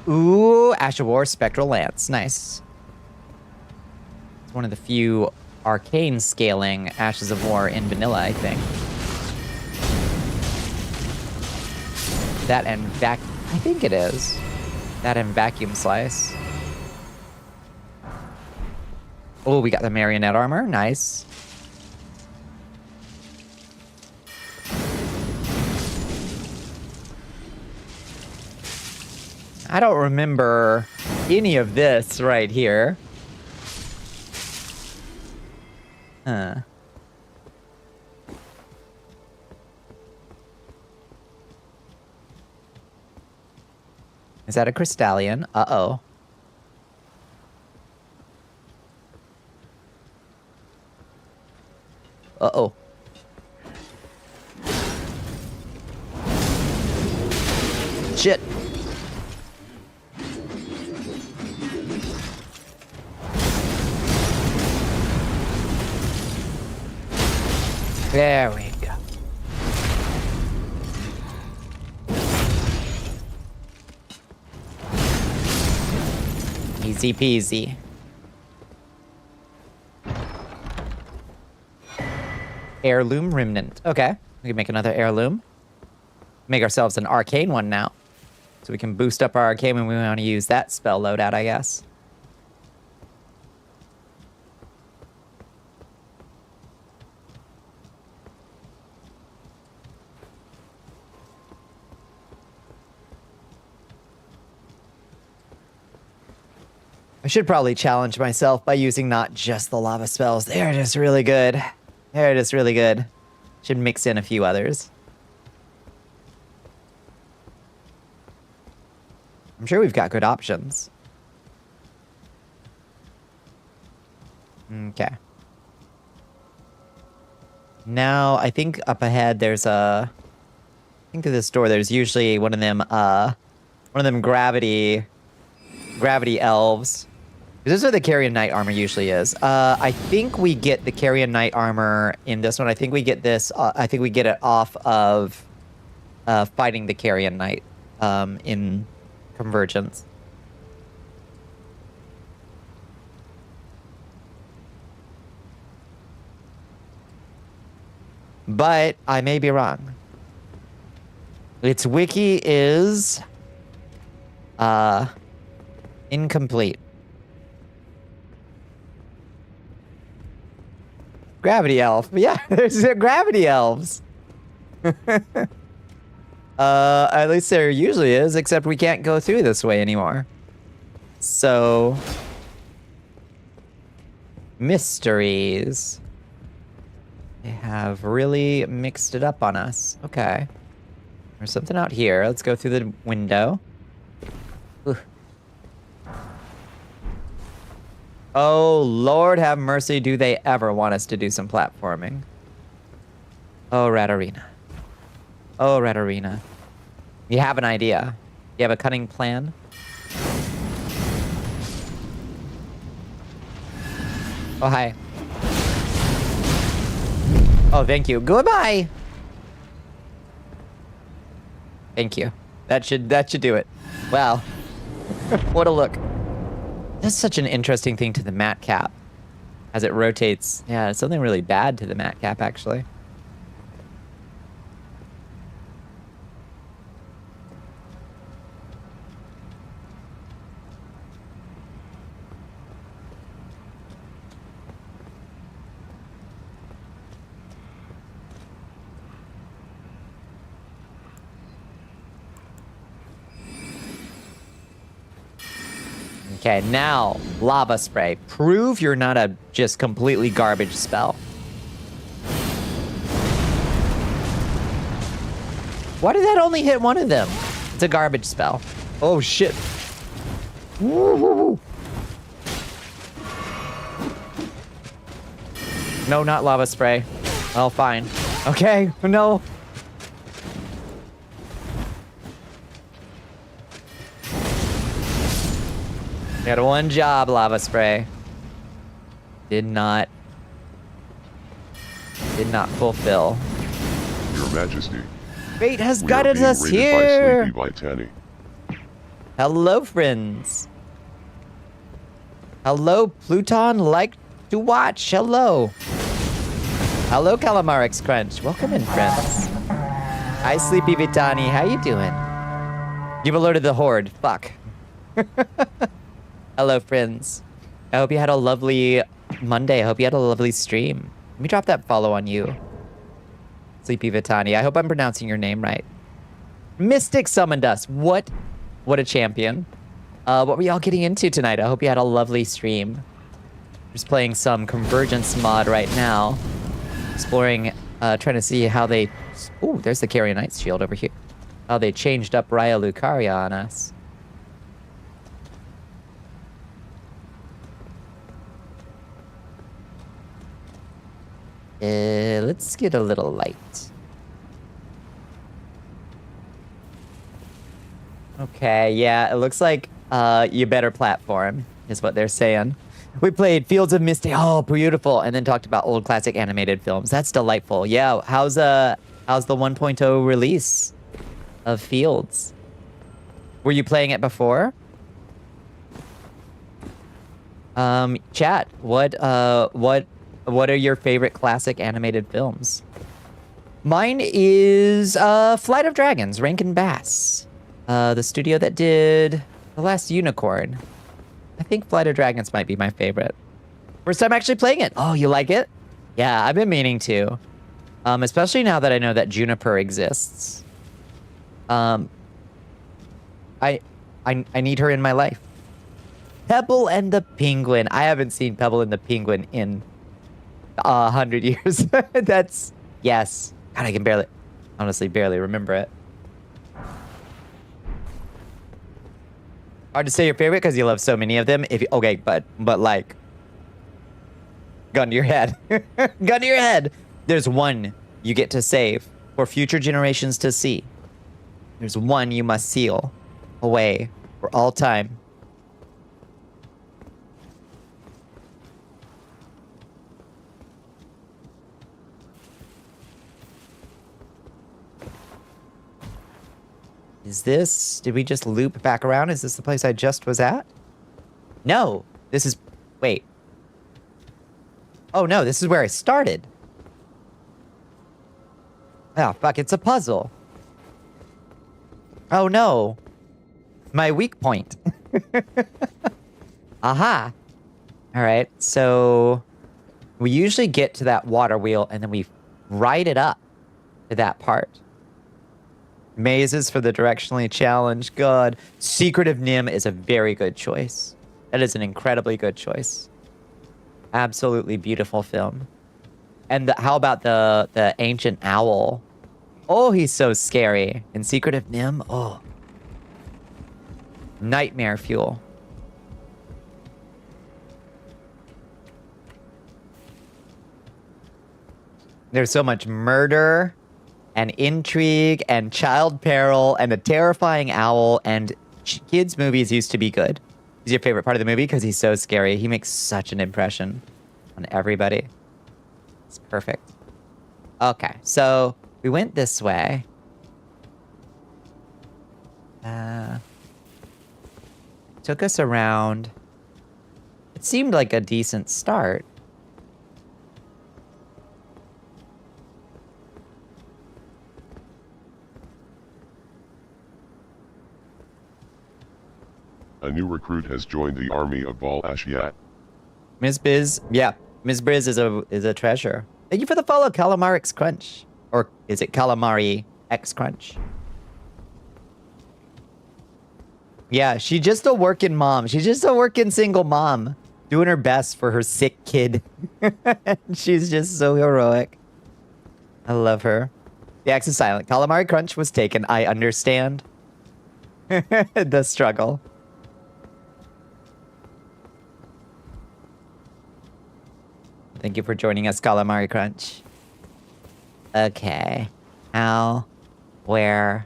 Ooh, Ash of War Spectral Lance. Nice. It's one of the few arcane scaling Ashes of War in vanilla, I think. That and I think it is. That and Vacuum Slice. Oh, we got the Marionette armor. Nice. I don't remember any of this right here. Huh. Is that a Crystallion? Uh-oh. Uh-oh. Shit. There we go. Easy peasy. Heirloom remnant. Okay, we can make another heirloom. Make ourselves an arcane one now. So we can boost up our arcane when we want to use that spell loadout, I guess. I should probably challenge myself by using not just the lava spells. They're just really good. They're just really good. Should mix in a few others. I'm sure we've got good options. Okay. Now, I think up ahead there's a... I think through this door there's usually one of them gravity elves. This is where the Carrion Knight armor usually is. I think we get the Carrion Knight armor in this one. I think we get this. I think we get it off of fighting the Carrion Knight in Convergence. But I may be wrong. Its wiki is incomplete. Gravity elf. Yeah, there's gravity elves. At least there usually is, except we can't go through this way anymore. So... mysteries. They have really mixed it up on us. Okay. There's something out here. Let's go through the window. Ooh. Oh, Lord have mercy, do they ever want us to do some platforming. Oh, Rat Arena. Oh, Rat Arena. You have an idea. You have a cunning plan? Oh, hi. Oh, thank you. Goodbye! Thank you. That should do it. Wow. What a look. That's such an interesting thing to the mat cap. As it rotates. Yeah, it's something really bad to the mat cap, actually. Okay, now lava spray. Prove you're not a just completely garbage spell. Why did that only hit one of them? It's a garbage spell. Oh shit. Woo-hoo-hoo. No, not lava spray. Oh, fine. Okay, no. You had one job, lava spray. Did not fulfill. Your Majesty. Fate has We are guided being us raided here. by Sleepy Vitani. Hello, friends. Hello, Pluton. Like to watch. Hello. Hello, Calamarix Crunch. Welcome in, friends. Hi, Sleepy Vitani. How you doing? You've alerted the Horde. Fuck. Hello, friends. I hope you had a lovely Monday. I hope you had a lovely stream. Let me drop that follow on you. Sleepy Vitani. I hope I'm pronouncing your name right. Mystic summoned us. What a champion. What were y'all getting into tonight? I hope you had a lovely stream. Just playing some Convergence mod right now. Exploring, trying to see how they... Ooh, there's the Carrion Knight's shield over here. How they changed up Raya Lucaria on us. Let's get a little light. Okay, yeah, it looks like you better platform, is what they're saying. We played Fields of Misty, oh, beautiful, and then talked about old classic animated films. That's delightful. Yeah, how's the 1.0 release of Fields? Were you playing it before? Chat, what are your favorite classic animated films? Mine is Flight of Dragons, Rankin Bass. The studio that did The Last Unicorn. I think Flight of Dragons might be my favorite. First time actually playing it. Oh, you like it? Yeah, I've been meaning to. Especially now that I know that Juniper exists. I need her in my life. Pebble and the Penguin. I haven't seen Pebble and the Penguin in 100 years. That's... Yes. God, I can honestly barely remember it. Hard to say your favorite because you love so many of them. Okay, but like... Gun to your head. Gun to your head. There's one you get to save for future generations to see. There's one you must seal away for all time. Is this... Did we just loop back around? Is this the place I just was at? No. This is... Wait. Oh, no. This is where I started. Oh, fuck. It's a puzzle. Oh, no. My weak point. Aha. All right. So... We usually get to that water wheel, and then we ride it up to that part. Mazes for the directionally challenged. God. Secretive Nim is a very good choice. That is an incredibly good choice. Absolutely beautiful film. And how about the ancient owl? Oh, he's so scary. And Secretive Nim, oh. Nightmare fuel. There's so much murder and intrigue and child peril and a terrifying owl, and kids' movies used to be good. He's your favorite part of the movie because he's so scary. He makes such an impression on everybody. It's perfect. Okay, so we went this way. Took us around. It seemed like a decent start. A new recruit has joined the army of Bal Ashiat. Ms. Biz, yeah, Ms. Briz is a treasure. Thank you for the follow, Calamarix Crunch. Or is it Calamari X Crunch? Yeah, she's just a working mom. She's just a working single mom. Doing her best for her sick kid. She's just so heroic. I love her. The X is silent. Calamari Crunch was taken. I understand. The struggle. Thank you for joining us, Calamari Crunch. Okay. How? Where?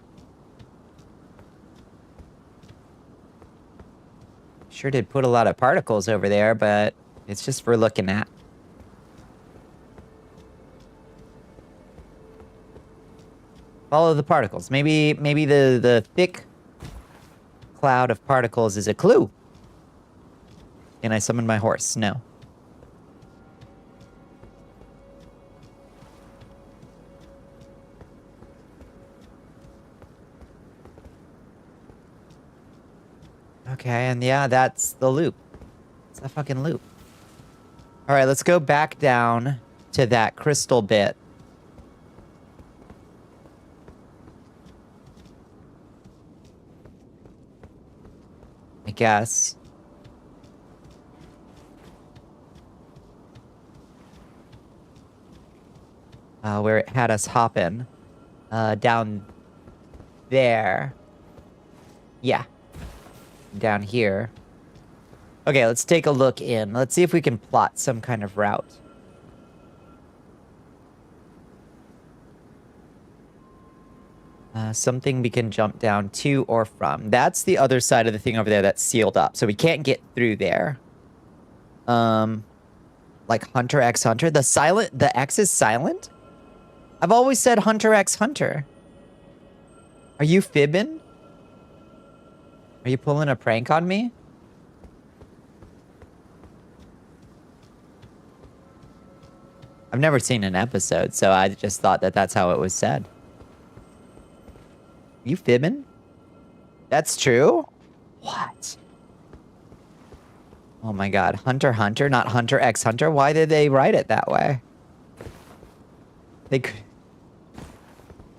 Sure did put a lot of particles over there, but it's just for looking at. Follow the particles. Maybe the thick cloud of particles is a clue. Can I summon my horse? No. Okay, and yeah, that's the loop. It's a fucking loop. All right, let's go back down to that crystal bit. I guess. Where it had us hopping. Down there. Yeah. Down here. Okay, let's take a look in. Let's see if we can plot some kind of route. Something we can jump down to or from. That's the other side of the thing over there that's sealed up. So we can't get through there. Like Hunter X Hunter. The X is silent? I've always said Hunter X Hunter. Are you fibbing? Are you pulling a prank on me? I've never seen an episode, so I just thought that that's how it was said. You fibbing? That's true? What? Oh my god. Hunter Hunter, not Hunter X Hunter? Why did they write it that way?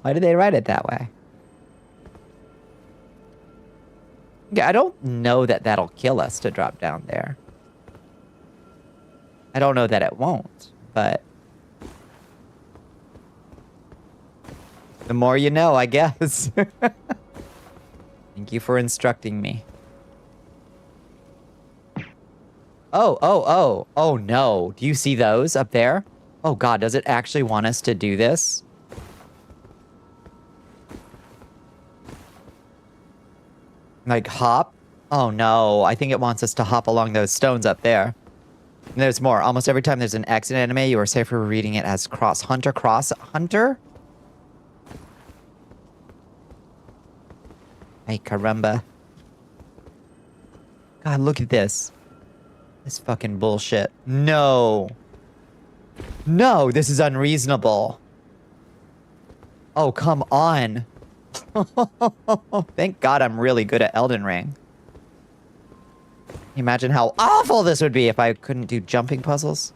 Why did they write it that way? Yeah, I don't know that that'll kill us to drop down there. I don't know that it won't, but... the more you know, I guess. Thank you for instructing me. Oh no. Do you see those up there? Oh god, does it actually want us to do this? Like hop? Oh no, I think it wants us to hop along those stones up there. And there's more. Almost every time there's an X in anime, you are safer reading it as cross hunter. Ay caramba. God, look at this. This fucking bullshit. No. No, this is unreasonable. Oh, come on. Thank God I'm really good at Elden Ring. Imagine how awful this would be if I couldn't do jumping puzzles.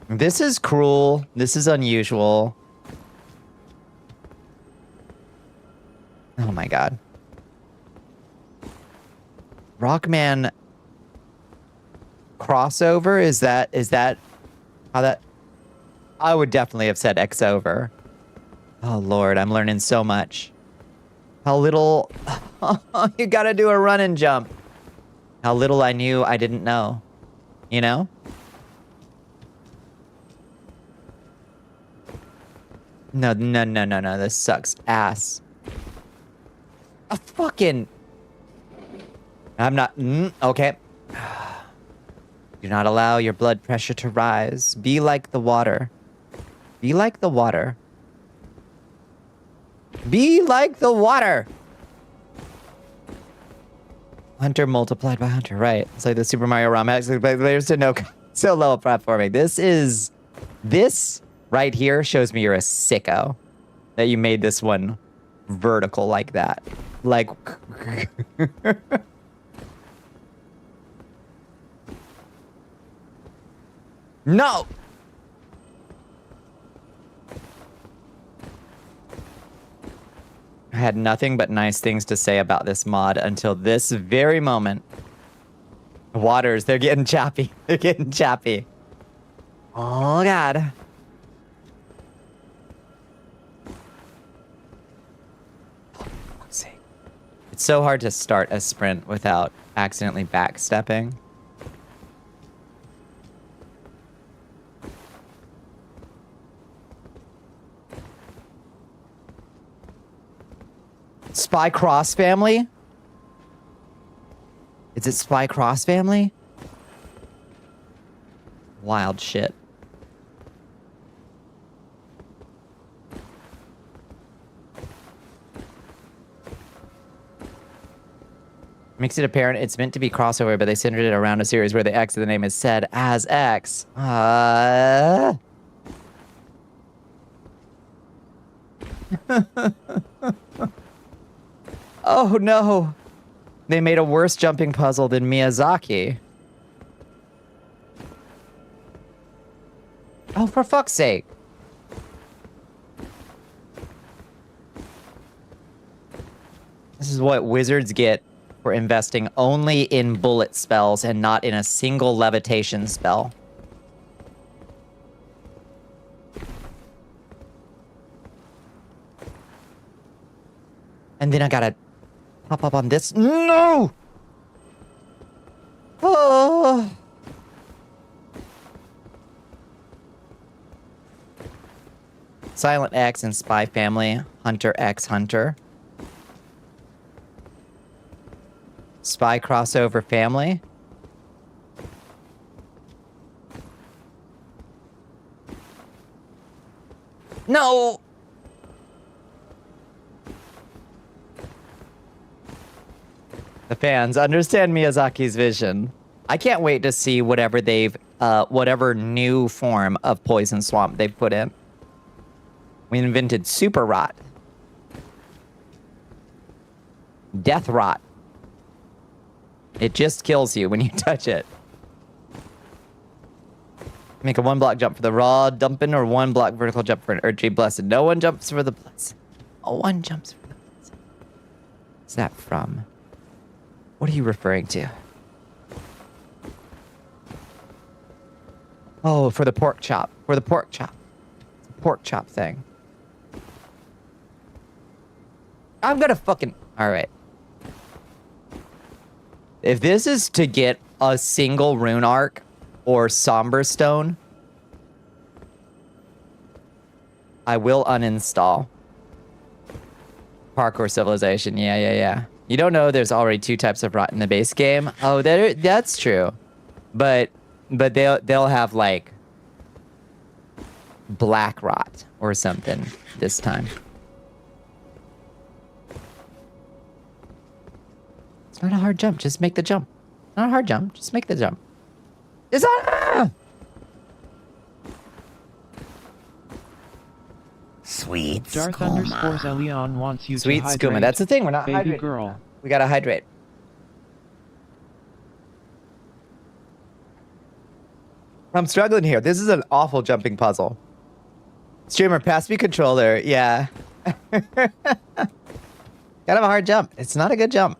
This is cruel. This is unusual. Oh my god. Rockman crossover? Is that how that... I would definitely have said X over. Oh lord, I'm learning so much. How little... you gotta do a run and jump. How little I knew I didn't know. You know? No, this sucks ass. A fucking... I'm not... okay. Do not allow your blood pressure to rise. Be like the water. Be like the water. Be like the water! Hunter multiplied by Hunter, right. It's like the Super Mario ROM. There's no so low platforming. This right here shows me you're a sicko. That you made this one vertical like that. Like... No! had nothing but nice things to say about this mod until this very moment. Waters, they're getting choppy. They're getting choppy. Oh, God. It's so hard to start a sprint without accidentally backstepping. Spy Cross family? Is it Spy Cross family? Wild shit. Makes it apparent it's meant to be crossover, but they centered it around a series where the X of the name is said as X. Oh no! They made a worse jumping puzzle than Miyazaki. Oh, for fuck's sake. This is what wizards get for investing only in bullet spells and not in a single levitation spell. And then I gotta pop up on this. No! Oh! Silent X and Spy Family, Hunter X Hunter. Spy crossover family. No! The fans understand Miyazaki's vision. I can't wait to see whatever whatever new form of Poison Swamp they've put in. We invented Super Rot. Death Rot. It just kills you when you touch it. Make a 1-block jump for the raw dumping or 1-block vertical jump for an Urgy Blessed. No one jumps for the blessed. Oh, one jumps for the blessed. What's that from? What are you referring to? Oh, for the pork chop. For the pork chop. It's a pork chop thing. I'm gonna fucking... Alright. If this is to get a single rune arc or somber stone, I will uninstall. Parkour Civilization, yeah. You don't know there's already 2 types of rot in the base game? Oh, that's true. But they'll have like black rot or something this time. It's not a hard jump. Just make the jump. Not a hard jump. Just make the jump. It's not. Sweet Darth skooma. _Elion wants you Sweet to hydrate. skooma. That's the thing. We're not Baby hydrating. girl. We gotta hydrate. I'm struggling here. This is an awful jumping puzzle. Streamer, pass me controller. Yeah. Kind of a hard jump. It's not a good jump.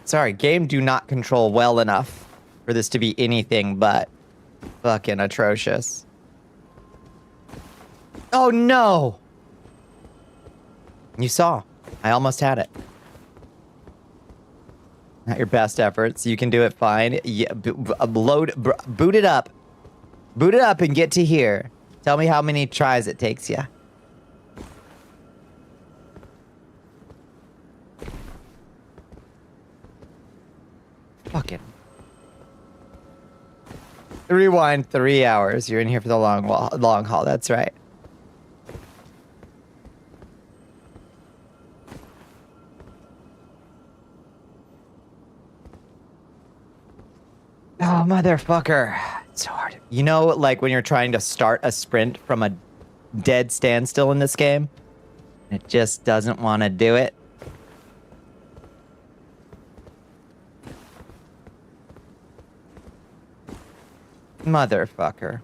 Sorry, game do not control well enough for this to be anything but fucking atrocious. Oh no! You saw. I almost had it. Not your best efforts. You can do it fine. Yeah, boot it up. Boot it up and get to here. Tell me how many tries it takes you. Fucking. Rewind 3 hours. You're in here for the long haul. That's right. Oh, motherfucker. It's so hard. You know, like when you're trying to start a sprint from a dead standstill in this game? It just doesn't want to do it. Motherfucker.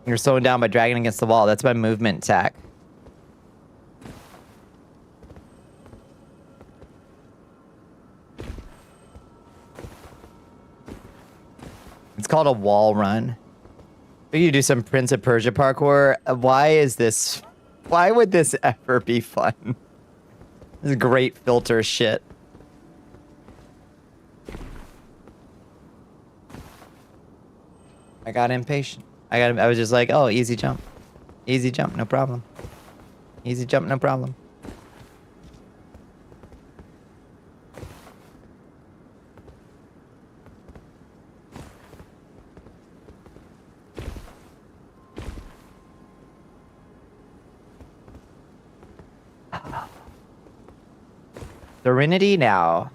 You're slowing down by dragging against the wall. That's my movement attack. It's called a wall run. You do some Prince of Persia parkour. Why would this ever be fun? This is great filter shit. I got impatient. I was just like, oh, easy jump. Easy jump, no problem. Easy jump, no problem. Serenity now.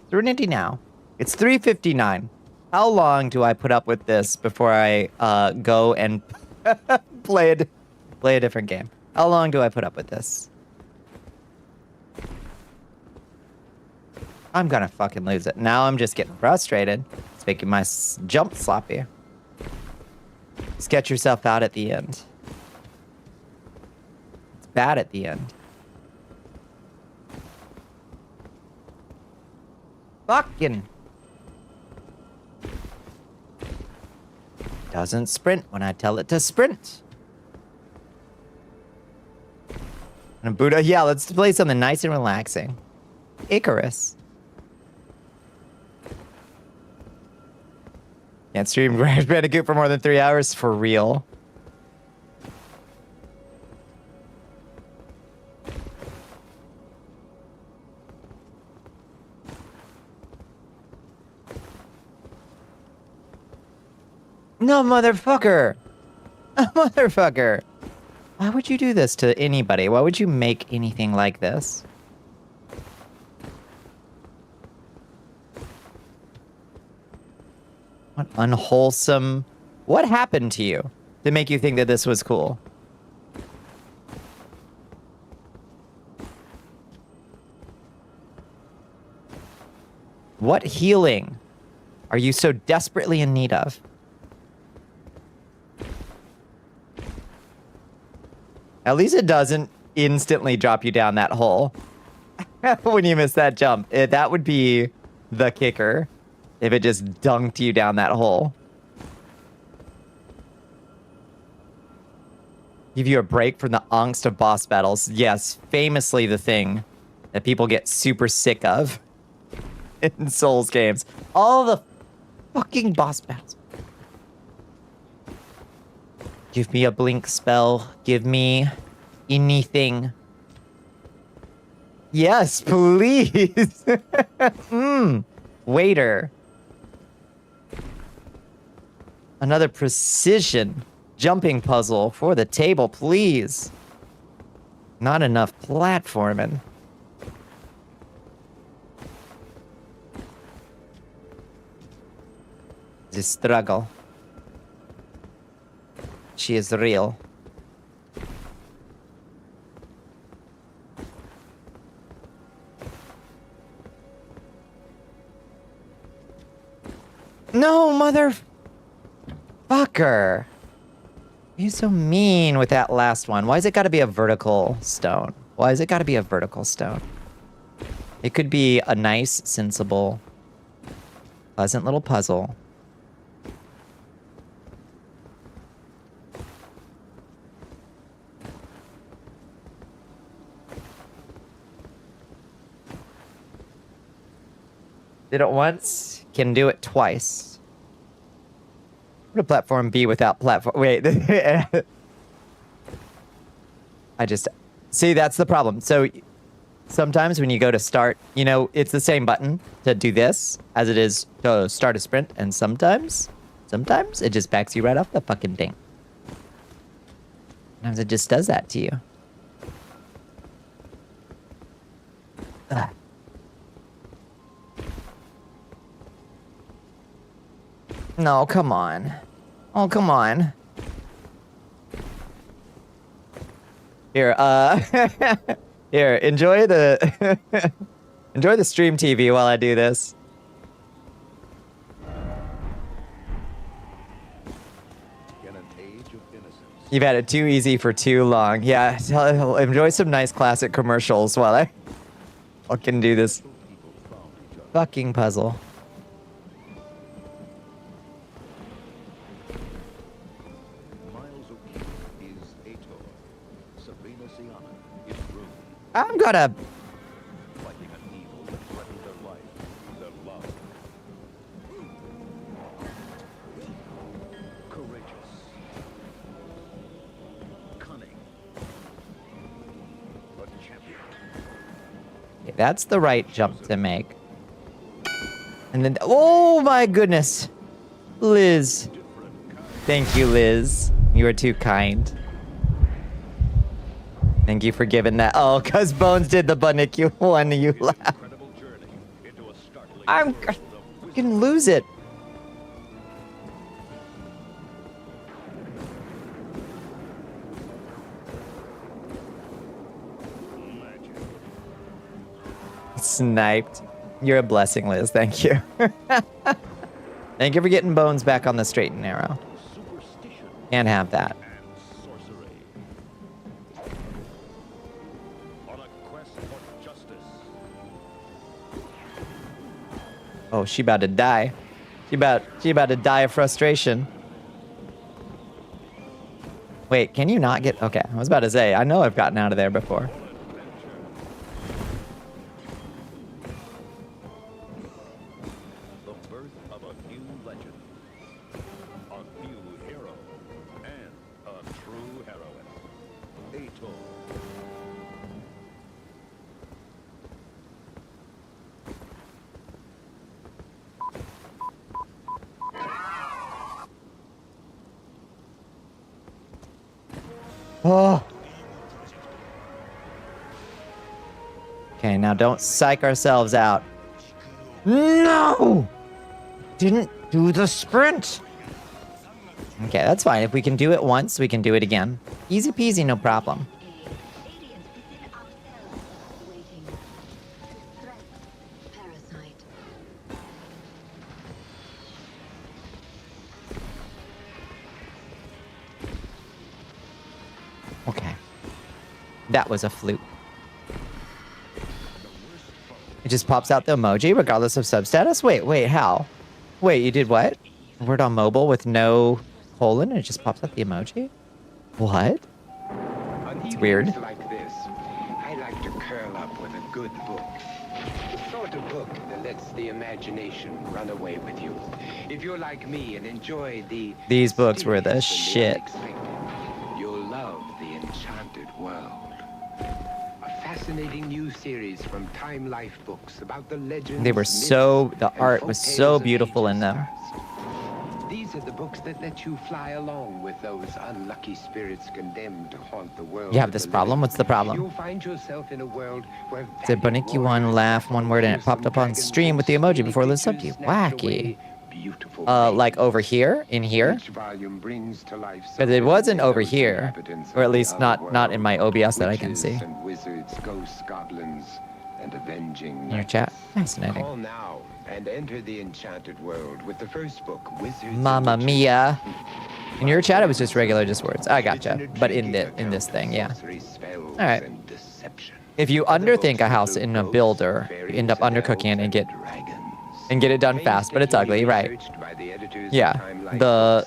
Serenity now. It's 3:59. How long do I put up with this before I go and play a different game? How long do I put up with this? I'm gonna fucking lose it. Now I'm just getting frustrated. It's making my jump sloppy. Sketch yourself out at the end. It's bad at the end. Fucking doesn't sprint when I tell it to sprint. And Buddha, yeah, let's play something nice and relaxing. Icarus. Can't stream Crash Bandicoot for more than 3 hours for real. No, motherfucker! Motherfucker! Why would you do this to anybody? Why would you make anything like this? What unwholesome... What happened to you to make you think that this was cool? What healing are you so desperately in need of? At least it doesn't instantly drop you down that hole when you miss that jump. That would be the kicker if it just dunked you down that hole. Give you a break from the angst of boss battles. Yes, famously the thing that people get super sick of in Souls games. All the fucking boss battles. Give me a blink spell. Give me anything. Yes, please. Waiter. Another precision jumping puzzle for the table, please. Not enough platforming. The struggle. She is real. No, motherfucker. You're so mean with that last one. Why has it got to be a vertical stone? Why has it got to be a vertical stone? It could be a nice, sensible, pleasant little puzzle. Did it once, can do it twice. What would a platform be without platform? Wait. See, that's the problem. So sometimes when you go to start, you know, it's the same button to do this as it is to start a sprint. And sometimes it just backs you right off the fucking thing. Sometimes it just does that to you. Ugh. No, come on. Oh, come on. Here, here, enjoy the Enjoy the stream TV while I do this. You've had it too easy for too long. Yeah, enjoy some nice classic commercials while I fucking do this fucking puzzle. I'm gonna... Okay, that's the right jump to make. And then... Oh my goodness! Liz. Thank you, Liz. You are too kind. Thank you for giving that. Oh, because Bones did the Bonnicula one, you laugh. I'm gonna lose it. Sniped. You're a blessing, Liz. Thank you. Thank you for getting Bones back on the straight and narrow. Can't have that. Oh, she about to die. She about to die of frustration. Wait, can you not get... Okay, I was about to say, I know I've gotten out of there before. The birth of a new legend. A new hero. And a true heroine. Ato. Oh. Okay, now don't psych ourselves out. No! Didn't do the sprint. Okay, that's fine. If we can do it once, we can do it again. Easy peasy, no problem. Okay. That was a fluke. It just pops out the emoji regardless of substatus? Wait, how? Wait, you did what? Word on mobile with no colon and it just pops out the emoji? What? It's weird. Like this, I like to curl up with a good book. The sort of book that lets the imagination run away with you. If you're like me and enjoy These books were the shit. You'll love The Enchanted World. A fascinating new series from Time Life books about the legends. They were so... The art was so beautiful in them. These are the books that let you fly along with those unlucky spirits condemned to haunt the world. You have this problem? What's the problem? You'll find yourself in a world where Said Bonnicula laugh one word and it popped up on stream with the emoji before Liz subbed you. Wacky. Like over here? In here? But it wasn't over here. Or at least not in my OBS that I can see. Wizards, ghosts, goblins, and avenging Your chat? Fascinating. Call now and enter the enchanted world with the first book, Wizards. Mamma mia. In your chat, it was just regular, just words. I gotcha. But in this thing, yeah. All right. If you underthink a house in a builder, you end up undercooking it and get it done fast, but it's ugly, right? Yeah. The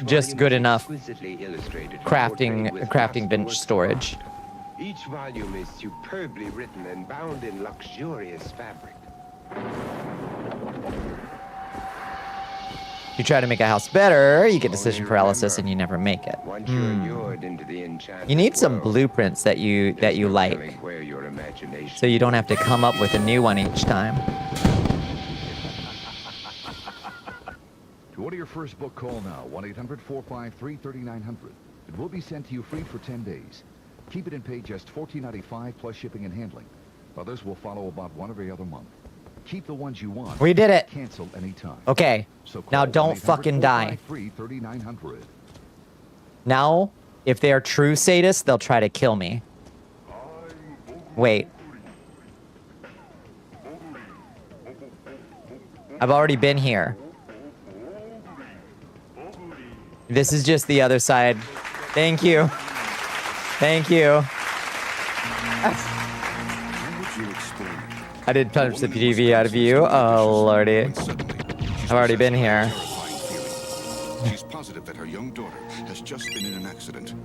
just good enough crafting bench storage. Each volume is superbly written and bound in luxurious fabric. You try to make a house better, you get decision paralysis and you never make it. You need some blueprints that you like, so you don't have to come up with a new one each time. To order your first book, call now, 1-800-453-3900. It will be sent to you free for 10 days. Keep it and pay just $14.95 plus shipping and handling. Others will follow about one every other month. Keep the ones you want. We did it. Cancel anytime. Okay. So now don't fucking die. Now, if they are true sadists, they'll try to kill me. Wait. I've already been here. This is just the other side. Thank you. Thank you. I did punch the PTV out of you. Oh, lordy. I've already been here. She's positive that her young daughter has just been in an accident.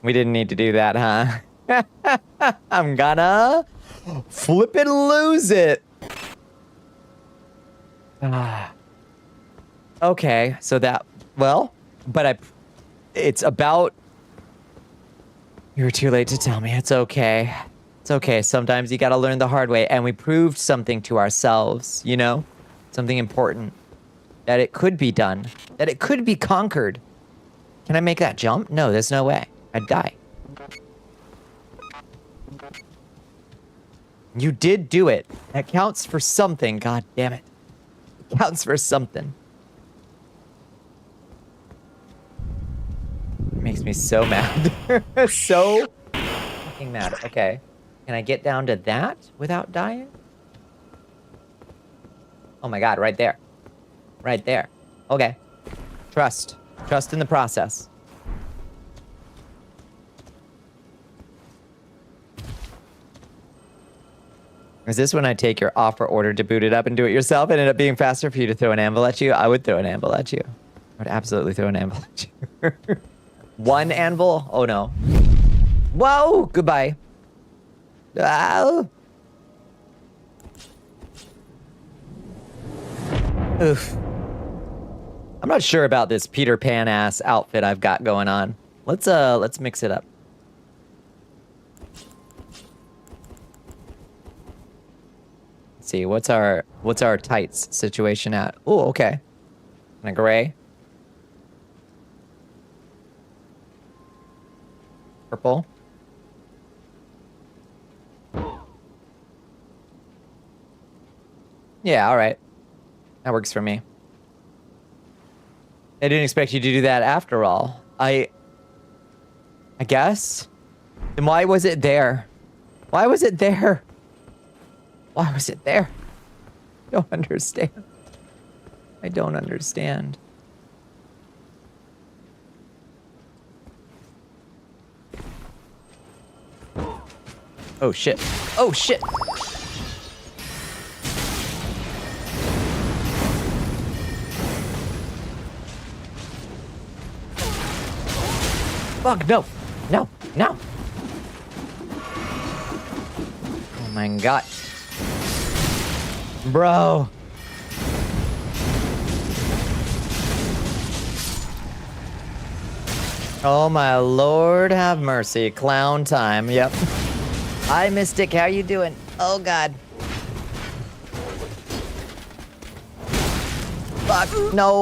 We didn't need to do that, huh? I'm gonna flip and lose it. Okay, so that, well, but it's about, you were too late to tell me. It's okay. It's okay. Sometimes you gotta learn the hard way, and we proved something to ourselves, you know? Something important. That it could be done. That it could be conquered. Can I make that jump? No, there's no way. I'd die. You did do it. That counts for something, god damn it. It counts for something. It makes me so mad. So fucking mad. Okay. Can I get down to that without dying? Oh my god, right there. Right there. Okay. Trust. Trust in the process. Is this when I take your offer order to boot it up and do it yourself and end up being faster for you to throw an anvil at you? I would throw an anvil at you. I would absolutely throw an anvil at you. One anvil? Oh no. Whoa! Goodbye. Ow. Oof. I'm not sure about this Peter Pan ass outfit I've got going on. Let's mix it up. Let's see, what's our tights situation at? Oh, okay. And a gray. Purple. Yeah, all right. That works for me. I didn't expect you to do that after all. I guess? Then why was it there? Why was it there? Why was it there? I don't understand. I don't understand. Oh shit. Oh shit! Fuck, no! No! No! Oh my god. Bro. Oh my lord, have mercy. Clown time, yep. Hi, Mystic, how you doing? Oh god. Fuck, no!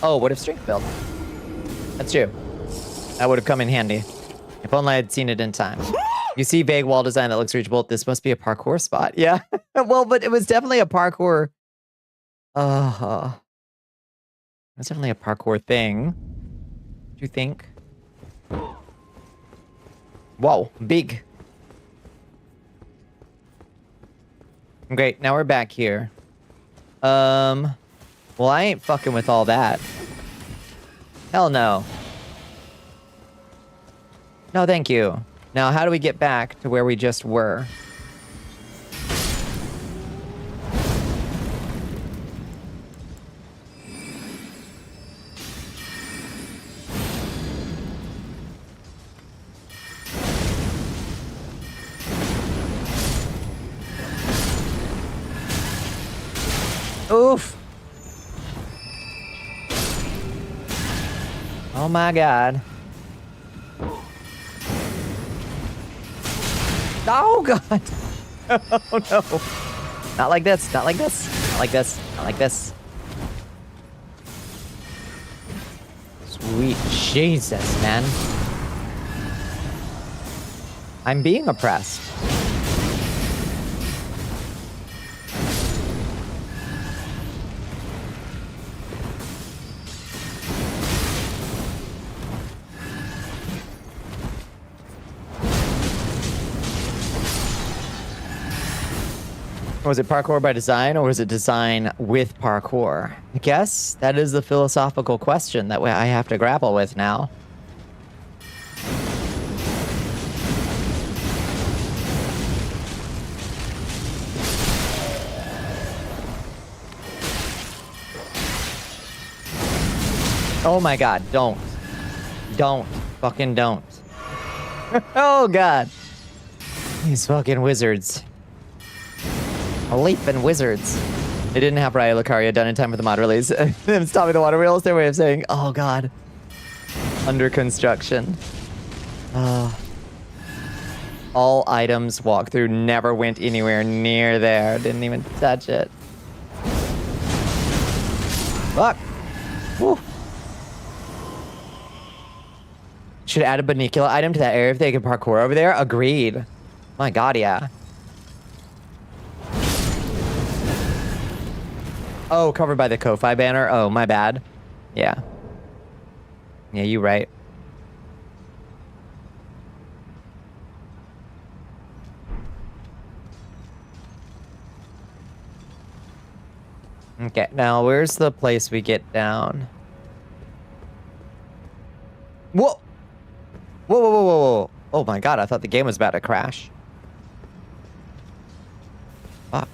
Oh, what if strength build? That's true. That would have come in handy. If only I had seen it in time. You see vague wall design that looks reachable. This must be a parkour spot. Yeah. Well, but it was definitely a parkour. It was definitely a parkour thing. Do you think? Whoa, big. Great, now we're back here. Well, I ain't fucking with all that. Hell no. No, thank you. Now, how do we get back to where we just were? Oof. Oh my god. Oh god. Oh no. Not like this. Not like this. Not like this. Not like this. Sweet Jesus, man. I'm being oppressed. Was it parkour by design, or was it design with parkour? I guess that is the philosophical question that I have to grapple with now. Oh my god, don't. Don't. Fucking don't. Oh god. These fucking wizards. Leaping wizards. They didn't have Raya Lucaria done in time for the mod release. Them stopping the water wheels, their way of saying, oh god. Under construction. All items walked through, never went anywhere near there. Didn't even touch it. Fuck. Woo. Should add a Bonnicula item to that area if they could parkour over there. Agreed. My god, yeah. Oh, covered by the Ko-Fi banner. Oh, my bad. Yeah. Yeah, you right. Okay, now where's the place we get down? Whoa! Whoa, whoa, whoa, whoa, whoa. Oh my god, I thought the game was about to crash. Fuck.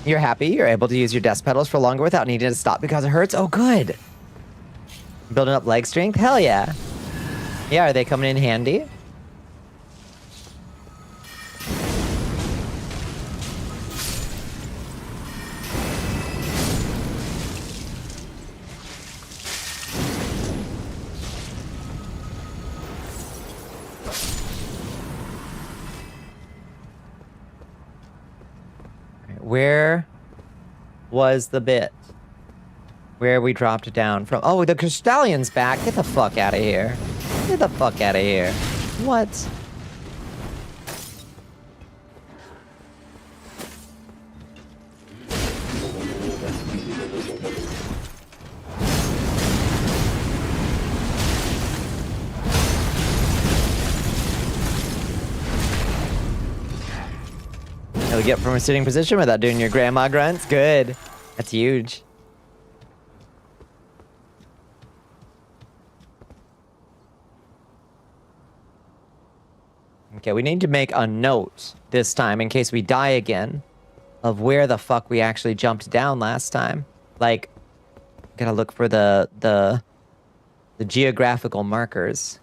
You're happy you're able to use your desk pedals for longer without needing to stop because it hurts? Oh, good. Building up leg strength? Hell yeah. Yeah, are they coming in handy? Where was the bit where we dropped down from? Oh, the Crystallion's back. Get the fuck out of here. Get the fuck out of here. What? You'll get from a sitting position without doing your grandma grunts. Good. That's huge. Okay, we need to make a note this time in case we die again of where the fuck we actually jumped down last time. Like, gotta look for the geographical markers.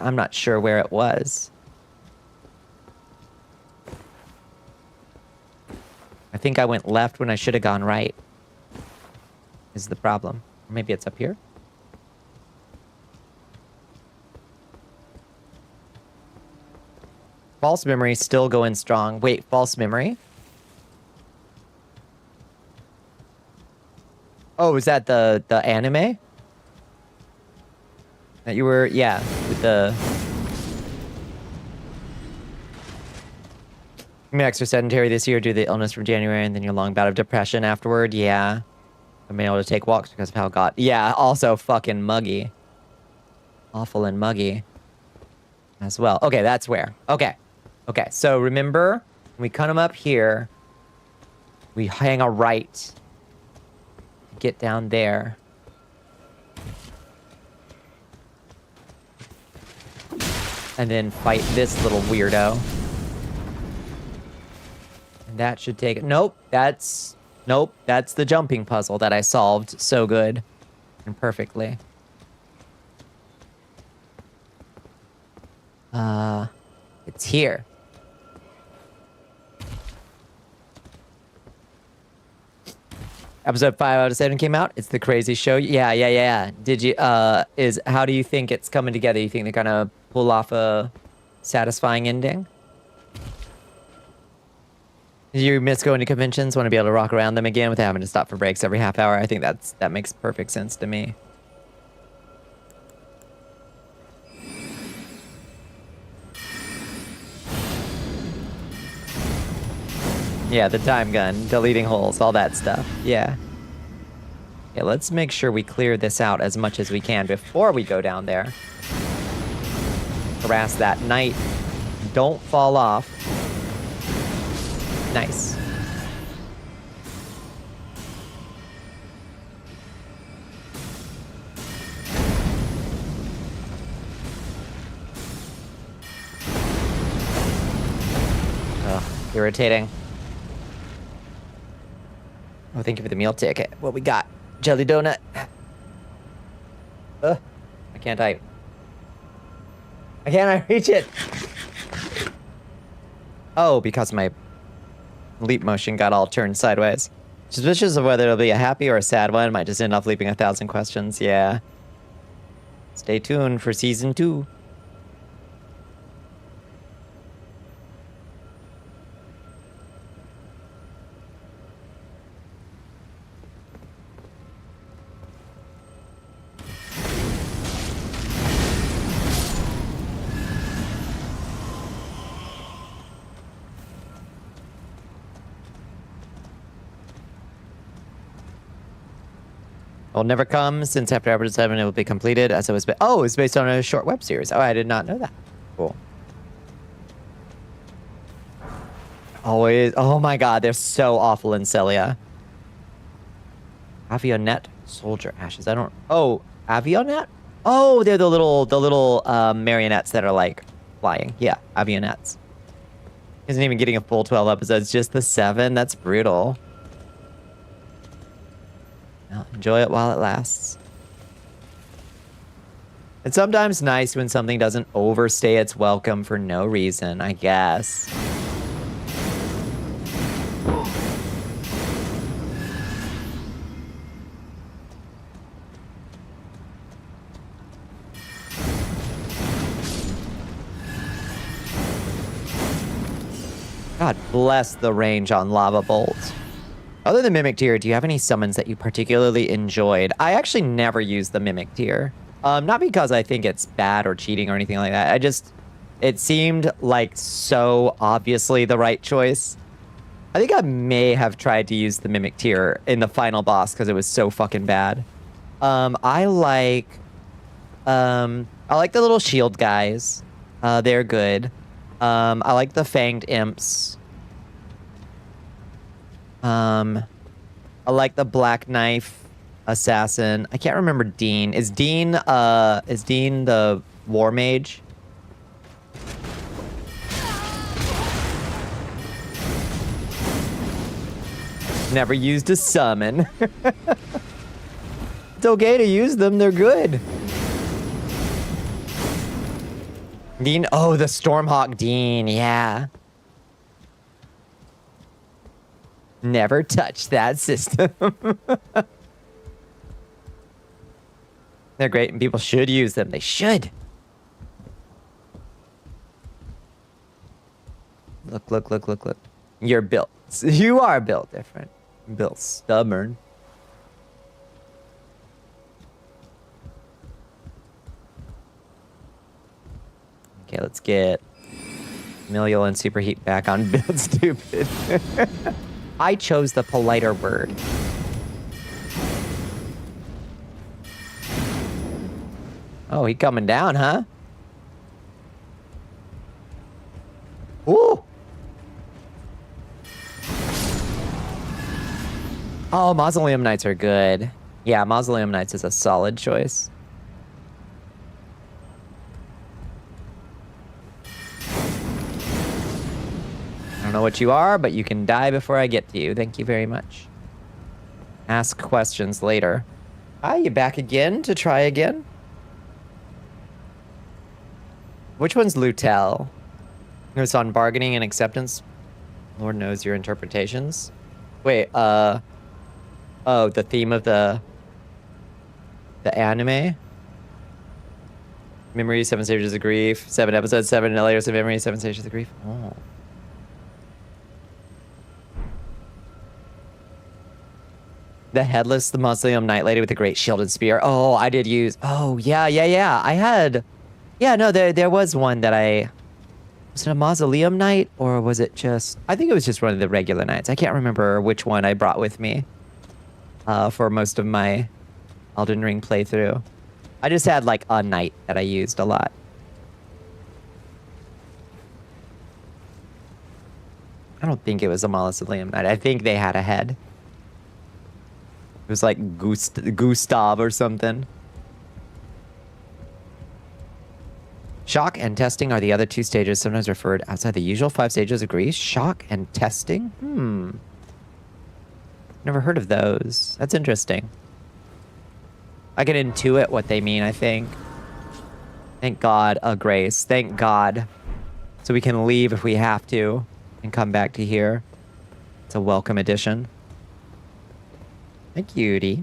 I'm not sure where it was. I think I went left when I should have gone right. Is the problem. Or maybe it's up here? False memory still going strong. Wait, false memory? Oh, is that the anime? That you were, yeah, with the... I'm extra sedentary this year due to the illness from January and then your long bout of depression afterward. Yeah. I've been able to take walks because of how God... Yeah, also fucking muggy. Awful and muggy. As well. Okay, that's where. Okay. Okay, so remember, when we cut them up here, we hang a right. Get down there. And then fight this little weirdo. That should take it. Nope, that's the jumping puzzle that I solved so good and perfectly. It's here. Episode 5 out of 7 came out. It's the crazy show. Yeah. Did you, how do you think it's coming together? You think they're gonna pull off a satisfying ending? You miss going to conventions, want to be able to rock around them again without having to stop for breaks every half hour. I think that makes perfect sense to me. Yeah, the time gun, deleting holes, all that stuff. Yeah. Yeah, let's make sure we clear this out as much as we can before we go down there. Harass that knight. Don't fall off. Nice. Ugh, irritating. Oh, thank you for the meal ticket. What we got? Jelly donut. I can't type. I can't reach it. Oh, because my leap motion got all turned sideways. Suspicious of whether it'll be a happy or a sad one. Might just end up leaping 1,000 questions. Yeah. Stay tuned for season 2. Will never come since after episode 7 it will be completed as it was. Oh, it's based on a short web series. Oh, I did not know that. Cool. Always. Oh my God, they're so awful in Celia. Avionet soldier ashes. I don't. Oh, Avionet. Oh, they're the little marionettes that are like flying. Yeah, Avionets. Isn't even getting a full 12 episodes, just the 7. That's brutal. Well, enjoy it while it lasts. It's sometimes nice when something doesn't overstay its welcome for no reason, I guess. God bless the range on Lava Bolt. Other than Mimic Tier, do you have any summons that you particularly enjoyed? I actually never used the Mimic Tier. Not because I think it's bad or cheating or anything like that. It seemed like so obviously the right choice. I think I may have tried to use the Mimic Tier in the final boss because it was so fucking bad. I like the little shield guys. They're good. I like the fanged imps. I like the Black Knife assassin. I can't remember Dean. Is Dean the war mage? Never used a summon. It's okay to use them, they're good. Dean, oh, the Stormhawk Dean, yeah. Never touch that system. They're great and people should use them. They should. Look. You're built. You are built different. Built stubborn. Okay, let's get Milial and Superheat back on build stupid. I chose the politer word. Oh, he coming down, huh? Ooh! Oh, Mausoleum Knights are good. Yeah, Mausoleum Knights is a solid choice. I don't know what you are, but you can die before I get to you. Thank you very much. Ask questions later. Ah, you back again to try again? Which one's Lutel? It's on bargaining and acceptance. Lord knows your interpretations. Wait, oh, the theme of the anime? Memory, 7 Stages of Grief, 7 episodes, 7 layers of memory, 7 Stages of Grief. Oh. The headless, the mausoleum knight lady with the great shield and spear. Oh, I did use. Oh, yeah. I had. Yeah, no, there was one that I. Was it a mausoleum knight or was it just? I think it was just one of the regular knights. I can't remember which one I brought with me for most of my Elden Ring playthrough. I just had like a knight that I used a lot. I don't think it was a mausoleum knight. I think they had a head. It was like Gustav or something. Shock and testing are the other two stages, sometimes referred outside the usual 5 stages of Greece. Shock and testing? Never heard of those. That's interesting. I can intuit what they mean, I think. Thank God, a grace. Thank God. So we can leave if we have to and come back to here. It's a welcome addition. Thank you, Udi.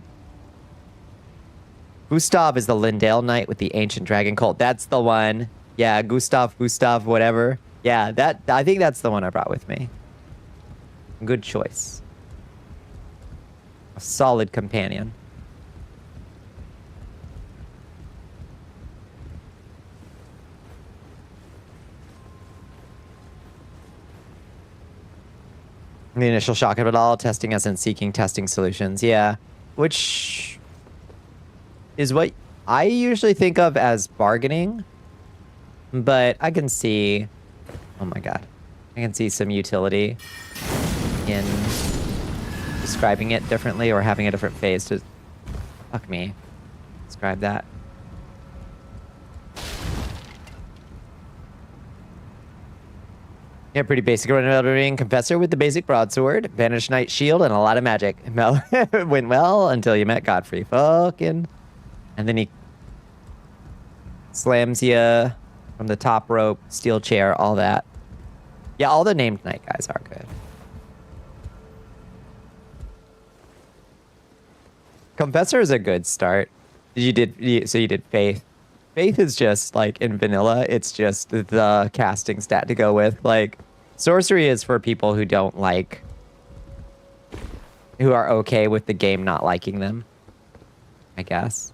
Gustav is the Lindale Knight with the ancient dragon cult. That's the one. Yeah, Gustav, whatever. Yeah, I think that's the one I brought with me. Good choice. A solid companion. The initial shock of it all, testing us and seeking testing solutions. Yeah, which is what I usually think of as bargaining, but I can see, oh my God, I can see some utility in describing it differently or having a different phase to, fuck me, describe that. Yeah, pretty basic Elden Ring. Confessor with the basic broadsword, Banished Knight shield, and a lot of magic. Went well until you met Godfrey. Fucking. And then he slams you from the top rope, steel chair, all that. Yeah, all the named knight guys are good. Confessor is a good start. So you did Faith. Faith is just like in vanilla, it's just the casting stat to go with. Like, sorcery is for people who don't like, who are okay with the game not liking them, I guess.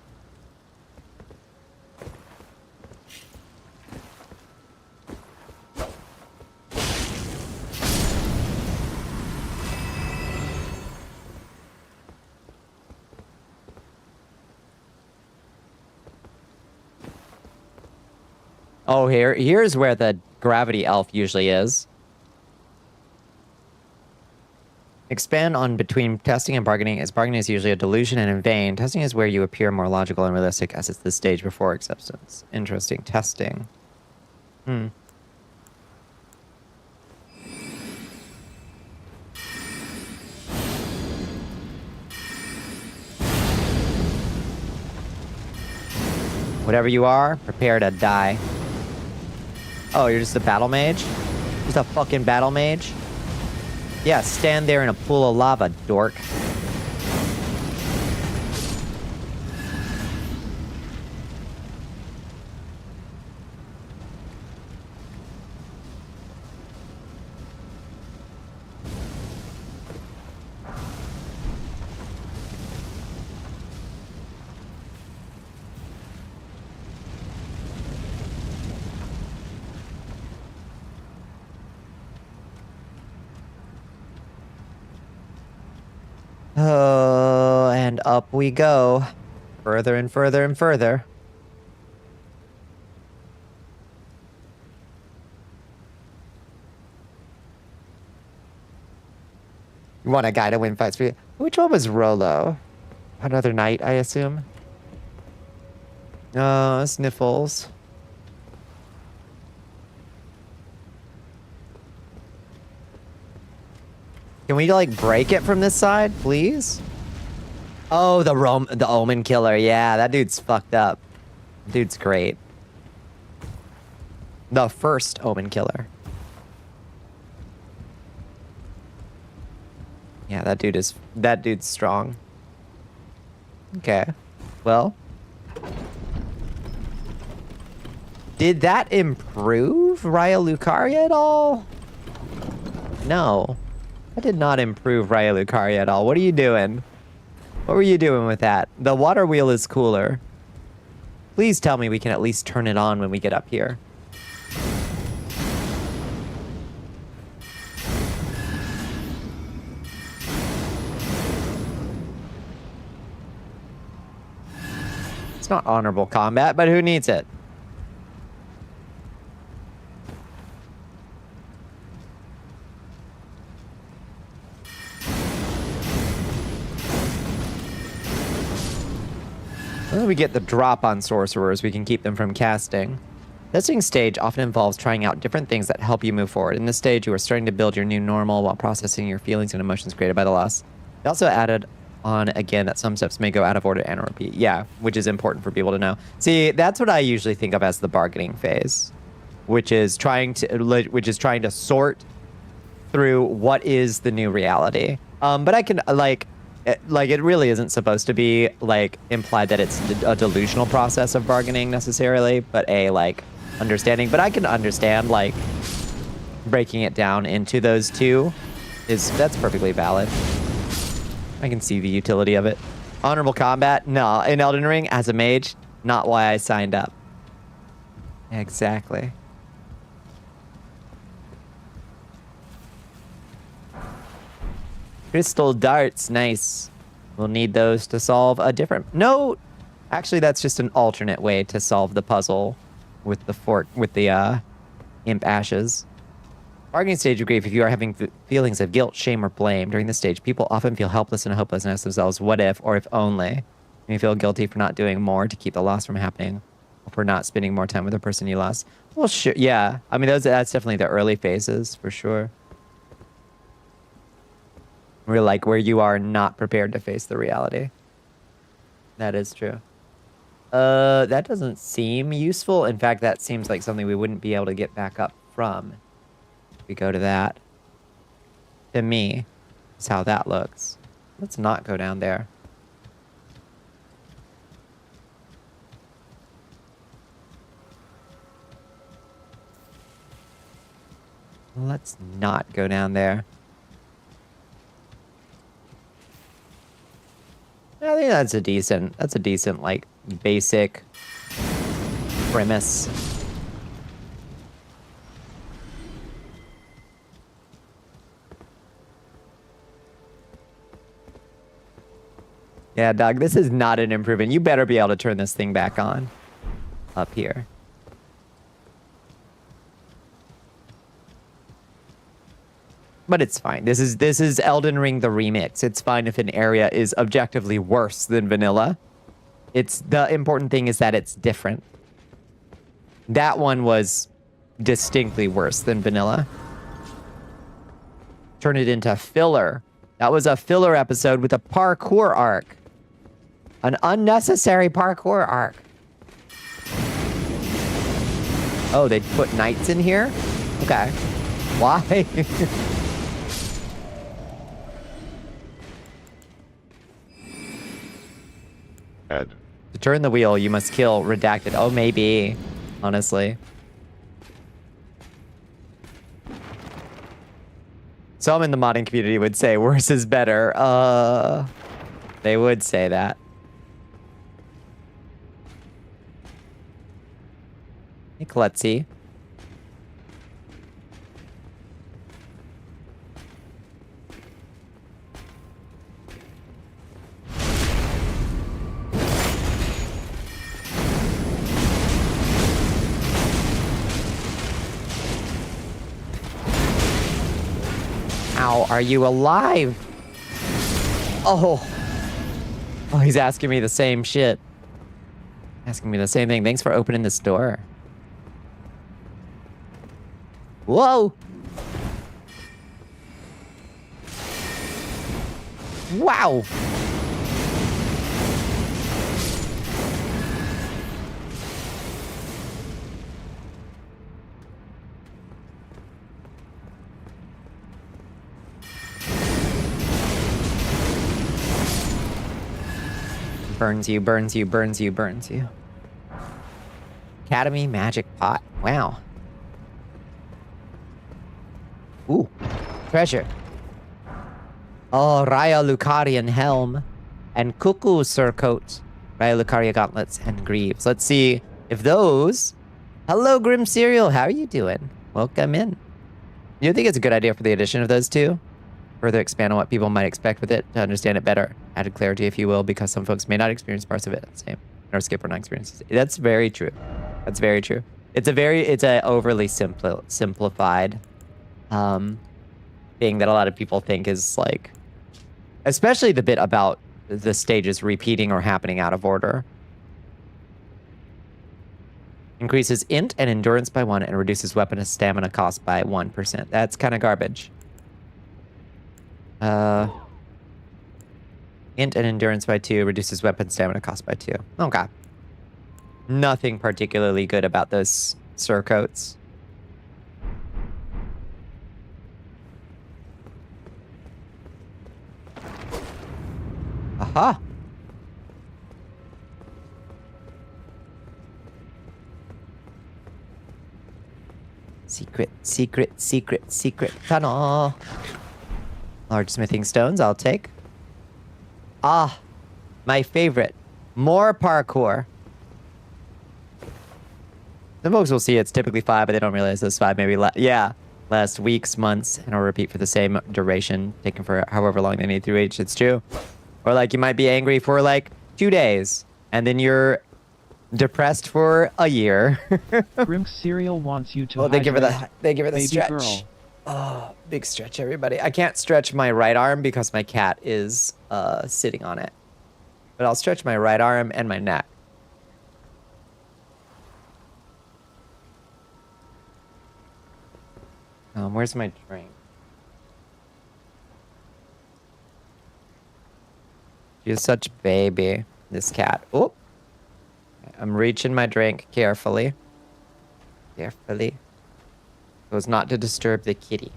Oh, here's where the gravity elf usually is. Expand on between testing and bargaining, as bargaining is usually a delusion and in vain. Testing is where you appear more logical and realistic, as it's the stage before acceptance. Interesting. Testing. Whatever you are, prepare to die. Oh, you're just a battle mage? Just a fucking battle mage? Yeah, stand there in a pool of lava, dork. Oh, and up we go. Further and further and further. You want a guy to win fights for you? Which one was Rolo? Another knight, I assume. Sniffles. Can we, like, break it from this side, please? Oh, the Omen Killer. Yeah, that dude's fucked up. Dude's great. The first Omen Killer. Yeah, that dude's strong. Okay. Well. Did that improve Raya Lucaria at all? No. That did not improve Raya Lucaria at all. What are you doing? What were you doing with that? The water wheel is cooler. Please tell me we can at least turn it on when we get up here. It's not honorable combat, but who needs it? When we get the drop on sorcerers, we can keep them from casting. Testing stage often involves trying out different things that help you move forward. In this stage, you are starting to build your new normal while processing your feelings and emotions created by the loss. They also added on again that some steps may go out of order and repeat. Yeah, which is important for people to know. See, that's what I usually think of as the bargaining phase, which is trying to sort through what is the new reality. But I can like it really isn't supposed to be like implied that it's a delusional process of bargaining necessarily, but a like understanding. But I can understand like breaking it down into those two that's perfectly valid. I can see the utility of it. Honorable combat? No, in Elden Ring as a mage, not why I signed up. Exactly. Crystal darts, nice. We'll need those to solve a different... No, actually that's just an alternate way to solve the puzzle with the imp ashes. Bargaining stage of grief, if you are having feelings of guilt, shame, or blame. During this stage, people often feel helpless and hopeless and ask themselves, what if, or if only. You may feel guilty for not doing more to keep the loss from happening, or for not spending more time with the person you lost. Well, sure, yeah. I mean, that's definitely the early phases, for sure. We're like where you are not prepared to face the reality. That is true. That doesn't seem useful. In fact, that seems like something we wouldn't be able to get back up from. If we go to that. To me, is how that looks. Let's not go down there. Let's not go down there. I think that's a decent, like, basic premise. Yeah, Doug, this is not an improvement. You better be able to turn this thing back on. Up here. But it's fine. This is Elden Ring the remix. It's fine if an area is objectively worse than vanilla. The important thing is that it's different. That one was distinctly worse than vanilla. Turn it into filler. That was a filler episode with a parkour arc. An unnecessary parkour arc. Oh, they put knights in here? Okay. Why? Add. To turn the wheel, you must kill redacted. Oh, maybe. Honestly. Some in the modding community would say worse is better. They would say that. Hey, Klutzy. How are you alive? Oh. Oh, he's asking me the same shit. Asking me the same thing. Thanks for opening this door. Whoa. Wow. Burns you, burns you, burns you, burns you. Academy Magic Pot. Wow. Ooh. Treasure. Oh, Raya Lucarian Helm. and Cuckoo Surcoat, Raya Lucaria Gauntlets, and Greaves. Let's see if those... Hello, Grim Cereal. How are you doing? Welcome in. You think it's a good idea for the addition of those two? Further expand on what people might expect with it to understand it better. Added clarity, if you will, because some folks may not experience parts of it the same, or skip or not experiences. That's very true. That's very true. It's a overly simplified thing that a lot of people think is like, especially the bit about the stages repeating or happening out of order. Increases int and endurance by 1 and reduces weapon and stamina cost by 1%. That's kind of garbage. Int and endurance by 2 reduces weapon stamina cost by 2. Okay. Nothing particularly good about those surcoats. Aha! Secret tunnel. Large smithing stones, I'll take. Ah, my favorite. More parkour. Some folks will see it's typically 5, but they don't realize it's 5, maybe last weeks, months, and it'll repeat for the same duration, taken for however long they need through each. It's true. Or like you might be angry for like 2 days, and then you're depressed for a year. Grim Cereal wants you to. Oh, they give her the baby stretch. Girl. Oh, big stretch, everybody. I can't stretch my right arm because my cat is sitting on it. But I'll stretch my right arm and my neck. Where's my drink? She's such a baby, this cat. Oh, I'm reaching my drink carefully. Carefully. So as not to disturb the kitty.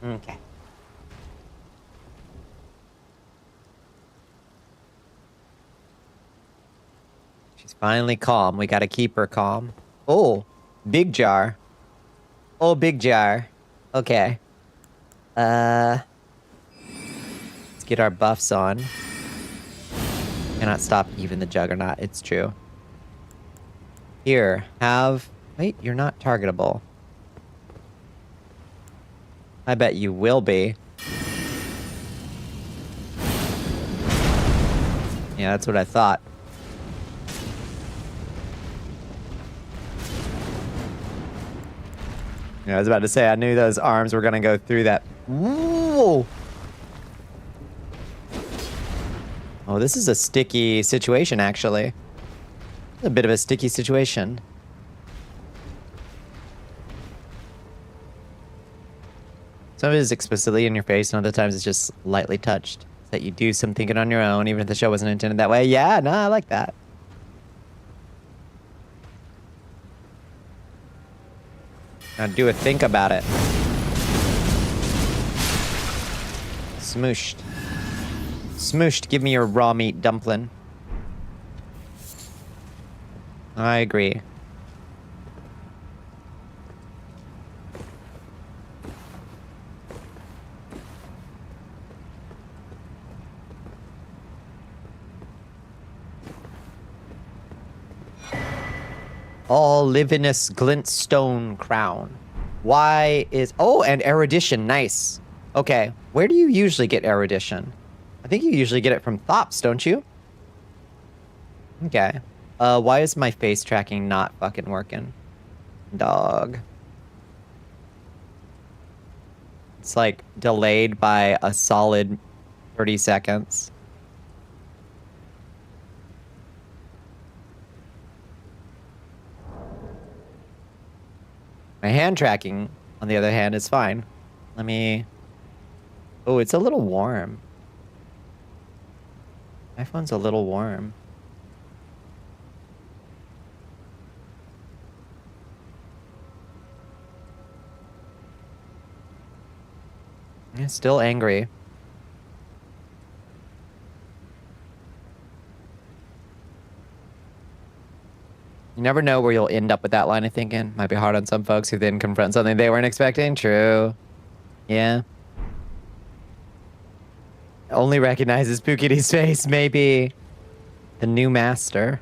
Okay. She's finally calm. We gotta keep her calm. Oh, big jar. Oh, big jar. Okay. Let's get our buffs on. Cannot stop even the Juggernaut, it's true. Here, have... Wait, you're not targetable. I bet you will be. Yeah, that's what I thought. Yeah, I was about to say, I knew those arms were gonna go through that. Whoa! Oh, this is a sticky situation, actually. A bit of a sticky situation. Some of it is explicitly in your face, and other times it's just lightly touched. So that you do some thinking on your own, even if the show wasn't intended that way. Yeah, no, I like that. Now do a think about it. Smooshed. Smooshed, give me your raw meat dumpling. I agree. All livinous glintstone crown. Why is... Oh, and erudition. Nice. Okay. Where do you usually get erudition? I think you usually get it from Thops, don't you? Okay. Why is my face tracking not fucking working? Dog. It's like delayed by a solid 30 seconds. My hand tracking, on the other hand, is fine. Let me... Oh, it's a little warm. My phone's a little warm. I'm still angry. You never know where you'll end up with that line of thinking. Might be hard on some folks who then confront something they weren't expecting. True. Yeah. Only recognizes Pookity's face, maybe the new master.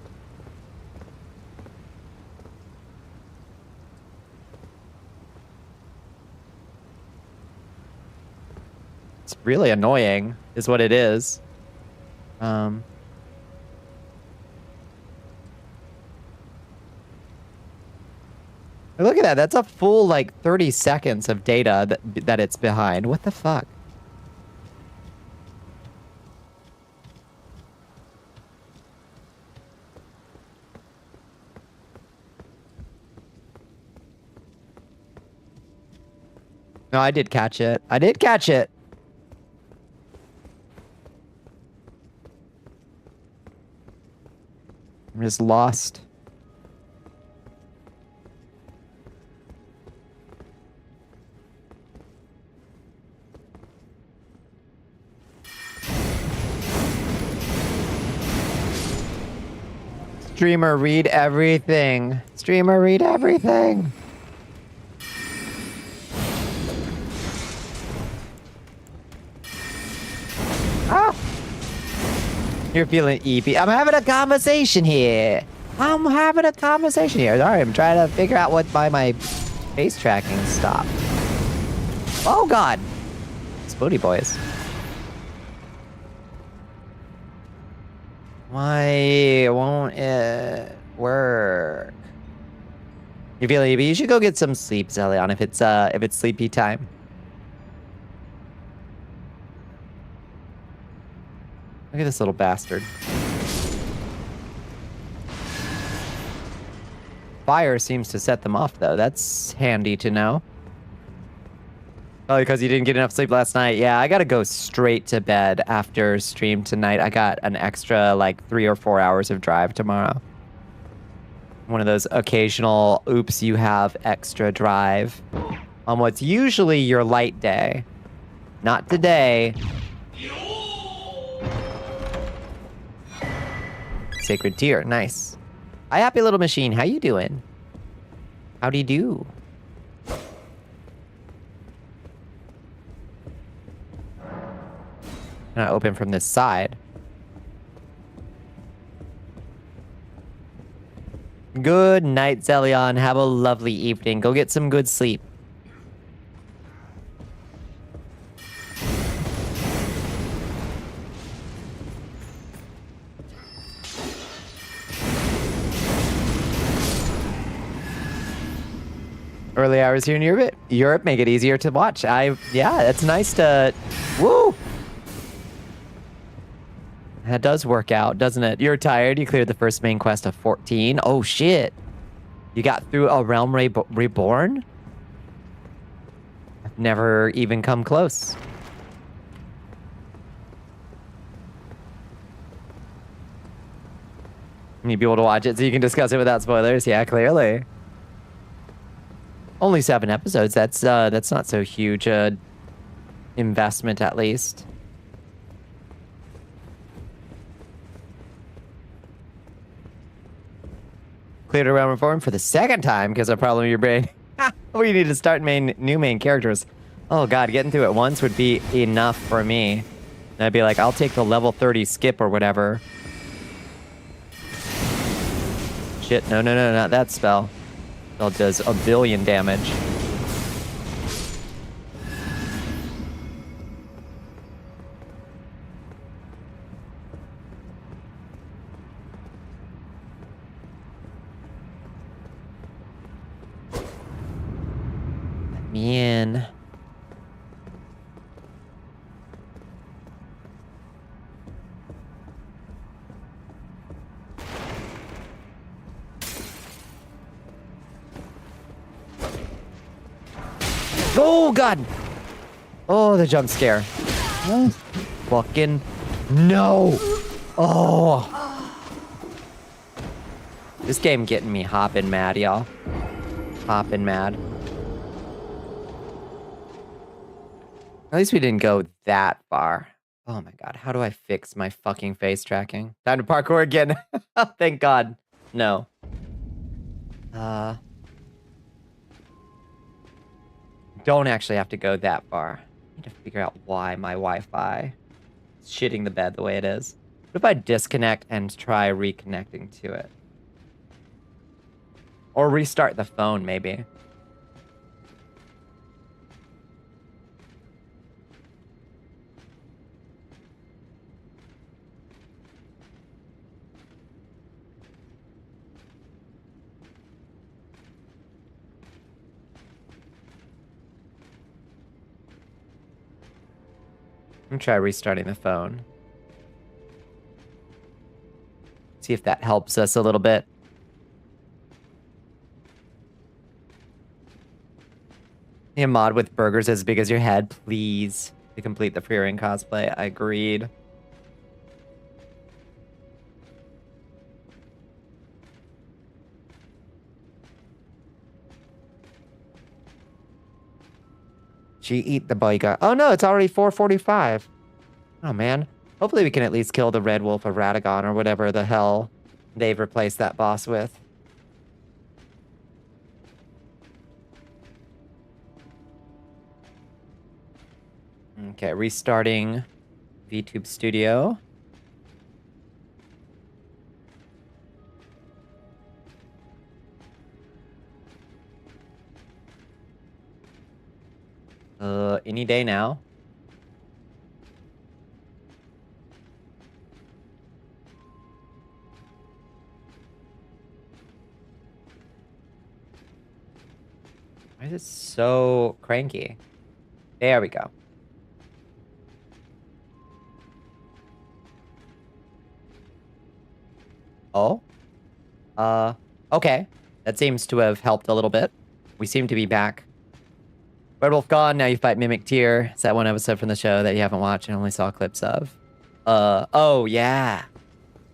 It's really annoying, is what it is. Look at that. That's a full, like, 30 seconds of data that it's behind. What the fuck? No, I did catch it. I did catch it. I'm just lost. Streamer, read everything. Streamer, read everything. Ah! You're feeling EP. I'm having a conversation here. I'm having a conversation here. Sorry, I'm trying to figure out what my face tracking stopped. Oh god. Spooty boys. Why won't it work? You feel EP? You should go get some sleep, Zelion, if it's sleepy time. Look at this little bastard. Fire seems to set them off, though. That's handy to know. Oh, because you didn't get enough sleep last night. Yeah, I gotta go straight to bed after stream tonight. I got an extra, like, 3 or 4 hours of drive tomorrow. One of those occasional, oops, you have extra drive on what's usually your light day. Not today. Sacred Tear, nice. Hi, happy little machine. How you doing? How do you do? Can I open from this side? Good night, Zelion. Have a lovely evening. Go get some good sleep. Early hours here in Europe make it easier to watch. Yeah, it's nice to, woo! That does work out, doesn't it? You're tired. You cleared the first main quest of 14. Oh, shit. You got through a Realm Reborn? I've never even come close. You need people to watch it so you can discuss it without spoilers. Yeah, clearly. Only 7 episodes. That's not so huge a investment, at least. Cleared a Realm Reform for the 2nd time because of a problem in your brain. We need to start new main characters. Oh god, getting through it once would be enough for me. And I'd be like, I'll take the level 30 skip or whatever. Shit, no, not that spell. Spell does a billion damage. Let me in. Oh, God. Oh, the jump scare. Oh, fucking no. Oh. This game getting me hopping mad, y'all. Hopping mad. At least we didn't go that far. Oh my god, how do I fix my fucking face tracking? Time to parkour again. Thank god. No. Don't actually have to go that far. I need to figure out why my Wi-Fi is shitting the bed the way it is. What if I disconnect and try reconnecting to it? Or restart the phone, maybe. I'm gonna try restarting the phone. See if that helps us a little bit. A mod with burgers as big as your head, please. To complete the Freering cosplay. I agreed. She eat the boyga. Oh no, it's already 4:45. Oh man. Hopefully we can at least kill the Red Wolf of Radagon or whatever the hell they've replaced that boss with. Okay, restarting VTube Studio. Any day now. Why is it so cranky? There we go. Oh? Okay. That seems to have helped a little bit. We seem to be back. Werewolf gone, now you fight Mimic Tear. It's that one episode from the show that you haven't watched and only saw clips of. Oh, yeah.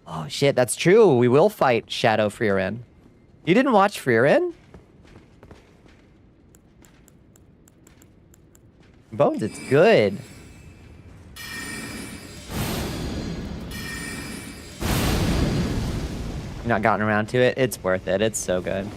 Oh, shit, that's true. We will fight Shadow Freerin. You didn't watch Freerin? Bones, it's good. Not gotten around to it. It's worth it. It's so good.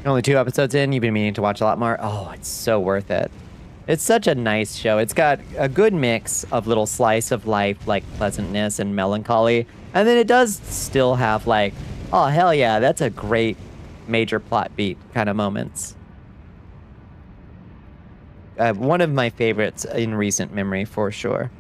Only 2 episodes in, you've been meaning to watch a lot more. Oh, it's so worth it. It's such a nice show. It's got a good mix of little slice of life, like pleasantness and melancholy. And then it does still have like, oh, hell yeah, that's a great major plot beat kind of moments. One of my favorites in recent memory, for sure.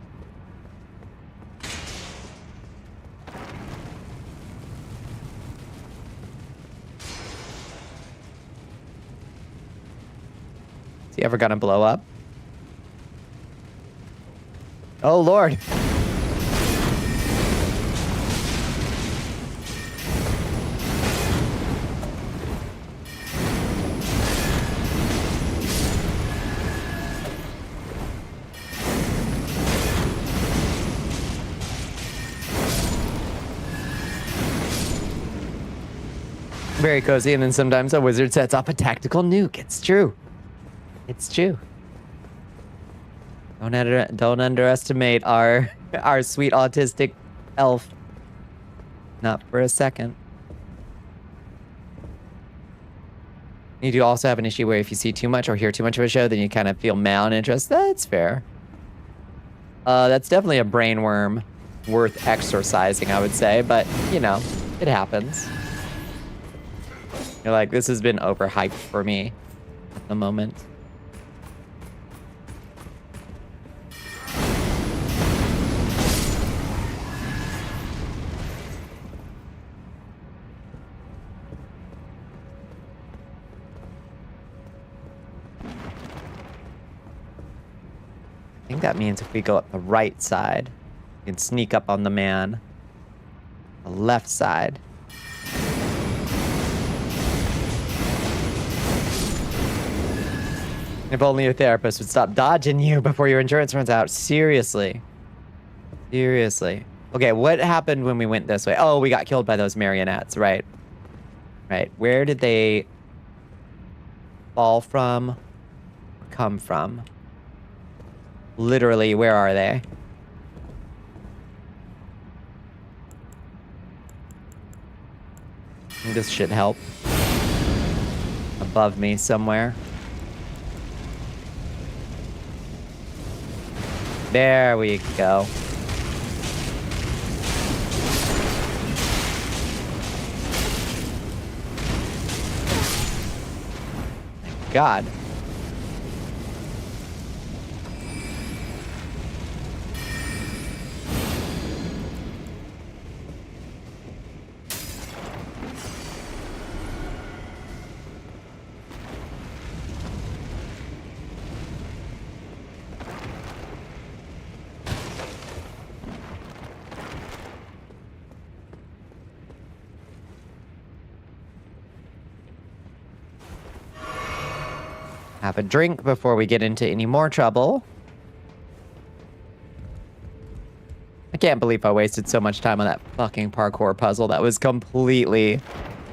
Is he ever gonna blow up? Oh, Lord. Very cozy, and then sometimes a wizard sets off a tactical nuke. It's true. It's true. Don't underestimate our sweet autistic elf. Not for a second. You do also have an issue where if you see too much or hear too much of a show, then you kind of feel malinterest. That's fair. That's definitely a brain worm worth exercising, I would say. But, you know, it happens. You're like, this has been overhyped for me at the moment. I think that means if we go up the right side, we can sneak up on the man. The left side. If only your therapist would stop dodging you before your endurance runs out. Seriously. Seriously. Okay, what happened when we went this way? Oh, we got killed by those marionettes, right? Right. Where did they fall from? Come from? Literally, where are they? This should help. Above me somewhere. There we go. Thank God. Have a drink before we get into any more trouble. I can't believe I wasted so much time on that fucking parkour puzzle. That was completely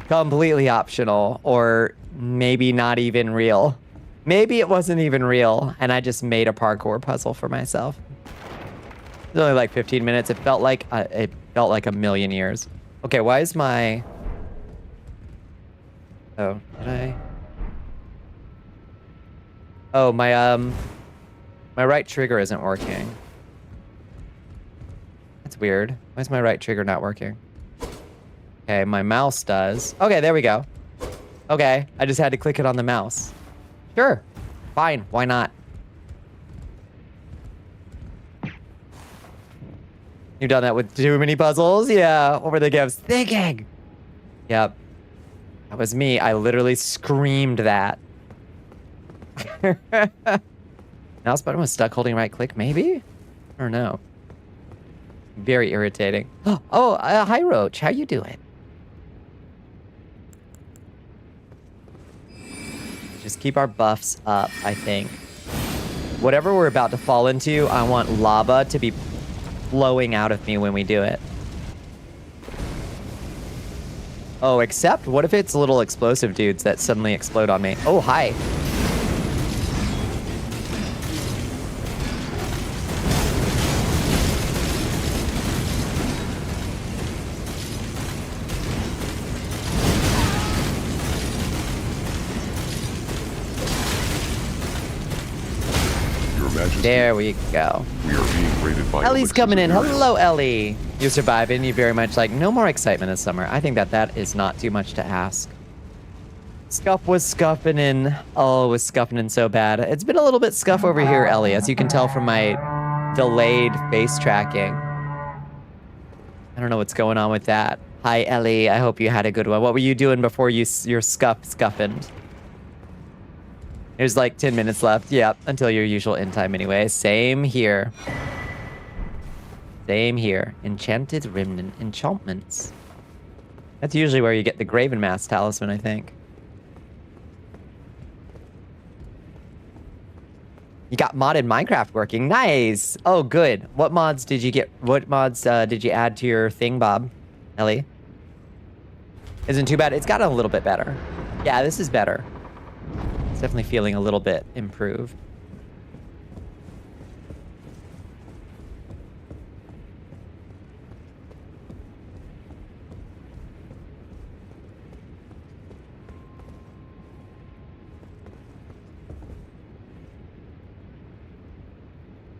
optional, or maybe not even real. Maybe it wasn't even real, and I just made a parkour puzzle for myself. It was only like 15 minutes. It felt like a million years. Okay, why is my... Oh, did I... Oh, my right trigger isn't working. That's weird. Why is my right trigger not working? Okay, my mouse does. Okay, there we go. Okay, I just had to click it on the mouse. Sure, fine, why not? You've done that with too many puzzles? Yeah, what were the gifts? Thinking! Yep, that was me. I literally screamed that. Mouse button was stuck holding right click, maybe? I don't know. Very irritating. Oh, hi Roach, how you doing? Just keep our buffs up, I think. Whatever we're about to fall into, I want lava to be flowing out of me when we do it. Oh, except what if it's little explosive dudes that suddenly explode on me? Oh, hi. There we go. We are being rated by Ellie's coming in. Hello, Ellie. You surviving. You very much like no more excitement this summer. I think that is not too much to ask. Scuff was scuffing in. Oh, it was scuffing in so bad. It's been a little bit scuff over here, Ellie, as you can tell from my delayed face tracking. I don't know what's going on with that. Hi, Ellie. I hope you had a good one. What were you doing before your scuffing? There's like 10 minutes left. Yep, until your usual end time anyway. Same here. Same here. Enchanted Remnant enchantments. That's usually where you get the Graven Mask Talisman, I think. You got modded Minecraft working. Nice. Oh, good. What mods did you get? What mods did you add to your thing, Bob? Ellie? Isn't too bad. It's gotten a little bit better. Yeah, this is better. It's definitely feeling a little bit improved.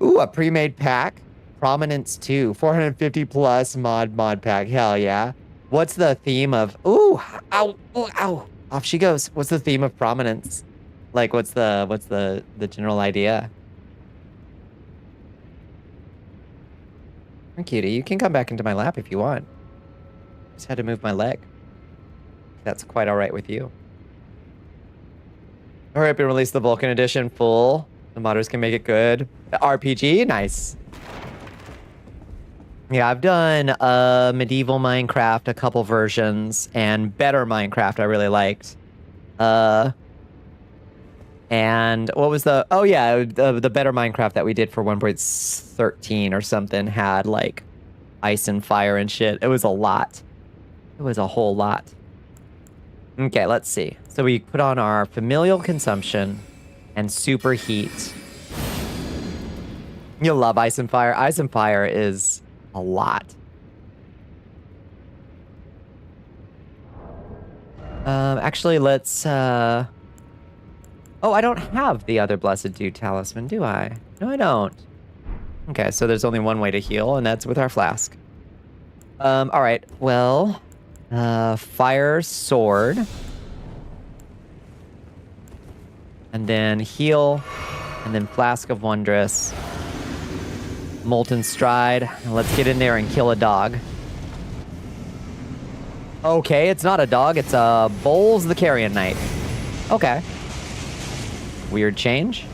Ooh, a pre-made pack. Prominence 2. 450 plus mod pack. Hell yeah. What's the theme of... Ooh, ow, ooh, ow. Off she goes. What's the theme of Prominence? Like, what's the general idea? Cutie, you can come back into my lap if you want. Just had to move my leg. That's quite all right with you. Hurry up and release the Vulcan edition full. The modders can make it good. The RPG, nice. Yeah, I've done medieval Minecraft, a couple versions, and better Minecraft I really liked. And what was the... Oh, yeah, the better Minecraft that we did for 1.13 or something had, like, ice and fire and shit. It was a lot. It was a whole lot. Okay, let's see. So we put on our familial consumption and superheat. You'll love ice and fire. Ice and fire is a lot. Actually, let's, Oh, I don't have the other Blessed Dew talisman, do I? No, I don't. Okay, so there's only one way to heal, and that's with our flask. All right, well, fire sword. And then heal, and then flask of wondrous. Molten stride, and let's get in there and kill a dog. Okay, it's not a dog, it's a Bowls the Carrion Knight. Okay. Weird change.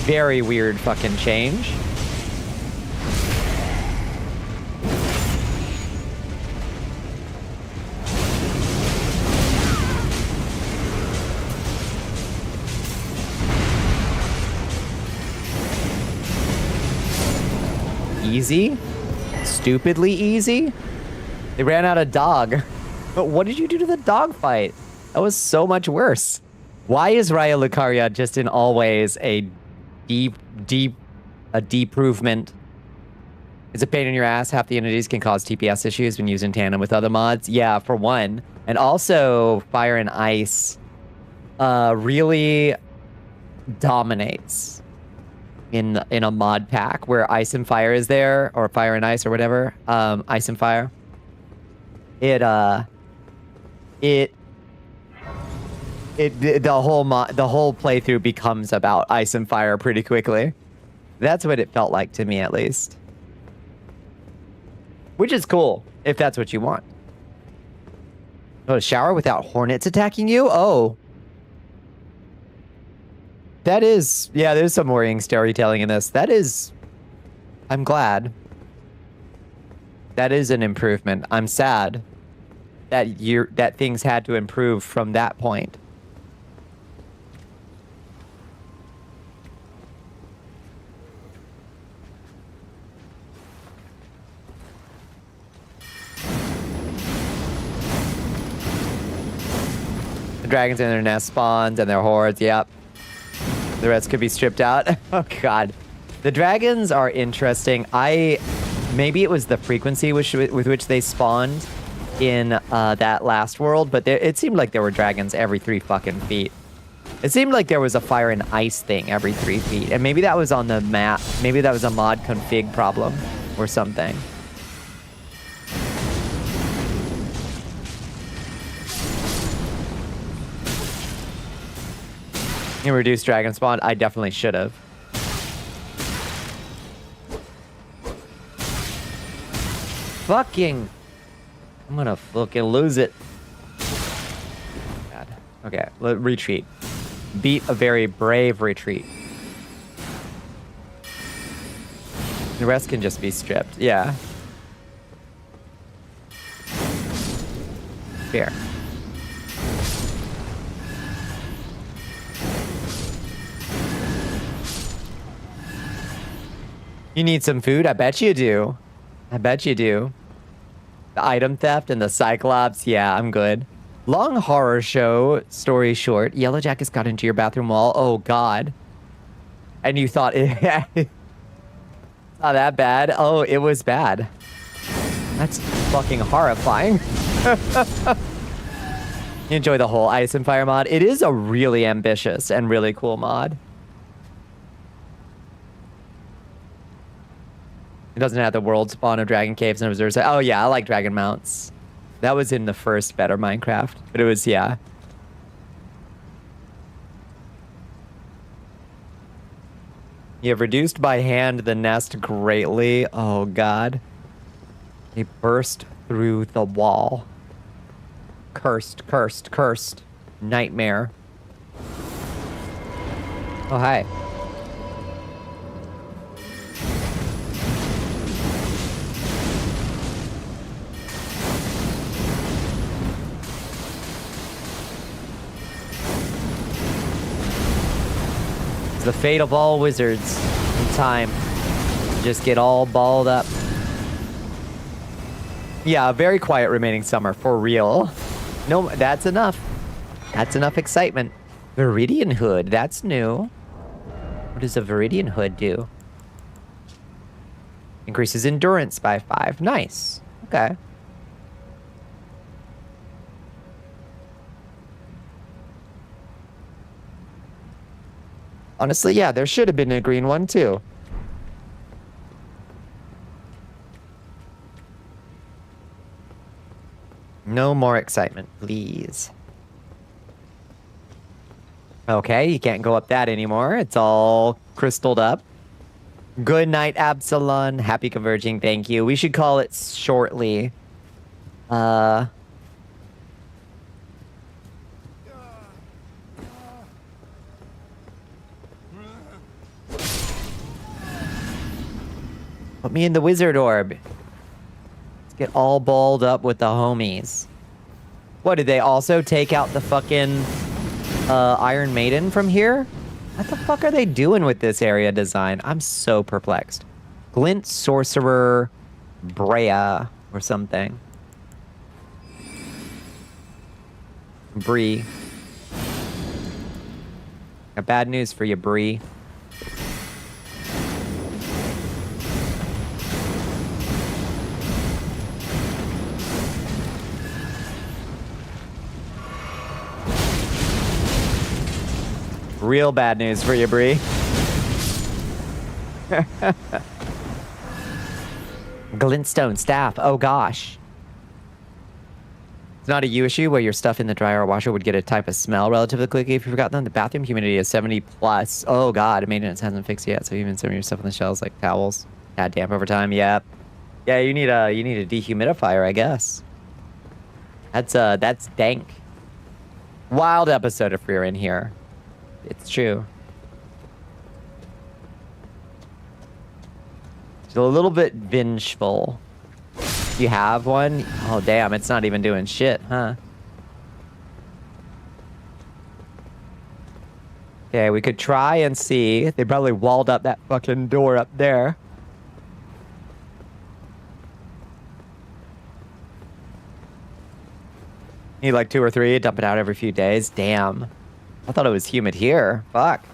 Very weird fucking change. Easy? Stupidly easy? They ran out of dog. But what did you do to the dog fight? That was so much worse. Why is Raya Lucaria just in all ways a deep-provement? It's a pain in your ass. Half the entities can cause TPS issues when used in tandem with other mods. Yeah, for one. And also, fire and ice really dominates in a mod pack where ice and fire is there, or fire and ice or whatever. Ice and fire. The whole playthrough becomes about ice and fire pretty quickly. That's what it felt like to me, at least. Which is cool, if that's what you want. Oh, shower without hornets attacking you? Oh. That is... Yeah, there's some worrying storytelling in this. That is... I'm glad. That is an improvement. I'm sad that things had to improve from that point. The dragons in their nest spawns and their hordes, yep. The rest could be stripped out. Oh god. The dragons are interesting. Maybe it was the frequency with which they spawned in that last world, but it seemed like there were dragons every 3 fucking feet. It seemed like there was a fire and ice thing every 3 feet, and maybe that was on the map. Maybe that was a mod config problem or something. You reduce dragon spawn? I definitely should have. Fucking... I'm gonna fucking lose it. God. Okay, retreat. Beat a very brave retreat. The rest can just be stripped. Yeah. Fair. You need some food? I bet you do. I bet you do. The item theft and the Cyclops. Yeah, I'm good. Long horror show. Story short. Yellow Jackets got into your bathroom wall. Oh, God. And you thought it... not that bad. Oh, it was bad. That's fucking horrifying. You enjoy the whole Ice and Fire mod? It is a really ambitious and really cool mod. It doesn't have the world spawn of dragon caves and observers. Oh yeah, I like dragon mounts. That was in the first better Minecraft. But it was, yeah. You have reduced by hand the nest greatly. Oh god. They burst through the wall. Cursed, cursed, cursed. Nightmare. Oh, hi. the fate of all wizards in time. Just get all balled up. Yeah, a very quiet remaining summer, for real. No, that's enough. That's enough excitement. Viridian Hood, that's new. What does a Viridian Hood do? Increases endurance by 5. Nice. Okay. Honestly, yeah, there should have been a green one too. No more excitement, please. Okay, you can't go up that anymore. It's all crystalled up. Good night, Absalon. Happy converging, thank you. We should call it shortly. Put me in the wizard orb. Let's get all balled up with the homies. What, did they also take out the fucking Iron Maiden from here? What the fuck are they doing with this area design? I'm so perplexed. Glint Sorcerer Raya or something. Bree. Got bad news for you, Bree. Real bad news for you, Bree. Glintstone staff. Oh gosh. It's not a you issue where your stuff in the dryer or washer would get a type of smell relatively quickly if you forgot them. The bathroom humidity is 70 plus. Oh god, maintenance hasn't fixed yet, so even some of your stuff on the shelves like towels add damp over time. Yep. Yeah, you need a dehumidifier, I guess. That's dank. Wild episode if we're in here. It's true. It's a little bit vengeful. You have one? Oh, damn, it's not even doing shit, huh? Okay, we could try and see. They probably walled up that fucking door up there. Need like 2 or 3, dump it out every few days. Damn. I thought it was humid here. Fuck.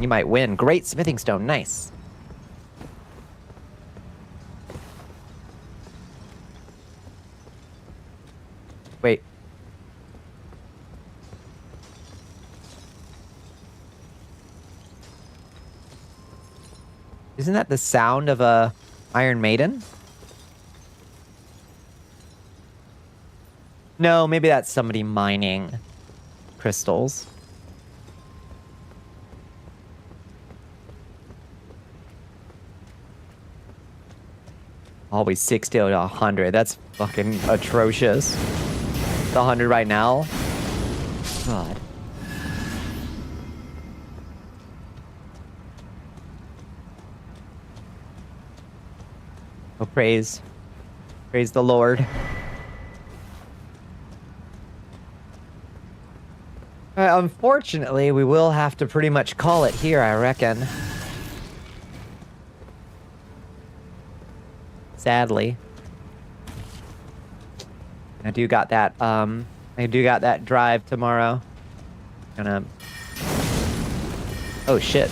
You might win. Great smithing stone. Nice. Wait. Isn't that the sound of a Iron Maiden? No, maybe that's somebody mining crystals. Always 60 to 100. That's fucking atrocious. It's 100 right now. God. Oh, praise. Praise the Lord. Unfortunately, we will have to pretty much call it here, I reckon. Sadly. I do got that drive tomorrow. Gonna... Oh, shit.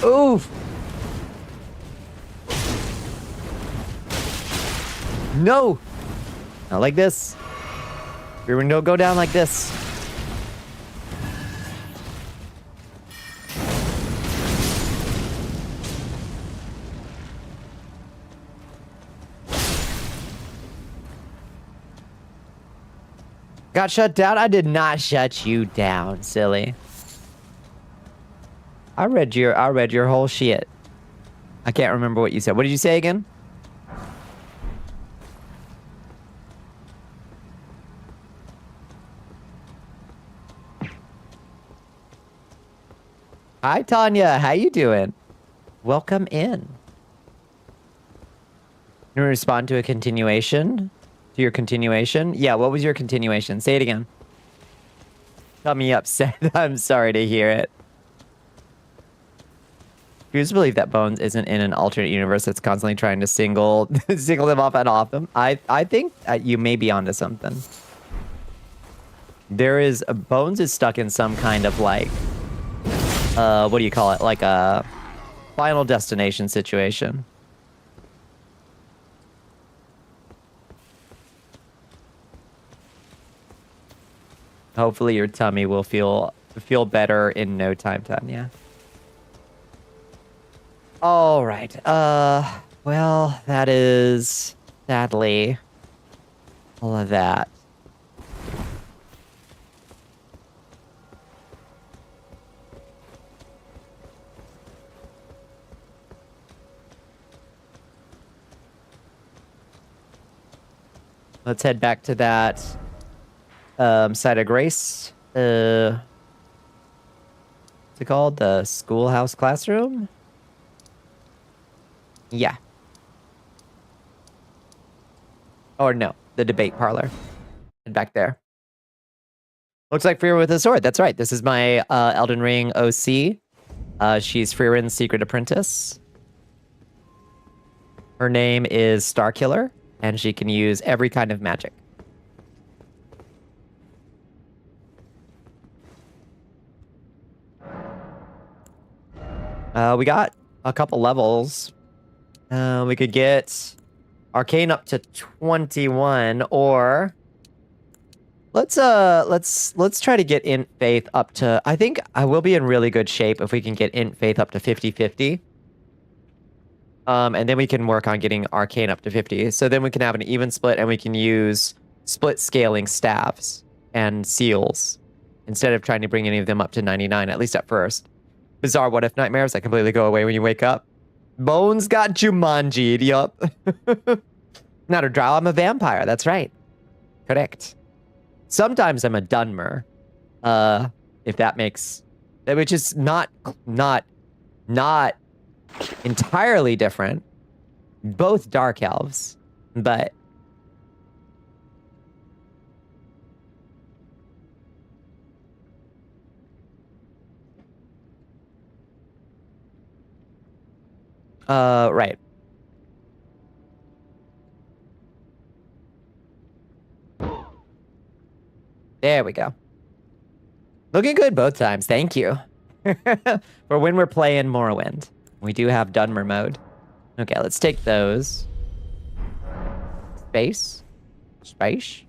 Oof! No! Not like this. Rear window go down like this. Got shut down? I did not shut you down, silly. I read your whole shit. I can't remember what you said. What did you say again? Hi, Tanya. How you doing? Welcome in. You respond to a continuation? To your continuation? Yeah, what was your continuation? Say it again. Tummy upset. I'm sorry to hear it. You just believe that Bones isn't in an alternate universe that's constantly trying to single them off and off them. I think you may be onto something. Bones is stuck in some kind of like, what do you call it? Like a Final Destination situation. Hopefully your tummy will feel better in no time, Tanya. All right. Well, that is sadly all of that. Let's head back to that site of grace. What's it called? The schoolhouse classroom? Yeah. Or no, the debate parlor. Head back there. Looks like Freer with a sword. That's right. This is my Elden Ring OC. She's Freeren's secret apprentice. Her name is Starkiller, and she can use every kind of magic. We got a couple levels. We could get Arcane up to 21, or let's try to get Int Faith up to, I think I will be in really good shape if we can get Int Faith up to 50-50. And then we can work on getting Arcane up to 50. So then we can have an even split, and we can use split scaling staffs and seals instead of trying to bring any of them up to 99, at least at first. Bizarre what if nightmares that completely go away when you wake up. Bones got Jumanji'd, yup. Not a drow, I'm a vampire, that's right. Correct. Sometimes I'm a Dunmer. If that makes, which is not entirely different. Both dark elves, but right. There we go. Looking good both times, thank you. For when we're playing Morrowind. We do have Dunmer mode. Okay, let's take those. Space. Space.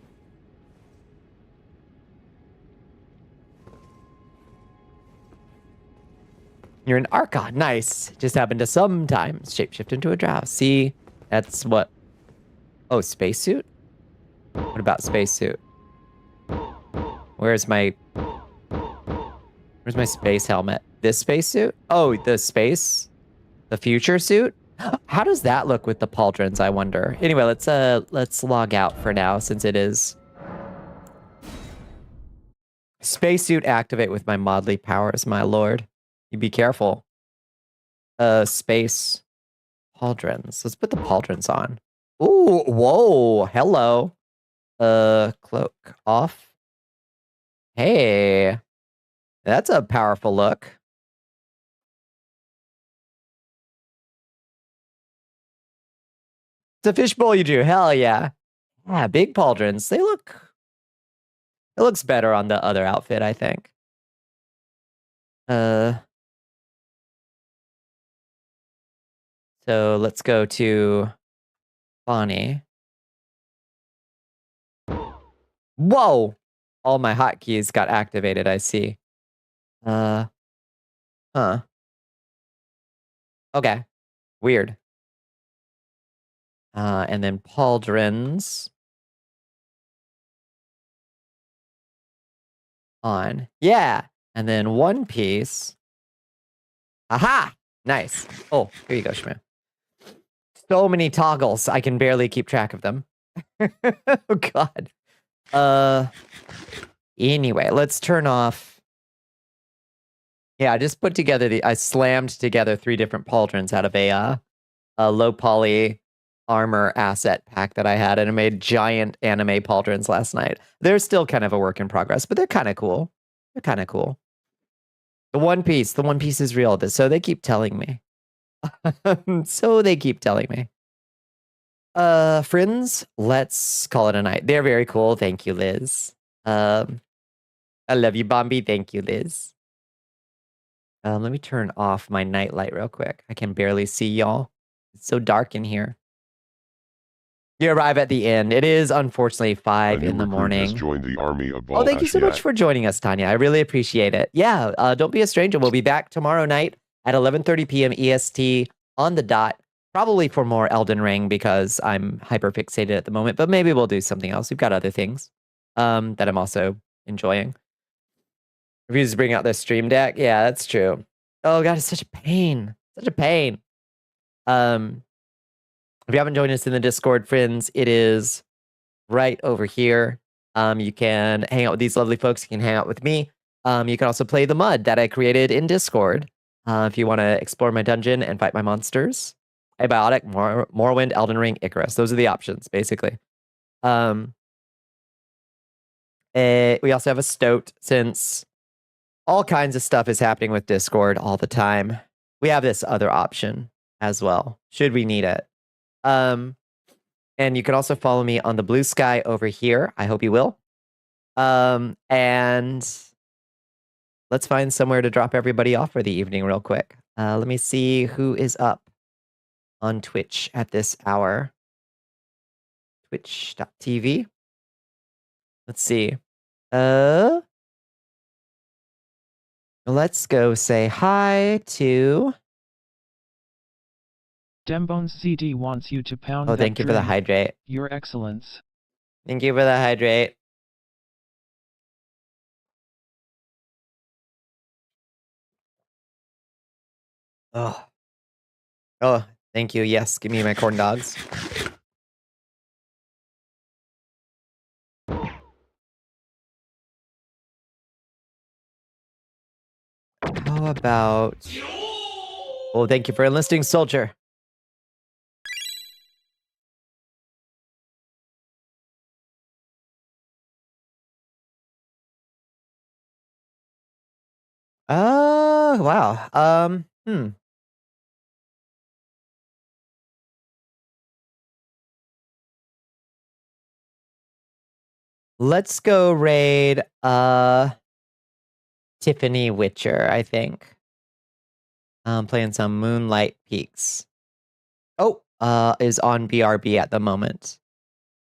You're an Archon. Nice. Just happened to sometimes shapeshift into a drow. See, that's what... Oh, spacesuit? What about spacesuit? Where's my space helmet? This spacesuit? Oh, the space... The future suit? How does that look with the pauldrons, I wonder? Anyway, let's log out for now, since it is... Spacesuit activate with my modly powers, my lord. You be careful. Space pauldrons. Let's put the pauldrons on. Ooh, whoa, hello. Cloak off. Hey, that's a powerful look. It's a fishbowl you do. Hell yeah. Yeah, big pauldrons. It looks better on the other outfit, I think. So let's go to Bonnie. Whoa! All my hotkeys got activated, I see. Huh. Okay. Weird. And then pauldrons. On. Yeah! And then One Piece. Aha! Nice. Oh, here you go, Shmoo. So many toggles, I can barely keep track of them. Oh, God. Anyway, let's turn off. Yeah, I just put together I slammed together 3 different pauldrons out of a low poly armor asset pack that I had, and I made giant anime pauldrons last night. They're still kind of a work in progress, but they're kind of cool. They're kind of cool. The One Piece is real. So they keep telling me. So they keep telling me. Friends, let's call it a night. They're very cool. Thank you, Liz. I love you, Bombi. Thank you, Liz. Let me turn off my nightlight real quick. I can barely see y'all. It's so dark in here. You arrive at the inn. It is unfortunately 5 in the morning. Has joined the army of Oh, thank you so much for joining us, Tanya. I really appreciate it. Yeah, don't be a stranger. We'll be back tomorrow night at 11:30 p.m. EST on the dot. Probably for more Elden Ring because I'm hyper fixated at the moment. But maybe we'll do something else. We've got other things that I'm also enjoying. Reviews bring out the stream deck. Yeah, that's true. Oh god, it's such a pain. Such a pain. If you haven't joined us in the Discord, friends, it is right over here. You can hang out with these lovely folks. You can hang out with me. You can also play the mud that I created in Discord. If you want to explore my dungeon and fight my monsters. Abiotic, Morrowind, Elden Ring, Icarus. Those are the options, basically. We also have a stoat, since all kinds of stuff is happening with Discord all the time. We have this other option as well, should we need it. And you can also follow me on the blue sky over here. I hope you will. And let's find somewhere to drop everybody off for the evening real quick. Let me see who is up on Twitch at this hour. Twitch.tv. Let's see. Let's go say hi to... Dembones CD wants you to pound Oh, that thank you for the drink. hydrate. Your Excellence. Thank you for the hydrate. Oh. Oh, thank you. Yes, give me my corn dogs. How about... Oh, thank you for enlisting, soldier. Oh, wow. Let's go raid Tiffany Witcher, I think. Playing some Moonlight Peaks. Oh, is on BRB at the moment.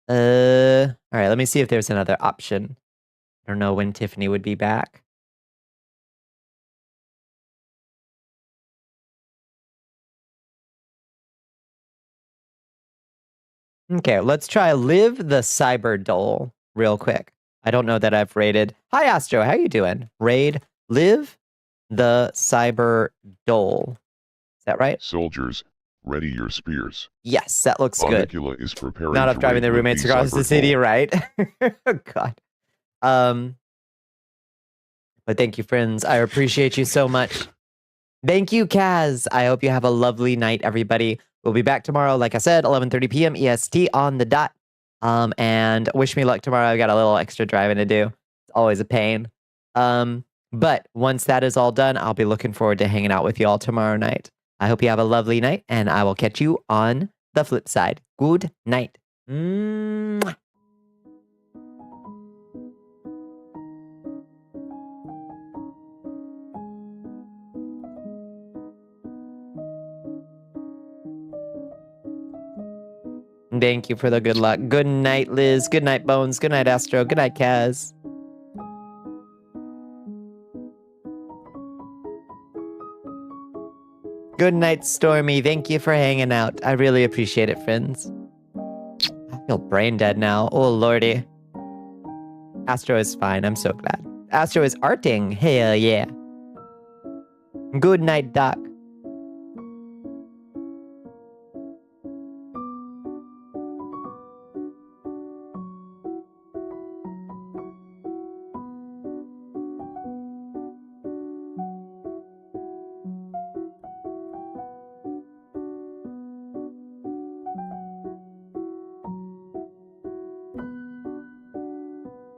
All right, let me see if there's another option. I don't know when Tiffany would be back. Okay, let's try Live the Cyber Dole real quick. I don't know that I've raided. Hi, Astro. How you doing? Raid Live the Cyber Dole. Is that right? Soldiers, ready your spears. Yes, that looks good. Bonnicula is preparing Not to up driving raid their with roommates the across the cyber city, dole. right? Oh, God. But thank you, friends. I appreciate you so much. Thank you, Kaz. I hope you have a lovely night, everybody. We'll be back tomorrow, like I said, 11:30 p.m. EST on the dot. And wish me luck tomorrow. I've got a little extra driving to do. It's always a pain. But once that is all done, I'll be looking forward to hanging out with you all tomorrow night. I hope you have a lovely night, and I will catch you on the flip side. Good night. Mwah. Thank you for the good luck. Good night, Liz. Good night, Bones. Good night, Astro. Good night, Kaz. Good night, Stormy. Thank you for hanging out. I really appreciate it, friends. I feel brain dead now. Oh, lordy. Astro is fine. I'm so glad. Astro is arting. Hell yeah. Good night, Doc.